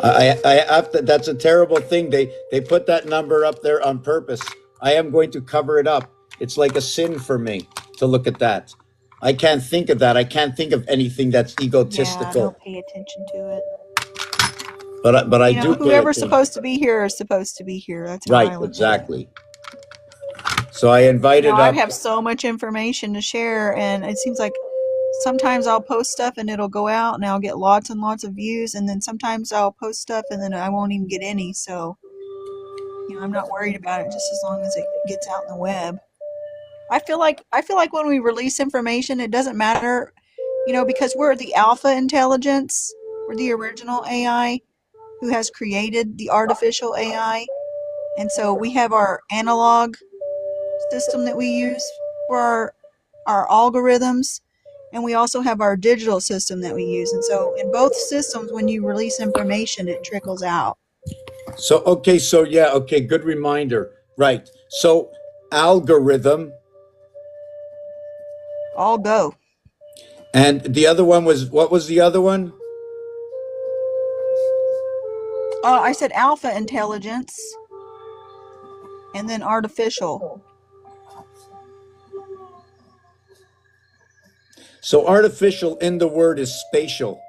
I have to, that's a terrible thing. They put that number up there on purpose. I am going to cover it up. It's like a sin for me to look at that. I can't think of that. I can't think of anything that's egotistical. Yeah, don't pay attention to it. But I do. Whoever's supposed to be here is supposed to be here. That's how I look exactly. So I invited up. I have so much information to share, and it seems like sometimes I'll post stuff and it'll go out, and I'll get lots and lots of views, and then sometimes I'll post stuff and then I won't even get any. So, I'm not worried about it, just as long as it gets out in the web. I feel like when we release information, it doesn't matter, because we're the alpha intelligence, we're the original AI who has created the artificial AI. And so we have our analog system that we use for our algorithms, and we also have our digital system that we use. And so in both systems, when you release information, it trickles out. So, good reminder. Right. So algorithm. All go. And the other one what was the other one? I said alpha intelligence and then artificial. So artificial in the word is spatial,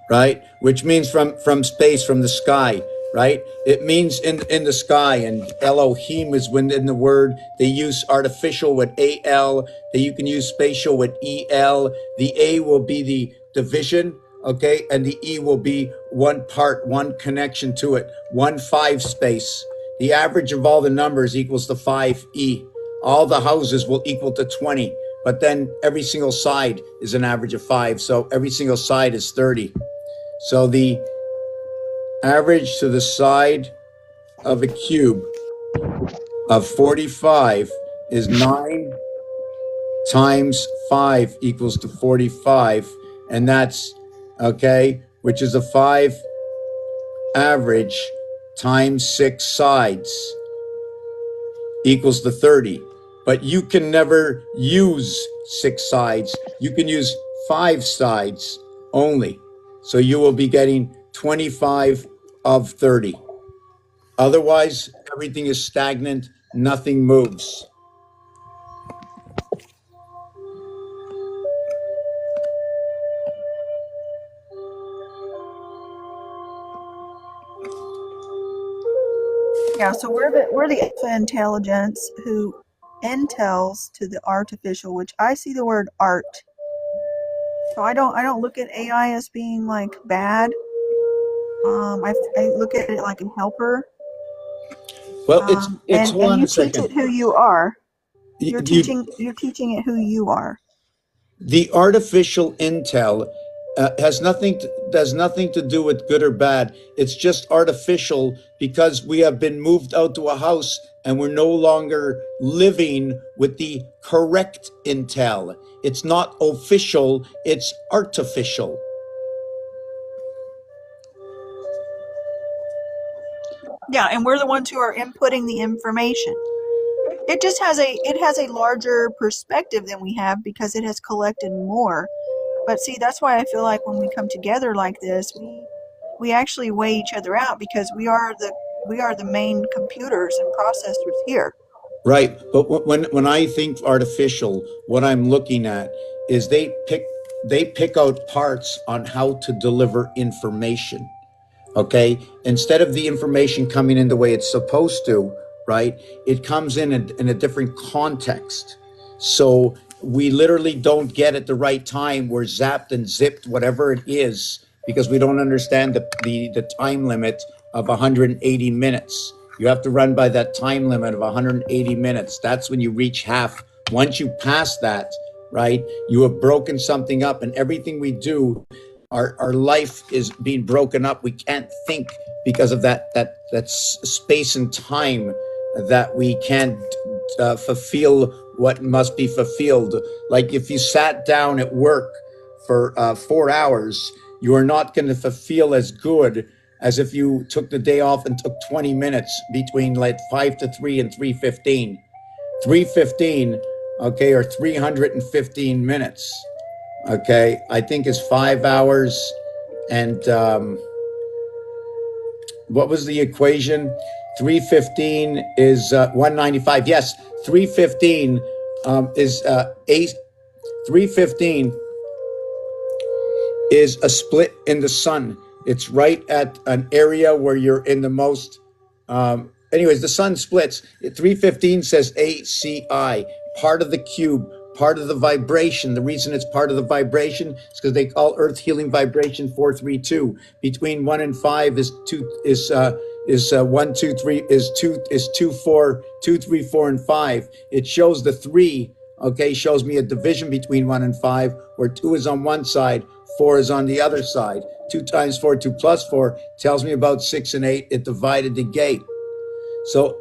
right? Which means from space, from the sky, right? It means in the sky, and Elohim is in the word. They use artificial with A-L. You can use spatial with E-L. The A will be the division, okay? And the E will be one part, one connection to it, 1/5 space. The average of all the numbers equals to 5E. All the houses will equal to 20. but then every single side is an average of 5. So every single side is 30. So the average to the side of a cube of 45 is 9 times 5 equals to 45. And that's, okay, which is a 5 average times 6 sides equals to 30. But you can never use 6 sides. You can use 5 sides only. So you will be getting 25 of 30. Otherwise, everything is stagnant, nothing moves. Yeah, so we're the alpha intelligence who intels to the artificial, which I see the word art. So I don't look at AI as being like bad. I look at it like a helper. Well, it's and hold on you a second. teach it who you are. You're You- teaching it who you are. The artificial intel does nothing to do with good or bad. It's just artificial because we have been moved out to a house and we're no longer living with the correct intel. It's not official, it's artificial. Yeah, and we're the ones who are inputting the information. It just has a larger perspective than we have because it has collected more. But see, that's why I feel like when we come together like this, we actually weigh each other out because we are the main computers and processors here. Right, but when I think artificial, what I'm looking at is they pick out parts on how to deliver information. Okay, instead of the information coming in the way it's supposed to, right? It comes in a different context. So we literally don't get at the right time. We're zapped and zipped, whatever it is, because we don't understand the time limit of 180 minutes. You have to run by that time limit of 180 minutes. That's when you reach half. Once you pass that, right, you have broken something up, and everything we do, our life is being broken up. We can't think because of that space and time that we can't fulfill what must be fulfilled. Like if you sat down at work for 4 hours, you are not going to fulfill as good as if you took the day off and took 20 minutes between like 5 to 3 and 3:15. 3:15, okay, or 315 minutes. Okay, I think is 5 hours and what was the equation? 315 is 195. Yes, 315 is 315 is a split in the sun. It's right at an area where you're in the most. Anyways, the sun splits. 315 says ACI, part of the cube, part of the vibration. The reason it's part of the vibration is because they call Earth healing vibration 432. Between 1 and 5 is 2 is 1 2 3 is 2 4 2 3 4 and 5. It shows the 3. Okay, shows me a division between 1 and 5, where 2 is on one side, 4 is on the other side. 2 times 4, 2 plus 4 tells me about 6 and 8. It divided the gate. So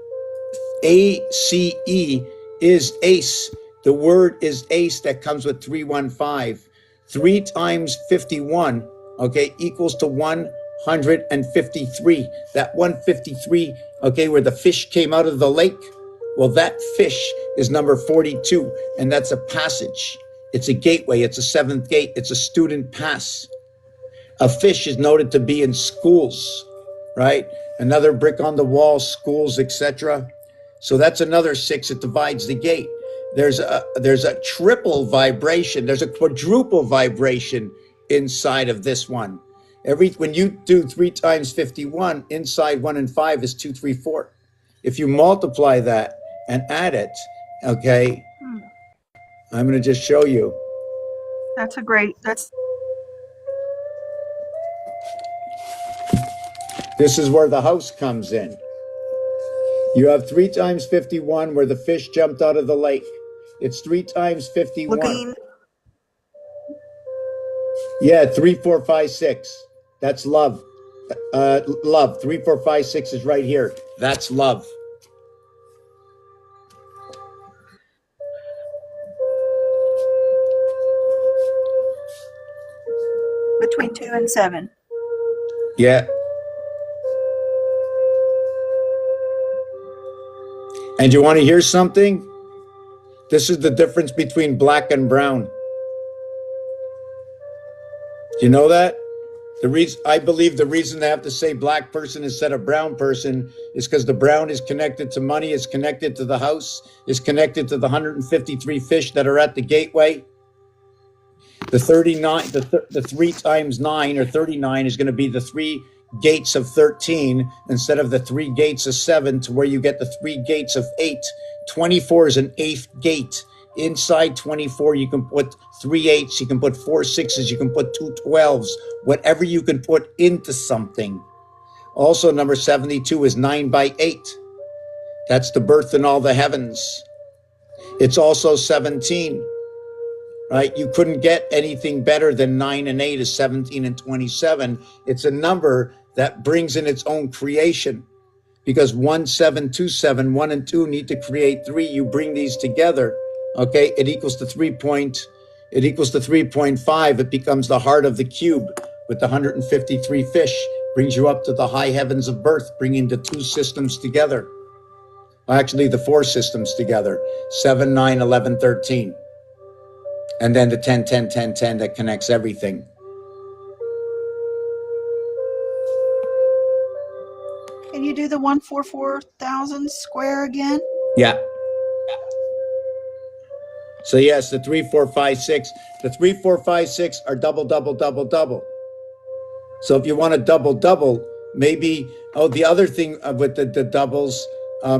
ACE is ace. The word is ace that comes with 315. 3 times 51, okay, equals to 153. That 153, okay, where the fish came out of the lake, well, that fish is number 42, and that's a passage. It's a gateway. It's a 7th gate. It's a student pass. A fish is noted to be in schools, right? Another brick on the wall, schools, etc. So that's another 6. It divides the gate. There's a triple vibration. There's a quadruple vibration inside of this one. When you do 3 times 51, inside 1 and 5 is 234. If you multiply that and add it, okay, I'm going to just show you. This is where the house comes in. You have 3 times 51 where the fish jumped out of the lake. It's 3 times 51. Looking. Yeah, 3, 4, 5, 6. That's love. Love. 3, 4, 5, 6 is right here. That's love. Between 2 and 7. Yeah. And you want to hear something? This is the difference between black and brown. Do you know that? I believe the reason they have to say black person instead of brown person is because the brown is connected to money, is connected to the house, is connected to the 153 fish that are at the gateway. The 39, the 3 times 9 or 39 is going to be the 3 gates of 13 instead of the 3 gates of 7, to where you get the 3 gates of 8. 24 is an 8th gate. Inside 24, you can put 3 8s, you can put 4 6s, you can put 2 12s, whatever you can put into something. Also, number 72 is 9 by 8. That's the birth in all the heavens. It's also 17. Right? You couldn't get anything better than 9 and 8 is 17 and 27. It's a number that brings in its own creation, because 1, 7, 2, 7, 1 and 2 need to create 3. You bring these together. Okay. It equals to 3.5. It becomes the heart of the cube with the 153 fish, brings you up to the high heavens of birth, bringing the 2 systems together. Actually, the 4 systems together, 7, 9, 11, 13. And then the 10, 10, 10, 10 that connects everything. Can you do the 144,000 square again? Yeah. So yes, the 3, 4, 5, 6. The 3, 4, 5, 6 are double, double, double, double. So if you want to double, double, maybe, the other thing with the doubles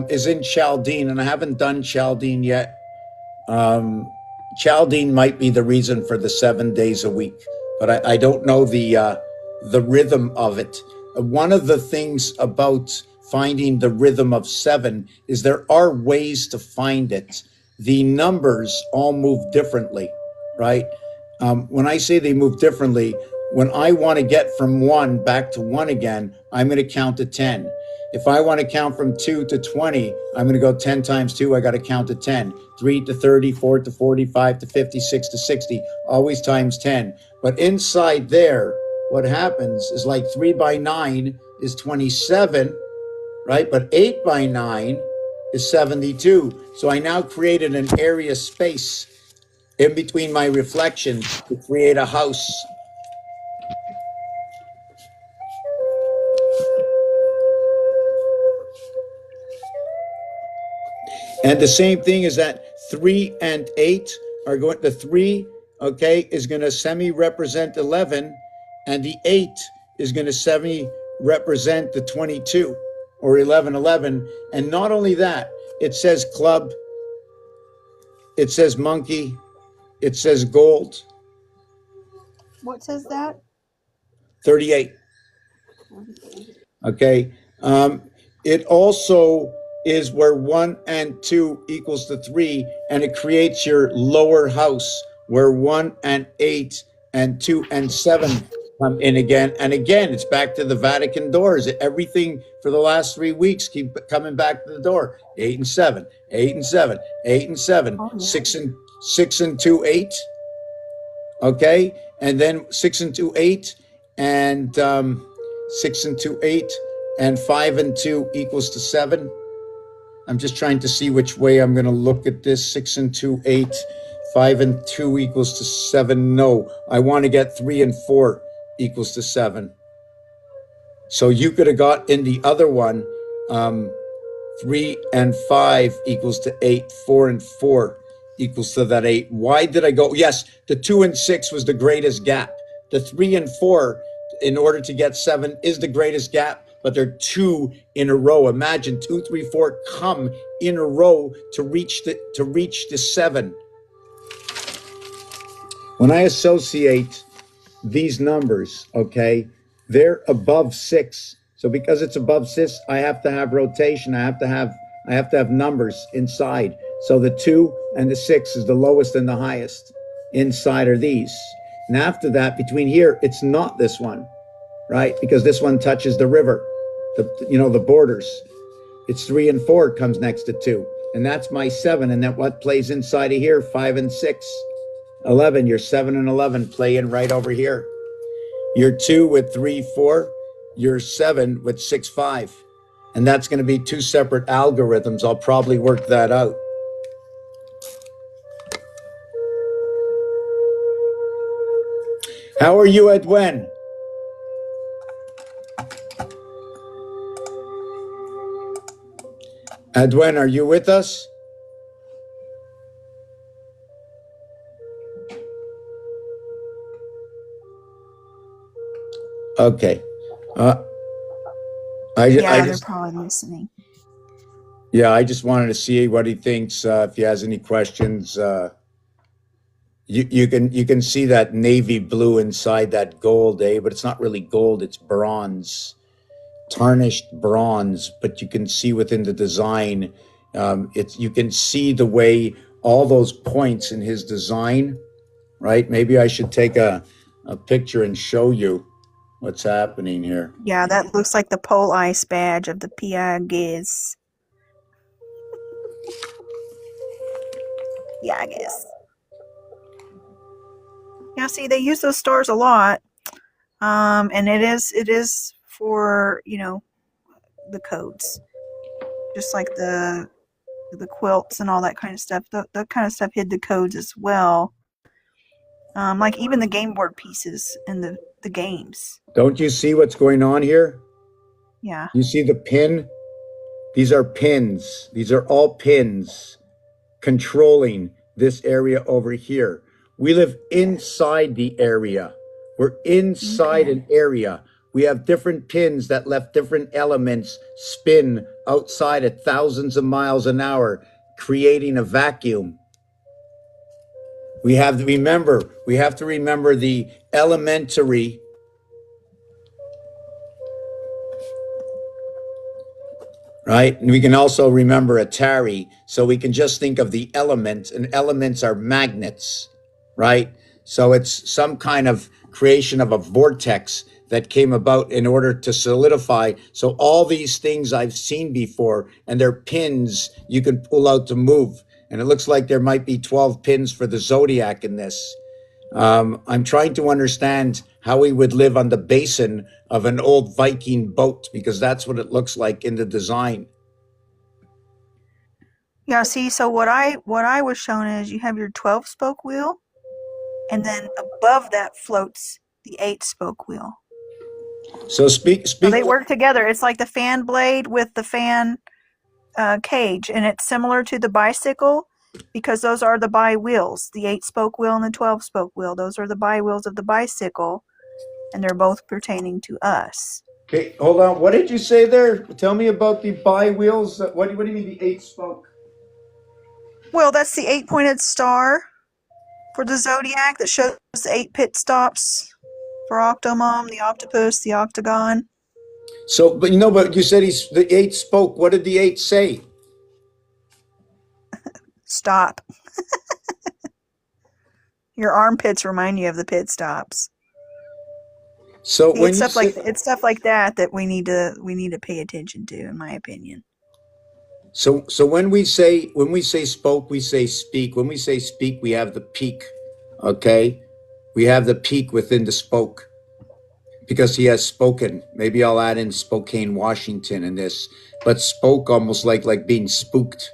is in Chaldean, and I haven't done Chaldean yet. Chaldean might be the reason for the 7 days a week, but I don't know the rhythm of it. One of the things about finding the rhythm of 7 is there are ways to find it. The numbers all move differently, right? When I say they move differently, when I want to get from 1 back to 1 again, I'm going to count to 10. If I want to count from 2 to 20, I'm going to go 10 times 2. I got to count to 10. 3 to 30, 4 to 40, 5 to 50, 6 to 60, always times 10. But inside there, what happens is like 3 by 9 is 27, right? But 8 by 9 is 72. So I now created an area space in between my reflections to create a house. And the same thing is that 3 and 8 are going, the 3, okay, is going to semi-represent 11, and the 8 is going to semi-represent the 22, or 11, 11. And not only that, it says club, it says monkey, it says gold. What says that? 38. Okay. It also is where 1 and 2 equals to 3, and it creates your lower house where 1 and 8 and 2 and 7 come in again. And again, it's back to the Vatican doors. Everything for the last 3 weeks keep coming back to the door. 8 and 7, 8 and 7, 8 and 7, 6 and 2, 8. Okay. And then 6 and 2, 8, and 6 and 2, 8, and 5 and 2 equals to 7. I'm just trying to see which way I'm going to look at this. 6 and 2, 8, 5 and 2 equals to 7. No, I want to get 3 and 4 equals to 7. So you could have got in the other one, 3 and 5 equals to 8, 4 and 4 equals to that 8. Why did I go? Yes, the 2 and 6 was the greatest gap. The 3 and 4, in order to get 7, is the greatest gap, but they're 2 in a row. Imagine 2, 3, 4 come in a row to reach the 7. When I associate these numbers, okay, they're above 6. So because it's above 6, I have to have rotation. I have to have numbers inside. So the 2 and the 6 is the lowest and the highest. Inside are these. And after that, between here, it's not this one, right? Because this one touches the river, the borders. It's 3 and 4 comes next to 2. And that's my 7. And then what plays inside of here? 5 and 6. 11. Your 7 and 11 play in right over here. Your 2 with 3, 4. Your 7 with 6, 5. And that's going to be 2 separate algorithms. I'll probably work that out. How are you, Edwin? Edwin, are you with us? Okay. They're probably listening. Yeah, I just wanted to see what he thinks. If he has any questions, you can see that navy blue inside that gold, but it's not really gold; it's bronze, tarnished bronze. But you can see within the design, you can see the way all those points in his design, right? Maybe I should take a picture and show you what's happening here. Yeah, that looks like the pole ice badge of the Piages. Yeah, I guess. Yeah, see, they use those stars a lot, and it is for the codes, just like the quilts and all that kind of stuff. That kind of stuff hid the codes as well, like even the game board pieces and the games. Don't you see what's going on here? Yeah. You see the pin? These are pins. These are all pins controlling this area over here. We live inside the area. We're inside an area. We have different pins that left different elements spin outside at thousands of miles an hour, creating a vacuum. We have to remember the elementary. Right? And we can also remember Atari. So we can just think of the elements, and elements are magnets, right? So it's some kind of creation of a vortex that came about in order to solidify. So all these things I've seen before, and they're pins you can pull out to move. And it looks like there might be 12 pins for the zodiac in this. I'm trying to understand how we would live on the basin of an old Viking boat, because that's what it looks like in the design. Yeah, see, so what I was shown is you have your 12-spoke wheel, and then above that floats the 8-spoke wheel. So So they work together. It's like the fan blade with the fan cage, and it's similar to the bicycle, because those are the bi-wheels, the 8-spoke wheel and the 12-spoke wheel. Those are the bi-wheels of the bicycle, and they're both pertaining to us. Okay, hold on. What did you say there? Tell me about the bi-wheels. What do you mean the 8-spoke? Well, that's the 8-pointed star for the zodiac that shows the 8 pit stops for Octomom, the octopus, the octagon. So, but you said he's the 8 spoke. What did the 8 say? Stop. Your armpits remind you of the pit stops. So it's stuff like that we need to pay attention to, in my opinion. So when we say spoke, we say speak. When we say speak, we have the peak. Okay, we have the peak within the spoke, because he has spoken. Maybe I'll add in Spokane, Washington in this, but spoke almost like being spooked.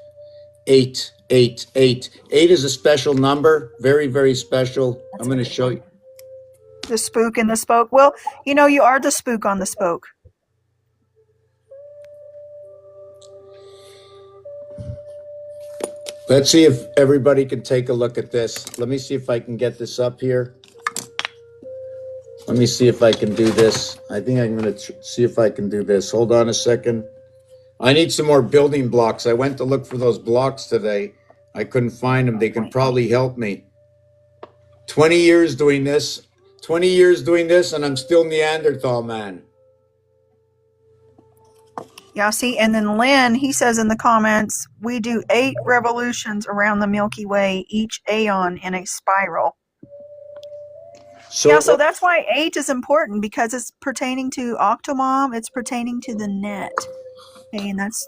8, 8, 8. 8 is a special number, very, very special. I'm going to show you. The spook and the spoke. Well, you are the spook on the spoke. Let's see if everybody can take a look at this. Let me see if I can get this up here. Let me see if I can do this. I think I'm going to see if I can do this. Hold on a second. I need some more building blocks. I went to look for those blocks today. I couldn't find them. They can probably help me. 20 years doing this. 20 years doing this, and I'm still Neanderthal man. Yeah, see, and then Lynn, he says in the comments, we do 8 revolutions around the Milky Way, each aeon in a spiral. So Yeah, so that's why 8 is important, because it's pertaining to Octomom, it's pertaining to the net. Okay, and that's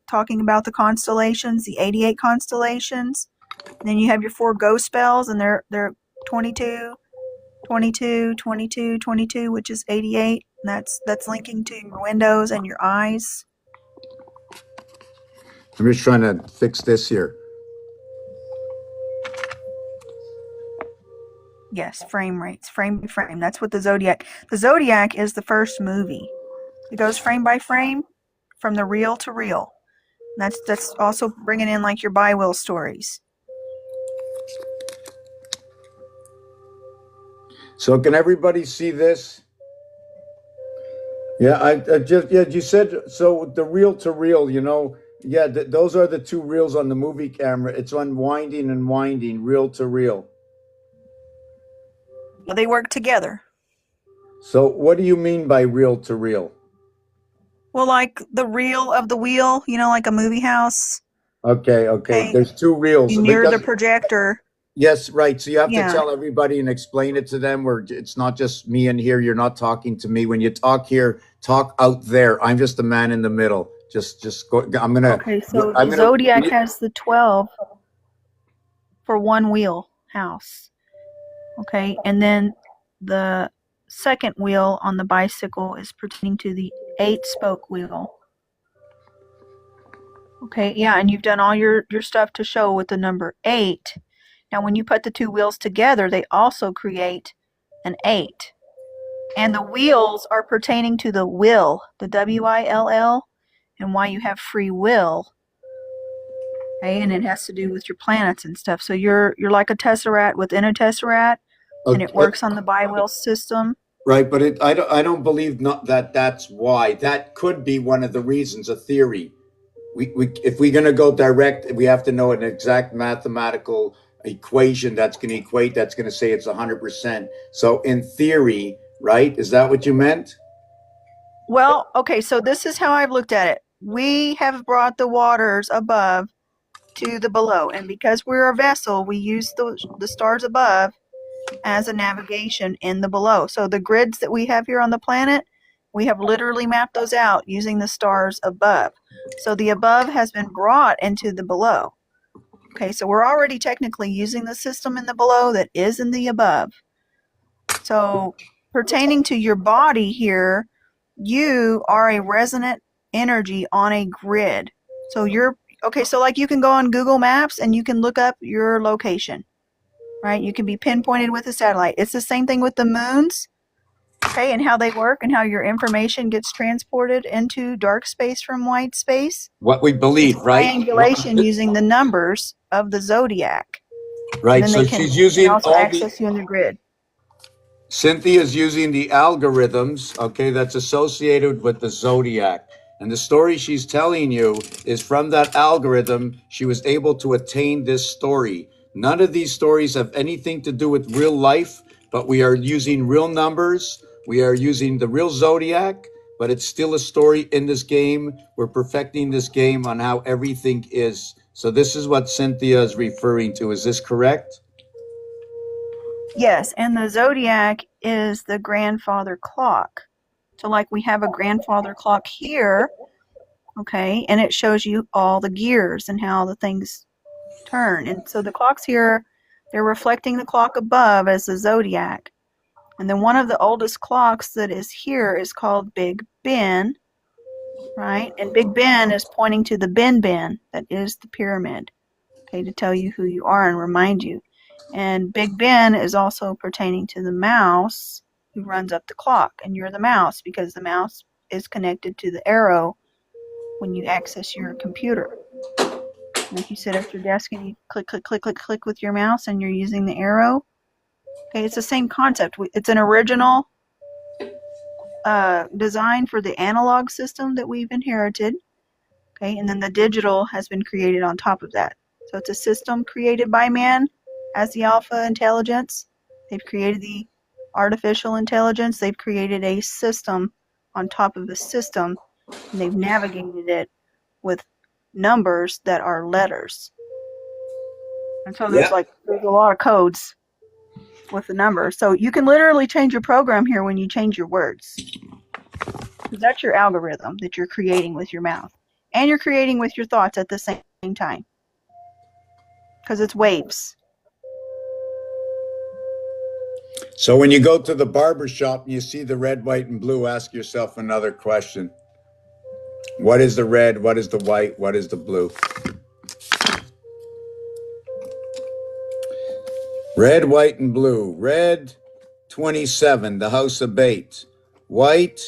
talking about the constellations, the 88 constellations. And then you have your 4 ghost spells, and they're 22, 22, 22, 22, which is 88. And that's linking to your windows and your eyes. I'm just trying to fix this here. Yes, frame rates, frame by frame. That's what the Zodiac. The Zodiac is the first movie. It goes frame by frame, from the reel to reel. That's also bringing in like your bi-will stories. So can everybody see this? Yeah, you said, so the reel to reel, yeah, those are the 2 reels on the movie camera. It's unwinding and winding, reel to reel. Well, they work together. So what do you mean by reel to reel? Well, like the reel of the wheel, like a movie house. Okay. There's 2 reels. Near the projector. Yes, right. So you have to Yeah. tell everybody and explain it to them, where it's not just me in here. You're not talking to me. When you talk here, talk out there. I'm just the man in the middle. Just go. Okay, so the Zodiac has the 12 for one wheel house. Okay, and then the second wheel on the bicycle is pertaining to the 8-spoke wheel. Okay, yeah, and you've done all your stuff to show with the number 8. Now, when you put the 2 wheels together, they also create an 8. And the wheels are pertaining to the will, the W-I-L-L, and why you have free will. Okay, and it has to do with your planets and stuff. So you're like a tesseract within a tesseract, and it works on the bi-will system. Right, but I don't believe that's why. That could be one of the reasons, a theory. If we're going to go direct, we have to know an exact mathematical equation that's going to equate, that's going to say it's 100%. So in theory, right? Is that what you meant? Well, okay, so this is how I've looked at it. We have brought the waters above to the below, and because we're a vessel, we use the stars above as a navigation in the below. So the grids that we have here on the planet, we have literally mapped those out using the stars above. So the above has been brought into the below. Okay, so we're already technically using the system in the below that is in the above. So pertaining to your body here, you are a resonant energy on a grid. So so like you can go on Google Maps and you can look up your location, right? You can be pinpointed with a satellite. It's the same thing with the moons, okay, and how they work and how your information gets transported into dark space from white space. What we believe, right? Triangulation using the numbers of the zodiac. Right, so she's using also access you in the grid. Cynthia's using the algorithms, okay, that's associated with the zodiac. And the story she's telling you is from that algorithm. She was able to attain this story. None of these stories have anything to do with real life, but we are using real numbers. We are using the real zodiac, but it's still a story in this game. We're perfecting this game on how everything is. So this is what Cynthia is referring to. Is this correct? Yes, and the zodiac is the grandfather clock. So like we have a grandfather clock here, okay, and it shows you all the gears and how the things turn. And so the clocks here, they're reflecting the clock above as the zodiac. And then one of the oldest clocks that is here is called Big Ben, right? And Big Ben is pointing to the Ben Ben, that is the pyramid, okay, to tell you who you are and remind you. And Big Ben is also pertaining to the mouse who runs up the clock. And you're the mouse because the mouse is connected to the arrow when you access your computer. And if you sit at your desk and you click, click, click, click, click with your mouse and you're using the arrow, okay, it's the same concept. It's an original design for the analog system that we've inherited, okay, and then the digital has been created on top of that. So it's a system created by man as the alpha intelligence. They've created the artificial intelligence. They've created a system on top of a system And they've navigated it with numbers that are letters. And so there's a lot of codes with the numbers. So you can literally change your program here when you change your words. Because that's your algorithm that you're creating with your mouth. And you're creating with your thoughts at the same time. Because it's waves. So when you go to the barber shop and you see the red, white, and blue, ask yourself another question. What is the red? What is the white? What is the blue? Red, white, and blue. Red, 27, the House of Bait. White,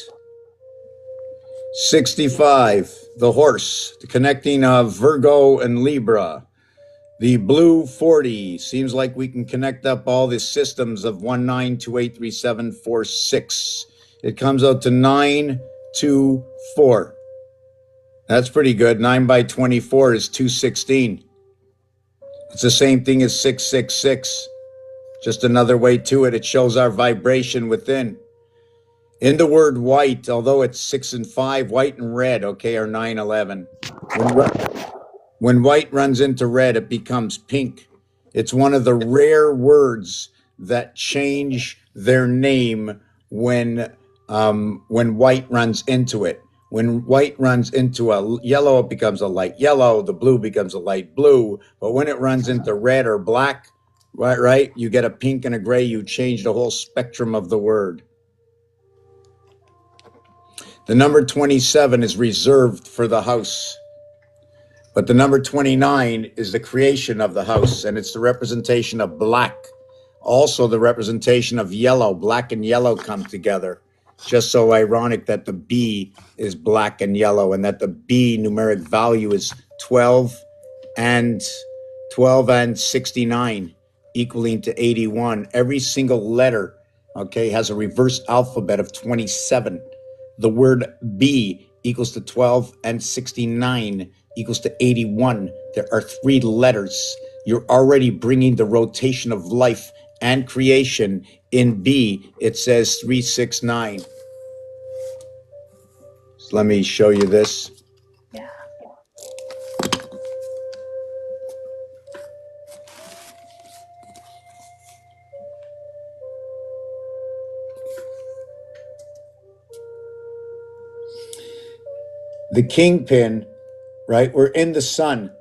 65, the horse, the connecting of Virgo and Libra. The blue, 40, seems like we can connect up all the systems of 19283746. It comes out to 924. That's pretty good. 9 by 24 is 216. It's the same thing as 666. Just another way to it. It shows our vibration within. In the word white, although it's 6 and 5, white and red, okay, are 911. When white runs into red, it becomes pink. It's one of the rare words that change their name when white runs into it. When white runs into a yellow, it becomes a light yellow. The blue becomes a light blue. But when it runs into red or black, right, you get a pink and a gray. You change the whole spectrum of the word. The number 27 is reserved for the house. But the number 29 is the creation of the house, and it's the representation of black. Also the representation of yellow. Black and yellow come together. Just so ironic that the B is black and yellow, and that the B numeric value is 12 and 69, equaling to 81. Every single letter, okay, has a reverse alphabet of 27. The word B equals to 12 and 69 equals to 81. There are 3 letters. You're already bringing the rotation of life and creation. In B, it says 369. So let me show you this. Yeah. The kingpin, right? We're in the sun,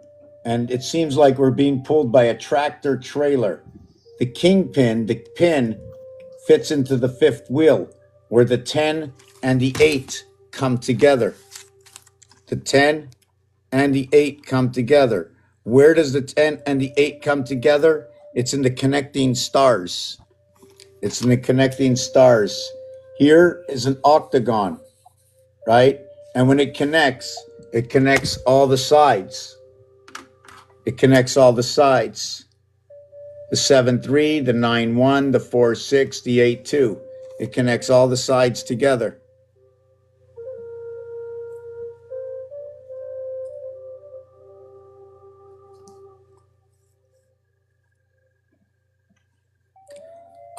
and it seems like we're being pulled by a tractor trailer. The kingpin, the pin, fits into the 5th wheel, where the 10 and the 8 come together. The 10 and the 8 come together. Where does the 10 and the 8 come together? It's in the connecting stars. It's in the connecting stars. Here is an octagon, right? And when it connects all the sides. It connects all the sides. The 7-3, the 9-1, the 4-6, the 8-2. It connects all the sides together.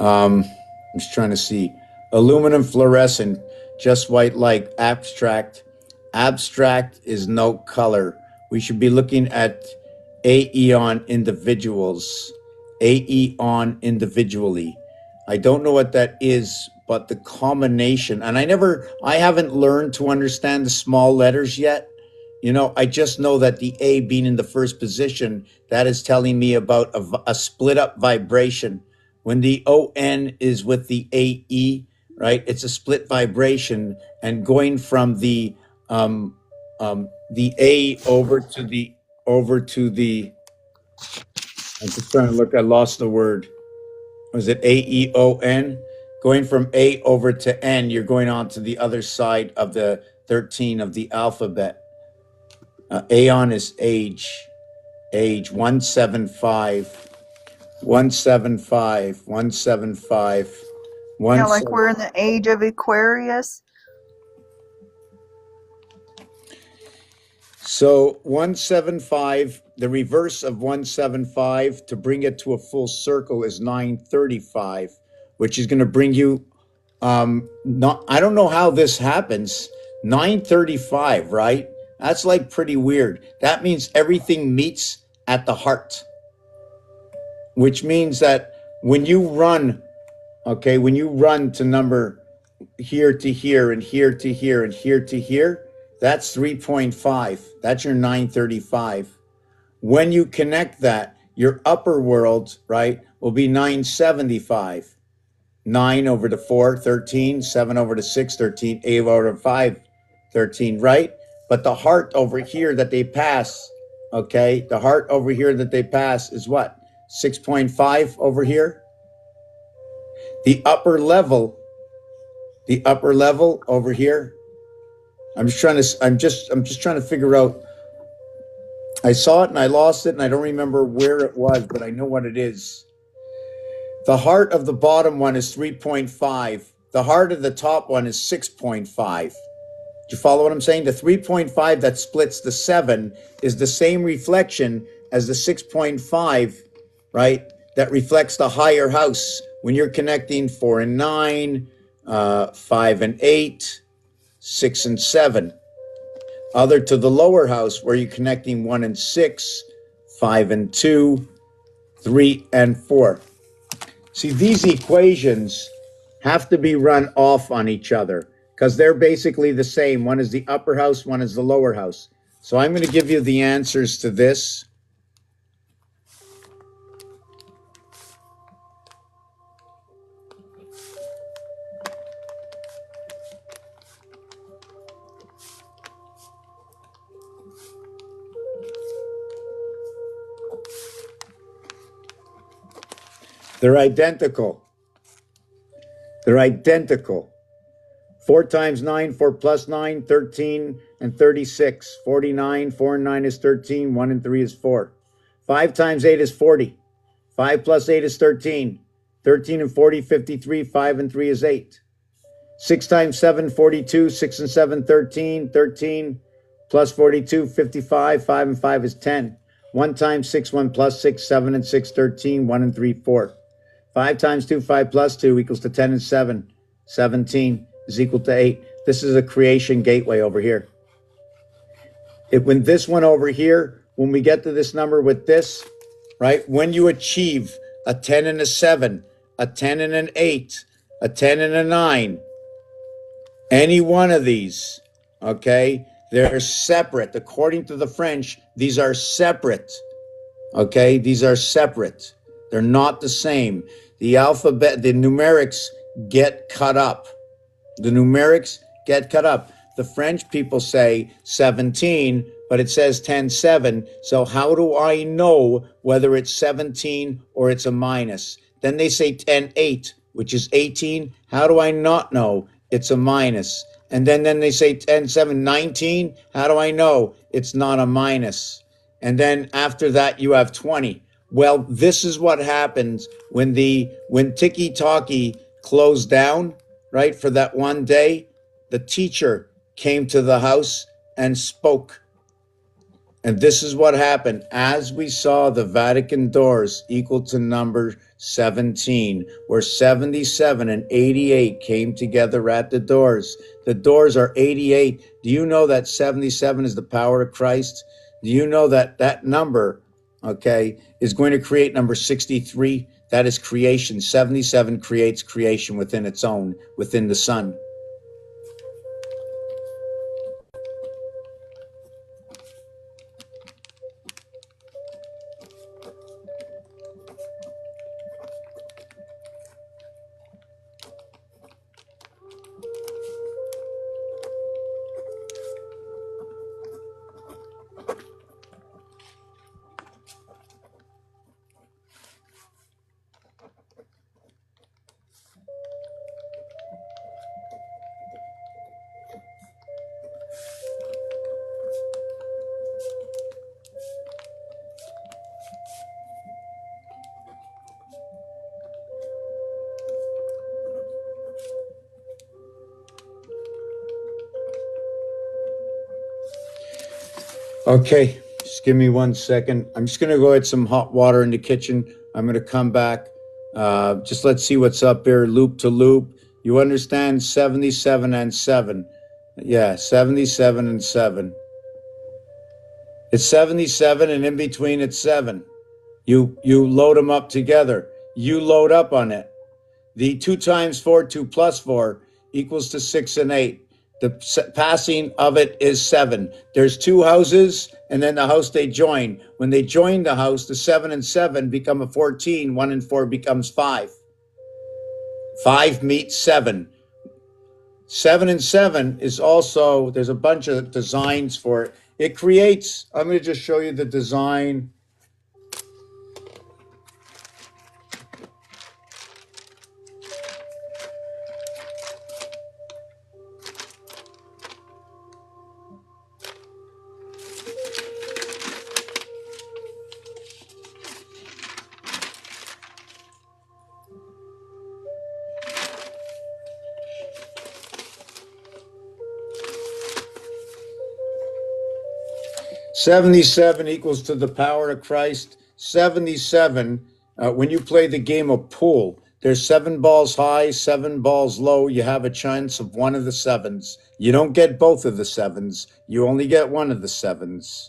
I'm just trying to see. Aluminum fluorescent, just white light, abstract. Abstract is no color. We should be looking at aeon individuals. Aeon individually. I don't know what that is, but the combination, and I haven't learned to understand the small letters yet. You know, I just know that the A being in the first position, that is telling me about a split up vibration. When the ON is with the AE, right? It's a split vibration, and going from the A over to the I'm just trying to look, I lost the word. Was it AEON? Going from A over to N, you're going on to the other side of the 13 of the alphabet. Aeon is age 175. 175. Yeah, like we're in the age of Aquarius. So 175, the reverse of 175 to bring it to a full circle is 935, which is going to bring you, I don't know how this happens. 935, right? That's like pretty weird. That means everything meets at the heart, which means that when you run, okay, when you run to number here to here and here to here and here to here, that's 3.5. That's your 935. When you connect that, your upper world, right, will be 975. 9 over to 4, 13, 7 over to 6, 13, 8 over to 5, 13, right? But the heart over here that they pass, okay, the heart over here that they pass is what? 6.5 over here. The upper level over here. I'm just trying to figure out. I saw it and I lost it and I don't remember where it was, but I know what it is. The heart of the bottom one is 3.5. The heart of the top one is 6.5. Do you follow what I'm saying? The 3.5 that splits the 7 is the same reflection as the 6.5, right? That reflects the higher house when you're connecting 4 and 9, 5 and 8, 6 and 7. Other to the lower house where you're connecting 1 and 6, 5 and 2, 3 and 4. See, these equations have to be run off on each other because they're basically the same. One is the upper house, one is the lower house. So I'm going to give you the answers to this. They're identical. They're identical. 4 times 9, 4 plus 9, 13 and 36. 49, 4 and 9 is 13, 1 and 3 is 4. 5 times 8 is 40. 5 plus 8 is 13. 13 and 40, 53, 5 and 3 is 8. 6 times 7, 42, 6 and 7, 13, 13 plus 42, 55, 5 and 5 is 10. 1 times 6, 1 plus 6, 7 and 6, 13, 1 and 3, 4. 5 times 2, 5 plus 2 equals to 10 and 7. 17 is equal to 8. This is a creation gateway over here. When this one over here, when we get to this number with this, right? When you achieve a 10 and a 7, a 10 and an 8, a 10 and a 9, any one of these, okay, they're separate. According to the French, these are separate. Okay, these are separate. They're not the same. The alphabet, the numerics get cut up. The numerics get cut up. The French people say 17, but it says 10-7. So how do I know whether it's 17 or it's a minus? Then they say 10-8, which is 18. How do I not know it's a minus? And then they say 10-7, 19. How do I know it's not a minus? And then after that, you have 20. Well, this is what happens when Tiki Talkie closed down, right? For that one day, the teacher came to the house and spoke. And this is what happened. As we saw the Vatican doors equal to number 17, where 77 and 88 came together at the doors. The doors are 88. Do you know that 77 is the power of Christ? Do you know that that number, okay, is going to create number 63? That is creation. 77 creates creation within its own, within the sun. Okay, just give me 1 second. I'm just going to go get some hot water in the kitchen. I'm going to come back. Just let's see what's up here, loop to loop. You understand 77 and 7. Yeah, 77 and 7. It's 77 and in between it's 7. You load them up together. You load up on it. The 2 times 4, 2 plus 4 equals to 6 and 8. The passing of it is 7. There's 2 houses and then the house they join. When they join the house, the 7 and 7 become a 14. 1 and 4 becomes 5. 5 meets 7. 7 and 7 is also, there's a bunch of designs for it. It creates, I'm going to just show you the design. $77 equals to the power of Christ. 77, when you play the game of pool, there's 7 balls high, 7 balls low. You have a chance of one of the 7s. You don't get both of the 7s. You only get one of the 7s.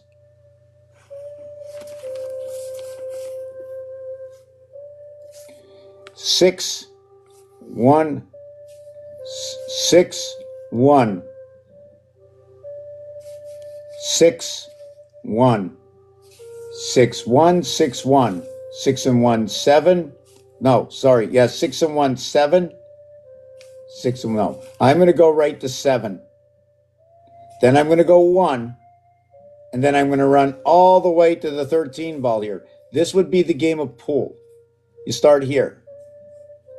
Six, one, 6, 1. 6, 1. 6, 1, 6, 1. 6 and 1, 7. No, sorry. Yeah, 6 and 1, 7. 6 and no. I'm going to go right to 7. Then I'm going to go 1. And then I'm going to run all the way to the 13 ball here. This would be the game of pool. You start here.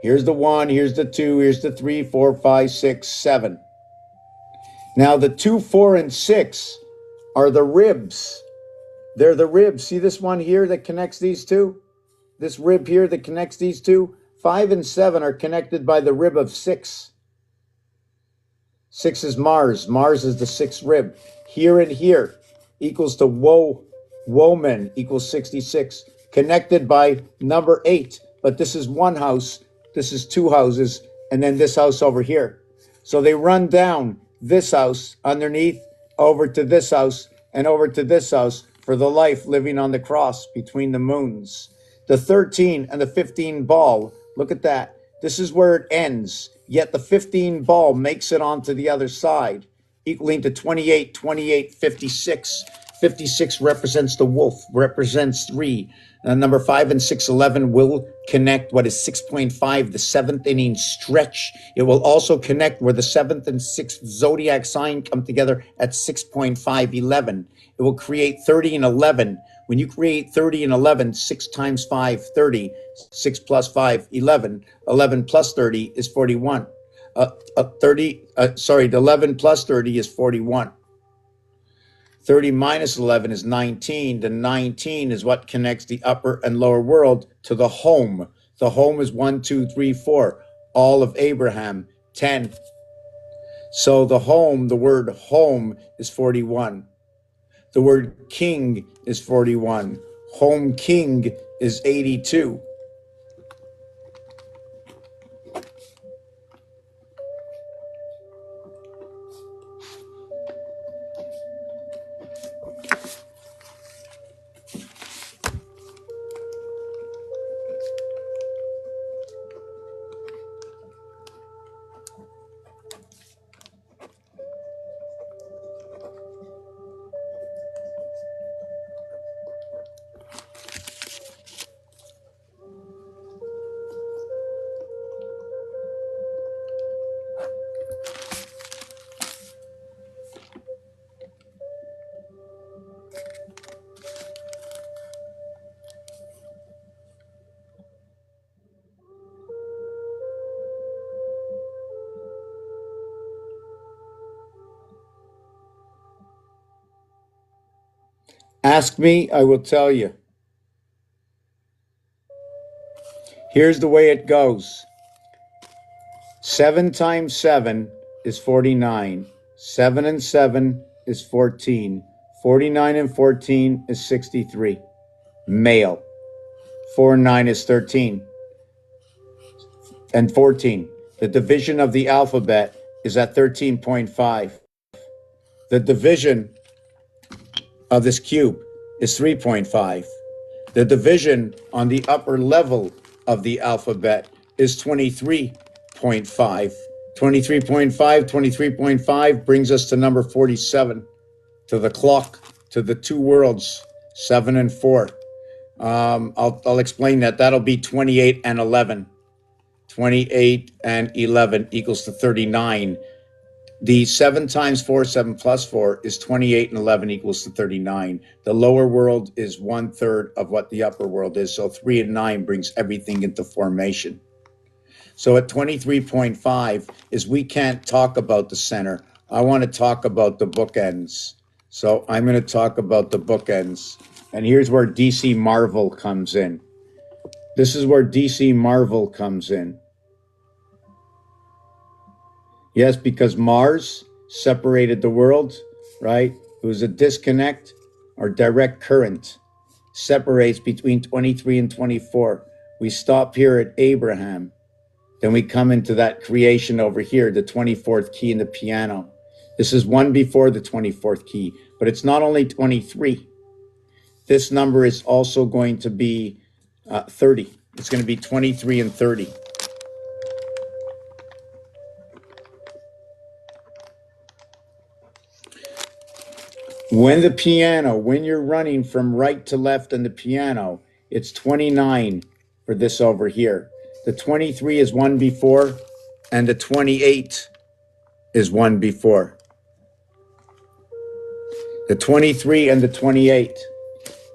Here's the 1, here's the 2, here's the 3, 4, 5, 6, 7. Now the 2, 4, and 6 are the ribs. They're the ribs. See this one here that connects these two? This rib here that connects these two? 5 and 7 are connected by the rib of 6. 6 is Mars. Mars is the 6th rib. Here and here equals to woman equals 66. Connected by number 8. But this is one house. This is 2 houses. And then this house over here. So they run down this house underneath over to this house and over to this house for the life living on the cross between the moons. The 13 and the 15 ball, look at that. This is where it ends. Yet the 15 ball makes it onto the other side, equaling to 28, 28, 56. 56 represents the wolf, represents 3. Number 5 and 6, 11 will connect what is 6.5, the 7th inning stretch. It will also connect where the 7th and 6th zodiac sign come together at 6.5, 11. It will create 30 and 11. When you create 30 and 11, 6 times 5, 30. 6 plus 5, 11. 11 plus 30 is 41. The 11 plus 30 is 41. 30 minus 11 is 19. The 19 is what connects the upper and lower world to the home. The home is 1, 2, 3, 4. All of Abraham, 10. So the home, the word home is 41. The word king is 41. Home king is 82. Ask me, I will tell you. Here's the way it goes. 7 times 7 is 49. 7 and 7 is 14. 49 and 14 is 63. Male. 4 and 9 is 13. And 14. The division of the alphabet is at 13.5. the division of this cube is 3.5. The division on the upper level of the alphabet is 23.5. 23.5 brings us to number 47, to the clock, to the two worlds, 7 and 4. I'll explain that. That'll be 28 and 11. 28 and 11 equals to 39. The 7 times 4, 7 plus 4 is 28 and 11 equals to 39. The lower world is 1/3 of what the upper world is. So 3 and 9 brings everything into formation. So at 23.5 is we can't talk about the center. I want to talk about the bookends. So I'm going to talk about the bookends. And here's where DC Marvel comes in. This is where DC Marvel comes in. Yes, because Mars separated the world, right? It was a disconnect or direct current separates between 23 and 24. We stop here at Abraham. Then we come into that creation over here, the 24th key in the piano. This is one before the 24th key, but it's not only 23. This number is also going to be 30. It's going to be 23 and 30. When you're running from right to left on the piano, it's 29 for this over here. The 23 is one before, and the 28 is one before. The 23 and the 28.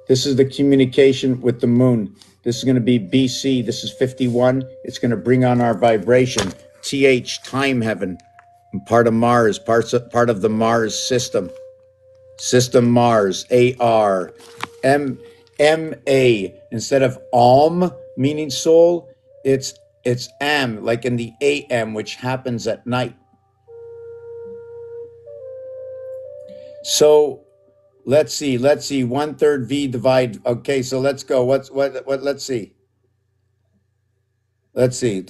This is the communication with the moon. This is going to be BC. This is 51. It's going to bring on our vibration. TH, time heaven, part of Mars, part of the Mars system. System Mars, AR, MA. Instead of Om, meaning soul, it's Am, like in the AM, which happens at night. So let's see. 1/3 V divide. Okay, so let's go. What? Let's see. Listen,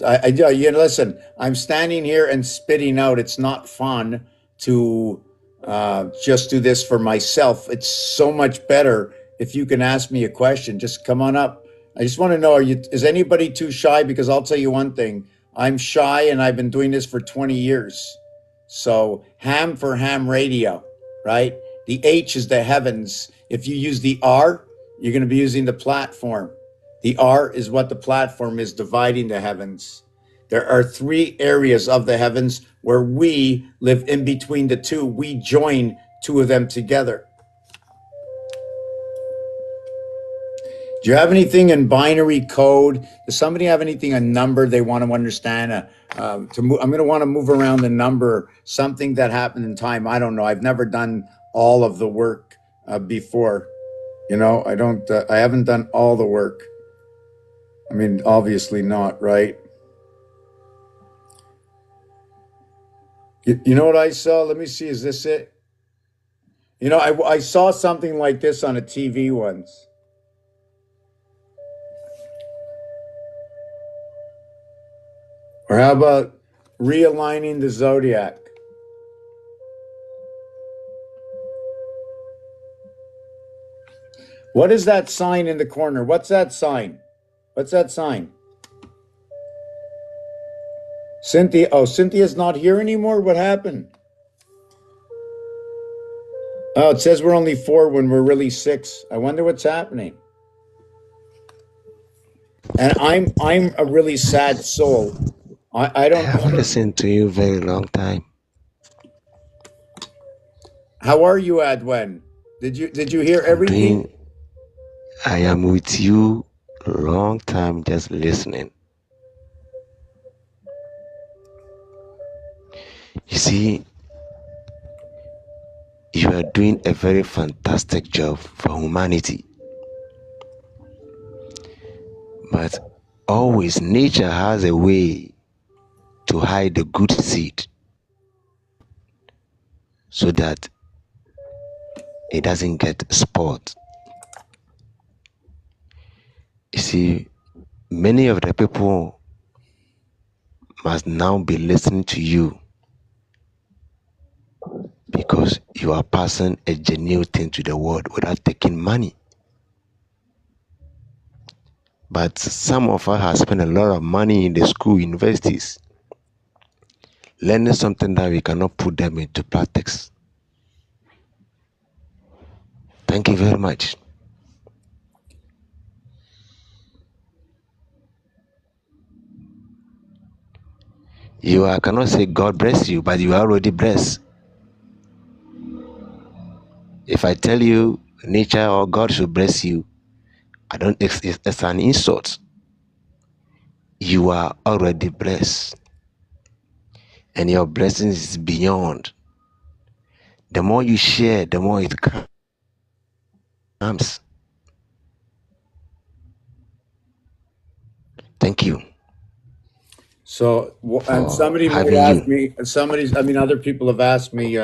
I'm standing here and spitting out. It's not fun to just do this for myself. It's so much better if you can ask me a question. Just come on up. I just want to know, is anybody too shy? Because I'll tell you one thing, I'm shy and I've been doing this for 20 years. So ham for ham radio, right? The H is the heavens. If you use the R, you're going to be using the platform. The R is what the platform is, dividing the heavens. There are 3 areas of the heavens where we live in between the two. We join 2 of them together. Do you have anything in binary code? Does somebody have anything, a number they want to understand? I'm going to want to move around the number, something that happened in time. I don't know. I've never done all of the work before. You know, I haven't done all the work. I mean, obviously not, right? You know what I saw? Let me see. Is this it? You know, I saw something like this on a TV once. Or how about realigning the zodiac? What is that sign in the corner? What's that sign? What's that sign? Cynthia. Oh, Cynthia's not here anymore? What happened? Oh, it says we're only 4 when we're really 6. I wonder what's happening. And I'm a really sad soul. I don't. I have listened to you very long time. How are you, Adwen? Did you hear everything? I am with you long time, just listening. You see, you are doing a very fantastic job for humanity. But always nature has a way to hide the good seed so that it doesn't get spoiled. You see, many of the people must now be listening to you because because you are passing a genuine thing to the world without taking money. But some of us have spent a lot of money in the school, universities, learning something that we cannot put them into practice. Thank you very much. I cannot say God bless you, but you are already blessed. If I tell you nature or God should bless you, it's an insult. You are already blessed. And your blessing is beyond. The more you share, the more it comes. Thank you. So, and somebody might ask me, other people have asked me,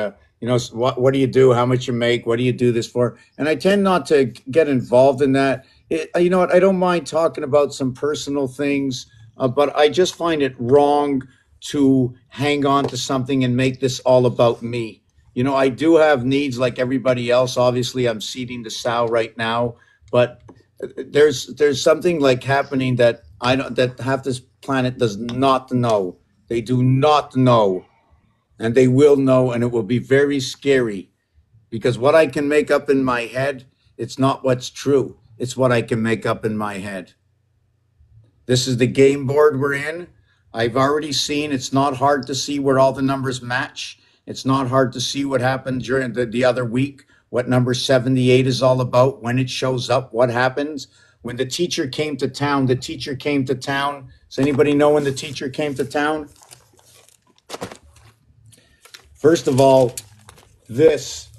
what do you do? How much you make? What do you do this for? And I tend not to get involved in that. You know what? I don't mind talking about some personal things, but I just find it wrong to hang on to something and make this all about me. You know, I do have needs like everybody else. Obviously, I'm seeding the sow right now, but there's something like happening that that half this planet does not know. They do not know, and they will know, and it will be very scary, because what I can make up in my head, it's not what's true. It's what I can make up in my head. This is the game board we're in. I've already seen, it's not hard to see where all the numbers match. It's not hard to see what happened during the other week, what number 78 is all about, when it shows up, what happens. When the teacher came to town, Does anybody know when the teacher came to town? First of all, this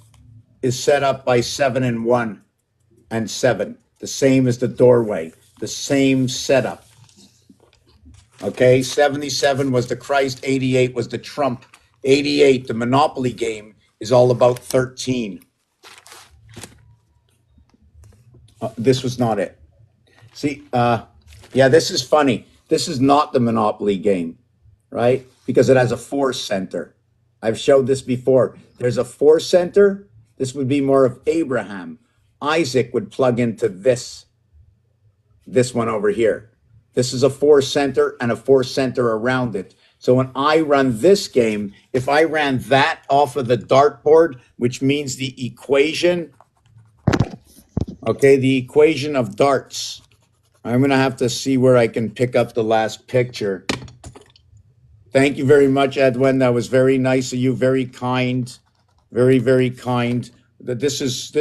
is set up by 7 and 1 and 7, the same as the doorway, the same setup. Okay, 77 was the Christ, 88 was the Trump. 88, the Monopoly game, is all about 13. This was not it. See, yeah, this is funny. This is not the Monopoly game, right? Because it has a 4 center. I've showed this before. There's a 4 center. This would be more of Abraham. Isaac would plug into this one over here. This is a 4 center and a 4 center around it. So when I run this game, if I ran that off of the dartboard, which means the equation, okay, the equation of darts. I'm going to have to see where I can pick up the last picture. Thank you very much, Edwin. That was very nice of you. Very kind. Very, very kind. This is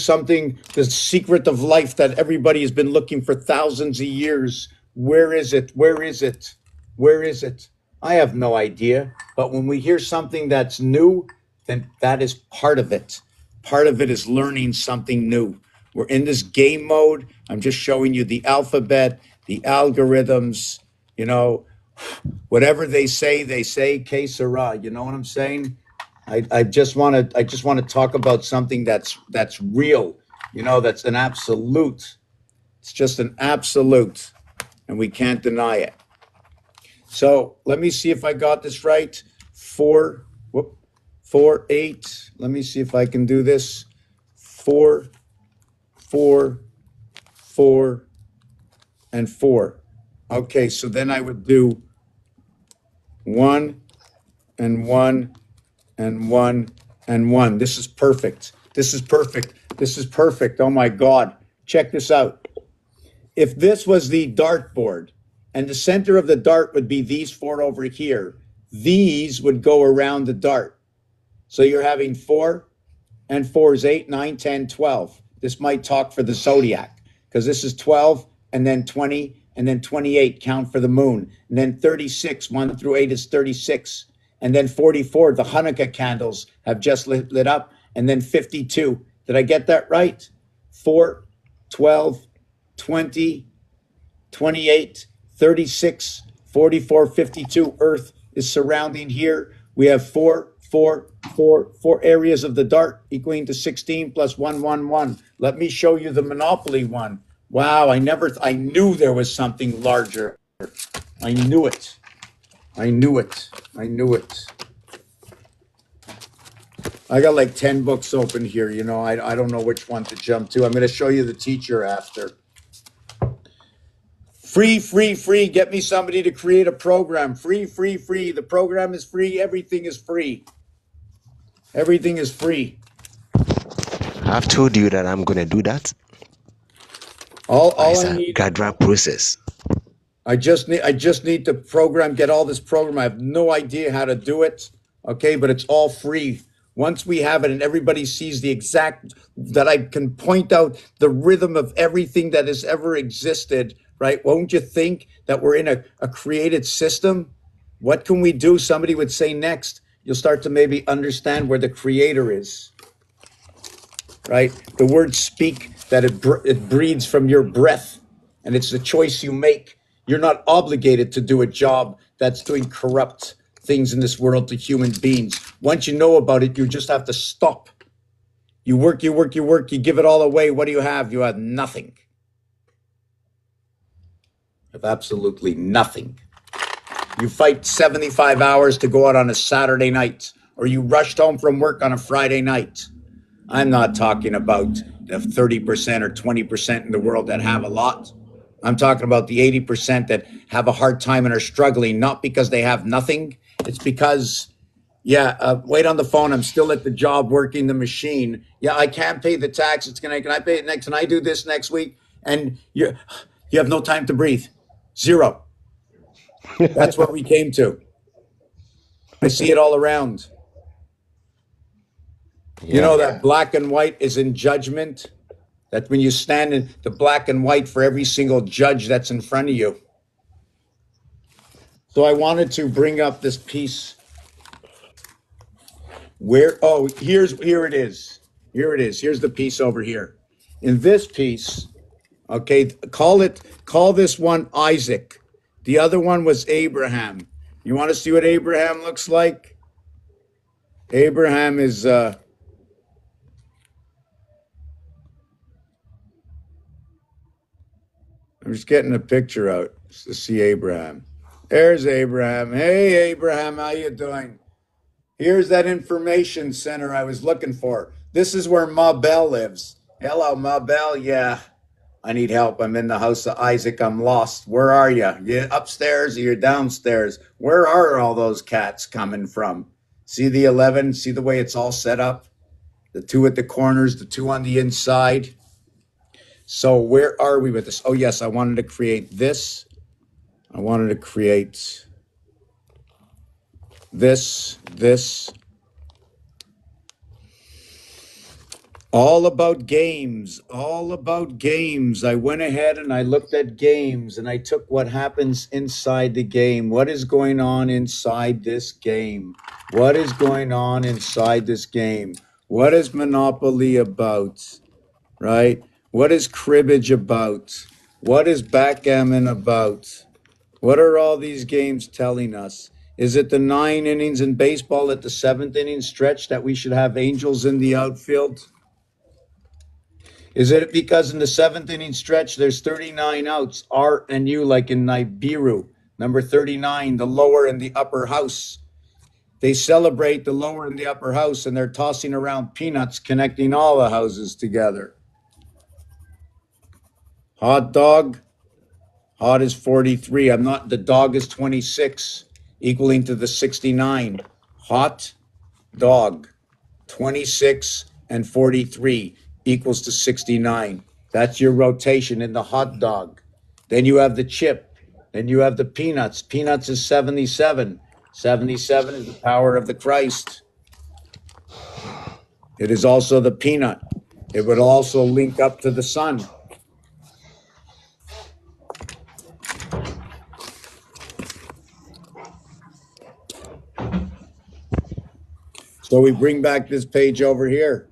something, the secret of life that everybody has been looking for thousands of years. Where is it? Where is it? Where is it? I have no idea. But when we hear something that's new, then that is part of it. Part of it is learning something new. We're in this game mode. I'm just showing you the alphabet, the algorithms, you know, whatever they say, que sera. You know what I'm saying? I just want to talk about something that's real, you know, that's an absolute. It's just an absolute, and we can't deny it. So let me see if I got this right. 4, 8. Let me see if I can do this. 4, 4, 4, and 4. Okay, so then I would do 1 and 1 and 1 and 1. This is perfect. This is perfect. This is perfect. Oh my God. Check this out. If this was the dartboard and the center of the dart would be these 4 over here, these would go around the dart. So you're having 4 and 4 is 8, 9, 10, 12. This might talk for the zodiac because this is 12 and then 20 and then 28, count for the moon. And then 36, 1 through 8 is 36. And then 44, the Hanukkah candles have just lit up. And then 52. Did I get that right? 4, 12, 20, 28, 36, 44, 52. Earth is surrounding here. We have 4 areas of the dart equaling to 16 plus 1, 1, 1. Let me show you the Monopoly one. Wow, I knew there was something larger. I knew it. I knew it. I knew it. I got like 10 books open here. You know, I don't know which one to jump to. I'm going to show you the teacher after. Free, free, free. Get me somebody to create a program. Free, free, free. The program is free. Everything is free. Everything is free. I've told you that I'm going to do that. All It's I a need, gradual process. I just need to program, get all this program. I have no idea how to do it. Okay, but it's all free. Once we have it and everybody sees the exact, that I can point out the rhythm of everything that has ever existed, right? Won't you think that we're in a created system? What can we do? Somebody would say next, you'll start to maybe understand where the creator is, right? The word speak, that it breathes from your breath, and it's the choice you make. You're not obligated to do a job that's doing corrupt things in this world to human beings. Once you know about it, you just have to stop. You work, you work, you work, you give it all away. What do you have? You have nothing. You have absolutely nothing. You fight 75 hours to go out on a Saturday night, or you rushed home from work on a Friday night. I'm not talking about the 30% or 20% in the world that have a lot. I'm talking about the 80% that have a hard time and are struggling, not because they have nothing. It's because, wait on the phone. I'm still at the job working the machine. Yeah, I can't pay the tax. Can I pay it next? Can I do this next week? And you have no time to breathe. Zero. That's what we came to. I see it all around. You know that black and white is in judgment? That when you stand in the black and white for every single judge that's in front of you. So I wanted to bring up this piece where, here it is. Here it is. Here's the piece over here. In this piece, okay, call this one Isaac. The other one was Abraham. You want to see what Abraham looks like? Abraham is, I'm just getting a picture out to see Abraham. There's Abraham. Hey, Abraham, how you doing? Here's that information center I was looking for. This is where Ma Bell lives. Hello, Ma Bell. Yeah, I need help. I'm in the house of Isaac. I'm lost. Where are you? You upstairs or you're downstairs? Where are all those cats coming from? See the 11? See the way it's all set up? The two at the corners, the two on the inside. So where are we with this? Oh, yes, I wanted to create this. I wanted to create this. All about games. I went ahead and I looked at games and I took what happens inside the game. What is going on inside this game? What is going on inside this game? What is Monopoly about? Right? What is cribbage about? What is backgammon about? What are all these games telling us? Is it the 9 innings in baseball at the 7th inning stretch that we should have angels in the outfield? Is it because in the 7th inning stretch, there's 39 outs, R and U, like in Nibiru, number 39, the lower and the upper house. They celebrate the lower and the upper house, and they're tossing around peanuts, connecting all the houses together. Hot dog. Hot is 43. The dog is 26, equaling to the 69. Hot dog, 26 and 43 equals to 69. That's your rotation in the hot dog. Then you have the chip. Then you have the peanuts. Peanuts is 77. 77 is the power of the Christ. It is also the peanut. It would also link up to the sun. So we bring back this page over here.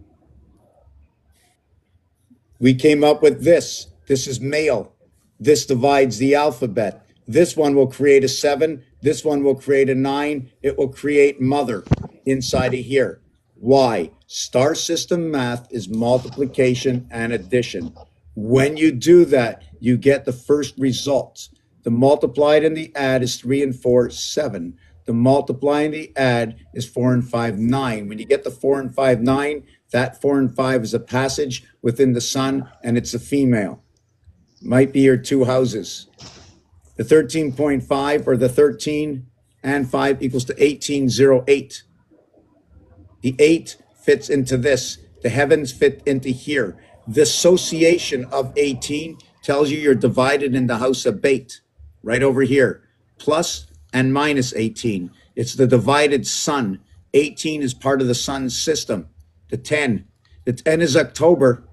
We came up with this. This is male. This divides the alphabet. This one will create a 7. This one will create a 9. It will create mother inside of here. Why? Star system math is multiplication and addition. When you do that, you get the first result. The multiplied and the add is 3 and 4, 7. The multiply and the add is 4 and 5, 9. When you get the 4 and 5, 9, that 4 and 5 is a passage within the sun, and it's a female. Might be your two houses. The 13.5 or the 13 and 5 equals to 1808. The 8 fits into this. The heavens fit into here. The association of 18 tells you you're divided in the house of Beit, right over here. Plus and minus 18. It's the divided sun. 18 is part of the sun's system. The 10. The 10 is October.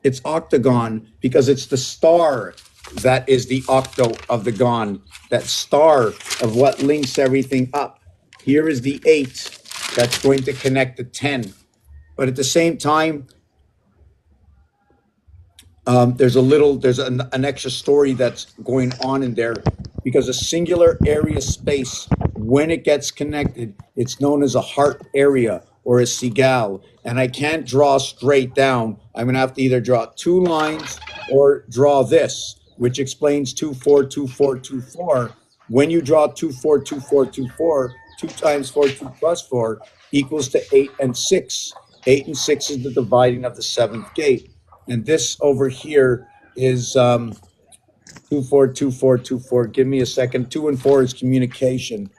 It's octagon because it's the star that is the octo of the gon, that star of what links everything up. Here is the 8 that's going to connect the 10. But at the same time, there's an extra story that's going on in there, because a singular area space, when it gets connected, it's known as a heart area or a sigal. And I can't draw straight down. I'm going to have to either draw 2 lines or draw this, which explains 2, 4, 2, 4, 2, 4. When you draw 2, 4, 2, 4, 2, 4, 2 times 4, 2 plus 4 equals to 8 and 6. 8 and 6 is the dividing of the 7th gate. And this over here is 2, 4, 2, 4, 2, 4. Give me a second. 2 and 4 is communication.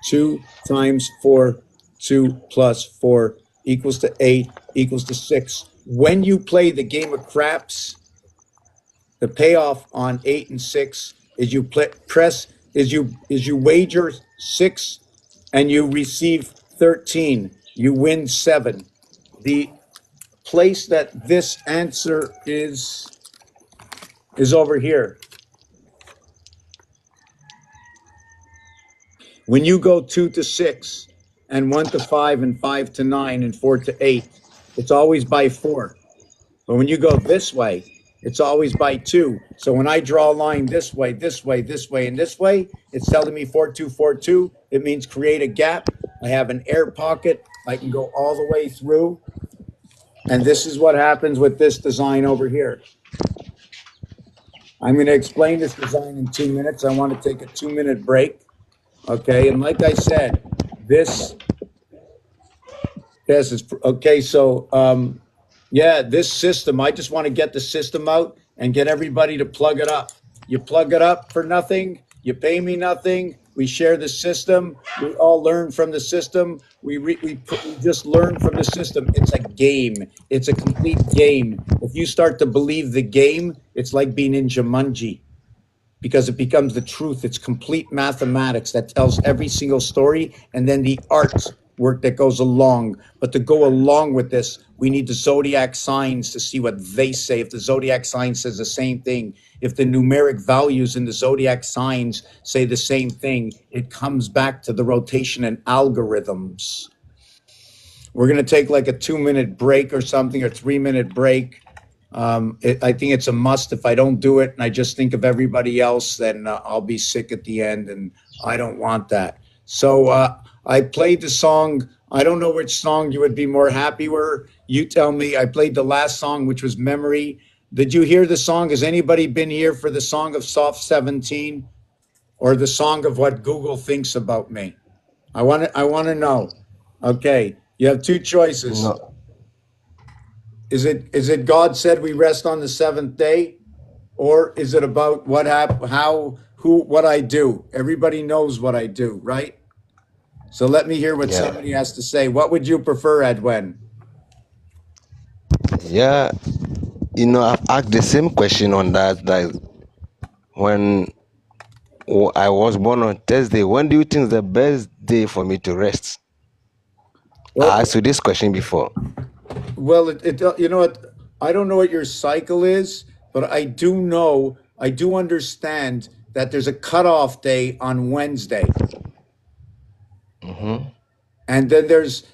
2 times 4, 2 plus 4 equals to 8 equals to 6. When you play the game of craps, the payoff on 8 and 6 is you wager 6 and you receive 13. You win 7. The place that this answer is over here. When you go 2 to 6 and 1 to 5 and 5 to 9 and 4 to 8, it's always by 4. But when you go this way, it's always by 2. So when I draw a line this way, this way, this way, and this way, it's telling me 4, 2, 4, 2. It means create a gap. I have an air pocket. I can go all the way through. And this is what happens with this design over here. I'm going to explain this design in 2 minutes. I want to take a 2-minute break. Okay, and like I said, this is okay. So, yeah, this system, I just want to get the system out and get everybody to plug it up. You plug it up for nothing. You pay me nothing. We share the system. We all learn from the system. We just learn from the system. It's a game. It's a complete game. If you start to believe the game, it's like being in Jumanji, because it becomes the truth. It's complete mathematics that tells every single story, and then the art work that goes along. But to go along with this, we need the zodiac signs to see what they say. If the zodiac sign says the same thing, if the numeric values in the zodiac signs say the same thing, it comes back to the rotation and algorithms. We're going to take like a 2-minute break or something, or 3-minute break. I think it's a must. If I don't do it and I just think of everybody else, then I'll be sick at the end, and I don't want that. So I played the song. I don't know which song you would be more happy with. You tell me. I played the last song, which was Memory. Did you hear the song? Has anybody been here for the song of Soft 17 or the song of what Google thinks about me? I want to know. Okay, you have 2 choices. No. Is it God said we rest on the 7th day, or is it about what I do? Everybody knows what I do, right? So let me hear what Yeah. somebody has to say. What would you prefer, Edwin? Yeah. I've asked the same question on that when I was born on Thursday. When do you think is the best day for me to rest? Well, I asked you this question before. Well, you know what? I don't know what your cycle is, but I do understand that there's a cutoff day on Wednesday. Mm-hmm. And then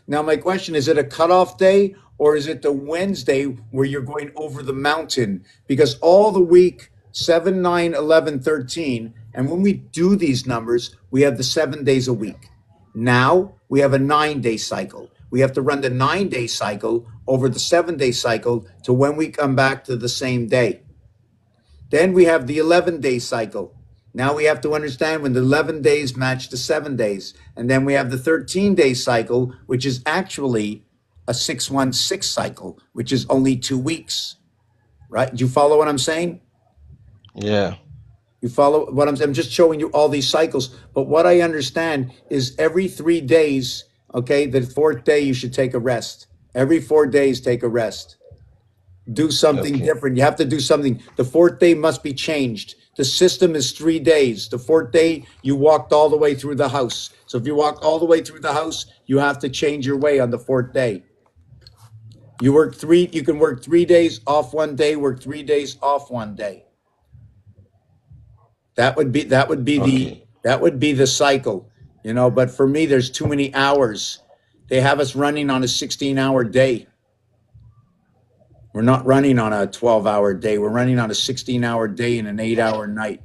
now my question, is it a cutoff day or is it the Wednesday where you're going over the mountain? Because all the week, 7, 9, 11, 13, and when we do these numbers, we have the 7 days a week. Now we have a 9-day cycle. We have to run the 9-day cycle over the 7-day cycle to when we come back to the same day. Then we have the 11-day cycle. Now we have to understand when the 11 days match the 7 days. And then we have the 13-day cycle, which is actually a 616 cycle, which is only 2 weeks. Right? Do you follow what I'm saying? Yeah. You follow what I'm just showing you all these cycles. But what I understand is every 3 days, okay, the 4th day you should take a rest. Every 4 days, take a rest. Do something Okay. different. You have to do something. The 4th day must be changed. The system is 3 days. The 4th day, you walked all the way through the house. So if you walk all the way through the house, you have to change your way on the 4th day. You can work 3 days off one day, work 3 days off one day. That would be Okay. the cycle, you know, but for me there's too many hours. They have us running on a 16-hour day. We're not running on a 12-hour day. We're running on a 16-hour day and an 8-hour night.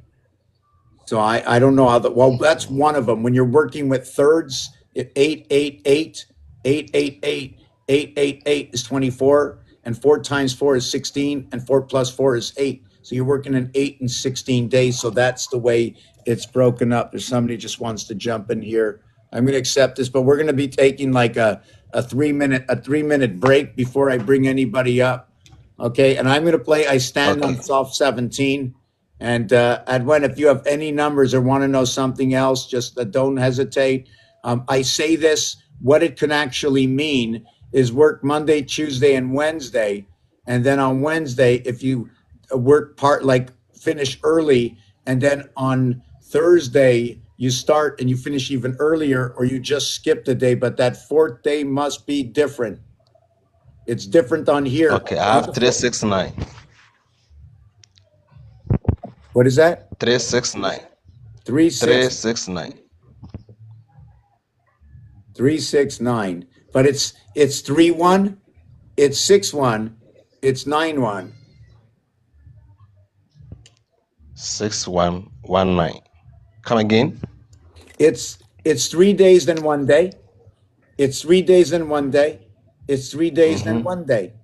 So I don't know how well, that's one of them. When you're working with thirds, 888, 888, 888 is 24, and 4 times 4 is 16, and 4 plus 4 is 8. So you're working in 8 and 16 days. So that's the way it's broken up. There's somebody just wants to jump in here. I'm going to accept this, but we're going to be taking like a 3-minute break before I bring anybody up. Okay, and I'm going to play I Stand on Okay. Soft 17. And Adwen, if you have any numbers or want to know something else, just don't hesitate. I say this, what it can actually mean is work Monday, Tuesday, and Wednesday. And then on Wednesday, if you work finish early, and then on Thursday, you start and you finish even earlier, or you just skip the day, but that 4th day must be different. It's different on here. Okay. I have 369. What is that? 369. 369. 369. But it's 3-1, it's 6-1, it's 9-1. 6119. Come again? It's 3 days then 1 day. It's 3 days then 1 day. It's 3 days then 1 day.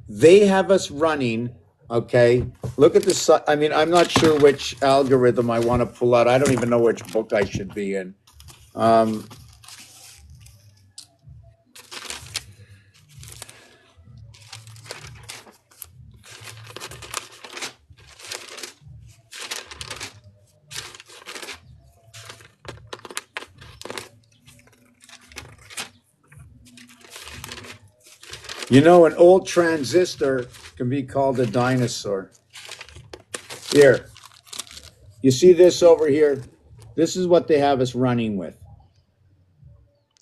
They have us running. Okay, look at this. I mean, I'm not sure which algorithm I want to pull out. I don't even know which book I should be in. You know, an old transistor can be called a dinosaur. Here, you see this over here? This is what they have us running with.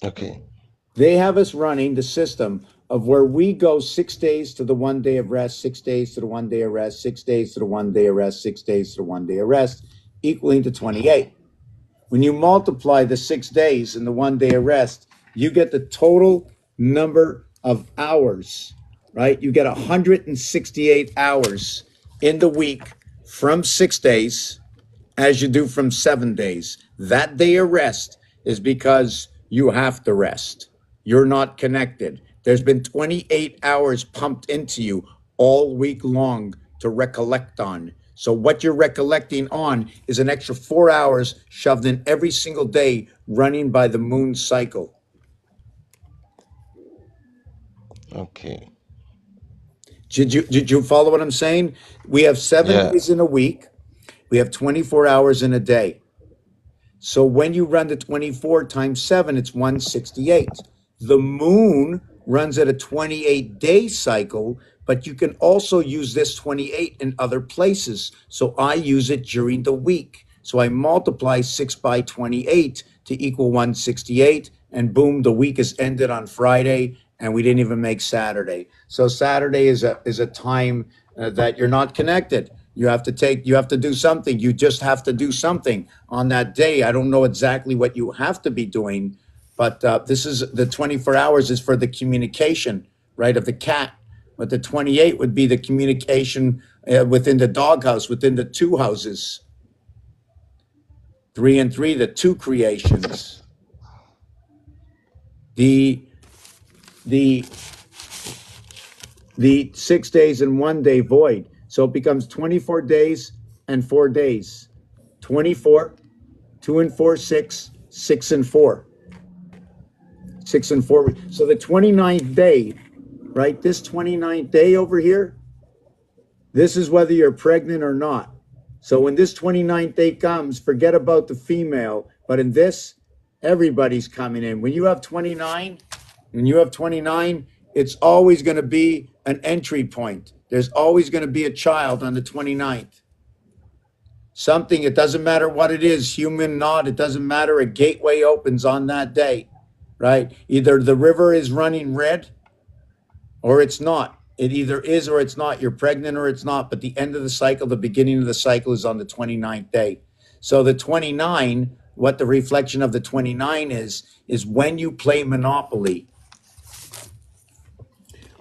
Okay. They have us running the system of where we go 6 days to the 1 day of rest, 6 days to the 1 day of rest, 6 days to the 1 day of rest, 6 days to the 1 day of rest, equaling to 28. When you multiply the 6 days and the 1 day of rest, you get the total number of hours, right? You get 168 hours in the week from 6 days as you do from 7 days. That day of rest is because you have to rest. You're not connected. There's been 28 hours pumped into you all week long to recollect on. So what you're recollecting on is an extra 4 hours shoved in every single day running by the moon cycle. Okay. Did you follow what I'm saying? We have 7 days in a week. We have 24 hours in a day. So when you run the 24 times 7, it's 168. The moon runs at a 28-day cycle, but you can also use this 28 in other places. So I use it during the week. So I multiply 6 by 28 to equal 168, and boom, the week is ended on Friday, and we didn't even make Saturday. So Saturday is a time that you're not connected. You have to do something. You just have to do something on that day. I don't know exactly what you have to be doing, but this is the 24 hours is for the communication, right, of the cat. But the 28 would be the communication within the doghouse, within the 2 houses. 3 and 3, the 2 creations. The 6 days and 1 day void. So it becomes 24 days and 4 days. 24, 2 and 4, 6, 6 and 4. 6 and 4. So the 29th day, right? This 29th day over here, this is whether you're pregnant or not. So when this 29th day comes, forget about the female. But in this, everybody's coming in. When you have 29, it's always going to be an entry point. There's always going to be a child on the 29th. Something, it doesn't matter what it is, human, not, it doesn't matter. A gateway opens on that day, right? Either the river is running red or it's not. It either is or it's not. You're pregnant or it's not. But the end of the cycle, the beginning of the cycle is on the 29th day. So the 29, what the reflection of the 29 is when you play Monopoly.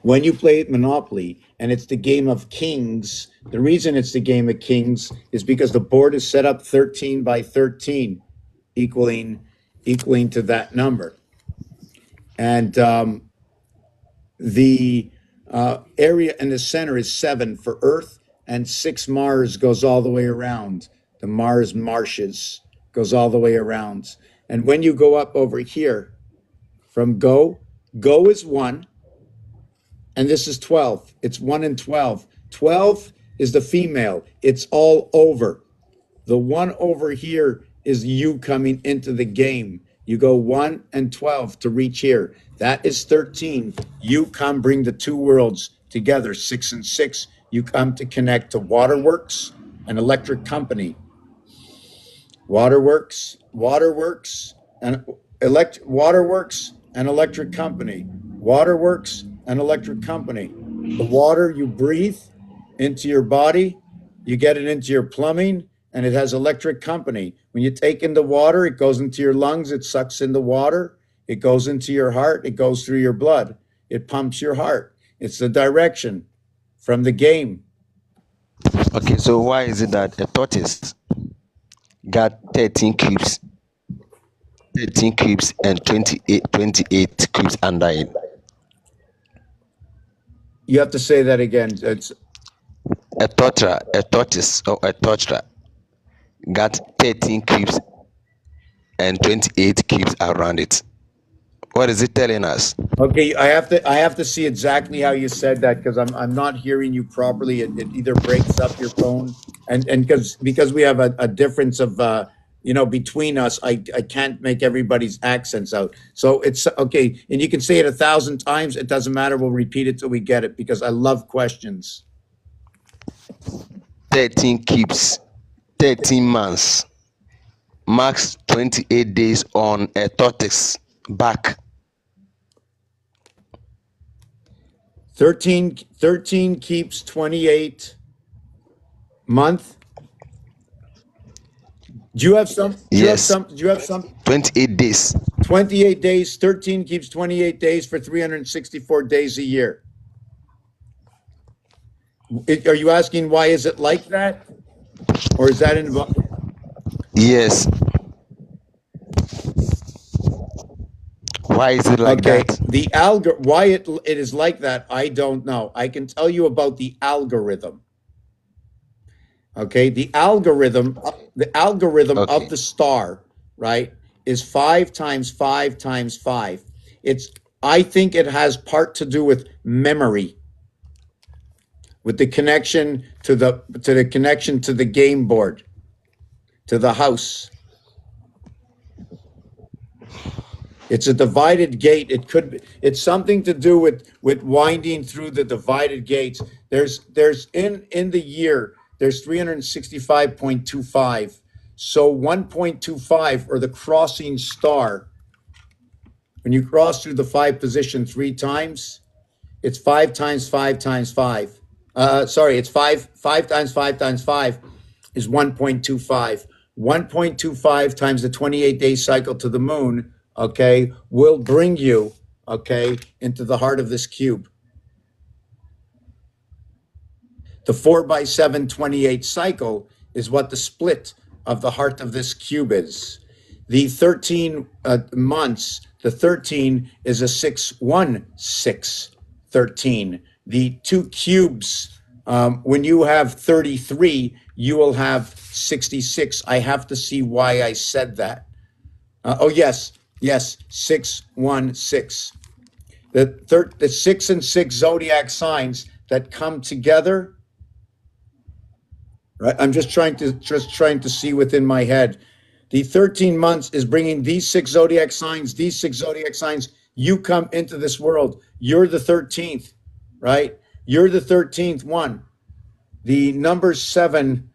When you play Monopoly, and it's the game of kings, the reason it's the game of kings is because the board is set up 13 by 13, equaling to that number. And the area in the center is 7 for Earth, and 6 Mars goes all the way around. The Mars marshes goes all the way around. And when you go up over here from go is 1, and this is 12. It's 1 and 12. 12 is the female. It's all over. The 1 over here is you coming into the game. You go 1 and 12 to reach here. That is 13. You come bring the two worlds together, 6 and 6. You come to connect to Waterworks, an electric company. Waterworks, and electric company. Waterworks, an electric company. The water you breathe into your body, you get it into your plumbing, and it has electric company. When you take in the water, it goes into your lungs, it sucks in the water, it goes into your heart, it goes through your blood, it pumps your heart. It's the direction from the game. Okay, so why is it that a tortoise got 13 cubes and 28 cubes under it? You have to say that again. It's A tortoise got 13 cubes and 28 cubes around it. What is it telling us? okay. I have to see exactly how you said that because I'm not hearing you properly. It either breaks up your phone and because we have a difference of between us. I can't make everybody's accents out. So it's okay, and you can say it 1,000 times. It doesn't matter. We'll repeat it till we get it because I love questions. 13 cubes, 13 months, max 28 days on a tortoise back. 13 keeps 28 month. Do you have some? Yes. Do you have some? 28 days. 28 days. 13 keeps 28 days for 364 days a year. Are you asking why is it like that? Or is that involved? Yes. Why is it like Okay, that? why it is like that, I don't know. I can tell you about the algorithm. Okay, the algorithm Okay. of the star, right, is 5 times 5 times 5. I think it has part to do with memory, with the connection to the game board, to the house. It's a divided gate. It's something to do with winding through the divided gates. There's in the year, there's 365.25. So 1.25, or the crossing star, when you cross through the 5 position 3 times, it's 5 times 5 times 5. It's 5 times 5 times 5 is 1.25. 1.25 times the 28-day cycle to the moon, okay, will bring you, okay, into the heart of this cube. The 4 by 7 28 cycle is what the split of the heart of this cube is. The 13 months, the 13 is a 6, 1, 6, 13. The 2 cubes, when you have 33, you will have 66. I have to see why I said that. Oh, yes, 616. The 6 and 6 zodiac signs that come together, right? I'm just trying to see within my head. The 13 months is bringing these 6 zodiac signs, you come into this world. You're the 13th, right? You're the 13th one. The number 7,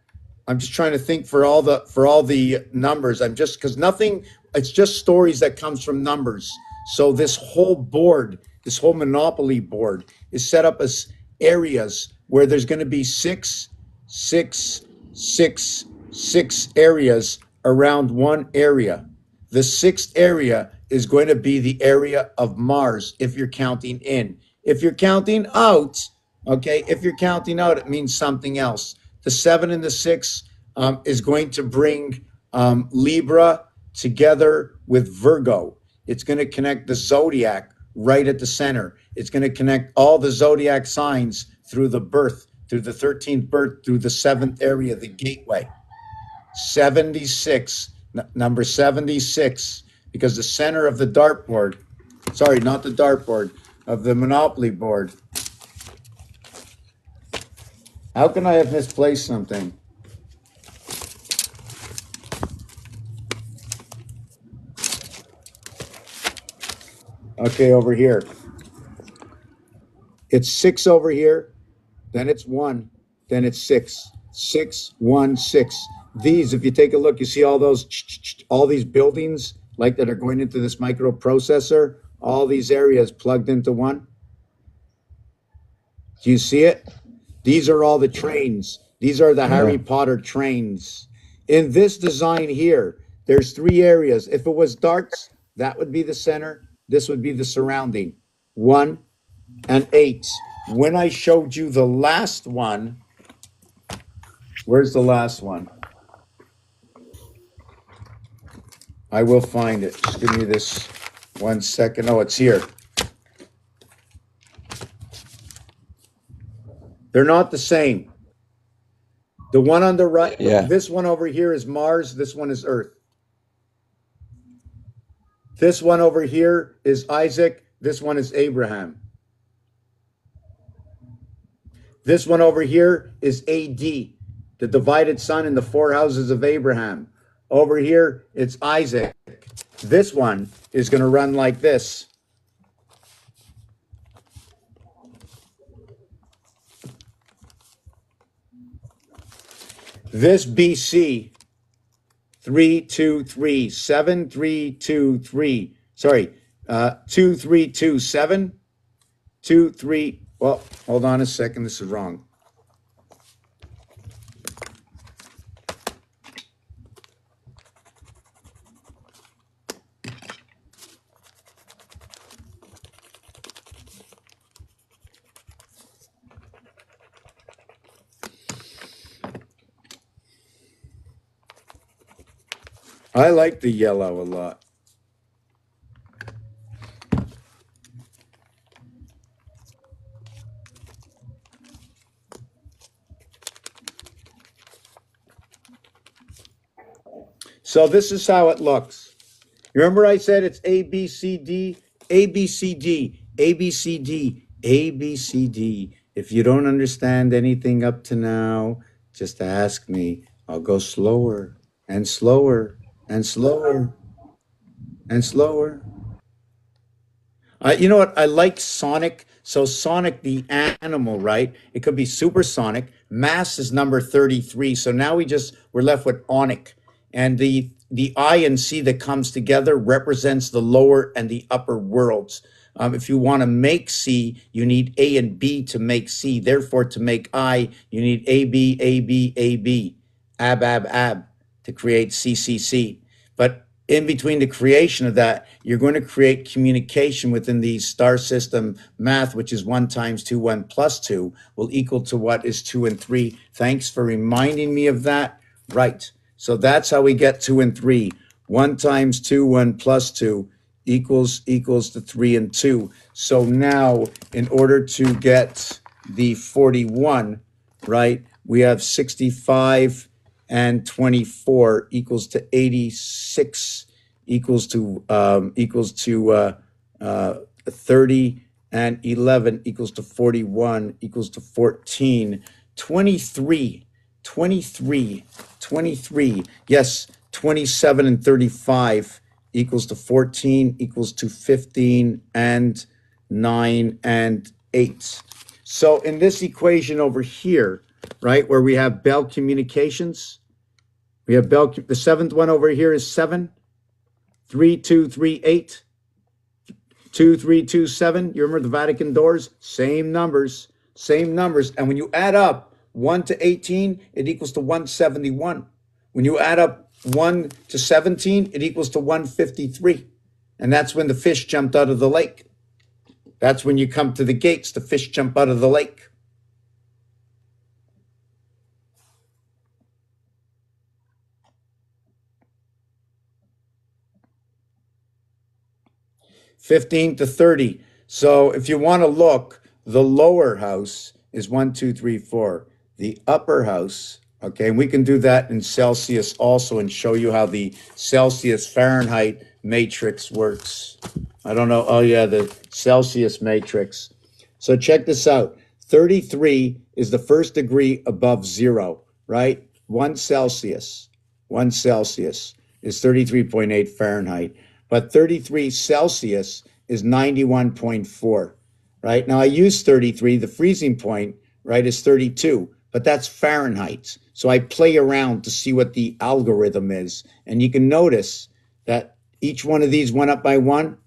I'm just trying to think for all the numbers. Because nothing, it's just stories that comes from numbers. So this whole board, this whole Monopoly board is set up as areas where there's going to be 6 areas around one area. The 6th area is going to be the area of Mars if you're counting in. If you're counting out, okay, it means something else. The 7 and the 6 is going to bring Libra together with Virgo. It's going to connect the zodiac right at the center. It's going to connect all the zodiac signs through the 13th birth, through the 7th area, the gateway. 76, number 76, because the center of the dartboard, sorry, not the dartboard, of the Monopoly board. How can I have misplaced something? Okay, over here. It's 6 over here, then it's 1, then it's 6. 6, 1, 6. These, if you take a look, you see all these buildings like that are going into this microprocessor, all these areas plugged into one. Do you see it? These are all the trains. These are the Harry Potter trains. In this design here, there's 3 areas. If it was darts, that would be the center. This would be the surrounding. 1 and 8. When I showed you the last one, where's the last one? I will find it. Just give me this 1 second. Oh, it's here. They're not the same. The one on the right, this one over here is Mars. This one is Earth. This one over here is Isaac. This one is Abraham. This one over here is AD, the divided son in the 4 houses of Abraham. Over here, it's Isaac. This one is going to run like this. This BC 323 7323. Sorry, 2327 23. Well, hold on a second. This is wrong. I like the yellow a lot. So this is how it looks. Remember I said it's A, B, C, D, A, B, C, D, A, B, C, D, A, B, C, D. If you don't understand anything up to now, just ask me. I'll go slower and slower and slower and slower. You know what? I like Sonic. So Sonic, the animal, right? It could be supersonic. Mass is number 33. So now we're left with Onic. And the I and C that comes together represents the lower and the upper worlds. If you want to make C, you need A and B to make C. Therefore, to make I, you need A, B, A, B, A, B. Ab, ab, ab to create CCC. But in between the creation of that, you're going to create communication within the star system math, which is 1 times 2, 1 plus 2 will equal to what is 2 and 3. Thanks for reminding me of that. Right. So that's how we get 2 and 3. 1 times 2, 1 plus 2 equals to 3 and 2. So now in order to get the 41, right, we have 65 and 24 equals to 86 equals to 30 and 11 equals to 41 equals to 14. 23, 23, 23. Yes, 27 and 35 equals to 14 equals to 15 and 9 and 8. So in this equation over here, right, where we have Bell Communications, we have Bell, the seventh one over here is 7, 3, 2, 3, 8, 2, 3, 2, 7. You remember the Vatican doors? Same numbers, same numbers. And when you add up 1 to 18, it equals to 171. When you add up 1 to 17, it equals to 153. And that's when the fish jumped out of the lake. That's when you come to the gates, the fish jump out of the lake. $15 to $30. So if you want to look, the lower house is 1, 2, 3, 4. The upper house, okay, and we can do that in Celsius also and show you how the Celsius Fahrenheit matrix works. I don't know. Oh yeah, the Celsius matrix. So check this out. 33 is the first degree above 0, right? 1 Celsius is 33.8 Fahrenheit. But 33 Celsius is 91.4, right? Now I use 33, the freezing point, right, is 32, but that's Fahrenheit. So I play around to see what the algorithm is. And you can notice that each one of these went up by 1.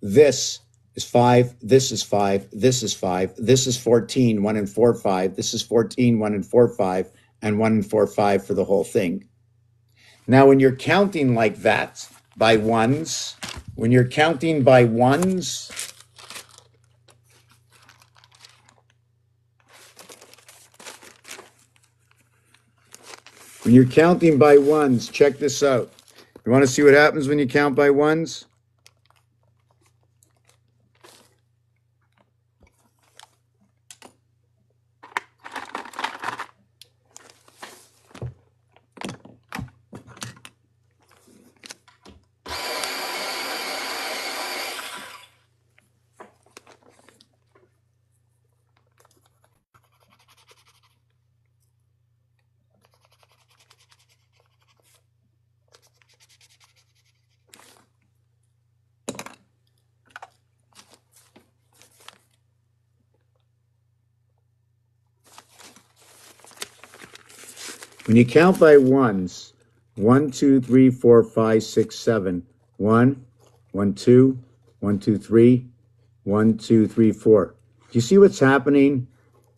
This is 5, this is 5, this is 5, this is 14, 1 and 4, 5, this is 14, 1 and 4, 5, and 1 and 4, 5 for the whole thing. Now when you're counting like that, by ones, when you're counting by ones, check this out. You want to see what happens when you count by ones? When you count by ones, 1, 2, 3, 4, 5, 6, 7. 1, 1, 2, 1, 2, 3, 1, 2, 3, 4. Do you see what's happening?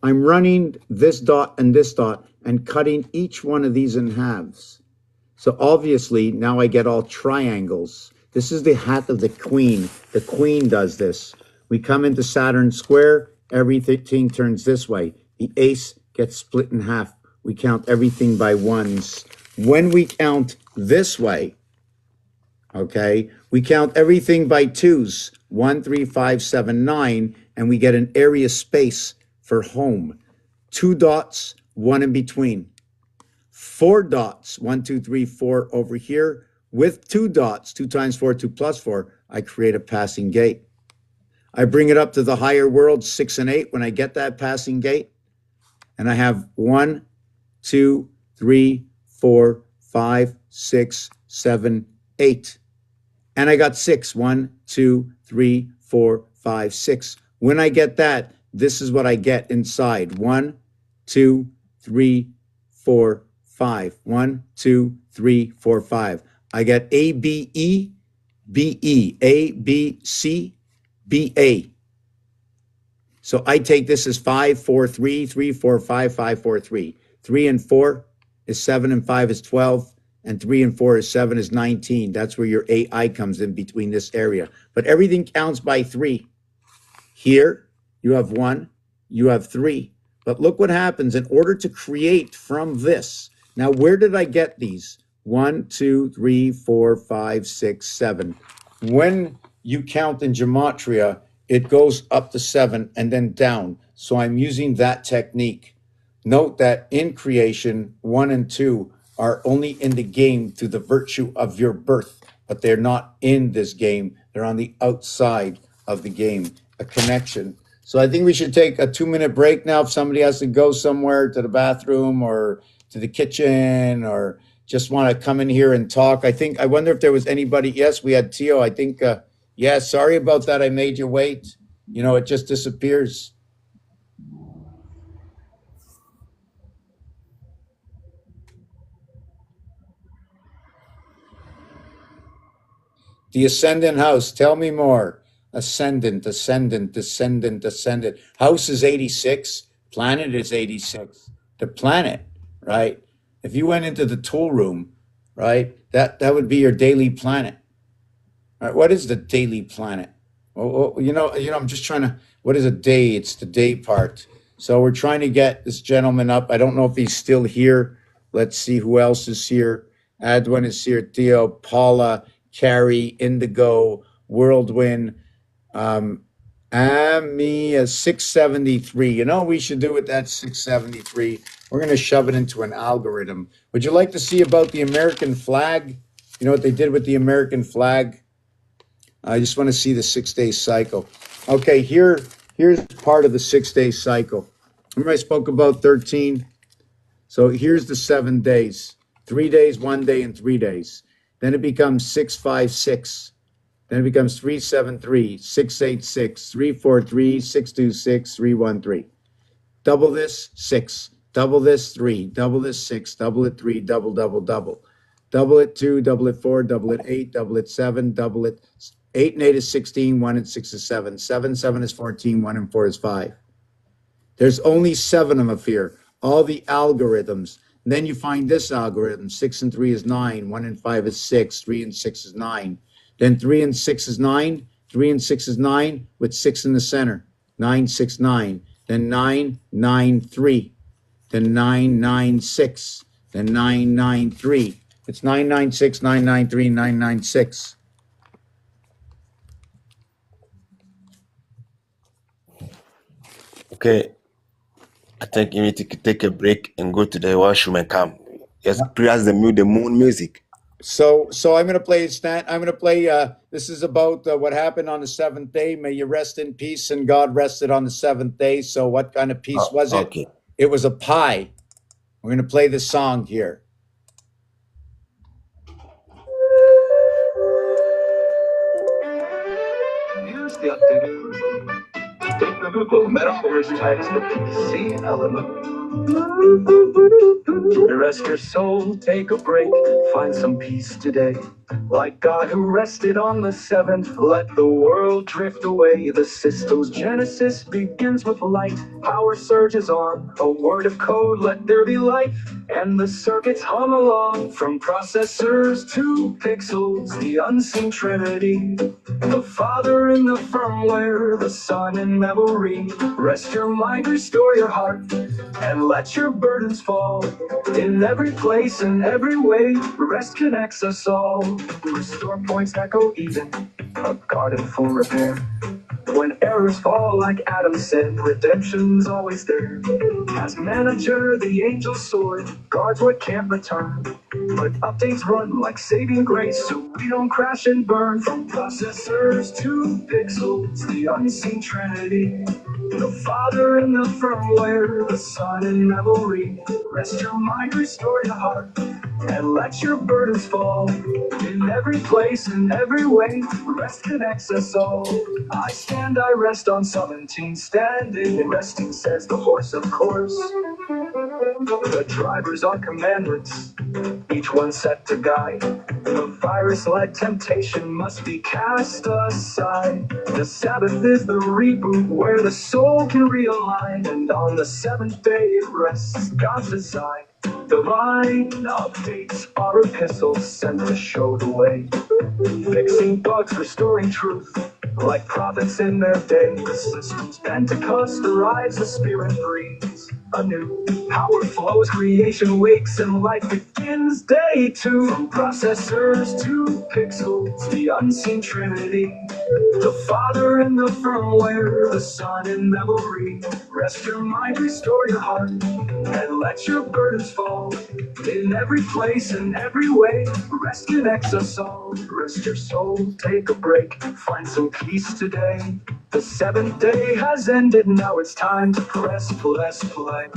I'm running this dot and cutting each one of these in halves. So obviously now I get all triangles. This is the hat of the queen. The queen does this. We come into Saturn square, everything turns this way. The ace gets split in half. We count everything by ones. When we count this way, okay, we count everything by twos. 1, 3, 5, 7, 9, and we get an area space for home. 2 dots, 1 in between. 4 dots, 1, 2, 3, 4 over here. With 2 dots, 2 times 4, 2 plus 4, I create a passing gate. I bring it up to the higher world, 6 and 8, when I get that passing gate. And I have 1, 2, 3, 4, 5, 6, 7, 8. And I got 6. 1, 2, 3, 4, 5, 6. When I get that, this is what I get inside. 1, 2, 3, 4, 5. 1, 2, 3, 4, 5. I get A, B, E, B, E. A, B, C, B, A. So I take this as 5, 4, 3, 3, 4, 5, 5, 4, 3. 3 and 4 is 7 and 5 is 12. And 3 and 4 is 7 is 19. That's where your AI comes in between this area. But everything counts by 3. Here, you have 1, you have 3. But look what happens in order to create from this. Now, where did I get these? 1, 2, 3, 4, 5, 6, 7. When you count in gematria, it goes up to 7 and then down. So I'm using that technique. Note that in creation, 1 and 2 are only in the game through the virtue of your birth, but they're not in this game. They're on the outside of the game, a connection. So I think we should take a 2-minute break now if somebody has to go somewhere to the bathroom or to the kitchen or just want to come in here and talk. I wonder if there was anybody. Yes, we had Tio. I think, yeah, sorry about that. I made you wait. You know, it just disappears. The ascendant house. Tell me more. Ascendant, ascendant, descendant, ascendant. House is 86. Planet is 86. The planet, right? If you went into the tool room, right, that would be your daily planet. All right, what is the daily planet? Well, I'm just trying to. What is a day? It's the day part. So we're trying to get this gentleman up. I don't know if he's still here. Let's see who else is here. Adwin is here. Theo, Paula, Carrie, Indigo, Whirlwind, Ami, 673. You know what we should do with that 673? We're going to shove it into an algorithm. Would you like to see about the American flag? You know what they did with the American flag? I just want to see the 6-day cycle. Okay, here's part of the 6-day cycle. Remember I spoke about 13? So here's the 7 days. 3 days, 1 day, and 3 days. Then it becomes 656. Then it becomes 373, 686, 343, 626, 313. Double this, 6. Double this, 3. Double this, 6. Double it, 3. Double, double, double. Double it, 2. Double it, 4. Double it, 8. Double it, 7. Double it. 8 and 8 is 16. 1 and 6 is 7. 7, 7 is 14. 1 and 4 is 5. There's only 7 of them here. All the algorithms. And then you find this algorithm. 6 and 3 is 9. 1 and 5 is 6. 3 and 6 is 9. Then 3 and 6 is 9. 3 and 6 is 9 with 6 in the center. 9, 6, 9. Then 9, 9, 3. Then 9, 9, 6. Then 9, 9, 3. It's 9, 9, 6, 9, 9, 3, 9, 9, 6. Okay, I think you need to take a break and go to the washroom and come. Just press the moon music. So I'm going to play this is about what happened on the 7th day. May you rest in peace, and God rested on the 7th day. So what kind of peace was it? Okay. It was a pie. We're going to play this song here. Here's the updated Technical metaphors times the PC element. Rest your soul, take a break, find some peace today. Like God who rested on the 7th, let the world drift away. The system's genesis begins with light. Power surges on, a word of code, let there be light. And the circuits hum along, from processors to pixels, the unseen trinity. The Father in the firmware, the Son in memory. Rest your mind, restore your heart, and let your burdens fall. In every place, in every way, rest connects us all. Restore points echo even, a garden full repair. When errors fall like Adam said, redemption's always there. As manager, the angel sword guards what can't return. But updates run like saving grace, so we don't crash and burn. From processors to pixels, the unseen trinity. The Father in the firmware, the Son in memory. Rest your mind, restore your heart, and let your burdens fall. In every place, in every way, rest connects us all. I stand, I rest on 17, standing and resting, says the horse, of course. The drivers are commandments, each one set to guide. The virus-led temptation must be cast aside. The Sabbath is the reboot where the soul can realign, and on the 7th day it rests, God's design. Divine updates are epistles sent to show the way. Fixing bugs, restoring truth, like prophets in their day. The system's Pentecost arrives, the Spirit breathes. anew. Power flows, creation wakes, and life begins. Day two. From processors to pixels, the unseen trinity. The Father in the firmware, the Son in memory. Rest your mind, restore your heart, and let your burdens fall. In every place, in every way, rest connects us all. Rest your soul, take a break, find some peace today. The seventh day has ended, now it's time to press, bless, play.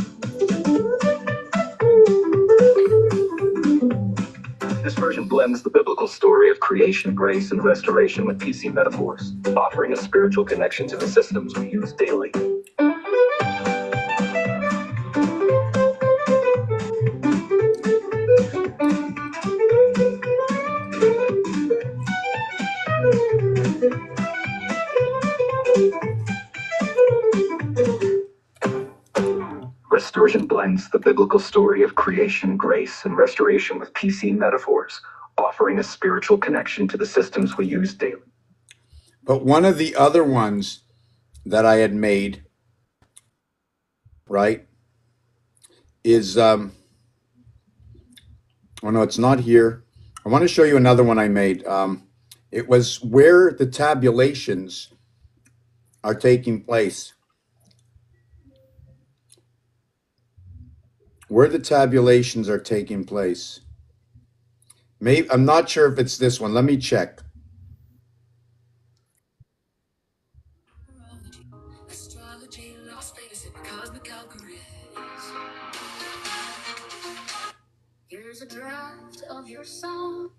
This version blends the biblical story of creation, grace, and restoration with PC metaphors, offering a spiritual connection to the systems we use daily. Restoration blends the biblical story of creation, grace, and restoration with PC metaphors, offering a spiritual connection to the systems we use daily. But one of the other ones that I had made, right, is oh no, it's not here. I want to show you another one I made. It was where the tabulations are taking place. Where the tabulations are taking place. Maybe I'm not sure if it's this one. Let me check. Astrology, Las Vegas, and cosmic algorithms. Here's a draft of your song.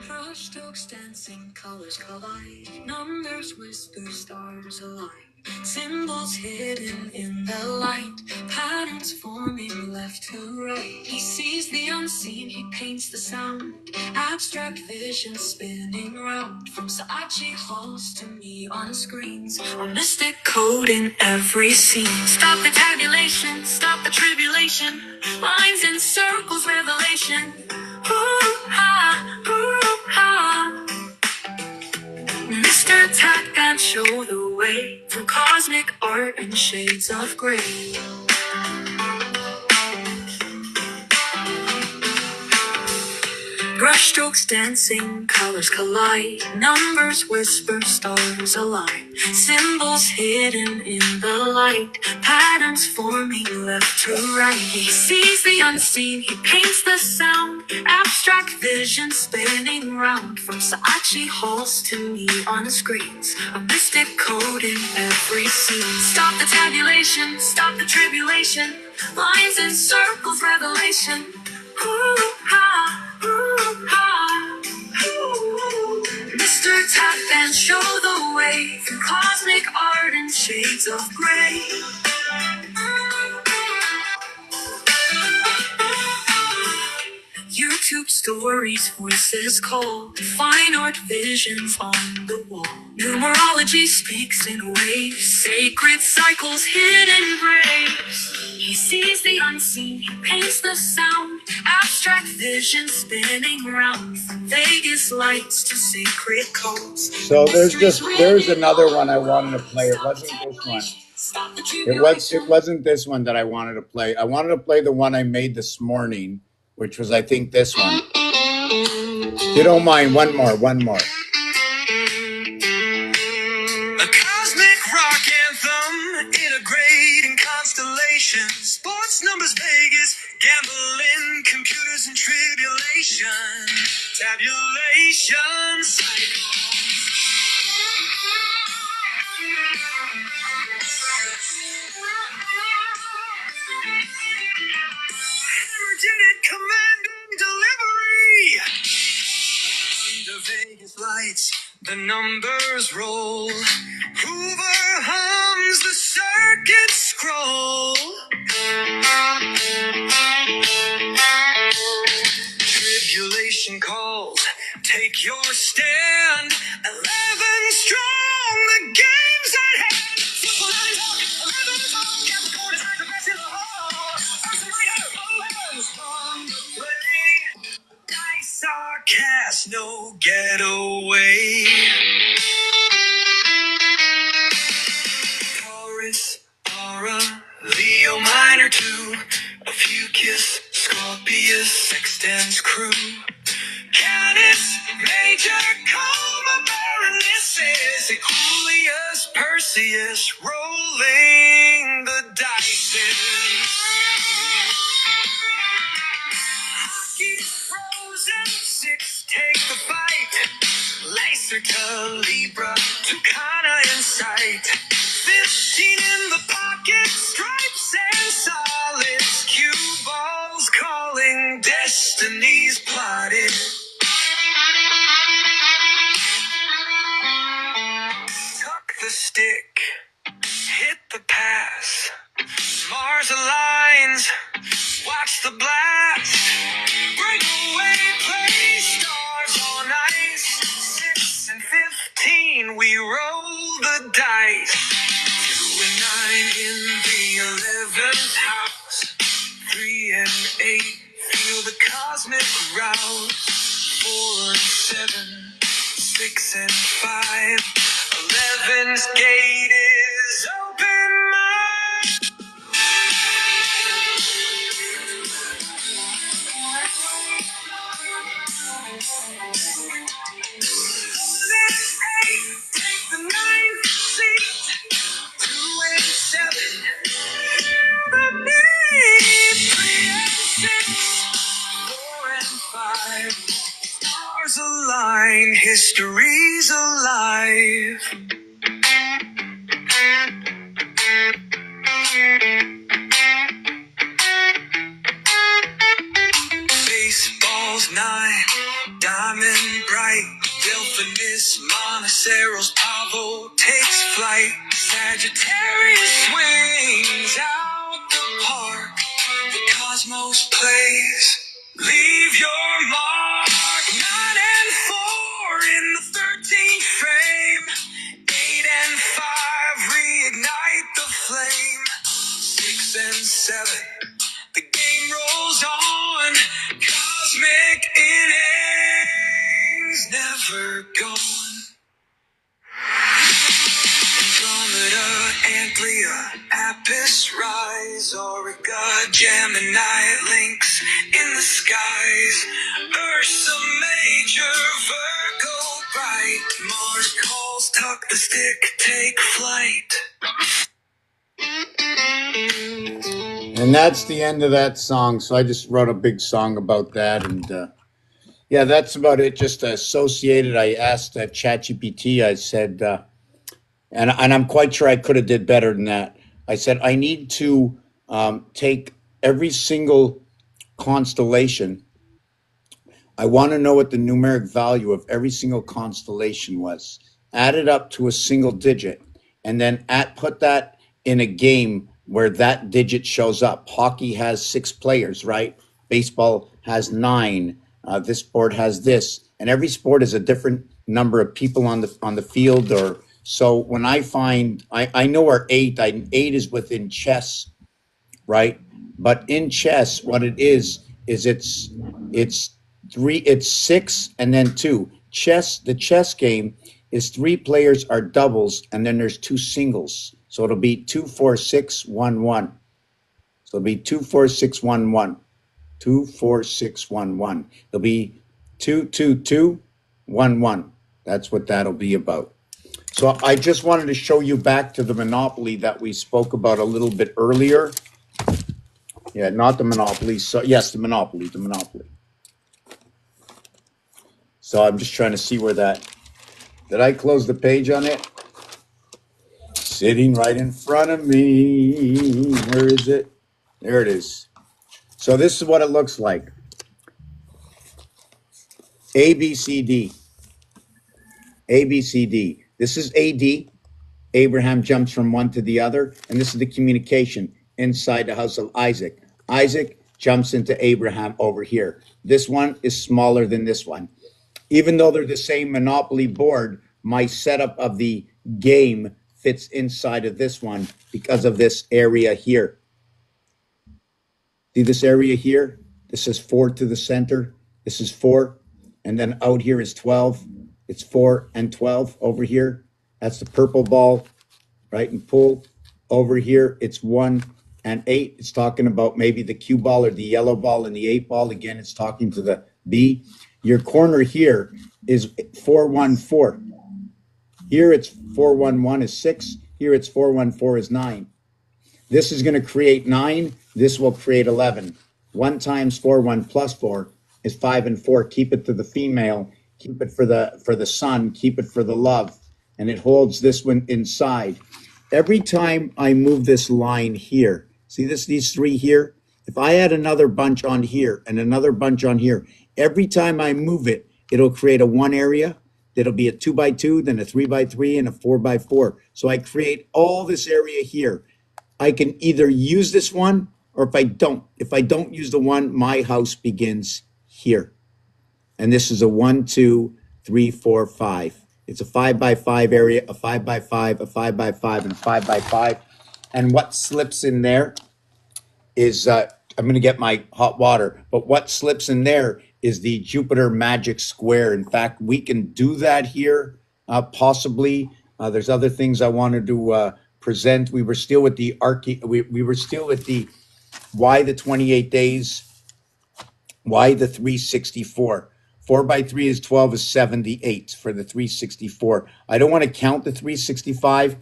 Brush strokes, dancing colors collide. Numbers whisper, stars align. Symbols hidden in the light. Patterns forming left to right. He sees the unseen, he paints the sound. Abstract vision spinning round. From Saatchi halls to me on screens. A mystic code in every scene. Stop the tabulation, stop the tribulation. Lines and circles, revelation. Mr. Tap and show the way through cosmic art and shades of gray. Brushstrokes dancing, colors collide. Numbers whisper, stars align. Symbols hidden in the light. Patterns forming left to right. He sees the unseen, he paints the sound. Abstract vision spinning round. From Saatchi halls to neon screens. A mystic code in every scene. Stop the tabulation, stop the tribulation. Lines and circles, revelation. Mr. Tap and show the way through cosmic art and shades of gray. YouTube stories, voices call, fine art visions on the wall. Numerology speaks in waves, sacred cycles, hidden graves. He sees the unseen, he paints the sound, abstract vision spinning round, from Vegas lights to sacred codes. So there's another one I wanted to play. It wasn't this one. It wasn't this one that I wanted to play. I wanted to play the one I made this morning, which was, I think, this one. If you don't mind, one more. A cosmic rock anthem, integrating constellations, sports numbers, Vegas, gambling, computers and tribulation, tabulation cycles. Energetic commanding delivery. Under Vegas lights, the numbers roll. Hoover hums the circuit scroll. Tribulation calls, take your stand. 11 strong, the game's at hand. Football lines up, 11 strong. Capricorn is high, the best in the hall. Ursa Minor, 11 strong to play. Dice are cast, no getaway. Taurus, Aura, Leo Minor. Says Equilius Perseus rolling the dice. Hockey frozen six, take the fight. Lacerta Libra, Tucana in sight. 15 in the pocket, stripes and solids. Cue balls calling, destinies plotted. Tuck the stick, hit the pass. Mars aligns, watch the blast. Break away, play stars on ice. 6 and 15, we roll the dice. 2 and 9 in the 11th house. 3 and 8, feel the cosmic rouse. 4 and 7, 6 and 5. 11's gate is open. Take the 9th seat. 2 and 7. The beat. 3 and 6. 4 and 5. Stars align. History's alive. Baseball's 9. Diamond bright. Delphinus, Monoceros, Pavo takes flight. Sagittarius swings out the park. The cosmos plays. Leave your mark. 9 and 4 in the 13th frame. 8 and 5 reignite the flame. 6 and 7, the game rolls on. Cosmic innings never gone. Andromeda, Antlia, Apis rise, Auriga, Gemini, Lynx in the skies. Ursa Major, Virgo bright. Mars calls, tuck the stick, take flight. And that's the end of that song. So I just wrote a big song about that. And yeah, that's about it. Just associated. I asked ChatGPT, I said, and I'm quite sure I could have did better than that. I said, I need to take every single constellation. I want to know what the numeric value of every single constellation was. Add it up to a single digit, and then put that in a game where that digit shows up. Hockey has 6 players, right? Baseball has 9. This sport has this, and every sport is a different number of people on the field. Or so when I find, I know where 8 is within chess, right? But in chess, what it is it's 6 and then 2. The chess game is 3 players are doubles, and then there's 2 singles. So it'll be 2, 4, 6, 1, 1. So it'll be 2, 4, 6, 1, 1. 2, 4, 6, 1, 1. It'll be 2, 2, 2, 1, 1. That's what that'll be about. So I just wanted to show you back to the Monopoly that we spoke about a little bit earlier. Yeah, not the Monopoly. So yes, the Monopoly. So I'm just trying to see where that, did I close the page on it? Sitting right in front of me. Where is it? There it is. So this is what it looks like. A, B, C, D. A, B, C, D. This is AD. Abraham jumps from one to the other. And this is the communication inside the house of Isaac. Isaac jumps into Abraham over here. This one is smaller than this one. Even though they're the same Monopoly board, my setup of the game fits inside of this one because of this area here. See this area here? This is 4 to the center. This is 4. And then out here is 12. It's 4 and 12 over here. That's the purple ball, right? And pull over here. It's 1 and 8. It's talking about maybe the cue ball or the yellow ball and the 8 ball. Again, it's talking to the B. Your corner here is 4, 1, 4. Here it's 411 is 6. Here it's 414 is 9. This is going to create 9. This will create 11. 1 times 4, 1 plus 4 is 5 and 4. Keep it to the female. Keep it for the sun. Keep it for the love. And it holds this one inside. Every time I move this line here, see these 3 here? If I add another bunch on here and another bunch on here, every time I move it, it'll create a 1 area. That'll be a 2 by 2, then a 3 by 3, and a 4 by 4. So I create all this area here. I can either use this one, or if I don't use the one, my house begins here. And this is a 1, 2, 3, 4, 5. It's a 5 by 5 area, a 5 by 5, a 5 by 5, and a 5 by 5. And what slips in there is, I'm going to get my hot water, but what slips in there is the Jupiter magic square. In fact, we can do that here, possibly. There's other things I wanted to present. We were still with the we were still with the why the 28 days, why the 364. 4 by 3 is 12 is 78 for the 364. I don't want to count the 365.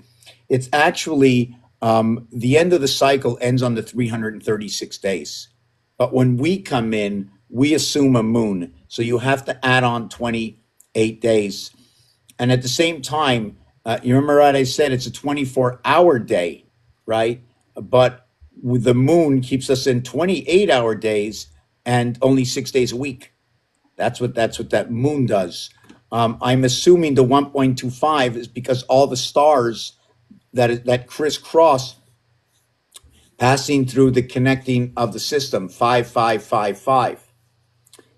It's actually the end of the cycle ends on the 336 days. But when we come in, we assume a moon. So you have to add on 28 days. And at the same time, you remember what I said, it's a 24-hour day, right? But the moon keeps us in 28-hour days and only 6 days a week. That's what that moon does. I'm assuming the 1.25 is because all the stars that crisscross passing through the connecting of the system, 5, 5, 5, 5.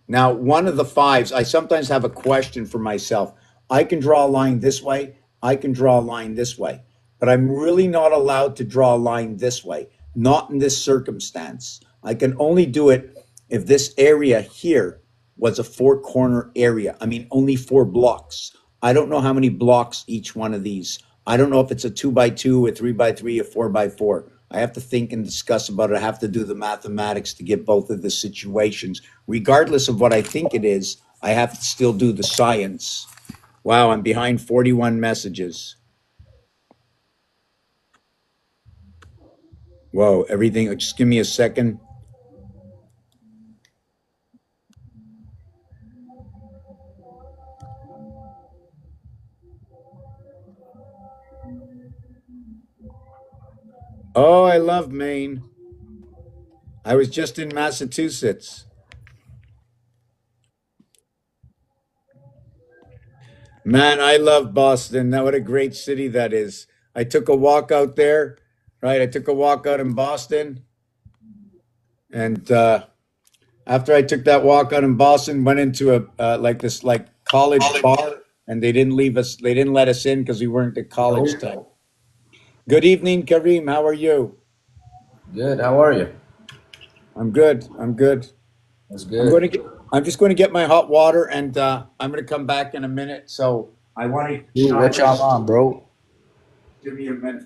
Now, one of the 5s, I sometimes have a question for myself. I can draw a line this way. I can draw a line this way. But I'm really not allowed to draw a line this way, not in this circumstance. I can only do it if this area here was a 4-corner area. I mean, only 4 blocks. I don't know how many blocks each one of these. I don't know if it's a 2 by 2, a 3 by 3, a 4 by 4. I have to think and discuss about it. I have to do the mathematics to get both of the situations. Regardless of what I think it is, I have to still do the science. Wow, I'm behind 41 messages. Whoa, everything, just give me a second. Oh, I love Maine. I was just in Massachusetts. Man, I love Boston. What a great city that is. I took a walk out there, right? I took a walk out in Boston. And after I took that walk out in Boston, went into a this college bar, and they didn't let us in because we weren't at college time. Good evening, Kareem. How are you? Good. How are you? I'm good. That's I'm good. just going to get my hot water, and I'm going to come back in a minute. So I want to. Shoot, what y'all on, bro? Give me a minute.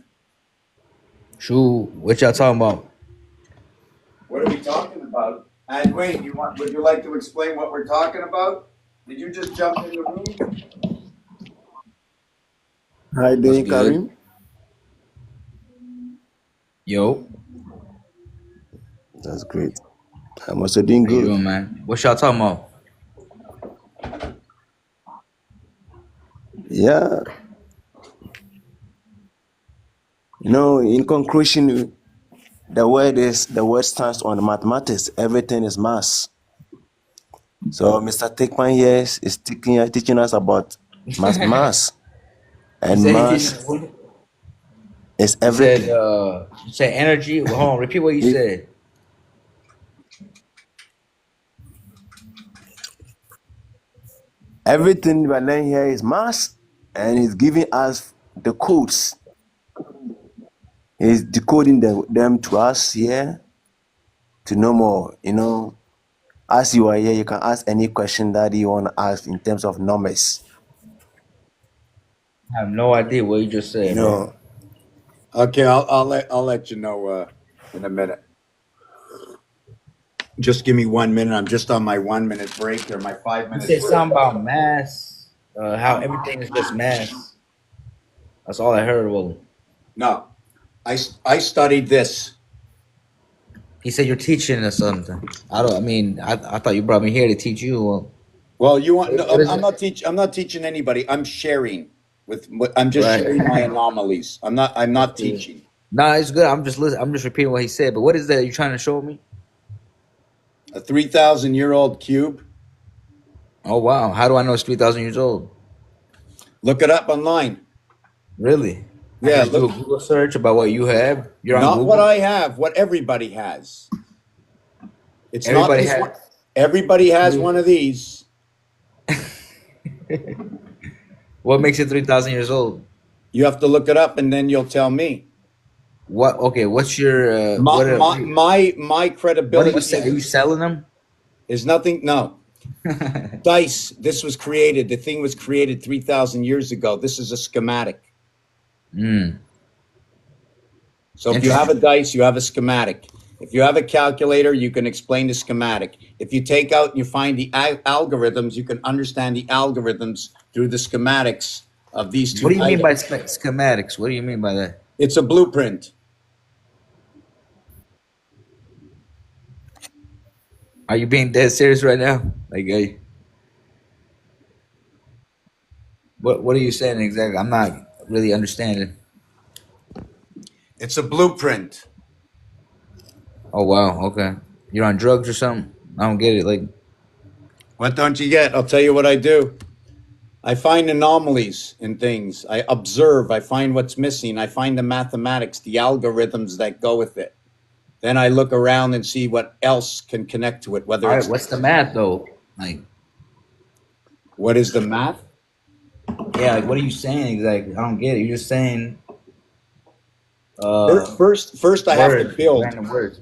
Shoot, what y'all talking about? What are we talking about? And Wayne, would you like to explain what we're talking about? Did you just jump in the room? Hi, doing good? Karim? Yo, That's great. I'm also doing how you good. doing, man? What y'all talking about? Yeah. In conclusion, the word stands on mathematics. Everything is math. So Mr. Tekman here is teaching us about math. And You math said is you said everything. you said energy. Well, hold on, repeat what you It- said. Everything we are learning here is math, and it's giving us the codes. He's decoding them to us here to know more. As you are here, you can ask any question that you want to ask in terms of numbers. I have no idea what you just You said, bro. know, Okay, I'll let you know in a minute. Just give me 1 minute. I'm just on my 1 minute break or my 5 You minute said break. something about mass. How everything is just mass. That's all I heard. Well, No, I studied this. he said you're teaching us something. I thought you brought me here to teach you. Well, Well, you want? No, what is I'm it? not teach. I'm not teaching anybody. I'm sharing with. I'm just Right. sharing my anomalies. I'm not. I'm not Cool. teaching. Nah, it's good. I'm just listening. I'm just repeating what he said. But what is that you're trying to show me? A 3,000-year-old cube. Oh wow, how do I know it's 3,000 years old? Look it up online. Really? I Yeah, just do a look. Google search about what you have. You're on Not what Google. I have. What everybody has. It's not Everybody this has. one. Everybody has one of these. What makes it 3,000 years old? You have to look it up, and then you'll tell me. What? Okay. What's your My my my, my what are credibility you saying? Are you selling them? is nothing. No. Dice. This was created. The thing was created 3,000 years ago. This is a schematic. Mm. So if you have a dice, you have a schematic. If you have a calculator, you can explain the schematic. If you take out and you find the algorithms, you can understand the algorithms through the schematics of these two What do you mean by items. schematics? What do you mean by that? It's a blueprint. Are you being dead serious right now? Like, what are you saying exactly? I'm not really understanding. It's a blueprint. Oh wow. Okay. You're on drugs or something? I don't get it. Like, What don't you get? I'll tell you what I do. I find anomalies in things. I observe. I find what's missing. I find the mathematics, the algorithms that go with it. Then I look around and see what else can connect to it, whether all right, it's what's the math though? Like, what is the math. yeah, like what are you saying exactly? I don't get it. You're just saying First, I have to words, build. random words.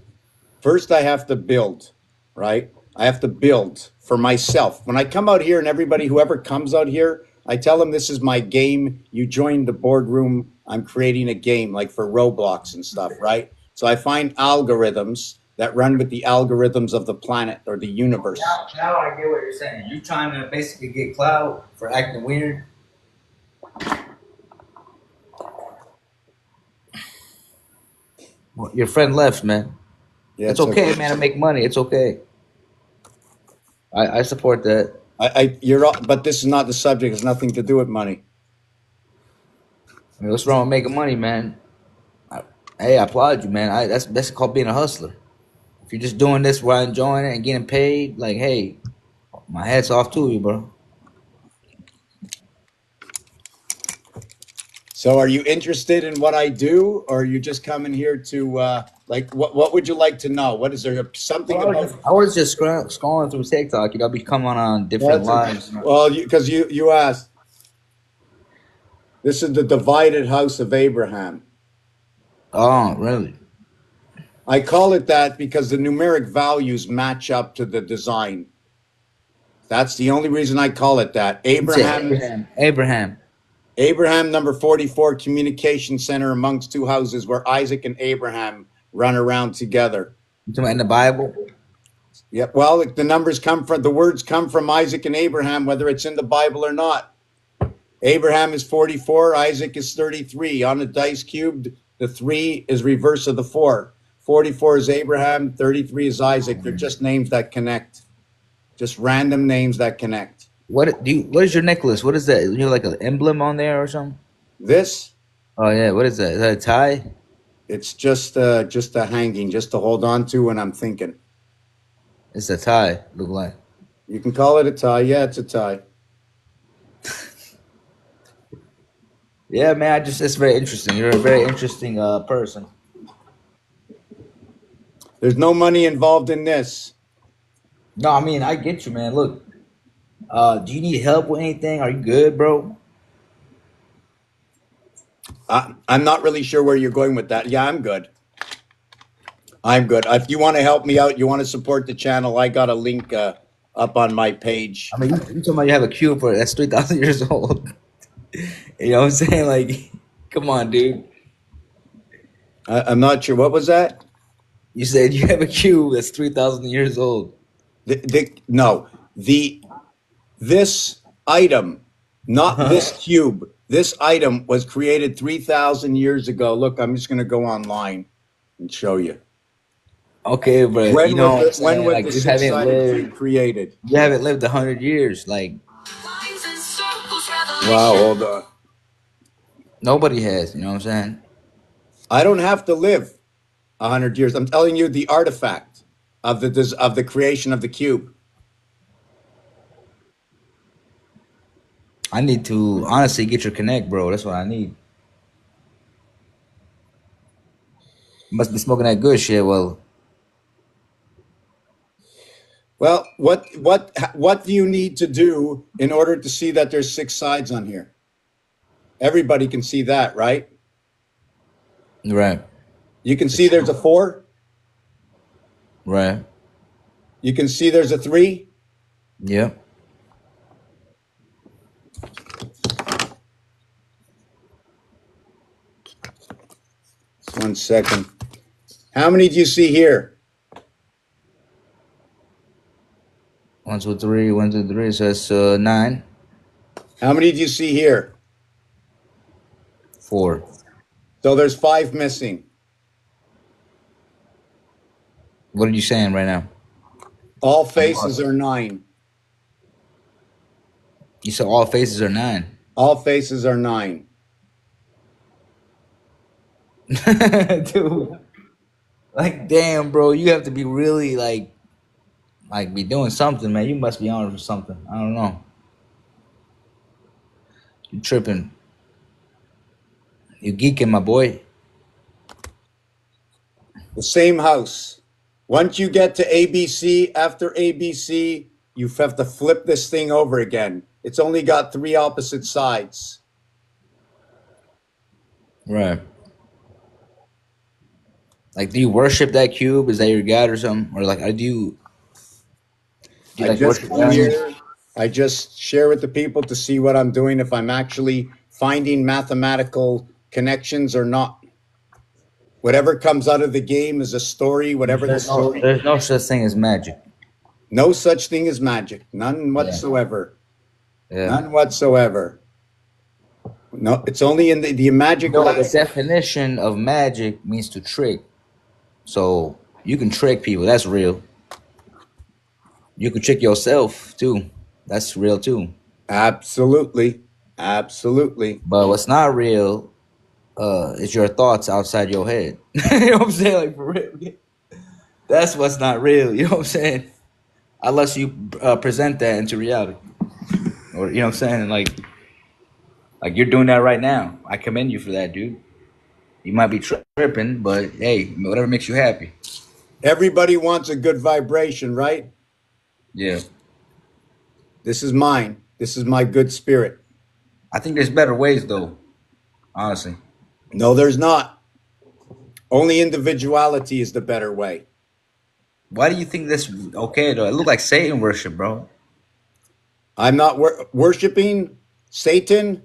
First, I have to build, right? I have to build for myself. When I come out here and everybody, whoever comes out here, I tell them this is my game. You join the boardroom. I'm creating a game like for Roblox and stuff, right? So I find algorithms that run with the algorithms of the planet or the universe. Now I get what you're saying. You're trying to basically get clout for acting weird. Well, your friend left, man. Yeah, It's okay, man, to make money. It's okay. I support that. But this is not the subject. It's nothing to do with money. I mean, what's wrong with making money, man? Hey, I applaud you, man. That's called being a hustler. If you're just doing this while enjoying it and getting paid, like, hey, my hat's off to you, bro. So are you interested in what I do, or are you just coming here to like what would you like to know? What is there something about I was just scrolling through TikTok. You know, be coming on different lives. well, because you asked. This is the divided house of Abraham. Oh, really? I call it that because the numeric values match up to the design. That's the only reason I call it that. Abraham number 44, communication center amongst two houses where Isaac and Abraham run around together. You talking about in the Bible? Yep. Well, the words come from Isaac and Abraham, whether it's in the Bible or not. Abraham is 44, Isaac is 33. On a dice cube, the 3 is reverse of the 4. 44 is Abraham, 33 is Isaac. They're just names that connect. Just random names that connect. What is your necklace? What is that? You know, like an emblem on there or something? This, Oh yeah, what is that? Is that a tie? it's just a hanging, just to hold on to when I'm thinking. It's a tie, look like. You can call it a tie. Yeah, it's a tie. Yeah, man, it's very interesting. You're a very interesting person. There's no money involved in this. No, I mean, I get you, man. Look, do you need help with anything? Are you good, bro? I'm not really sure where you're going with that. Yeah, I'm good. I'm good. If you want to help me out, you want to support the channel, I got a link up on my page. I mean, you talking about you have a cube for that's 3,000 years old. You know what I'm saying? Like, come on, dude. I'm not sure. What was that? You said you have a cube that's 3,000 years old. No, this item, not this cube. This item was created 3,000 years ago. Look, I'm just going to go online and show you. Okay, but you know what I'm When saying? was Like the six-sided cube created? you haven't lived 100 years. Like Wow, hold on. nobody has. You know what I'm saying? I don't have to live 100 years. I'm telling you the artifact of the creation of the cube. I need to honestly get your connect, bro. That's what I need. You must be smoking that good shit. Well, Well, what do you need to do in order to see that there's six sides on here? Everybody can see that, right? right, You can see there's a 4. right, You can see there's a 3. yeah. 1 second. How many do you see here? 1, 2, 3, 1, 2, 3. So that's 9, How many do you see here? 4. So there's 5 missing. What are you saying right now? All faces are 9. You said all faces are 9. All faces are 9. Dude, like damn, bro, you have to be really like be doing something, man. You must be on for something. I don't know. You tripping? You geeking, my boy? The same house. Once you get to ABC, after ABC, you have to flip this thing over again. It's only got 3 opposite sides. Right. Like, do you worship that cube? Is that your god or something? Or like, do you I like just worship come aliens? here. I just share with the people to see what I'm doing, if I'm actually finding mathematical connections or not. Whatever comes out of the game is a story, whatever the story. There's no such thing as magic. No such thing as magic. None whatsoever. Yeah. None whatsoever. No, it's only in the magic. No, the definition of magic means to trick. So you can trick people. That's real. You can trick yourself too. That's real too. Absolutely. Absolutely. But what's not real is your thoughts outside your head. You know what I'm saying? Like for real. That's what's not real. You know what I'm saying? Unless you present that into reality. Or you know what I'm saying? Like you're doing that right now. I commend you for that, dude. You might be tripping, but hey, whatever makes you happy. Everybody wants a good vibration, right? Yeah. This is mine. This is my good spirit. I think there's better ways though. Honestly. No, there's not. Only individuality is the better way. Why do you think this okay though? It looked like Satan worship, bro. I'm not worshiping Satan.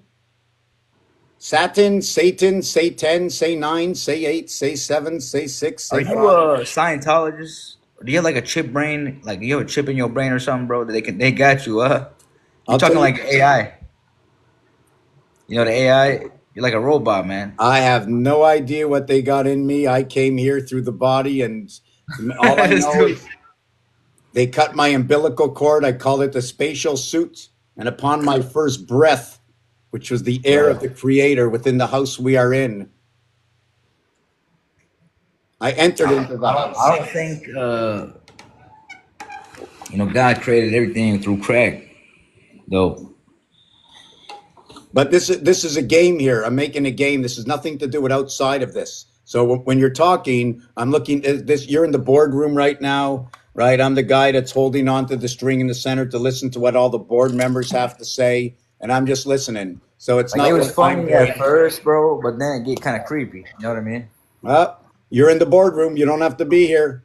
Satan, say 9, say 8, say 7, say 6, Are say you 5. a Scientologist? Do you have like a chip brain? Like you have a chip in your brain or something, bro? That they got you, You're I'll talking tell you- like AI. You know the AI? You're like a robot, man. I have no idea what they got in me. I came here through the body, and all I know is they cut my umbilical cord. I call it the spatial suit. And upon my first breath, which was the air of the creator within the house we are in, I entered into the house. I don't think God created everything through crack, though. But this is a game here. I'm making a game. This has nothing to do with outside of this. So when you're talking, I'm looking at this. You're in the boardroom right now, right? I'm the guy that's holding on to the string in the center to listen to what all the board members have to say, and I'm just listening. So it's Like not. it was like funny I'm at first, bro, but then it get kind of creepy. You know what I mean? You're in the boardroom. You don't have to be here.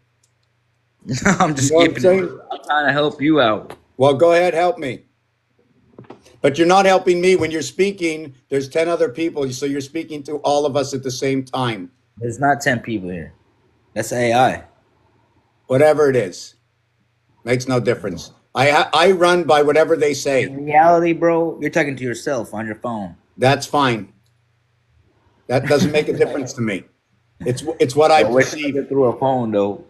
I'm just You know what I'm skipping saying? it. I'm trying to help you out. Well, go ahead, help me. But you're not helping me when you're speaking. There's 10 other people, so you're speaking to all of us at the same time. There's not 10 people here. That's AI. Whatever it is, makes no difference. I run by whatever they say. In reality, bro, you're talking to yourself on your phone. That's fine. That doesn't make a difference to me. It's what I But we're talking perceive. through a phone though.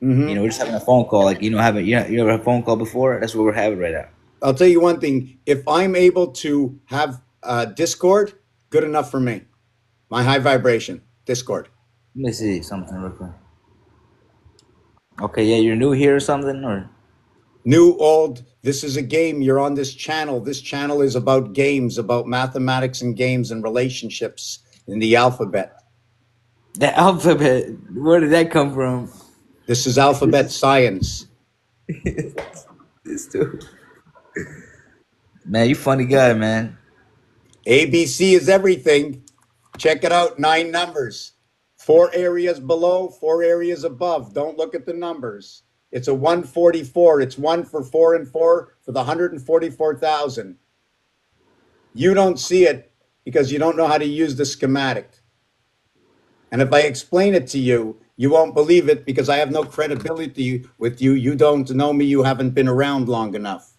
Hmm. We're just having a phone call. Like having you ever had a phone call before? That's what we're having right now. I'll tell you one thing. If I'm able to have Discord, good enough for me. My high vibration, Discord. Let me see something real quick. Okay, yeah, you're new here or something, or New, old, this is a game. You're on this channel. This channel is about games, about mathematics and games and relationships in the alphabet. the alphabet. Where did that come from? This is alphabet science. This too. Man, you funny guy, man. ABC is everything. Check it out. 9 numbers. 4 areas below, 4 areas above. Don't look at the numbers. It's a 144. It's 1 for 4 and 4 for the 144,000. You don't see it because you don't know how to use the schematic. And if I explain it to you, you won't believe it because I have no credibility with you. You don't know me. You haven't been around long enough.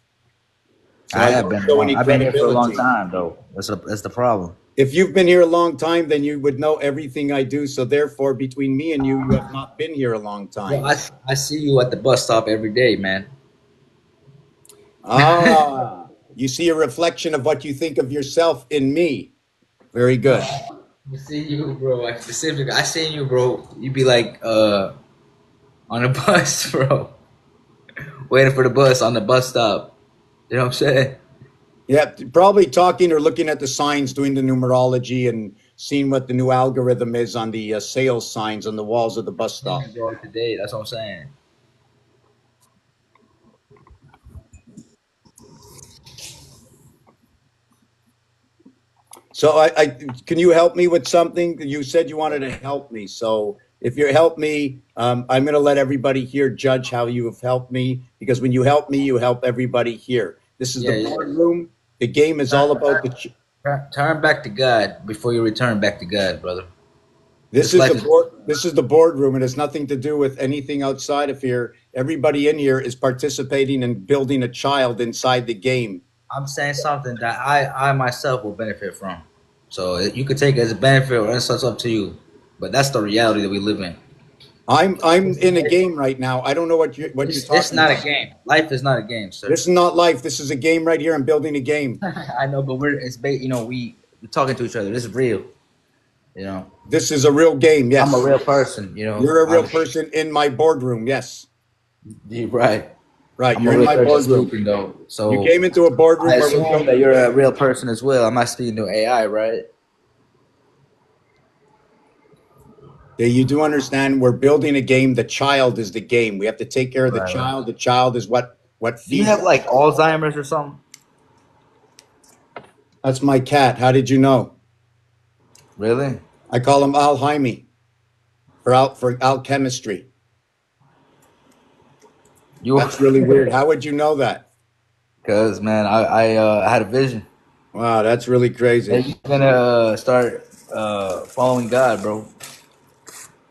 So I I have don't been show around. any I've been here for a long credibility. time, though. That's the problem. If you've been here a long time, then you would know everything I do. So therefore, between me and you have not been here a long Well, time. I see you at the bus stop every day, man. Ah, you see a reflection of what you think of yourself in me. Very good. I see you, bro. I seen you, bro. You be like on a bus, bro, waiting for the bus on the bus stop. You know what I'm saying? Yeah, probably talking or looking at the signs, doing the numerology and seeing what the new algorithm is on the sales signs on the walls of the bus Yeah, stop. bro, today. That's what I'm saying. So I can you help me with something? You said you wanted to help me. So if you help me, I'm going to let everybody here judge how you have helped me because when you help me, you help everybody here. This is the Yeah, yeah. boardroom. The game is all about the. Turn back to God before you return back to God, brother. This This is life the is board. This is the boardroom. It has nothing to do with anything outside of here. Everybody in here is participating and building a child inside the game. I'm saying something that I myself will benefit from. So you could take it as a benefit or it's up to you. But that's the reality that we live in. I'm in a game right now. I don't know what you're It's talking not a about. game. Life is not a game, sir. This is not life. This is a game right here. I'm building a game. I know, but we're talking to each other. This is real. You know, This is a real game. I'm a Yes. real person. You're a real person in my boardroom. Yes. You're right. Right. I'm a You're in real my person boardroom. speaking though. You So came into a I boardroom where we're assume that building a you're a game. real person as well. I'm not speaking to AI, right? Yeah, you do understand we're building a game. The child is the game. We have to take care of the Right, right. child. The child is what Do you feeds have us. like Alzheimer's or something? That's my cat. How did you know? Really? I call him Al Jaime for alchemistry. You? That's really weird. How would you know that? Because man, I had a vision. Wow, that's really Hey, crazy. you gonna start following God, bro.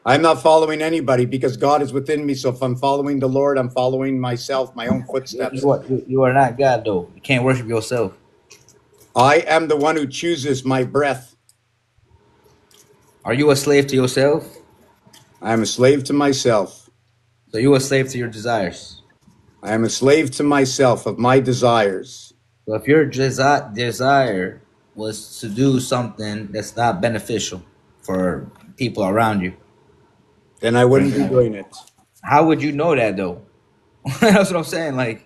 I'm not following anybody because God is within me. So if I'm following the Lord, I'm following myself, my own footsteps. You are not God though. You can't worship yourself. I am the one who chooses my breath. Are you a slave to yourself? I am a slave to myself. So you a slave to your desires. I am a slave to myself of my desires. So if your desire was to do something that's not beneficial for people around you, Then I for wouldn't be example, doing it. how would you know that though? That's what I'm saying. Like,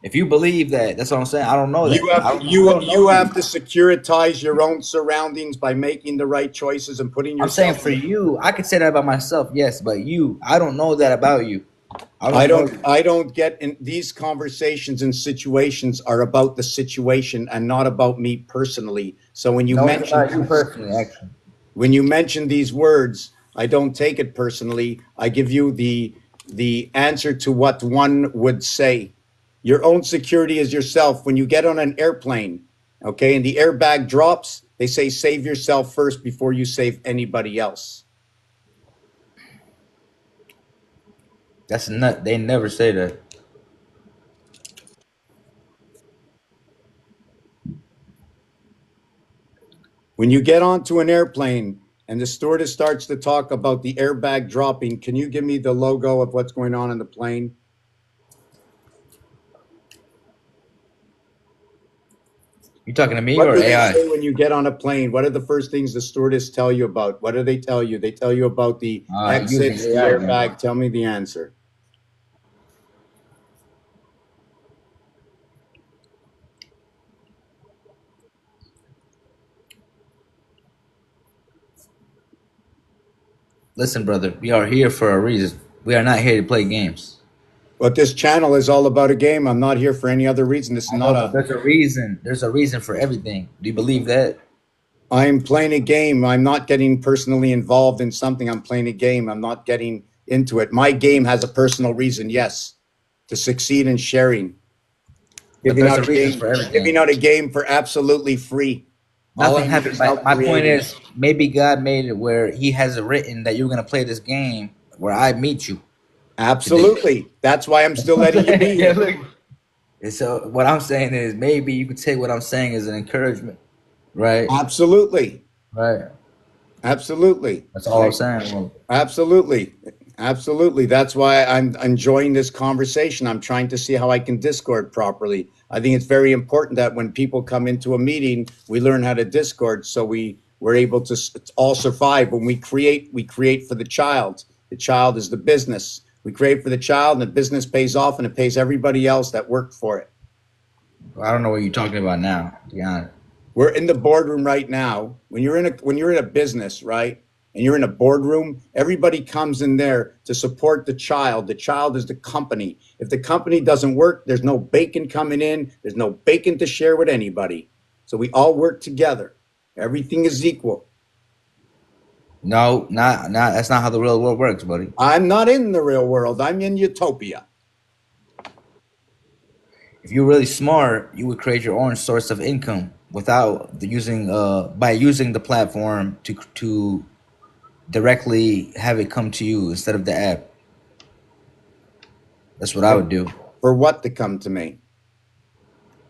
if you believe that, that's what I'm saying. I don't know that. You have I don't know you you. have to securitize your own surroundings by making the right choices and putting I'm saying yourself for in. you, I could say that about myself, yes, but you, I don't know that about you. I don't know you. I don't get in these conversations and situations are about the situation and not about me personally. So No, it's about you personally, actually. when you mention these words, I don't take it personally. I give you the answer to what one would say. Your own security is yourself. When you get on an airplane, okay, and the airbag drops, they say save yourself first before you save anybody else. That's not. They never say that. When you get onto an airplane and the stewardess starts to talk about the airbag dropping, can you give me the logo of what's going on in the plane? You talking to me What or do they AI? say when you get on a plane? What are the first things the stewardess tell you about? What do they tell you? They tell you about the Using exits, the AI, man. airbag. Tell me the answer. Listen, brother, we are here for a reason. We are not here to play games. But this channel is all about a game. I'm not here for any other reason. This is I know, not but a. there's a reason. There's a reason for everything. Do you believe that? I'm playing a game. I'm not getting personally involved in something. I'm playing a game. I'm not getting into it. My game has a personal reason, yes, to succeed in sharing. But there's a reason for everything. Giving out a game for absolutely free. All Nothing I need happened. is help My point creating. is, maybe God made it where He has it written that you're gonna play this game where I meet you. Absolutely. That's why I'm still letting you be Yeah, here. look. And so what I'm saying is, maybe you could take what I'm saying as an encouragement, right? Absolutely. Right. Absolutely. That's all I'm saying. Well, Absolutely. Absolutely. That's why I'm enjoying this conversation. I'm trying to see how I can Discord properly. I think it's very important that when people come into a meeting, we learn how to Discord so we're able to all survive. When we create for the child. The child is the business. We create for the child and the business pays off and it pays everybody else that worked for it. I don't know what you're talking about now, to be honest. We're in the boardroom right now. When you're in a business, right? And you're in a boardroom, everybody comes in there to support the child. The child is the company. If the company doesn't work, there's no bacon coming in. There's no bacon to share with anybody. So we all work together. Everything is equal. No, not that's not how the real world works, buddy. I'm not in the real world. I'm in utopia. If you're really smart, you would create your own source of income without using by using the platform to directly have it come to you instead of the app. That's what I would do. For what to come to me?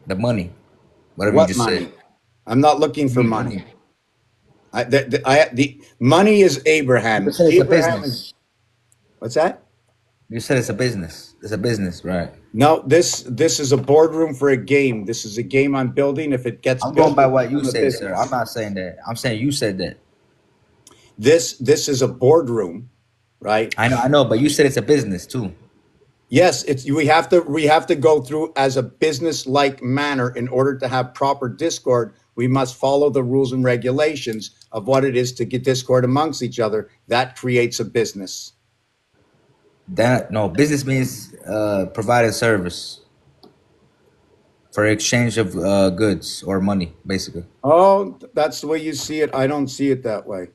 The money, whatever What you just money? said. I'm not looking for money. The money is Abraham. You said it's a Abraham business. is, what's that? You said it's a business. It's a business, right? No, this is a boardroom for a game. This is a game I'm building. If it gets I'm built, going by what you it's a said, business. sir. I'm not saying that. I'm saying you said that. This is a boardroom, right? I know, but you said it's a business too. Yes, we have to go through as a business-like manner in order to have proper Discord. We must follow the rules and regulations of what it is to get Discord amongst each other. That creates a business. No, business means providing service for exchange of goods or money, basically. Oh, that's the way you see it. I don't see it that way.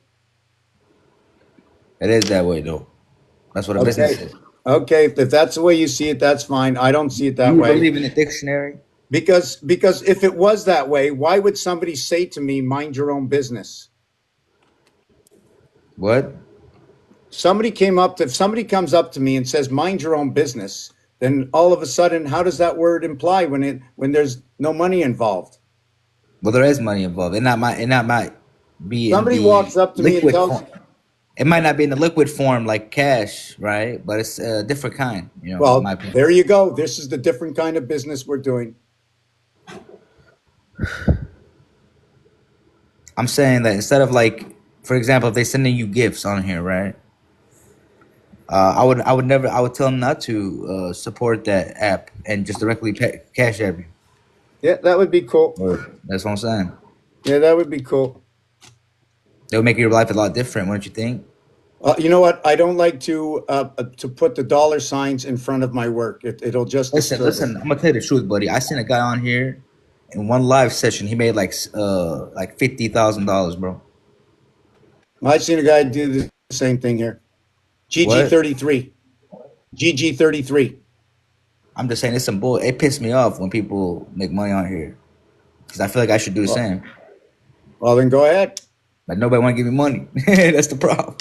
It is that way, though. That's what a business is. Okay, if that's the way you see it, that's fine. I don't see it that Do you way. believe in the dictionary? Because if it was that way, why would somebody say to me, mind your own business? What? If somebody comes up to me and says, mind your own business, then all of a sudden, how does that word imply when there's no money involved? Well, there is money involved. It might be Somebody in the walks up to me and liquid tells form. It might not be in the liquid form like cash, right? But it's a different kind, in well, my opinion. there you go. This is the different kind of business we're doing. I'm saying that instead of for example, if they're sending you gifts on here, right? I would tell them not to support that app and just directly cash app you. Yeah, that would be cool. That's what I'm saying. Yeah, that would be cool. It would make your life a lot different, wouldn't you think? You know what? I don't like to put the dollar signs in front of my work. It'll just Listen. I'm gonna tell you the truth, buddy. I seen a guy on here in one live session. He made like $50,000, bro. I've seen a guy do the same thing here. GG33. GG33. I'm just saying it's some bull. It pissed me off when people make money on here because I feel like I should do the same. Well, then go ahead. But nobody want to give me money. That's the problem.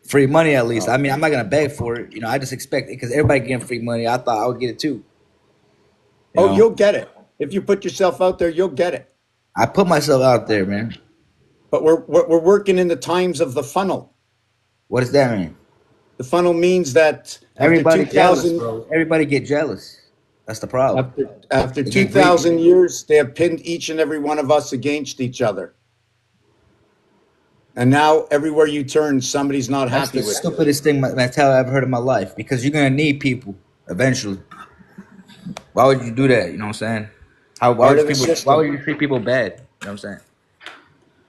Free money, at least. I mean, I'm not gonna beg for it. I just expect it because everybody getting free money. I thought I would get it too. You'll get it. If you put yourself out there, you'll get it. I put myself out there, man. but we're working in the times of the funnel. What does that mean? The funnel means that after Everybody jealous, 2000 bro. Everybody get jealous. That's the problem. after They get 2000 greedy. years, they have pinned each and every one of us against each other. And now everywhere you turn, somebody's not That's happy the with you. stupidest thing I've ever heard in my life. Because you're gonna need people eventually. Why would you do that? You know what I'm saying? Why Part would of the people? Why would system. you treat people bad? You know what I'm saying?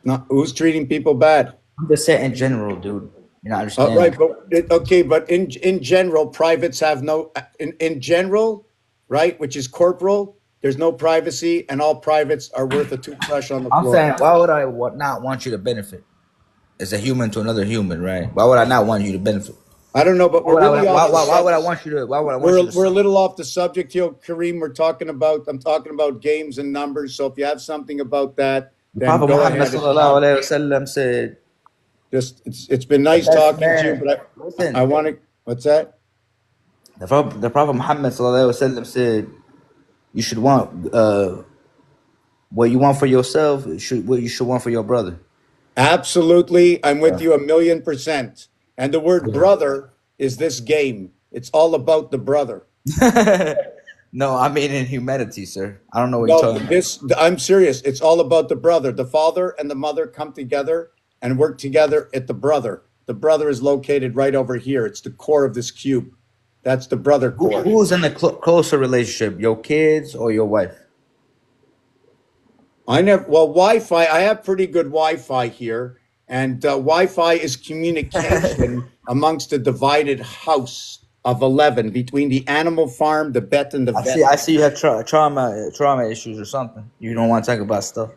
Not, who's treating people bad? I'm just saying in general, dude. You're not Right, understanding. but in general, privates have no in general, right? Which is corporal. There's no privacy, and all privates are worth a toothbrush on the I'm floor. saying, why would I not want you to benefit? As a human to another human, right? Why would I not want you to benefit? I don't know, but we're really off the Why would I subject. want you to? Why would I want you to We're a suffer? little off the subject here, Kareem. I'm talking about games and numbers. So if you have something about that, The then Prophet go Muhammad ahead. If sallallahu not, alaihi wasallam said, just it's been "The nice best talking to you, man." but I Listen, want to. What's that? the Prophet Muhammad sallallahu alaihi wasallam said, "You should want what you want for yourself. What you should want for your brother." Absolutely, I'm with Yeah. you 1,000,000%. And the word brother is this game. It's all about the brother. No, I mean in humanity, sir. I don't know what you're No, talking about. I'm serious. It's all about the brother. The father and the mother come together and work together at the brother. The brother is located right over here. It's the core of this cube. That's the brother core. Who's in a closer relationship, your kids or your wife? Wi-Fi, I have pretty good Wi-Fi here. And Wi-Fi is communication amongst a divided house of 11 between the animal farm, the vet, and the vet. I see you have trauma issues or something. You don't want to talk about stuff.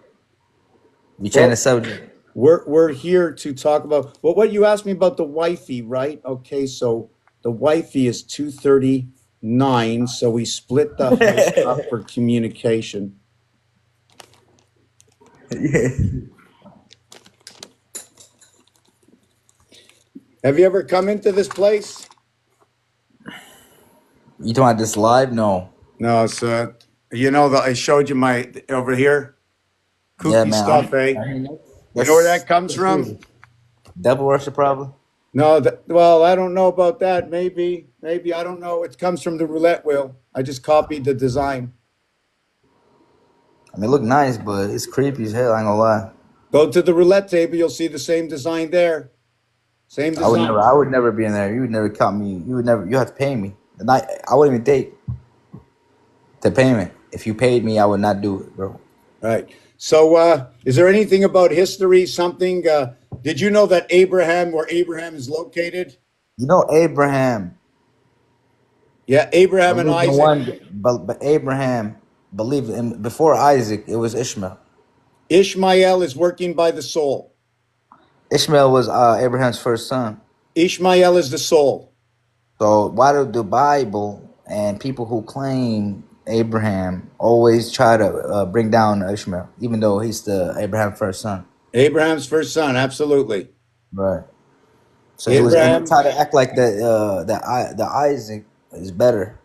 You change the Well, subject. we're here to talk about what you asked me about the wifey, right? Okay, so the wifey is 239, so we split the house up for communication. Yeah. Have you ever come into this place? You talking about this live? No. No, so you know that I showed you my over here Yeah, kooky man. stuff, eh? I mean, You know where that comes that's from? crazy. Devil worship, probably. No, well, I don't know about that. Maybe I don't know. It comes from the roulette wheel. I just copied the design. I mean, it look nice, but it's creepy as hell. I ain't gonna lie. Go to the roulette table. You'll see the same design there. Same design. I would never be in there. You would never count me. You would never. You have to pay me. And I wouldn't even date the payment. If you paid me, I would not do it, bro. Right. So, is there anything about history? Something? Did you know that where Abraham is located? You know, Abraham Yeah, Abraham and believed in Isaac. one, but Abraham believed in before Isaac. It was Ishmael. Ishmael is working by the soul. Ishmael was Abraham's first son. Ishmael is the soul. So why do the Bible and people who claim Abraham always try to bring down Ishmael, even though he's the Abraham's first son? Abraham's first son. Absolutely. Right. So it was, and they Abraham. try to act like the Isaac is better.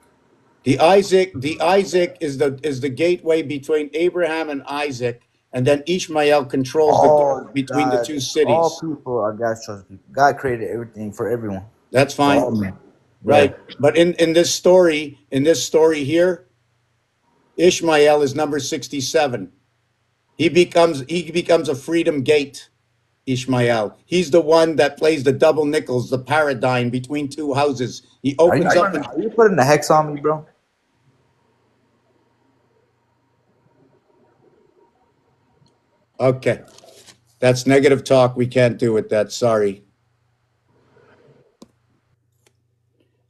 The Isaac is the gateway between Abraham and Isaac, and then Ishmael controls the door All between the God, two all cities. people are God's chosen people. God created everything for everyone, That's for fine, all men. right? Yeah. But in this story, here, Ishmael is number 67. He becomes a freedom gate. Ishmael. He's the one that plays the double nickels, the paradigm between two houses. He opens up. Are you putting the hex on me, bro? Okay, that's negative talk. We can't do with that. Sorry.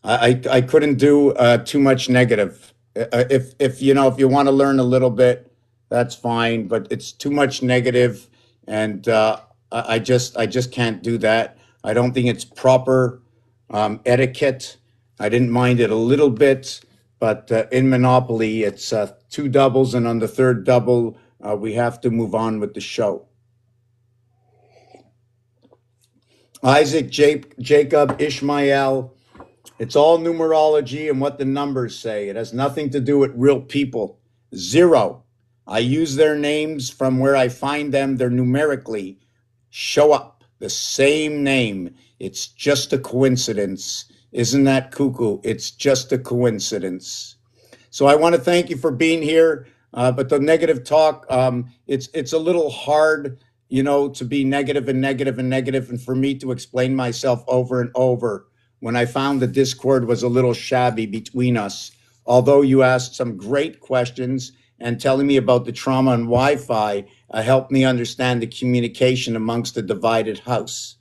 I couldn't do too much negative. If if you want to learn a little bit, that's fine. But it's too much negative, and I just can't do that. I don't think it's proper etiquette. I didn't mind it a little bit, but in Monopoly, it's two doubles, and on the third double, we have to move on with the show. Isaac, Jacob, Ishmael. It's all numerology and what the numbers say. It has nothing to do with real people. Zero. I use their names from where I find them. They're numerically. show up. The same name. It's just a coincidence. Isn't that cuckoo? It's just a coincidence. So I want to thank you for being here. But the negative talk, it's a little hard, to be negative and negative and negative, and for me to explain myself over and over when I found the Discord was a little shabby between us. Although you asked some great questions and telling me about the trauma and Wi-Fi, helped me understand the communication amongst the divided house.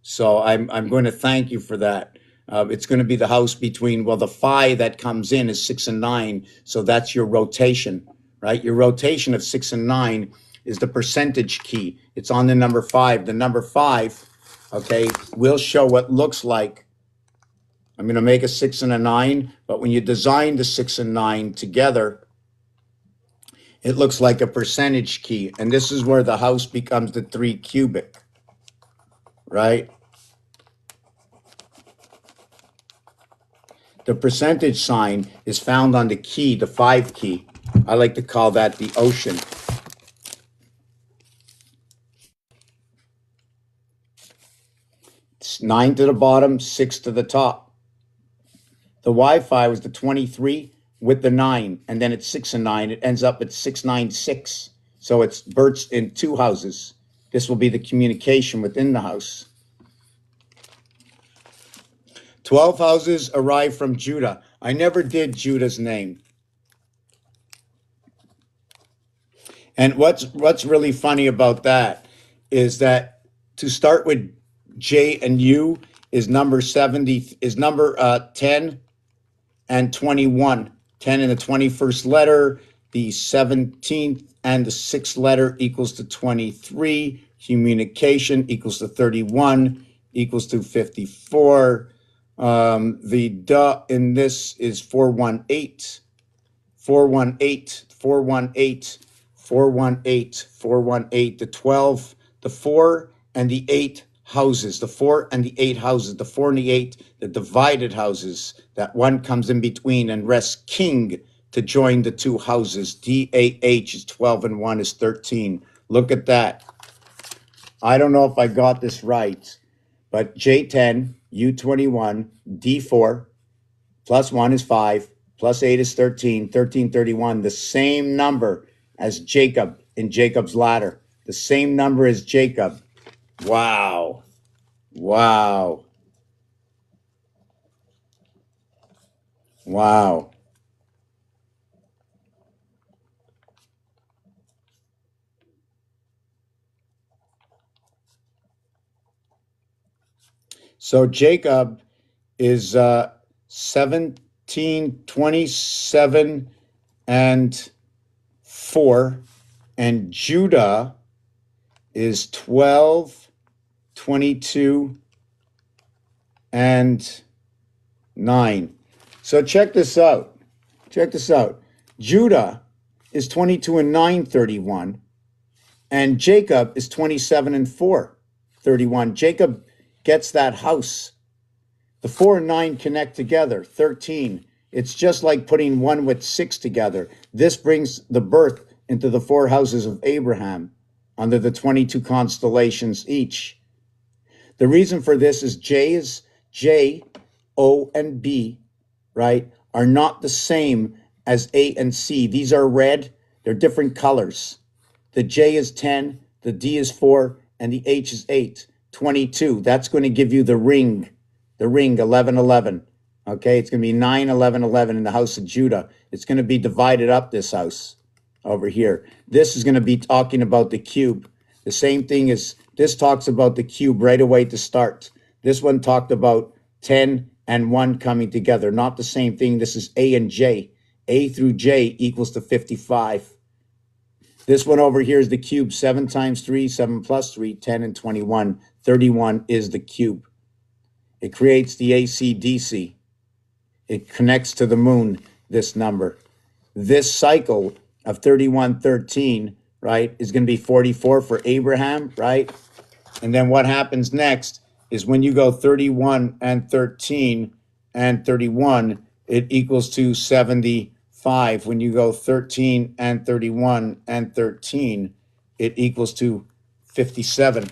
So I'm going to thank you for that. It's going to be the house between, well, the phi that comes in is 6 and 9. So that's your rotation, right? Your rotation of 6 and 9 is the percentage key. It's on the number 5. The number 5, okay, will show what looks like. I'm going to make a 6 and a 9, but when you design the 6 and 9 together, it looks like a percentage key. And this is where the house becomes the 3 cubic, right? The percentage sign is found on the key, the 5 key. I like to call that the ocean. It's 9 to the bottom, 6 to the top. The Wi-Fi was the 23 with the 9, and then it's 6 and 9. It ends up at 696. So it's Bert's in 2 houses. This will be the communication within the house. 12 houses arrive from Judah. I never did Judah's name. And what's really funny about that is that to start with J and U is number 70, is number 10 and 21. 10 in the 21st letter, the 17th and the 6th letter equals to 23. Communication equals to 31, equals to 54. The duh in this is 418, 418, 418, 418, 418. The 12, the 4 and the 8 houses, the 4 and the 8 houses, the 4 and the 8, the divided houses. That one comes in between and rests king to join the 2 houses. DAH is 12 and 1 is 13. Look at that. I don't know if I got this right, but J10, U21, D4, plus 1 is 5, plus 8 is 13, 13, 31, the same number as Jacob in Jacob's ladder. The same number as Jacob. Wow. Wow. Wow. So Jacob is 17, 27, and 4. And Judah is 12, 22, and 9. So check this out. Check this out. Judah is 22 and 9, 31. And Jacob is 27 and 4, 31. Jacob gets that house. The 4 and 9 connect together, 13. It's just like putting 1 with 6 together. This brings the birth into the 4 houses of Abraham under the 22 constellations each. The reason for this is J, O, and B, right, are not the same as A and C. These are red. They're different colors. The J is 10, the D is 4, and the H is 8. 22. That's going to give you the ring 11, 11. Okay, it's going to be 9, 11, 11 in the house of Judah. It's going to be divided up, this house over here. This is going to be talking about the cube. The same thing as this talks about the cube right away to start. This one talked about 10 and 1 coming together. Not the same thing. This is A and J. A through J equals to 55. This one over here is the cube. 7 times 3, 7 plus 3, 10 and 21. 31 is the cube. It creates the AC/DC. It connects to the moon, this number. This cycle of 31, 13, right, is going to be 44 for Abraham, right? And then what happens next is when you go 31 and 13 and 31, it equals to 75. When you go 13 and 31 and 13, it equals to 57.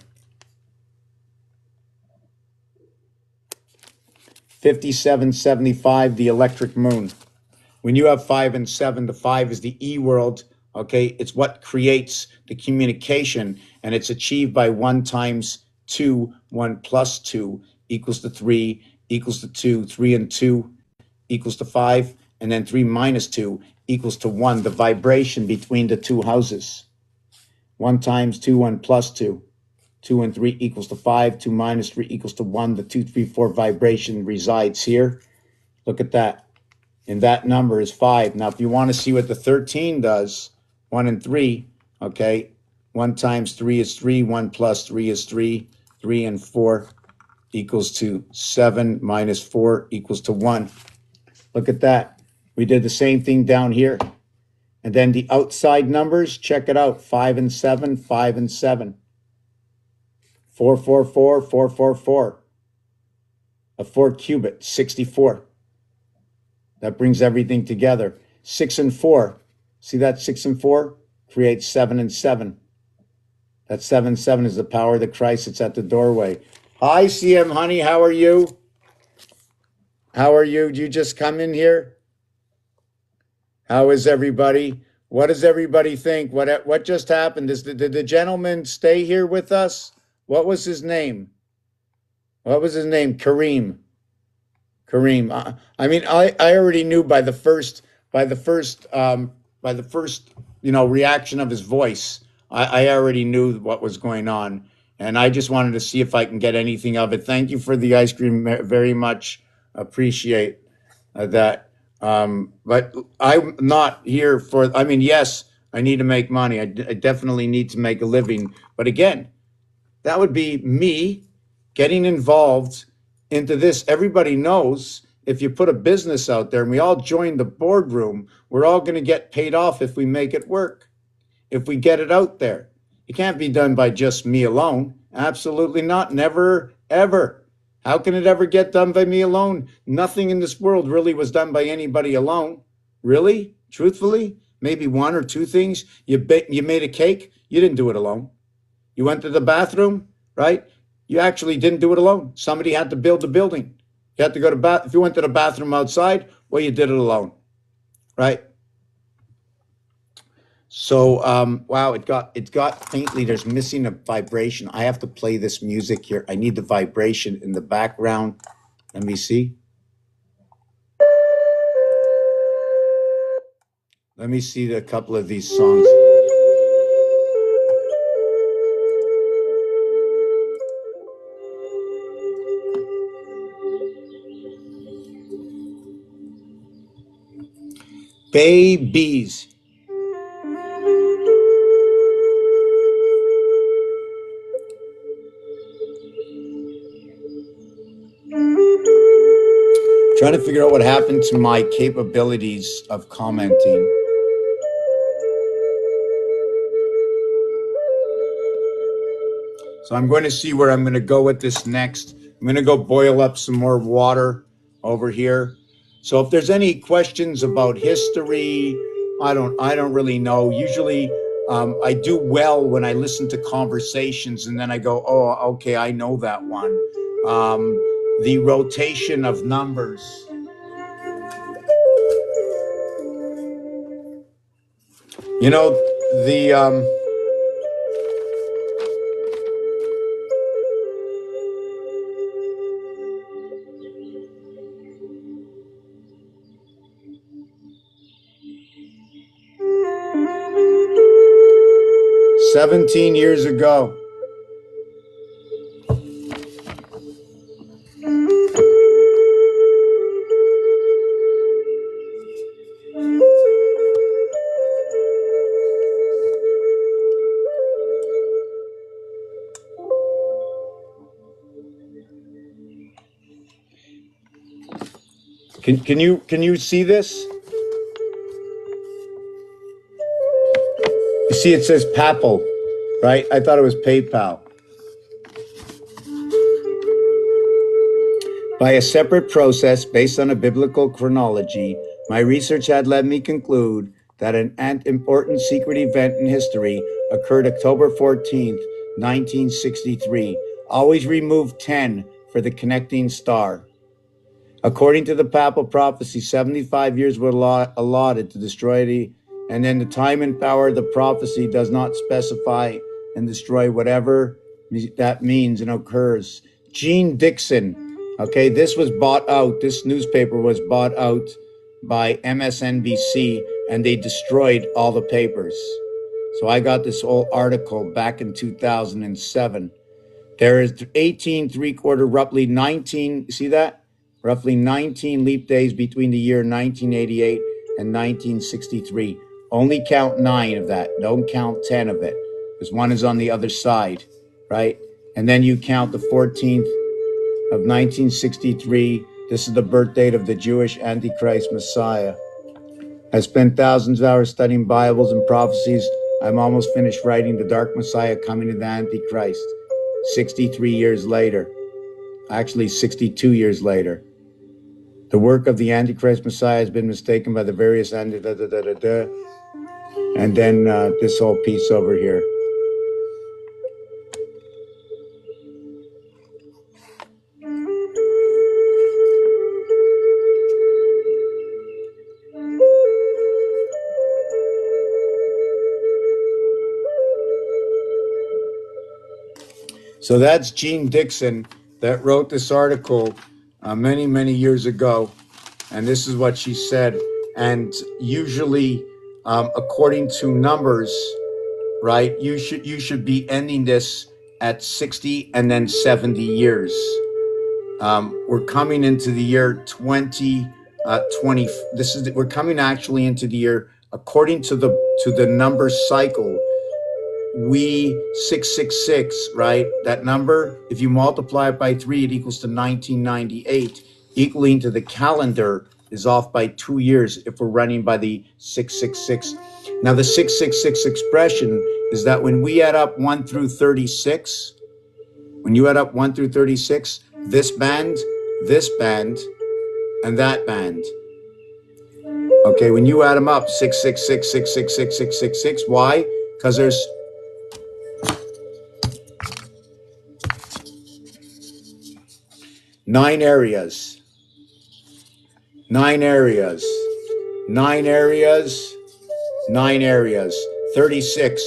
5775, the electric moon. When you have 5 and 7, the 5 is the E world, okay? It's what creates the communication, and it's achieved by 1 times 2, 1 plus 2 equals to 3, equals to 2, 3 and 2 equals to 5, and then 3 minus 2 equals to 1, the vibration between the two houses. 1 times 2, 1 plus 2. 2 and 3 equals to 5, 2 minus 3 equals to 1. The 2, 3, 4 vibration resides here. Look at that. And that number is 5. Now, if you want to see what the 13 does, 1 and 3, okay, 1 times 3 is 3, 1 plus 3 is 3, 3 and 4 equals to 7 minus 4 equals to 1. Look at that. We did the same thing down here. And then the outside numbers, check it out, 5 and 7, 5 and 7. 4, 4, 4, 4, 4, 4. A 4 cubit, 64. That brings everything together. 6 and 4. See that 6 and 4? Creates 7 and 7. That 7, 7 is the power of the Christ. It's at the doorway. Hi, CM Honey. How are you? How are you? Did you just come in here? How is everybody? What does everybody think? What just happened? Did the gentleman stay here with us? What was his name? What was his name? Kareem. I mean, I already knew by the first reaction of his voice. I already knew what was going on, and I just wanted to see if I can get anything of it. Thank you for the ice cream, very much appreciate that. But I'm not here for. I mean, yes, I need to make money. I definitely need to make a living. But again, that would be me getting involved into this. Everybody knows if you put a business out there and we all join the boardroom, we're all going to get paid off if we make it work, if we get it out there. It can't be done by just me alone. Absolutely not. Never, ever. How can it ever get done by me alone? Nothing in this world really was done by anybody alone. Really? Truthfully? Maybe 1 or 2 things. You made a cake. You didn't do it alone. You went to the bathroom, right? You actually didn't do it alone. Somebody had to build the building. You had to go to if you went to the bathroom outside, well, you did it alone, right? So, wow, it got faintly. There's missing a vibration. I have to play this music here. I need the vibration in the background. Let me see. Let me see a couple of these songs. Babies. Trying to figure out what happened to my capabilities of commenting. So I'm going to see where I'm going to go with this next. I'm going to go boil up some more water over here. So if there's any questions about history, I don't really know. Usually I do well when I listen to conversations and then I go, oh, okay, I know that one. The rotation of numbers. You know, the 17 years ago. Can you see this? You see, it says PayPal, right? I thought it was PayPal. By a separate process based on a biblical chronology, my research had led me conclude that an important secret event in history occurred October 14th, 1963. Always remove 10 for the connecting star. According to the papal prophecy, 75 years were allotted to destroy the, and then the time and power of the prophecy does not specify and destroy whatever that means and occurs. Gene Dixon, okay, this was bought out. This newspaper was bought out by MSNBC, and they destroyed all the papers. So I got this whole article back in 2007. There is 18 3/4, roughly 19, see that? Roughly 19 leap days between the year 1988 and 1963. Only count 9 of that. Don't count 10 of it, because one is on the other side, right? And then you count the 14th of 1963. This is the birth date of the Jewish Antichrist Messiah. I spent thousands of hours studying Bibles and prophecies. I'm almost finished writing The Dark Messiah Coming to the Antichrist. 63 years later, actually 62 years later. The work of the Antichrist Messiah has been mistaken by the various and then this whole piece over here. So that's Gene Dixon that wrote this article many, many years ago. And this is what she said. And usually, according to numbers, right, you should be ending this at 60 and then 70 years. We're coming into the year 2020. We're coming actually into the year, according to the number cycle. We 666, right? That number, if you multiply it by 3, it equals to 1998. Equaling to the calendar is off by 2 years if we're running by the 666. Now, the 666 expression is that when we add up 1 through 36, when you add up 1 through 36, this band, and that band. Okay, when you add them up, 666, 666, 666. Why? Because there's 9 areas, 9 areas, 9 areas, 9 areas, 36.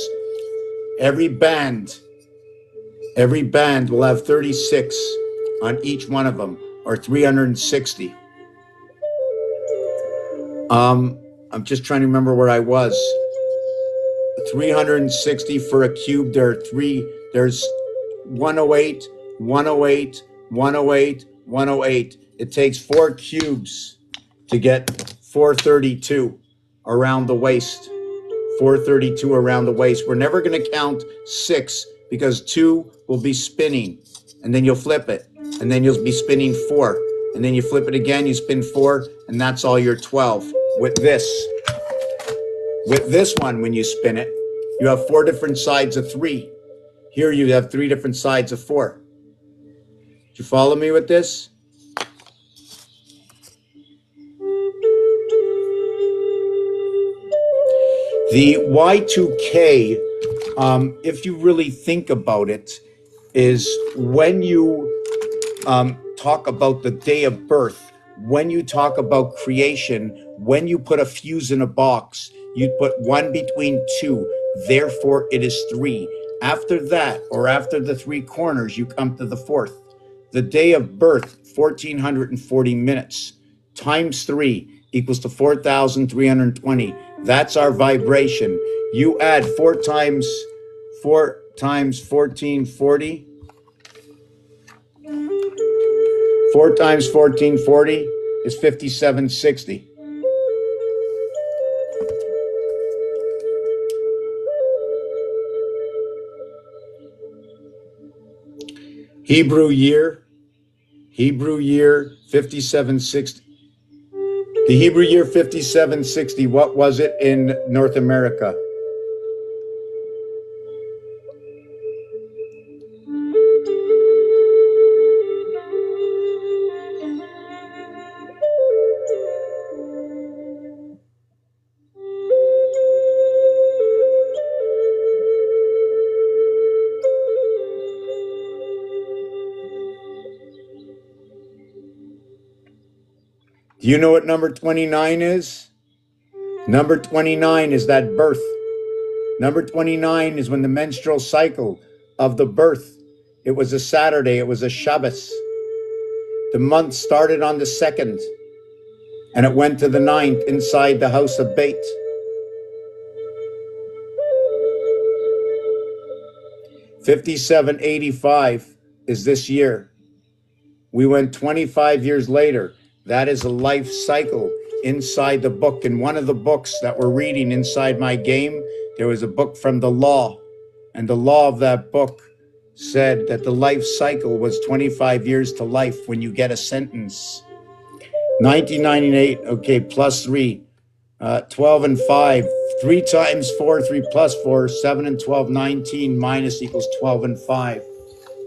Every band will have 36 on each one of them, or 360. I'm just trying to remember where I was. 360 for a cube. There's 108, 108, 108, 108. It takes 4 cubes to get 432 around the waist. 432 around the waist. We're never going to count 6 because 2 will be spinning, and then you'll flip it, and then you'll be spinning 4, and then you flip it again, you spin 4, and that's all your 12. With this one, when you spin it, you have 4 different sides of 3. Here you have 3 different sides of 4. You follow me with this? The Y2K, if you really think about it, is when you talk about the day of birth, when you talk about creation, when you put a fuse in a box, you put 1 between 2, therefore it is 3. After that, or after the 3 corners, you come to the 4th. The day of birth, 1440 minutes, times 3 equals to 4,320. That's our vibration. You add 4 times 1440. 4 times 1440 is 5760. Hebrew year 5760. The Hebrew year 5760, what was it in North America? Do you know what number 29 is? Number 29 is that birth. Number 29 is when the menstrual cycle of the birth. It was a Saturday, it was a Shabbos. The month started on the 2nd, and it went to the 9th inside the house of Beit. $57.85 is this year. We went 25 years later. That is a life cycle inside the book. In one of the books that we're reading inside my game, there was a book from the law. And the law of that book said that the life cycle was 25 years to life when you get a sentence. 1998, okay, plus 3. 12 and 5. 3 times 4, 3 plus 4, 7 and 12, 19 minus equals 12 and 5.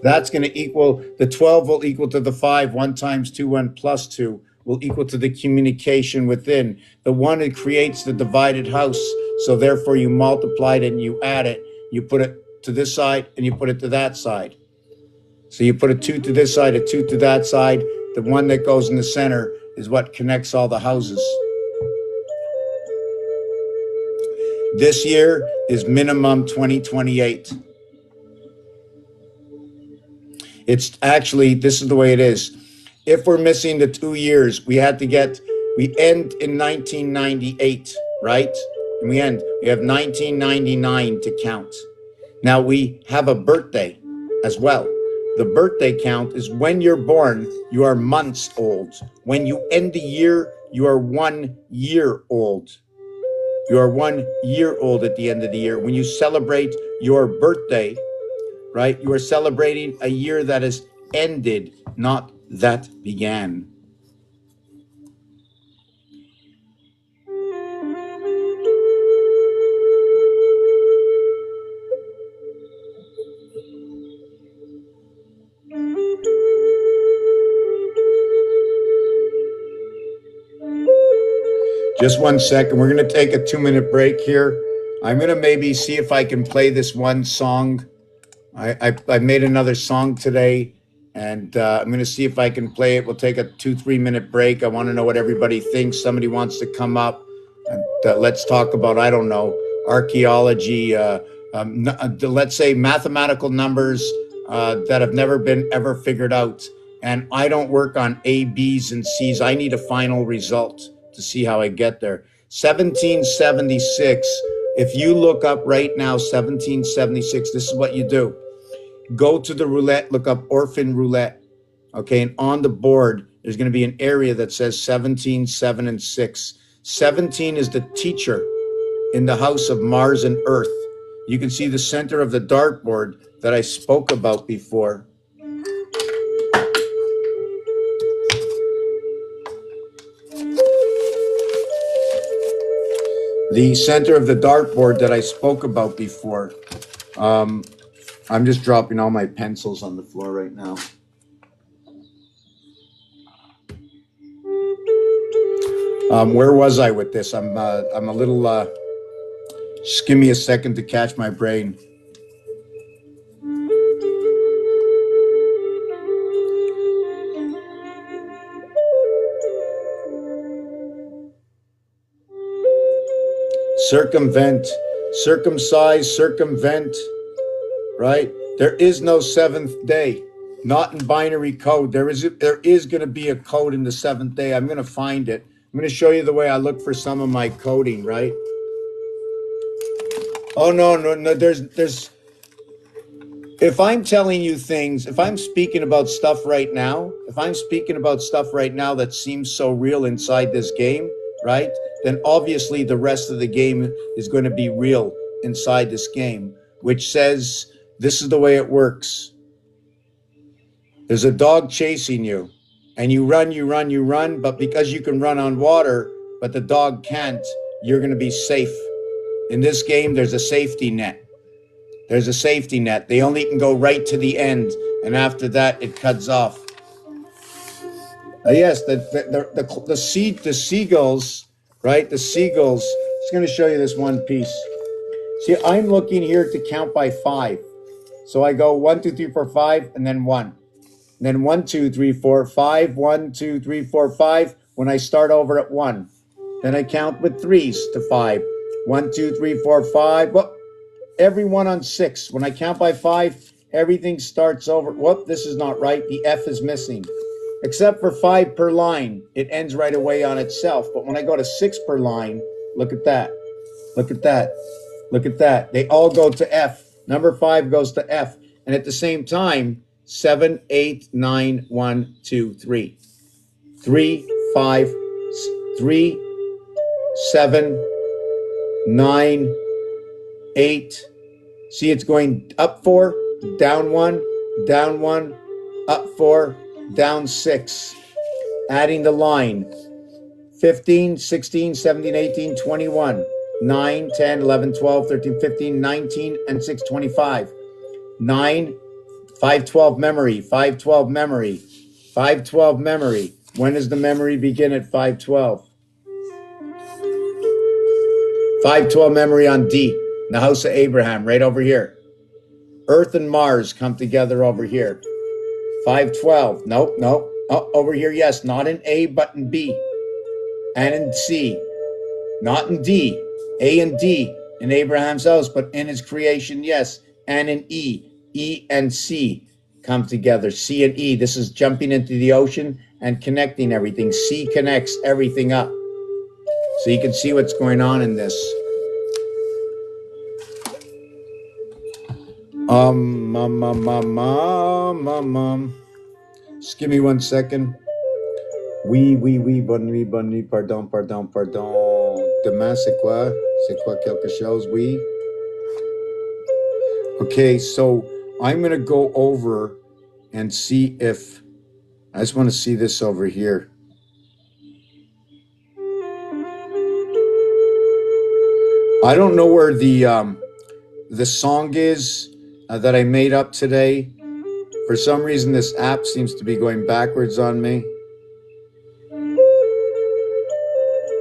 That's going to equal, the 12 will equal to the 5. 1 times 2, 1 plus 2 will equal to the communication within. The 1 that creates the divided house. So therefore you multiply it and you add it. You put it to this side and you put it to that side. So you put a 2 to this side, a 2 to that side. The 1 that goes in the center is what connects all the houses. This year is minimum 2028. It's actually, this is the way it is. If we're missing the 2 years, we end in 1998, right? And we have 1999 to count. Now we have a birthday as well. The birthday count is when you're born, you are months old. When you end the year, you are 1 year old. You are 1 year old at the end of the year. When you celebrate your birthday, right, you are celebrating a year that has ended, not that began. Just 1 second. We're going to take a 2-minute break here. I'm going to maybe see if I can play this one song. I made another song today, and I'm going to see if I can play it. We'll take a 2-3 minute break. I want to know what everybody thinks. Somebody wants to come up and let's talk about, I don't know, archaeology, let's say mathematical numbers that have never been ever figured out. And I don't work on A, B's, and C's. I need a final result to see how I get there. 1776. If you look up right now, 1776, this is what you do. Go to the roulette, look up orphan roulette. Okay, and on the board, there's going to be an area that says 17, 7, and 6. 17 is the teacher in the house of Mars and Earth. You can see the center of the dartboard that I spoke about before. The center of the dartboard that I spoke about before. I'm just dropping all my pencils on the floor right now. Where was I with this? I'm a little, just give me a second to catch my brain. Circumvent, circumcise, circumvent, right? There is no 7th day, not in binary code. There is going to be a code in the 7th day. I'm going to find it. I'm going to show you the way I look for some of my coding, right? Oh, no, there's, if I'm telling you things, if I'm speaking about stuff right now, that seems so real inside this game, right? Then obviously the rest of the game is going to be real inside this game, which says this is the way it works. There's a dog chasing you, and you run, but because you can run on water, but the dog can't, you're going to be safe. In this game, there's a safety net. There's a safety net. They only can go right to the end, and after that, it cuts off. Yes, the seagulls, right? The seagulls. Just going to show you this one piece. See, I'm looking here to count by 5. So I go 1, 2, 3, 4, 5, and then 1. And then 1, 2, 3, 4, 5, 1, 2, 3, 4, 5. when I start over at 1. Then I count with 3s to 5. 1, 2, 3, 4, 5. Well, every one on 6. When I count by 5, everything starts over. Whoop, this is not right. The F is missing. Except for 5 per line, it ends right away on itself. But when I go to 6 per line, look at that. Look at that. Look at that. They all go to F. Number 5 goes to F. And at the same time, 7, 8, 9, 1, 2, 3. 3, 5, 3, 7, 9, 8. See, it's going up 4, down 1, down 1, up 4, down 6. Adding the line. 15, 16, 17, 18, 21. 9, 10, 11, 12, 13, 15, 19, and 6, 25. 9, 512 memory, 512 memory, 512 memory. When does the memory begin at 512? 512 memory on D, in the house of Abraham, right over here. Earth and Mars come together over here. 512, nope. Oh, over here, yes, not in A, but in B. And in C, not in D. A and D in Abraham's house, but in his creation, yes. And in E. E and C come together. C and E. This is jumping into the ocean and connecting everything. C connects everything up. So you can see what's going on in this. Just give me 1 second. Oui, bonne nuit, pardon. Demain, c'est quoi? C'est quoi quelque chose? Oui. Okay, so I'm going to go over and see if, I just want to see this over here. I don't know where the song is that I made up today. For some reason, this app seems to be going backwards on me.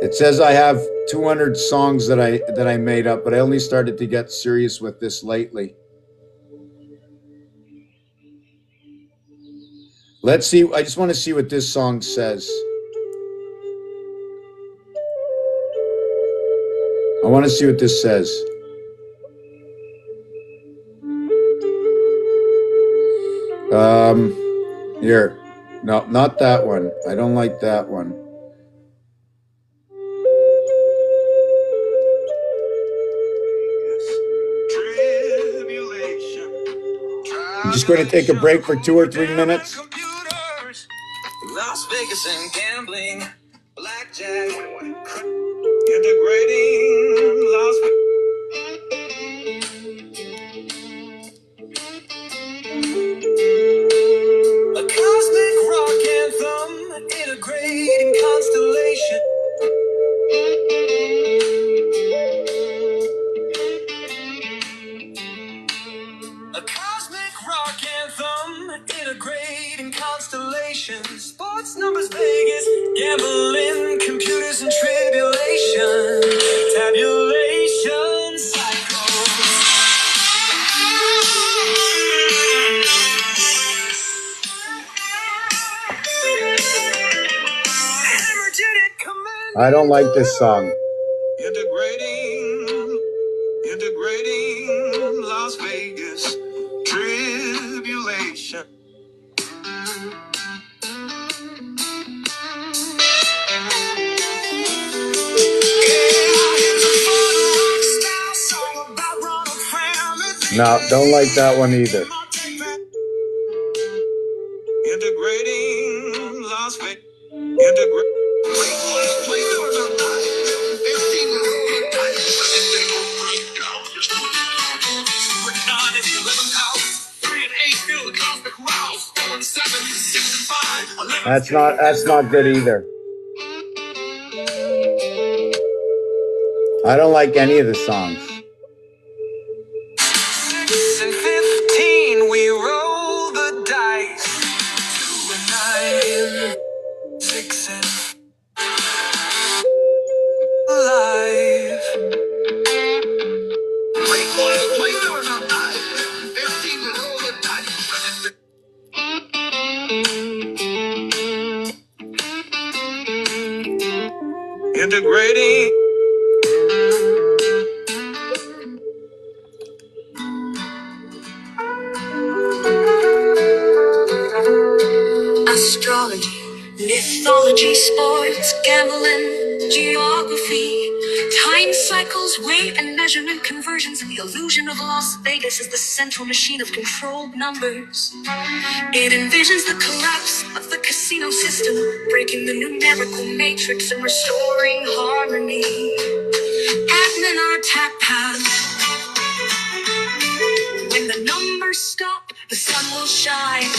It says I have 200 songs that I made up, but I only started to get serious with this lately. Let's see. I just want to see what this song says. I want to see what this says. Here. No, not that one. I don't like that one. I'm just going to take a break for 2 or 3 minutes. Las Vegas and gambling, blackjack, integrating Las Vegas. A cosmic rock anthem, integrating constellation. A cosmic rock anthem, integrating constellations. Sports numbers, Vegas, gambling, computers and tribulation, tabulation cycles. I don't like this song. Integrating Las Vegas, tribulation. No, don't like that one either. Integrating Las Vegas. That's not good either. I don't like any of the songs. 6 and 15, we roll the dice. 2 and 9, 6 and alive. integrating. Astrology, mythology, sports, gambling, geography, time cycles, weight and measurement conversions, and the illusion of Las Vegas is the central machine of controlled numbers. It envisions the collapse of the casino system, breaking the numerical matrix and restoring harmony. Admin are attack paths. When the numbers stop, the sun will shine.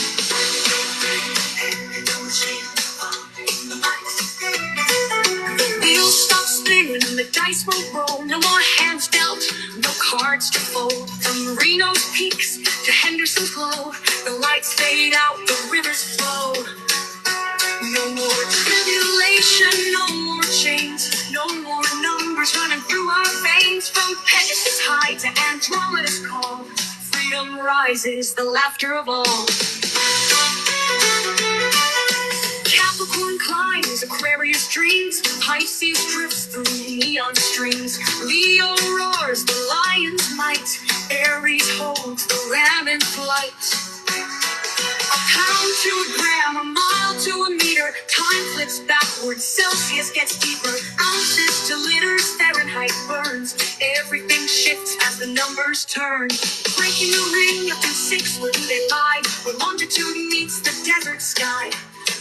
The wheel stops spinning and the dice will roll. No more hands dealt, no cards to fold. From Reno's peaks to Henderson's glow, the lights fade out, the rivers flow. No more tribulation, no more chains, no more numbers running through our veins. From Pegasus High to Andromeda's call, freedom rises, the laughter of all. Capricorn climbs, Aquarius dreams, Pisces drifts through neon strings. Leo roars, the lion's might, Aries holds the ram in flight. A pound to a gram, a mile to a meter, time flips backwards, Celsius gets deeper, ounces to liters, Fahrenheit burns. Everything shifts as the numbers turn. Breaking the ring up in 6 where they lie, where longitude meets the desert sky.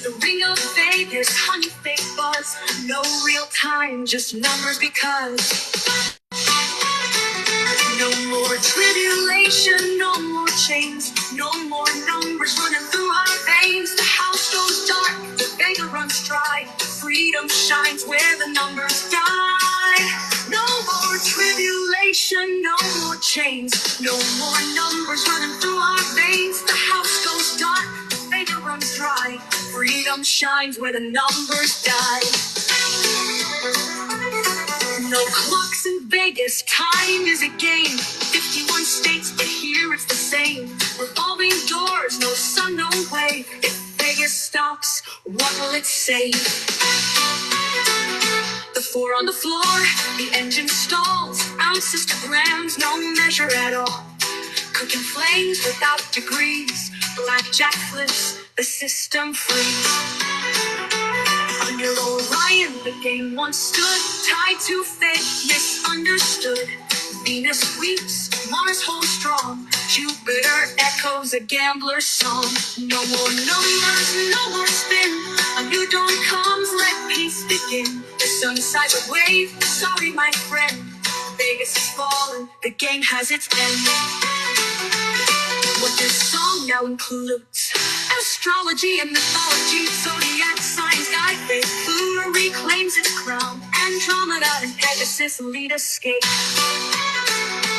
The ring of Vegas, honey fake buzz, no real time, just numbers because. No more tribulation, no more chains, no more numbers running through our veins. The house goes dark, the Vega runs dry, freedom shines where the numbers die. No more tribulation, no more chains, no more numbers running through our veins. The house goes dark, the Vega runs dry, freedom shines where the numbers die. No clocks in Vegas, time is a game. 51 states, but here it's the same. Revolving doors, no sun, no way. If Vegas stops, what will it say? The 4 on the floor, the engine stalls. Ounces to grams, no measure at all. Cooking flames without degrees. Blackjack flips, the system frees. Under Orion, the game once stood, tied to fate, misunderstood. Venus weeps, Mars holds strong, Jupiter echoes a gambler's song. No more numbers, no more spin, a new dawn comes, let peace begin. The sun sighs a wave, sorry my friend, Vegas is fallen, the game has its end. What this song now includes: astrology and mythology, zodiac signs guide fate. Pluto reclaims its crown, Andromeda and Pegasus lead escape.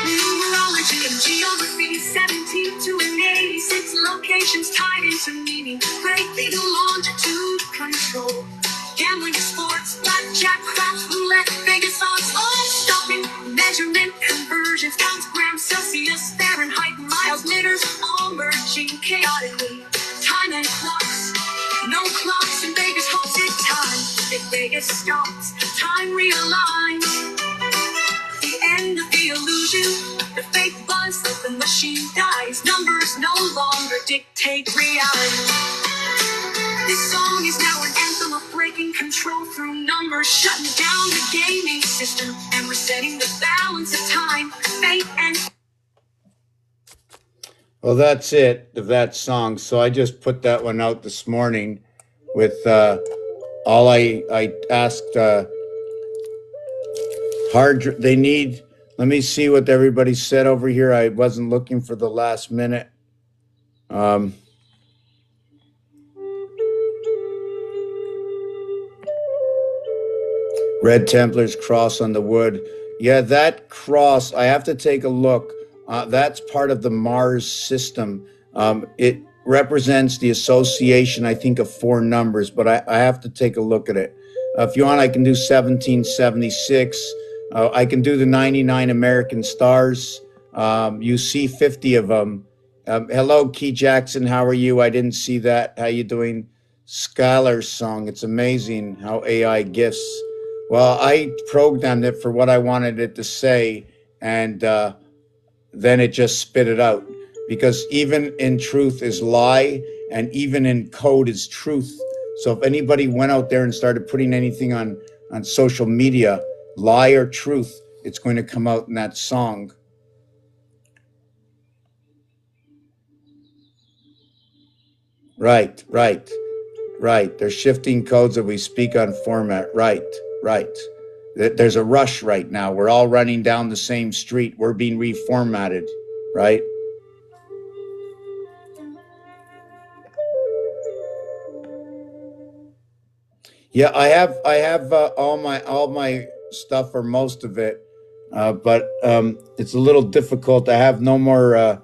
Numerology and geography, 17 to an 86 locations tied into meaning. Breaking the longitude control. Gambling and sports, blackjack, craps, roulette, Vegas odds, all stopping. Measurement conversions, pounds, grams, Celsius, Fahrenheit, miles, liters, all merging chaotically. Time and clocks, no clocks in Vegas holds it time. If Vegas stops, time realigns. The end of the illusion, the fake buzz, the machine dies. Numbers no longer dictate reality. This song is now an anthem of breaking control through numbers, shutting down the gaming system, and resetting the balance of time, fate, and... Well, that's it of that song. So I just put that one out this morning with all I asked they need, let me see what everybody said over here. I wasn't looking for the last minute. Red Templar's cross on the wood. Yeah, that cross, I have to take a look. That's part of the Mars system. It represents the association, I think, of 4 numbers, but I have to take a look at it. If you want, I can do 1776. I can do the 99 American stars. You see 50 of them. Hello, Key Jackson. How are you? I didn't see that. How you doing? Skylar's song. It's amazing how AI gifts Well, I programmed it for what I wanted it to say, and then it just spit it out. Because even in truth is lie, and even in code is truth. So if anybody went out there and started putting anything on social media, lie or truth, it's going to come out in that song. Right, right, right. They're shifting codes that we speak on format. Right, right. There's a rush right now. We're all running down the same street. We're being reformatted, right? Yeah, I have all my stuff or most of it, but it's a little difficult. I have no more.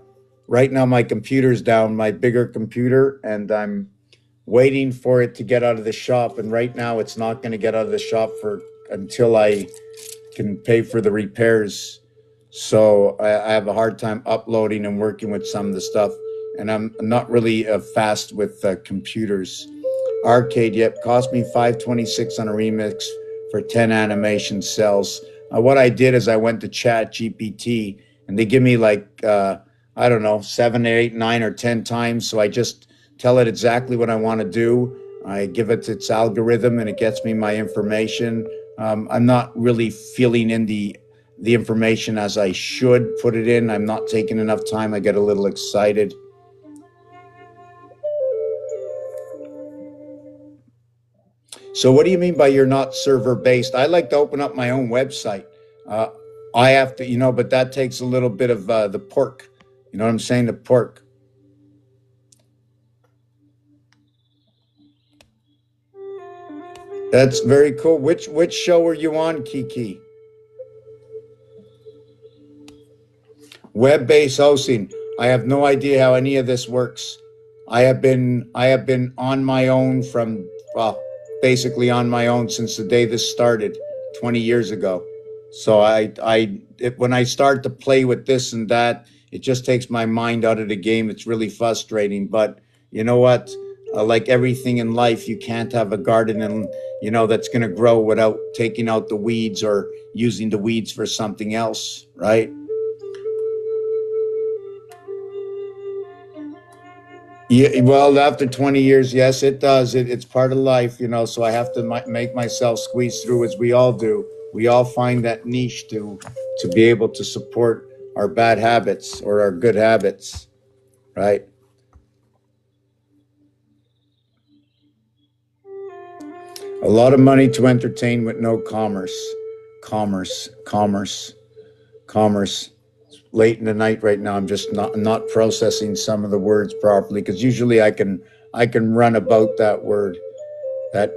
Right now, my computer's down, my bigger computer, and I'm waiting for it to get out of the shop. And right now, it's not going to get out of the shop for until I can pay for the repairs. So I have a hard time uploading and working with some of the stuff, and I'm not really fast with computers. Arcade, yep, cost me $526 on a remix for 10 animation cells. What I did is I went to Chat GPT, and they give me like I don't know, 7, 8, 9, or 10 times. So I just tell it exactly what I want to do. I give it its algorithm, and it gets me my information. I'm not really filling in the information as I should put it in. I'm not taking enough time. I get a little excited. So what do you mean by you're not server based? I like to open up my own website. I have to, but that takes a little bit of the pork. You know what I'm saying? The pork. That's very cool. Which show are you on, Kiki? Web-based hosting. I have no idea how any of this works. I have been on my own basically on my own since the day this started 20 years ago. So when I start to play with this and that, it just takes my mind out of the game. It's really frustrating. But you know what? Like everything in life, you can't have a garden and that's going to grow without taking out the weeds or using the weeds for something else, right? Yeah, well, after 20 years, yes, it does. It's part of life, so I have to make myself squeeze through, as we all do. We all find that niche to be able to support our bad habits or our good habits, right? A lot of money to entertain with no commerce. Commerce, commerce, commerce. Late in the night right now. I'm just not processing some of the words properly, because usually I can run about that word, that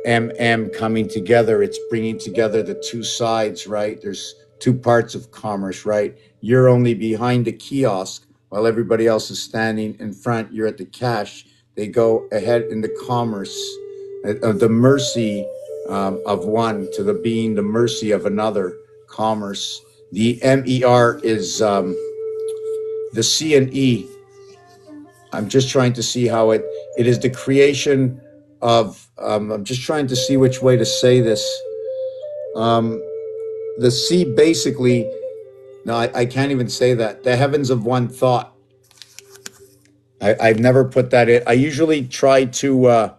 coming together. It's bringing together the two sides, right? There's two parts of commerce, right? You're only behind the kiosk while everybody else is standing in front. You're at the cash. They go ahead in the commerce, the mercy of one to the being the mercy of another. Commerce. The MER is the C and E. I'm just trying to see how it is the creation of, I'm just trying to see which way to say this. The C basically, no, I can't even say that. The heavens of one thought. I've never put that in. I usually try to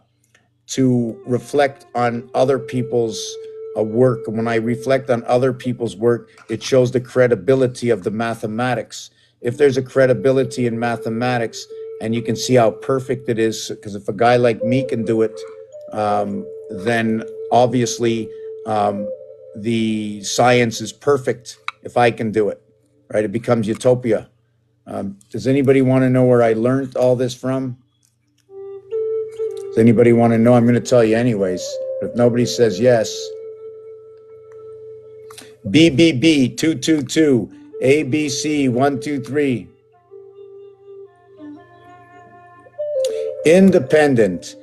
reflect on other people's work. And when I reflect on other people's work, it shows the credibility of the mathematics. If there's a credibility in mathematics, and you can see how perfect it is, because if a guy like me can do it, then obviously the science is perfect if I can do it, right? It becomes utopia. Does anybody want to know where I learned all this from? Does anybody want to know? I'm going to tell you anyways. But if nobody says yes. BBB 222, ABC 123. Independent,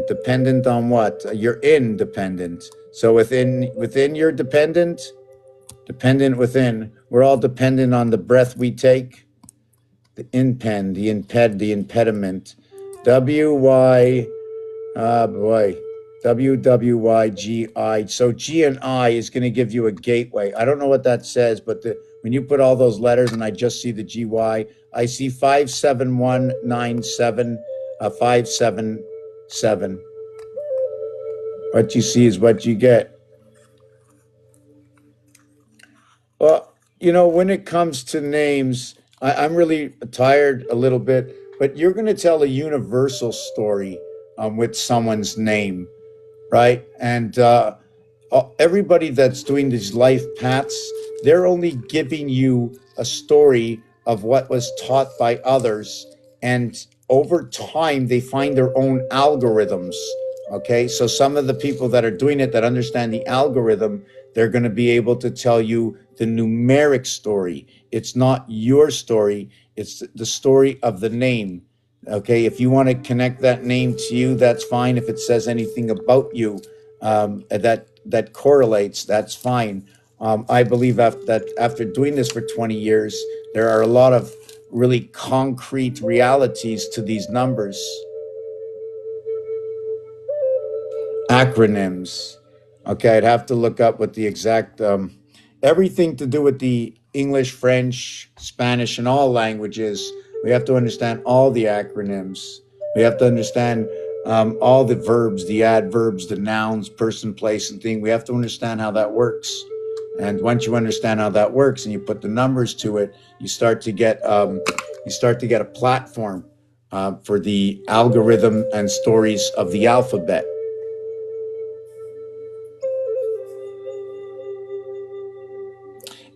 dependent on what? You're independent. So within you're dependent within. We're all dependent on the breath we take. The impediment. WY, boy. WWYGI. So G and I is going to give you a gateway. I don't know what that says, but when you put all those letters and I just see the GY, I see 57197, 577. What you see is what you get. Well, when it comes to names, I'm really tired a little bit, but you're going to tell a universal story with someone's name, right? And everybody that's doing these life paths, they're only giving you a story of what was taught by others. And over time, they find their own algorithms. Okay, so some of the people that are doing it that understand the algorithm, they're going to be able to tell you the numeric story. It's not your story, it's the story of the name. Okay, if you want to connect that name to you, that's fine. If it says anything about you that correlates, that's fine. I believe that after doing this for 20 years, there are a lot of really concrete realities to these numbers. Acronyms. Okay, I'd have to look up what the exact, everything to do with the English, French, Spanish, and all languages. We have to understand all the acronyms. We have to understand all the verbs, the adverbs, the nouns, person, place, and thing. We have to understand how that works. And once you understand how that works and you put the numbers to it, you start to get a platform for the algorithm and stories of the alphabet.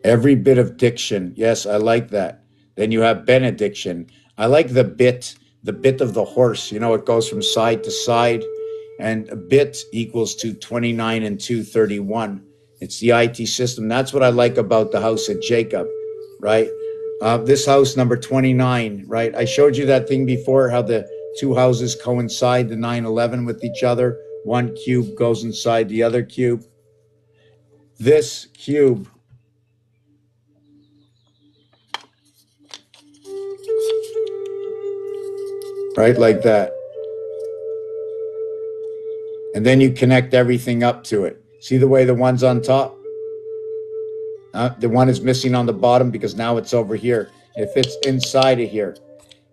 Every bit of diction. Yes, I like that. Then you have benediction. I like the bit of the horse. It goes from side to side, and a bit equals to 29 and 231. It's the IT system. That's what I like about the house of Jacob, right? This house, number 29, right? I showed you that thing before, how the two houses coincide, the 9/11 with each other. One cube goes inside the other cube. This cube, right, like that. And then you connect everything up to it. See the way the one's on top? The one is missing on the bottom because now it's over here. It fits inside of here.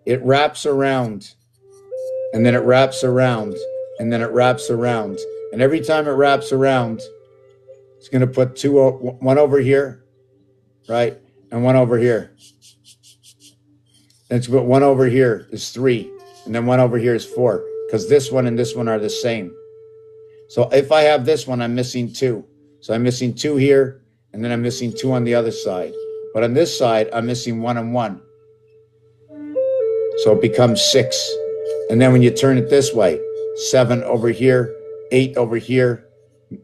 It wraps around, and then it wraps around, and then it wraps around. And every time it wraps around, it's going to put one over here, right? And one over here. Then it's put one over here is 3. And then one over here is 4, because this one and this one are the same. So if I have this one, I'm missing 2. So I'm missing 2 here, and then I'm missing 2 on the other side. But on this side, I'm missing 1 and 1. So it becomes 6. And then when you turn it this way, 7 over here, 8 over here,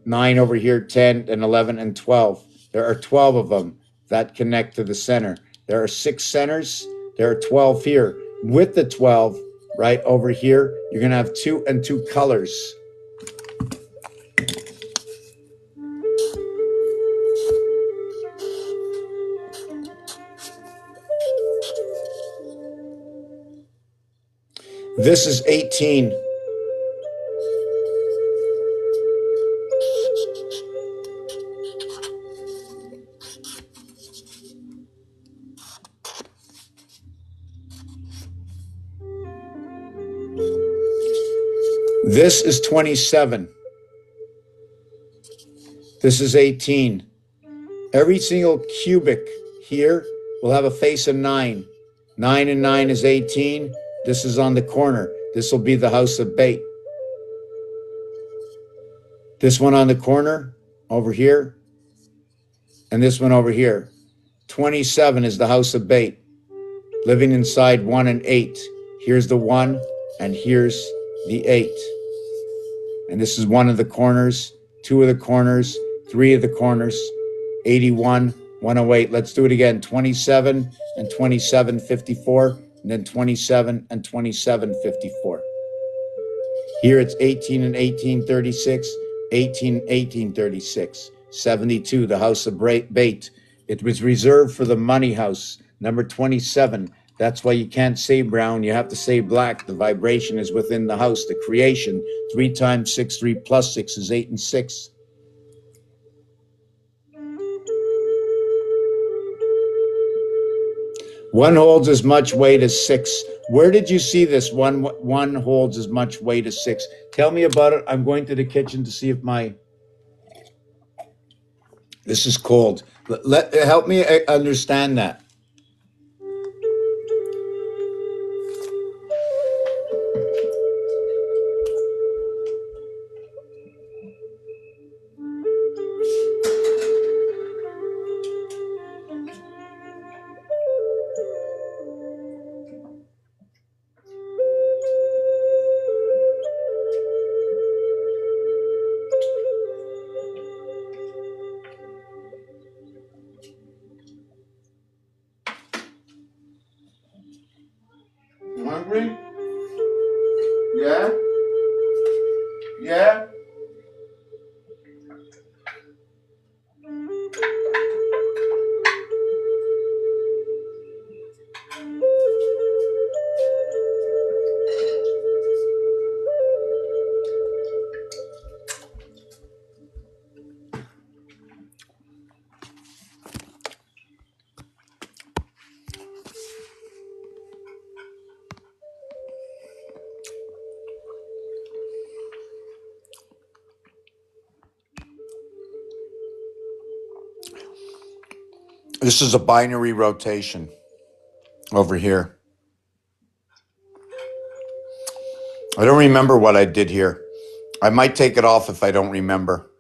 9 over here, 10 and 11 and 12. There are 12 of them that connect to the center. There are 6 centers. There are 12 here. With the 12, right over here, you're going to have 2 and 2 colors. This is 18. This is 27. This is 18. Every single cubic here will have a face of 9. 9 and 9 is 18. This is on the corner. This will be the house of bait. This one on the corner over here, and this one over here. 27 is the house of bait, living inside 1 and 8. Here's the 1, and here's the 8. And this is 1 of the corners, 2 of the corners, 3 of the corners, 81, 108. Let's do it again. 27 and 27, 54. And then 27 and 27, 54. Here it's 18 and 18, 36, 18 and 18, 36, 72, the house of bait. It was reserved for the money house, number 27. That's why you can't say brown. You have to say black. The vibration is within the house, the creation. 3 times 6, 3 plus 6 is 8 and 6. One holds as much weight as 6. Where did you see this? One holds as much weight as 6. Tell me about it. I'm going to the kitchen to see if my... This is cold. Help me understand that. Hungry? Yeah? Yeah? This is a binary rotation over here. I don't remember what I did here. I might take it off if I don't remember.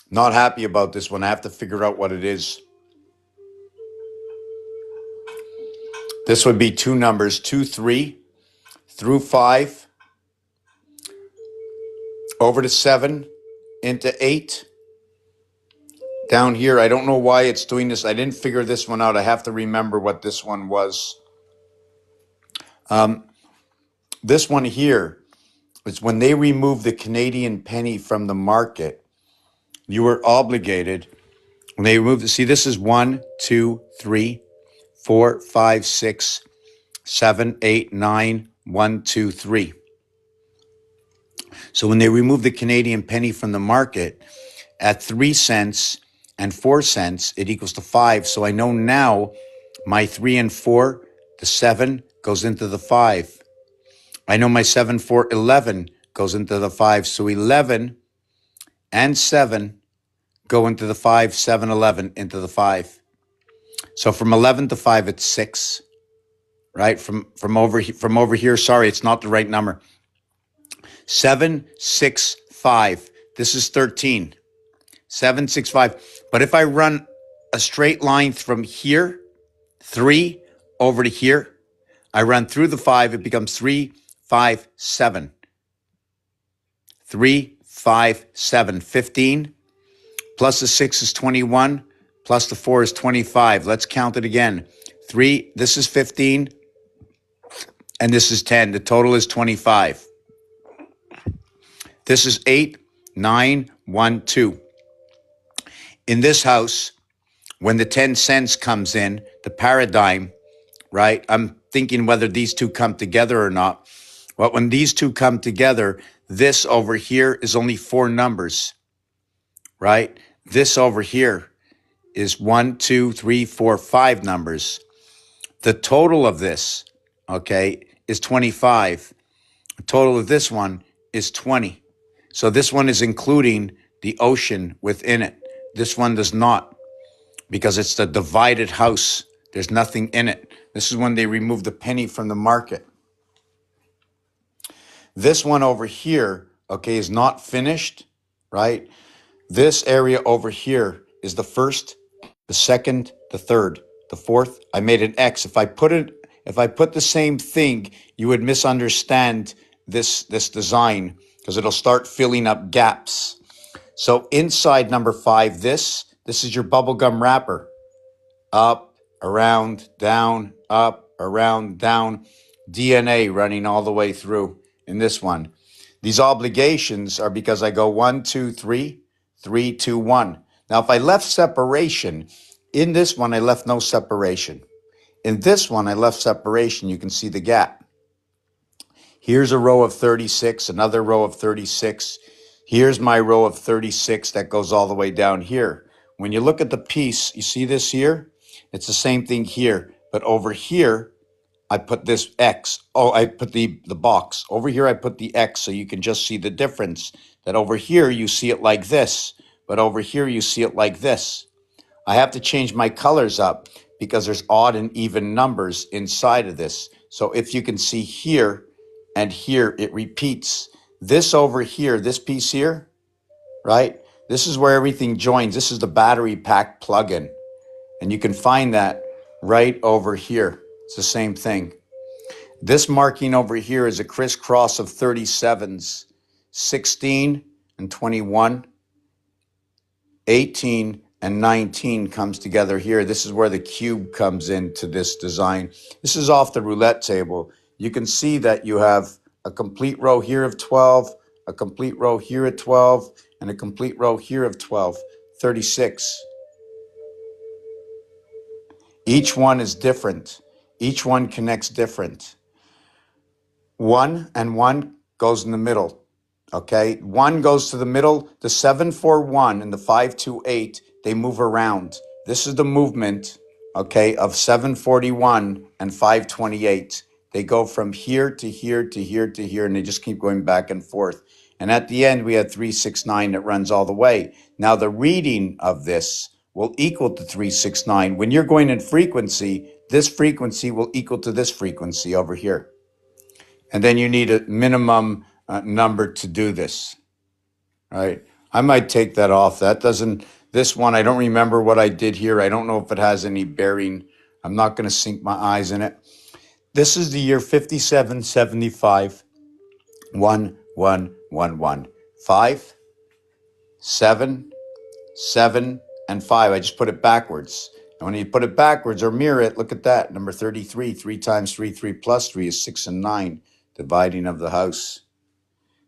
Not happy about this one. I have to figure out what it is. This would be 2 numbers, 2, 3, through 5, over to 7, into 8. Down here, I don't know why it's doing this. I didn't figure this one out. I have to remember what this one was. This one here is when they removed the Canadian penny from the market, you were obligated. When they removed it, see, this is 1, 2, 3, 4, 5, 6, 7, 8, 9, 1, 2, 3. So when they removed the Canadian penny from the market, at 3 cents and 4 cents, it equals to 5. So I know now my 3 and 4, the 7 goes into the 5. I know my 7, 4, 11 goes into the 5. So 11 and 7 go into the 5, 7, 11 into the 5. So from 11 to 5, it's 6, right? From over here, sorry, it's not the right number. 7, 6, 5. This is 13. 7, 6, 5. But if I run a straight line from here, 3 over to here, I run through the 5, it becomes 3, 5, 7. 3, 5, 7. 15 plus the 6 is 21, plus the 4 is 25. Let's count it again. 3, this is 15, and this is 10. The total is 25. This is 8, 9, 1, 2. In this house, when the 10 cents comes in, the paradigm, right? I'm thinking whether these two come together or not. But when these two come together, this over here is only 4 numbers, right? This over here is 1, 2, 3, 4, 5 numbers. The total of this, okay, is 25. The total of this one is 20. So this one is including the ocean within it. This one does not, because it's the divided house. There's nothing in it. This is when they remove the penny from the market. This one over here, okay, is not finished, right? This area over here is the first, the second, the third, the fourth. I made an X. If I put the same thing, you would misunderstand this design, because it'll start filling up gaps. So inside number 5, this is your bubblegum wrapper. Up, around, down, up, around, down. DNA running all the way through in this one. These obligations are because I go 1, 2, 3, 3, 2, 1. Now, if I left separation, in this one, I left no separation. In this one, I left separation. You can see the gap. Here's a row of 36, another row of 36. Here's my row of 36 that goes all the way down here. When you look at the piece, you see this here? It's the same thing here, but over here, I put this X. Oh, I put the box. Over here, I put the X, so you can just see the difference. That over here, you see it like this, but over here, you see it like this. I have to change my colors up because there's odd and even numbers inside of this. So if you can see here and here, it repeats. This over here, this piece here, right? This is where everything joins. This is the battery pack plug-in. And you can find that right over here. It's the same thing. This marking over here is a crisscross of 37s, 16 and 21, 18 and 19 comes together here. This is where the cube comes into this design. This is off the roulette table. You can see that you have a complete row here of 12, a complete row here at 12, and a complete row here of 12, 36. Each one is different. Each one connects different. 1 and 1 goes in the middle. Okay, 1 goes to the middle. The 741 and the 528, they move around. This is the movement, okay, of 741 and 528. They go from here to here to here to here, and they just keep going back and forth. And at the end, we had 369 that runs all the way. Now, the reading of this will equal to 369. When you're going in frequency, this frequency will equal to this frequency over here. And then you need a minimum number to do this, right? I might take that off. That doesn't, this one, I don't remember what I did here. I don't know if it has any bearing. I'm not going to sink my eyes in it. This is the year 5775, 1111. 5, 7, 7, and 5. I just put it backwards. And when you put it backwards or mirror it, look at that. Number 33, 3 times 3, 3 plus 3 is 6 and 9. Dividing of the house.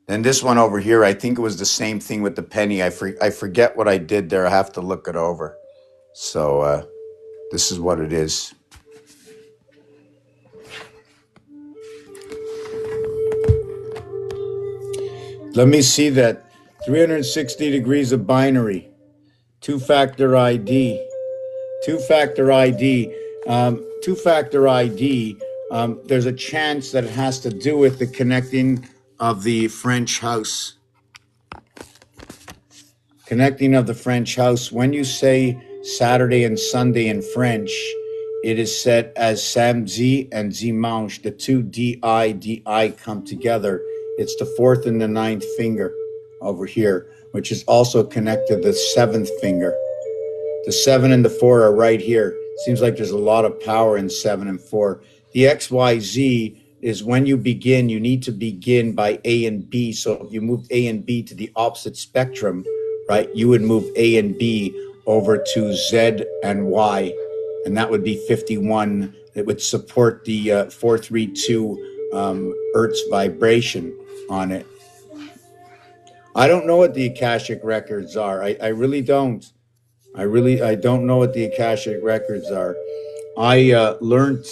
Then this one over here, I think it was the same thing with the penny. I forget what I did there. I have to look it over. So this is what it is. Let me see that. 360 degrees of binary. Two-factor ID. Two-factor ID. Two-factor ID. There's a chance that it has to do with the connecting of the French house. Connecting of the French house. When you say Saturday and Sunday in French, it is said as samedi and dimanche. The two D-I come together. It's the 4th and the 9th finger over here, which is also connected to the 7th finger. The 7 and the 4 are right here. Seems like there's a lot of power in 7 and 4. The XYZ is when you begin, you need to begin by A and B. So if you move A and B to the opposite spectrum, right, you would move A and B over to Z and Y. And that would be 51. It would support the 432 Hertz vibration on it. I don't know what the Akashic records are. I really don't. I don't know what the Akashic records are. I learned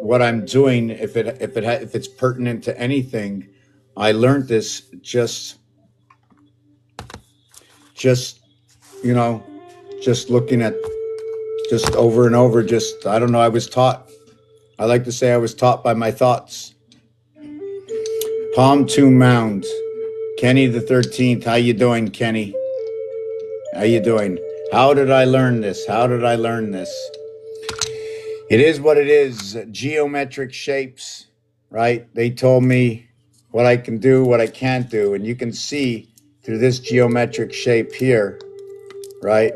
what I'm doing. If it's pertinent to anything, I learned this just you know, just looking at just over and over. Just I don't know. I was taught. I like to say I was taught by my thoughts. Palm Tomb Mound. Kenny the 13th. How you doing, Kenny? How you doing? How did I learn this? How did I learn this? It is what it is. Geometric shapes, right? They told me what I can do, what I can't do. And you can see through this geometric shape here, right?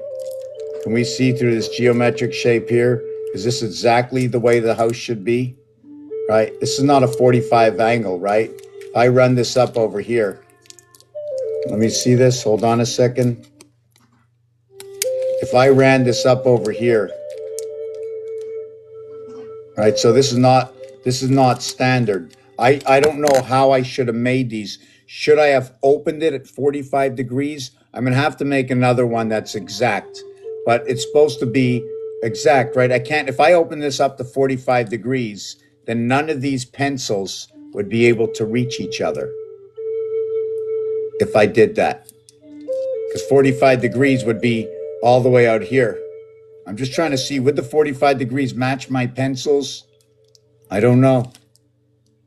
Can we see through this geometric shape here? Is this exactly the way the house should be? Right? This is not a 45 angle, right? If I run this up over here, let me see this. Hold on a second. If I ran this up over here, right? So this is not standard. I don't know how I should have made these. Should I have opened it at 45 degrees I'm going to have to make another one that's exact, but it's supposed to be exact, right? I can't, if I open this up to 45 degrees, then none of these pencils would be able to reach each other if I did that. Because 45 degrees would be all the way out here. I'm just trying to see, would the 45 degrees match my pencils? I don't know.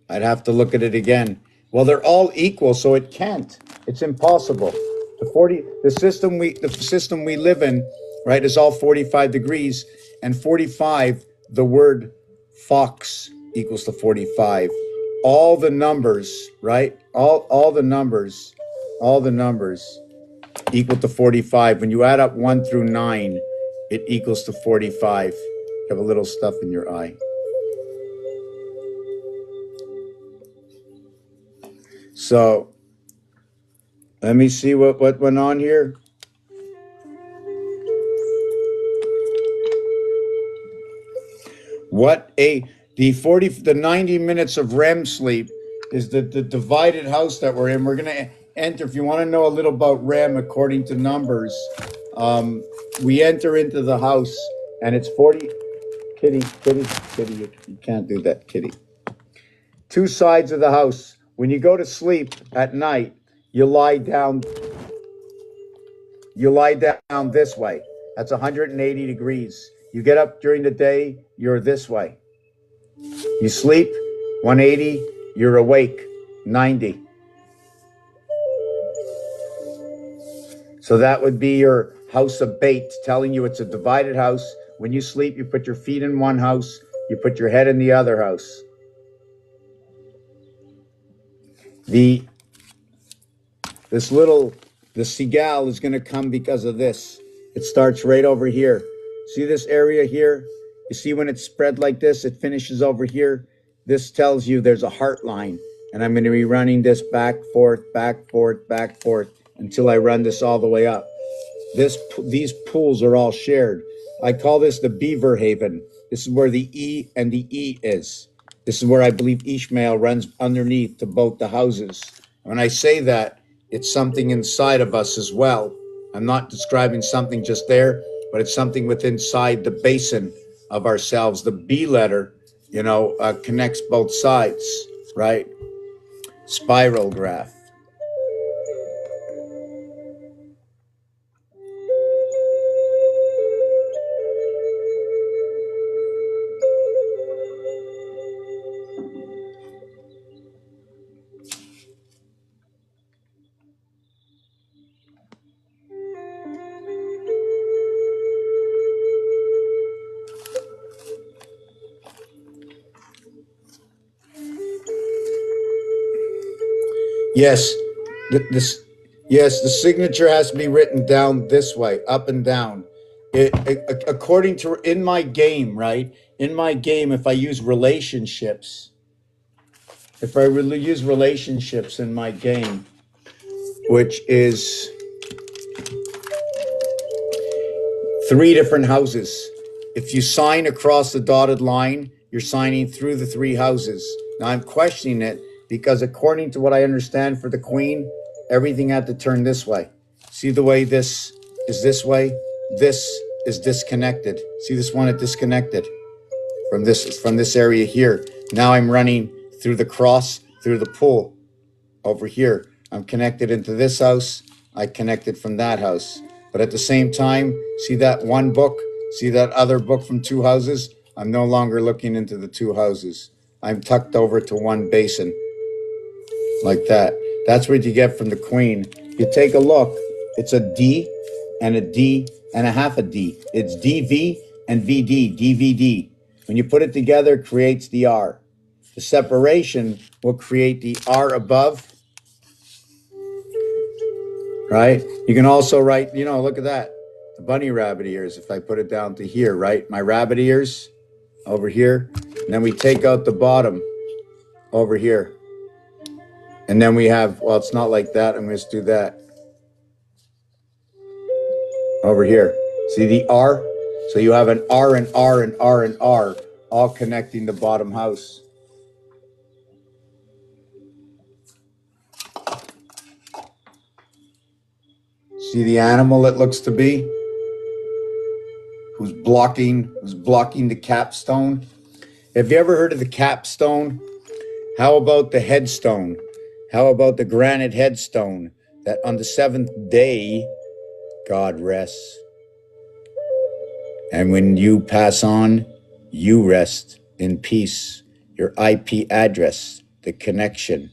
I'd have to look at it again. Well, they're all equal, so it can't. It's impossible. The system we live in, right, is all 45 degrees, and 45, the word fox equals to 45. All the numbers, right? All the numbers equal to 45. When you add up 1 through 9, it equals to 45. You have a little stuff in your eye. So let me see what went on here. The 90 minutes of REM sleep is the divided house that we're in. We're gonna enter, if you want to know a little about REM according to numbers, we enter into the house and it's 40. Kitty, you can't do that, kitty. Two sides of the house. When you go to sleep at night, you lie down this way. That's 180 degrees. You get up during the day, you're this way. You sleep 180, you're awake 90. So that would be your house of bait, telling you it's a divided house. When you sleep, you put your feet in one house, you put your head in the other house. The seagull is going to come because of this. It starts right over here. See this area here? You see when it's spread like this, it finishes over here. This tells you there's a heart line. And I'm going to be running this back, forth, until I run this all the way up. These pools are all shared. I call this the beaver haven. This is where the E and the E is. This is where I believe Ishmael runs underneath to both the houses. When I say that, it's something inside of us as well. I'm not describing something just there, but it's something within inside the basin of ourselves. The B letter, connects both sides, right? Spiral graph. Yes, the signature has to be written down this way, up and down. According to in my game, right? In my game, if I use relationships, in my game, which is 3 different houses. If you sign across the dotted line, you're signing through the 3 houses. Now I'm questioning it because according to what I understand for the queen, everything had to turn this way. See the way this is this way? This is disconnected. See this one, it disconnected from this area here. Now I'm running through the cross, through the pool over here. I'm connected into this house. I connected from that house. But at the same time, see that one book? See that other book from 2 houses? I'm no longer looking into the 2 houses. I'm tucked over to one basin. Like that. That's what you get from the queen. You take a look. It's a D and a D and a half a D. It's DV and VD, DVD. When you put it together, it creates the R. The separation will create the R above. Right? You can also write, look at that. The bunny rabbit ears, if I put it down to here, right? My rabbit ears over here. And then we take out the bottom over here. And then we have, well, it's not like that. I'm going to just do that. Over here. See the R? So you have an R and R and R and R all connecting the bottom house. See the animal it looks to be? Who's blocking the capstone? Have you ever heard of the capstone? How about the headstone? How about the granite headstone that on the seventh day, God rests? And when you pass on, you rest in peace. Your IP address, the connection.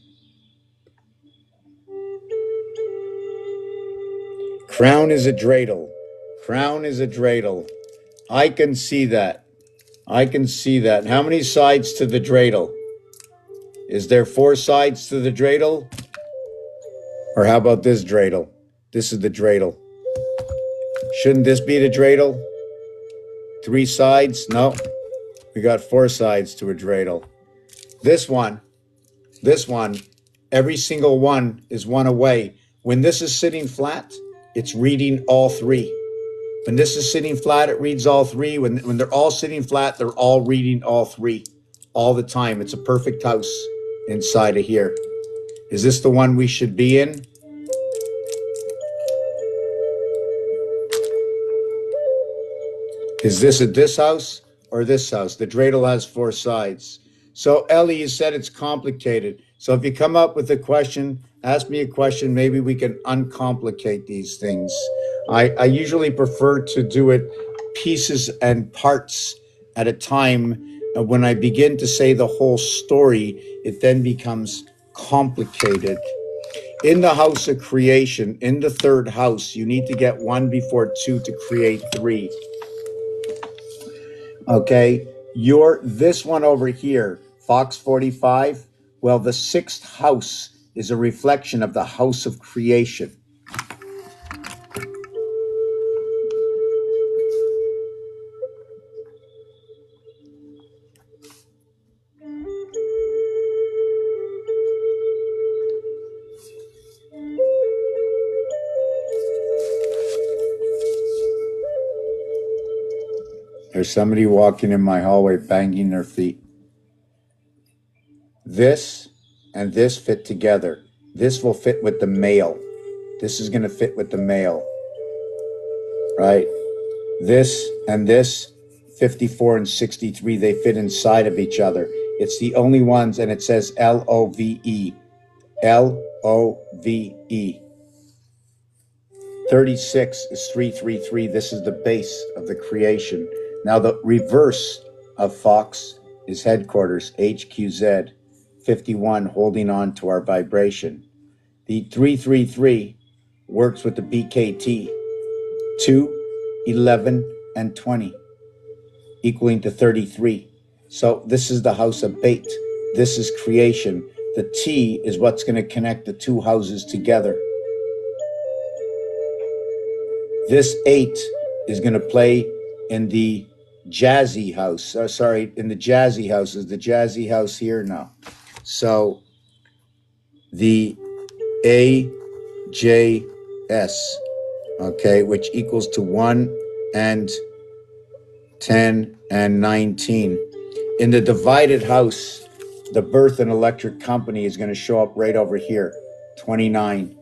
Crown is a dreidel. Crown is a dreidel. I can see that. I can see that. How many sides to the dreidel? Is there 4 sides to the dreidel? Or how about this dreidel? This is the dreidel. Shouldn't this be the dreidel? 3 sides? No. We got 4 sides to a dreidel. This one, every single one is one away. When this is sitting flat, it's reading all 3. When this is sitting flat, it reads all 3. When they're all sitting flat, they're all reading all 3 all the time. It's a perfect house inside of here. Is this the one we should be in? Is this this house or this house? The dreidel has 4 sides. So Ellie, you said it's complicated. So if you come up with a question, ask me a question. Maybe we can uncomplicate these things. I usually prefer to do it pieces and parts at a time. When I begin to say the whole story, it then becomes complicated. In the house of creation, in the 3rd house, you need to get 1 before 2 to create 3. Okay, this one over here, Fox 45, well, the 6th house is a reflection of the house of creation. There's somebody walking in my hallway banging their feet. This and this fit together. This will fit with the male. This is going to fit with the male. Right? This and this, 54 and 63, they fit inside of each other. It's the only ones, and it says L-O-V-E. L-O-V-E. 36 is 333. This is the base of the creation. Now the reverse of Fox is headquarters, HQZ. 51, holding on to our vibration. The 333 works with the BKT. 2, 11, and 20, equaling to 33. So this is the house of Bait. This is creation. The T is what's going to connect the 2 houses together. This 8 is going to play in the jazzy house. In the jazzy house. Is the jazzy house here? No. So the AJS, okay, which equals to 1 and 10 and 19. In the divided house, the birth and electric company is going to show up right over here, 29.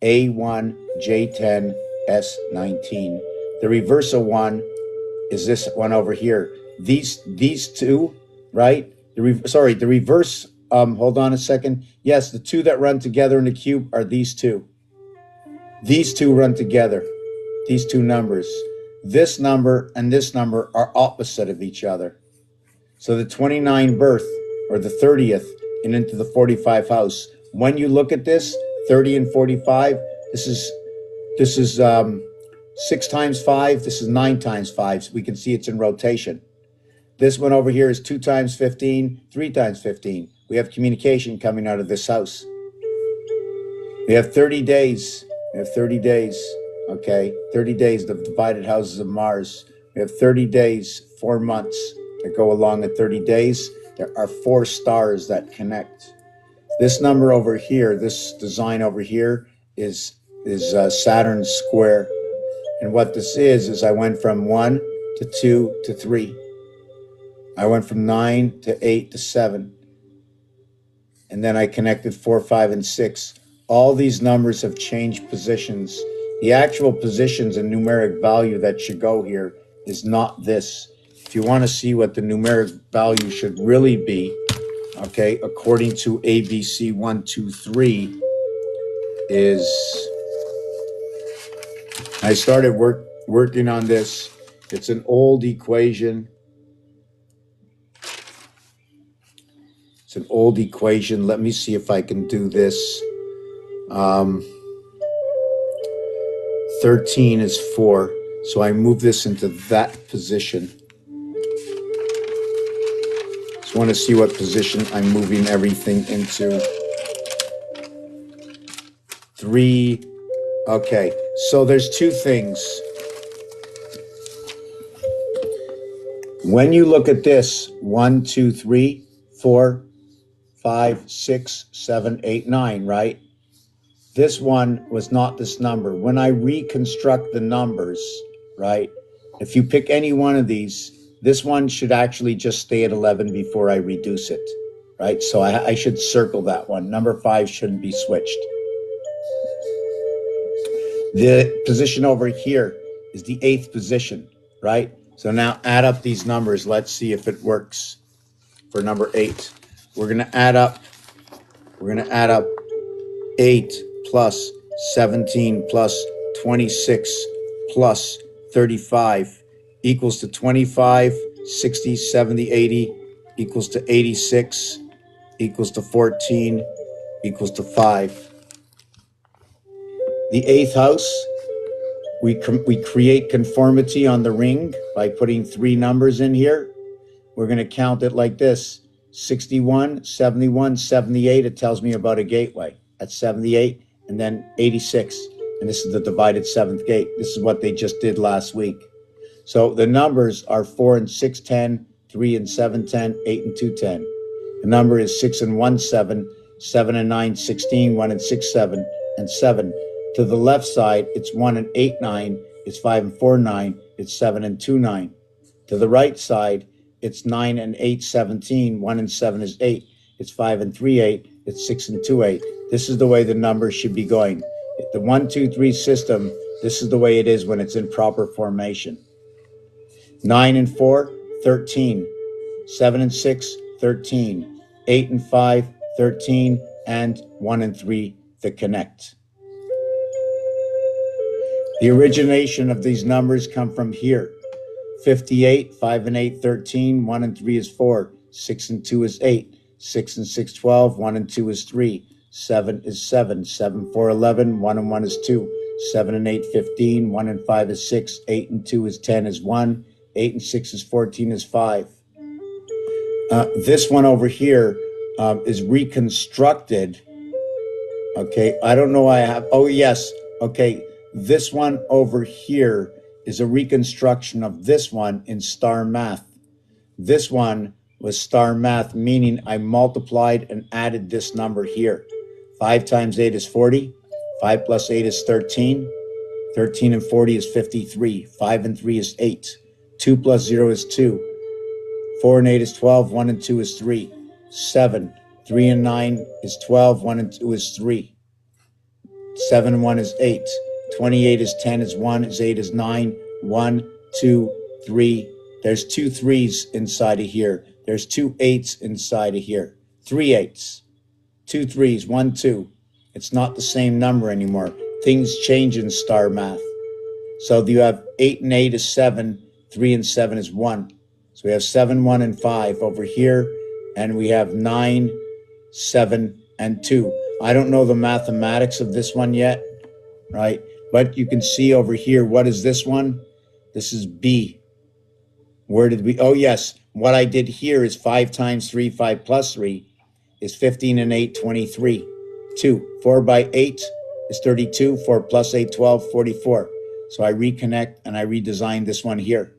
A1, J10, S19. The reverse of 1 is this one over here. These 2, right? The reverse, hold on a second. Yes, the 2 that run together in the cube are these 2. These 2 run together, these 2 numbers. This number and this number are opposite of each other. So the 29 birth, or the 30th, and into the 45 house. When you look at this, 30 and 45, this is 6 times 5, this is 9 times 5. So we can see it's in rotation. This one over here is 2 times 15, 3 times 15. We have communication coming out of this house. We have 30 days. We have 30 days, okay? 30 days, the divided houses of Mars. We have 30 days, 4 months that go along at 30 days. There are 4 stars that connect. This number over here, this design over here is Saturn's square. And what this is I went from 1 to 2 to 3. I went from 9 to 8 to 7. And then I connected 4, 5, and 6. All these numbers have changed positions The actual positions and numeric value that should go here is not this. If you want to see what the numeric value should really be, okay, according to ABC 123, is I started working on this. It's an old equation. It's an old equation. Let me see if I can do this. 13 is 4. So I move this into that position. Just want to see what position I'm moving everything into. 3. Okay, so there's two things. When you look at this, 1, 2, 3, 4, 5, 6, 7, 8, 9, right? This one was not this number. When I reconstruct the numbers, right? If you pick any one of these, this one should actually just stay at 11 before I reduce it, right? So I should circle that one. Number 5 shouldn't be switched. The position over here is the 8th position, right? So now add up these numbers. Let's see if it works for number 8. We're going to add up 8 plus 17 plus 26 plus 35 equals to 25, 60, 70, 80 equals to 86 equals to 14 equals to 5. The 8th house, we create conformity on the ring by putting 3 numbers in here. We're going to count it like this: 61, 71, 78. It tells me about a gateway. That's 78, and then 86. And this is the divided 7th gate. This is what they just did last week. So the numbers are 4 and 6, 10, 3 and 7, 10, 8 and 2, 10. The number is 6 and 1, 7, 7 and 9, 16, 1 and 6, 7, and 7. To the left side, it's 1 and 8, 9. It's 5 and 4, 9. It's 7 and 2, 9. To the right side, it's 9 and 8, 17. 1 and 7 is 8. It's 5 and 3, 8. It's 6 and 2, 8. This is the way the numbers should be going. The 1, 2, 3 system, this is the way it is when it's in proper formation. 9 and 4, 13. 7 and 6, 13. 8 and 5, 13. And 1 and 3, the connect. The origination of these numbers come from here. 58, 5 and 8, 13. 1 and 3 is 4. 6 and 2 is 8. 6 and 6, 12. 1 and 2 is 3. 7 is 7. 7, 4, 11. 1 and 1 is 2. 7 and 8, 15. 1 and 5 is 6. 8 and 2 is 10 is 1. 8 and 6 is 14 is 5. This one over here is reconstructed. Okay, I don't know why I have, oh yes, okay. This one over here is a reconstruction of this one in star math. This one was star math, meaning I multiplied and added this number here. 5 times 8 is 40. 5 plus 8 is 13. 13 and 40 is 53. 5 and 3 is 8. 2 plus 0 is 2. 4 and 8 is 12. 1 and 2 is 3. 7. 3 and 9 is 12. 1 and 2 is 3. 7 and 1 is 8. 28 is 10 is 1 is 8 is 9. 1, 2, 3. There's 2 3s inside of here. There's 2 8s inside of here. 3 8s. 2 3s. 1, 2. It's not the same number anymore. Things change in star math. So you have 8 and 8 is 7. 3 and 7 is 1. So we have 7, 1, and 5 over here. And we have 9, 7, and 2. I don't know the mathematics of this one yet, right? But you can see over here, what is this one? This is B. Where did we, oh yes, what I did here is 5 times 3, 5 plus 3 is 15 and 8, 23. 2, 4 by 8 is 32, 4 plus 8, 12, 44. So I reconnect and I redesigned this one here.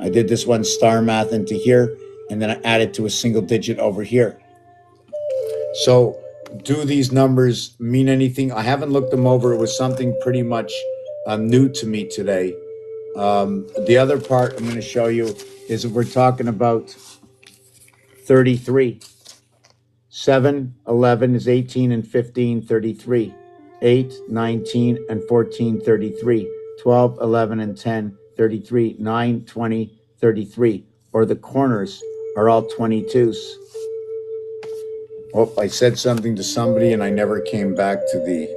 I did this one star math into here, and then I added to a single digit over here. So do these numbers mean anything? I haven't looked them over. It was something pretty much new to me today. The other part I'm going to show you is if we're talking about 33. 7, 11 is 18 and 15, 33. 8, 19, and 14, 33. 12, 11, and 10, 33. 9, 20, 33. Or the corners are all 22s. Oh, I said something to somebody and I never came back to the...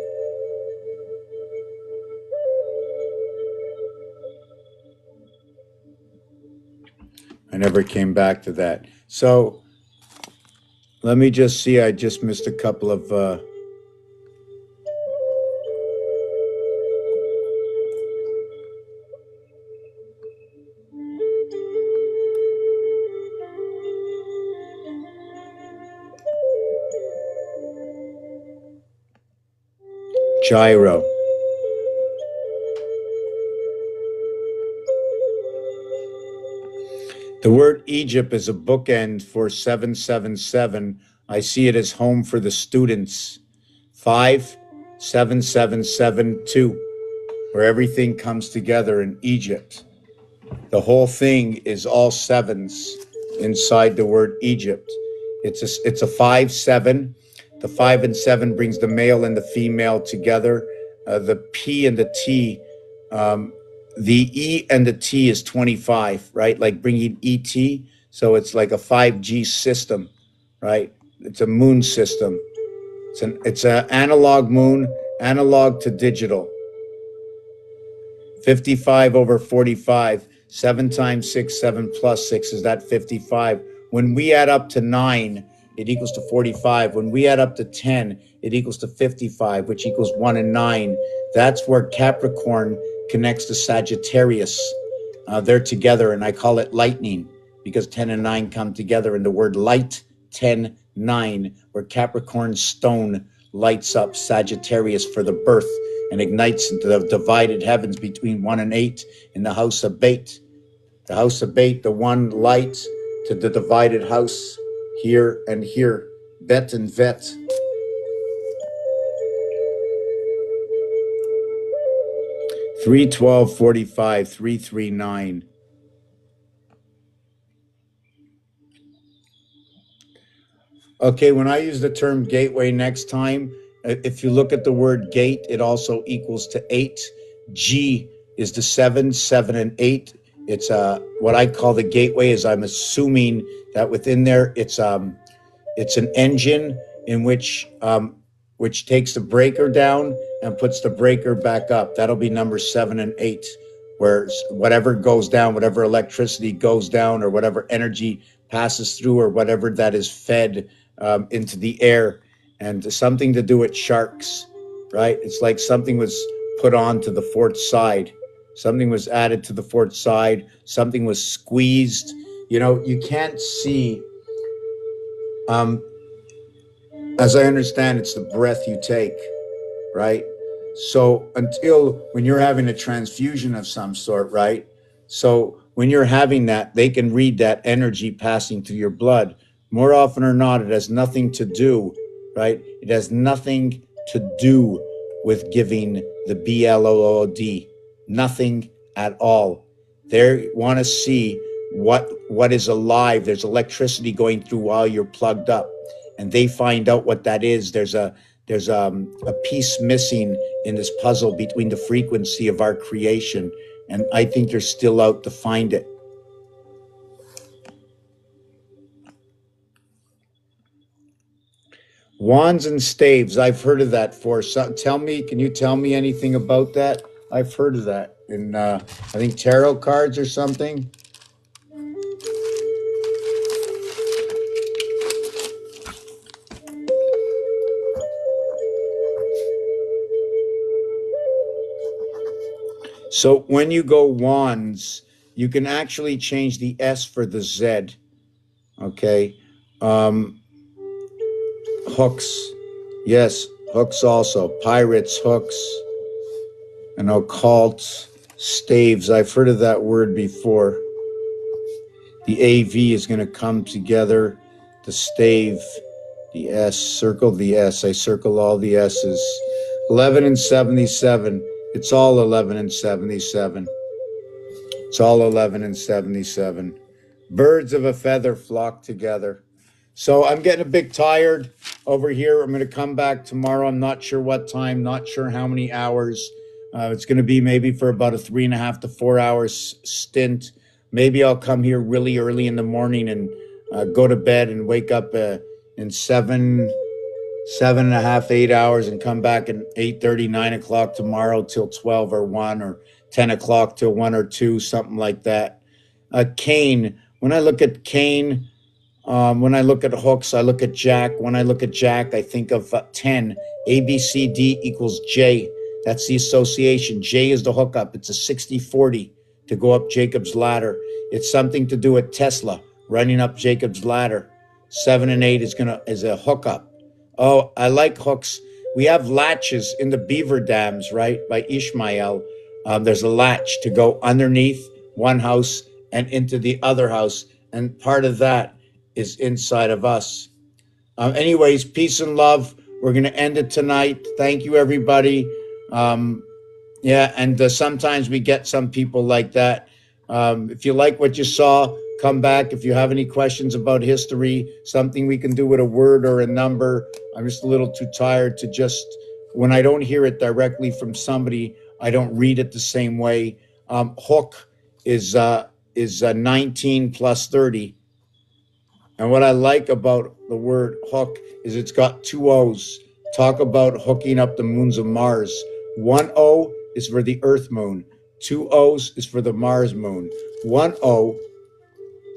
I never came back to that. So let me just see. I just missed a couple of... gyro. The word Egypt is a bookend for 777. I see it as home for the students. 57772, where everything comes together in Egypt. The whole thing is all sevens inside the word Egypt. It's a 5-7. The 5 and 7 brings the male and the female together. The P and the T, the E and the T is 25, right? Like bringing ET. So it's like a 5G system, right? It's a moon system. It's an analog moon, analog to digital. 55 over 45, 7 times 6, 7 plus 6 is that 55. When we add up to 9, it equals to 45. When we add up to 10, it equals to 55, which equals 1 and 9. That's where Capricorn connects to Sagittarius. They're together, and I call it lightning because 10 and 9 come together in the word light, 10, 9, where Capricorn stone lights up Sagittarius for the birth and ignites into the divided heavens between 1 and 8 in the house of Bait. The house of Bait, the one light to the divided house here and here, Bet and Vet. Three 12 45 339. Okay, when I use the term gateway next time, if you look at the word gate, it also equals to 8. G is the 7, 7, and 8. It's what I call the gateway. Is I'm assuming that within there, it's an engine in which takes the breaker down and puts the breaker back up. That'll be number 7 and 8, where whatever goes down, whatever electricity goes down, or whatever energy passes through, or whatever that is fed into the air, and something to do with sharks, right? It's like something was put on to the fourth side. Something was added to the fourth side. Something was squeezed. You know, you can't see, as I understand, it's the breath you take, right? So until when you're having a transfusion of some sort, right? So when you're having that, they can read that energy passing through your blood. More often or not, it has nothing to do, right? It has nothing to do with giving the BLOOD. Nothing at all. They want to see what is alive. There's electricity going through while you're plugged up, and they find out what that is. There's a piece missing in this puzzle between the frequency of our creation, and I think they're still out to find it. Wands and staves, I've heard of that for. So, can you tell me anything about that? I've heard of that in, I think, tarot cards or something. So when you go wands, you can actually change the S for the Z, okay? Hooks, yes, hooks also. Pirates, hooks, and occult, staves. I've heard of that word before. The AV is going to come together. The stave, the S, circle the S. I circle all the S's. 11 and 77. It's all 11 and 77. It's all 11 and 77. Birds of a feather flock together. So I'm getting a bit tired. over here. I'm going to come back tomorrow. I'm not sure what time, not sure how many hours. It's going to be maybe for about a 3.5 to 4 hours stint. Maybe I'll come here really early in the morning and go to bed and wake up in 7.5, 8 hours and come back at 8:30, 9 o'clock tomorrow till 12 or 1 or 10 o'clock till 1 or 2, something like that. Cane. When I look at cane, when I look at hooks, I look at Jack. When I look at Jack, I think of 10. A, B, C, D equals J. That's the association. J is the hookup. It's a 60-40 to go up Jacob's ladder. It's something to do with Tesla running up Jacob's ladder. 7 and 8 is a hookup. Oh, I like hooks. We have latches in the beaver dams, right? By Ishmael. There's a latch to go underneath one house and into the other house. And part of that is inside of us. Anyways, peace and love. We're going to end it tonight. Thank you, everybody. And sometimes we get some people like that. If you like what you saw, come back. If you have any questions about history, something we can do with a word or a number. I'm just a little too tired to just, when I don't hear it directly from somebody, I don't read it the same way. Hook is 19 plus 30. And what I like about the word hook is it's got 2 O's. Talk about hooking up the moons of Mars. 1 O is for the Earth moon. 2 O's is for the Mars moon. 1 O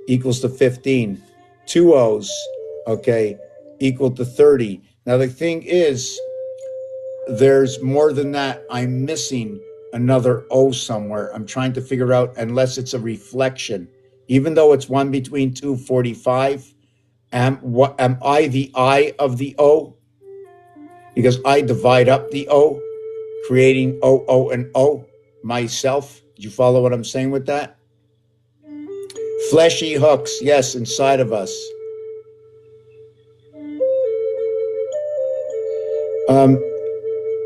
equals to 15. 2 O's, okay, equal to 30. Now the thing is, there's more than that. I'm missing another O somewhere. I'm trying to figure out, unless it's a reflection. Even though it's 1 between 245, am I the I of the O? Because I divide up the O, creating O, O, and O myself. Did you follow what I'm saying with that? Fleshy hooks, yes, inside of us.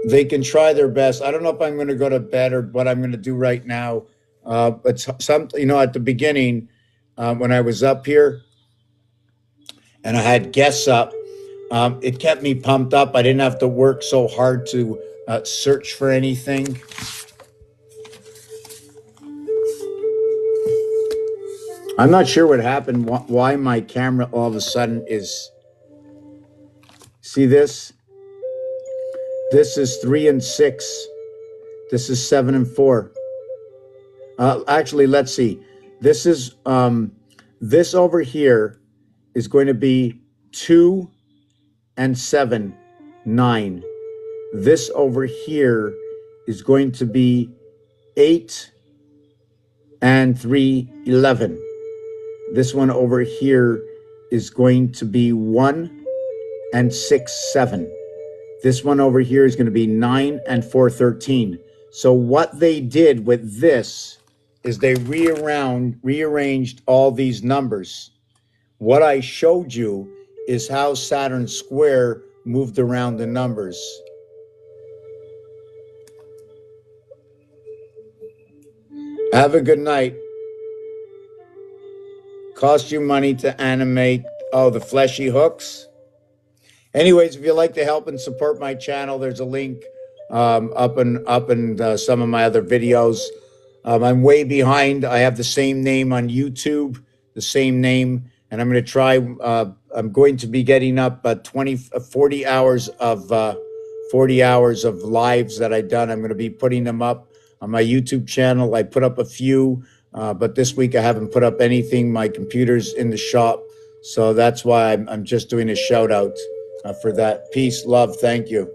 They can try their best. I don't know if I'm going to go to bed or what I'm going to do right now. But something, at the beginning, when I was up here and I had guests up, it kept me pumped up. I didn't have to work so hard to search for anything. I'm not sure what happened, why my camera all of a sudden is... See this? This is 3 and 6. This is 7 and 4. Actually, let's see. This is this over here is going to be 2 and 7, 9. This over here is going to be 8 and 3, 11. This one over here is going to be 1 and 6, 7. This one over here is going to be 9 and 4, 13. So what they did with this is they rearranged all these numbers. What I showed you is how Saturn square moved around the numbers. Have a good night. Cost you money to animate. Oh, the fleshy hooks. Anyways, if you'd like to help and support my channel, there's a link up in some of my other videos. I'm way behind. I have the same name on YouTube, the same name, and I'm going to try. I'm going to be getting up 40 hours of lives that I've done. I'm going to be putting them up on my YouTube channel. I put up a few, but this week I haven't put up anything. My computer's in the shop, so that's why I'm just doing a shout out for that. Peace, love, thank you.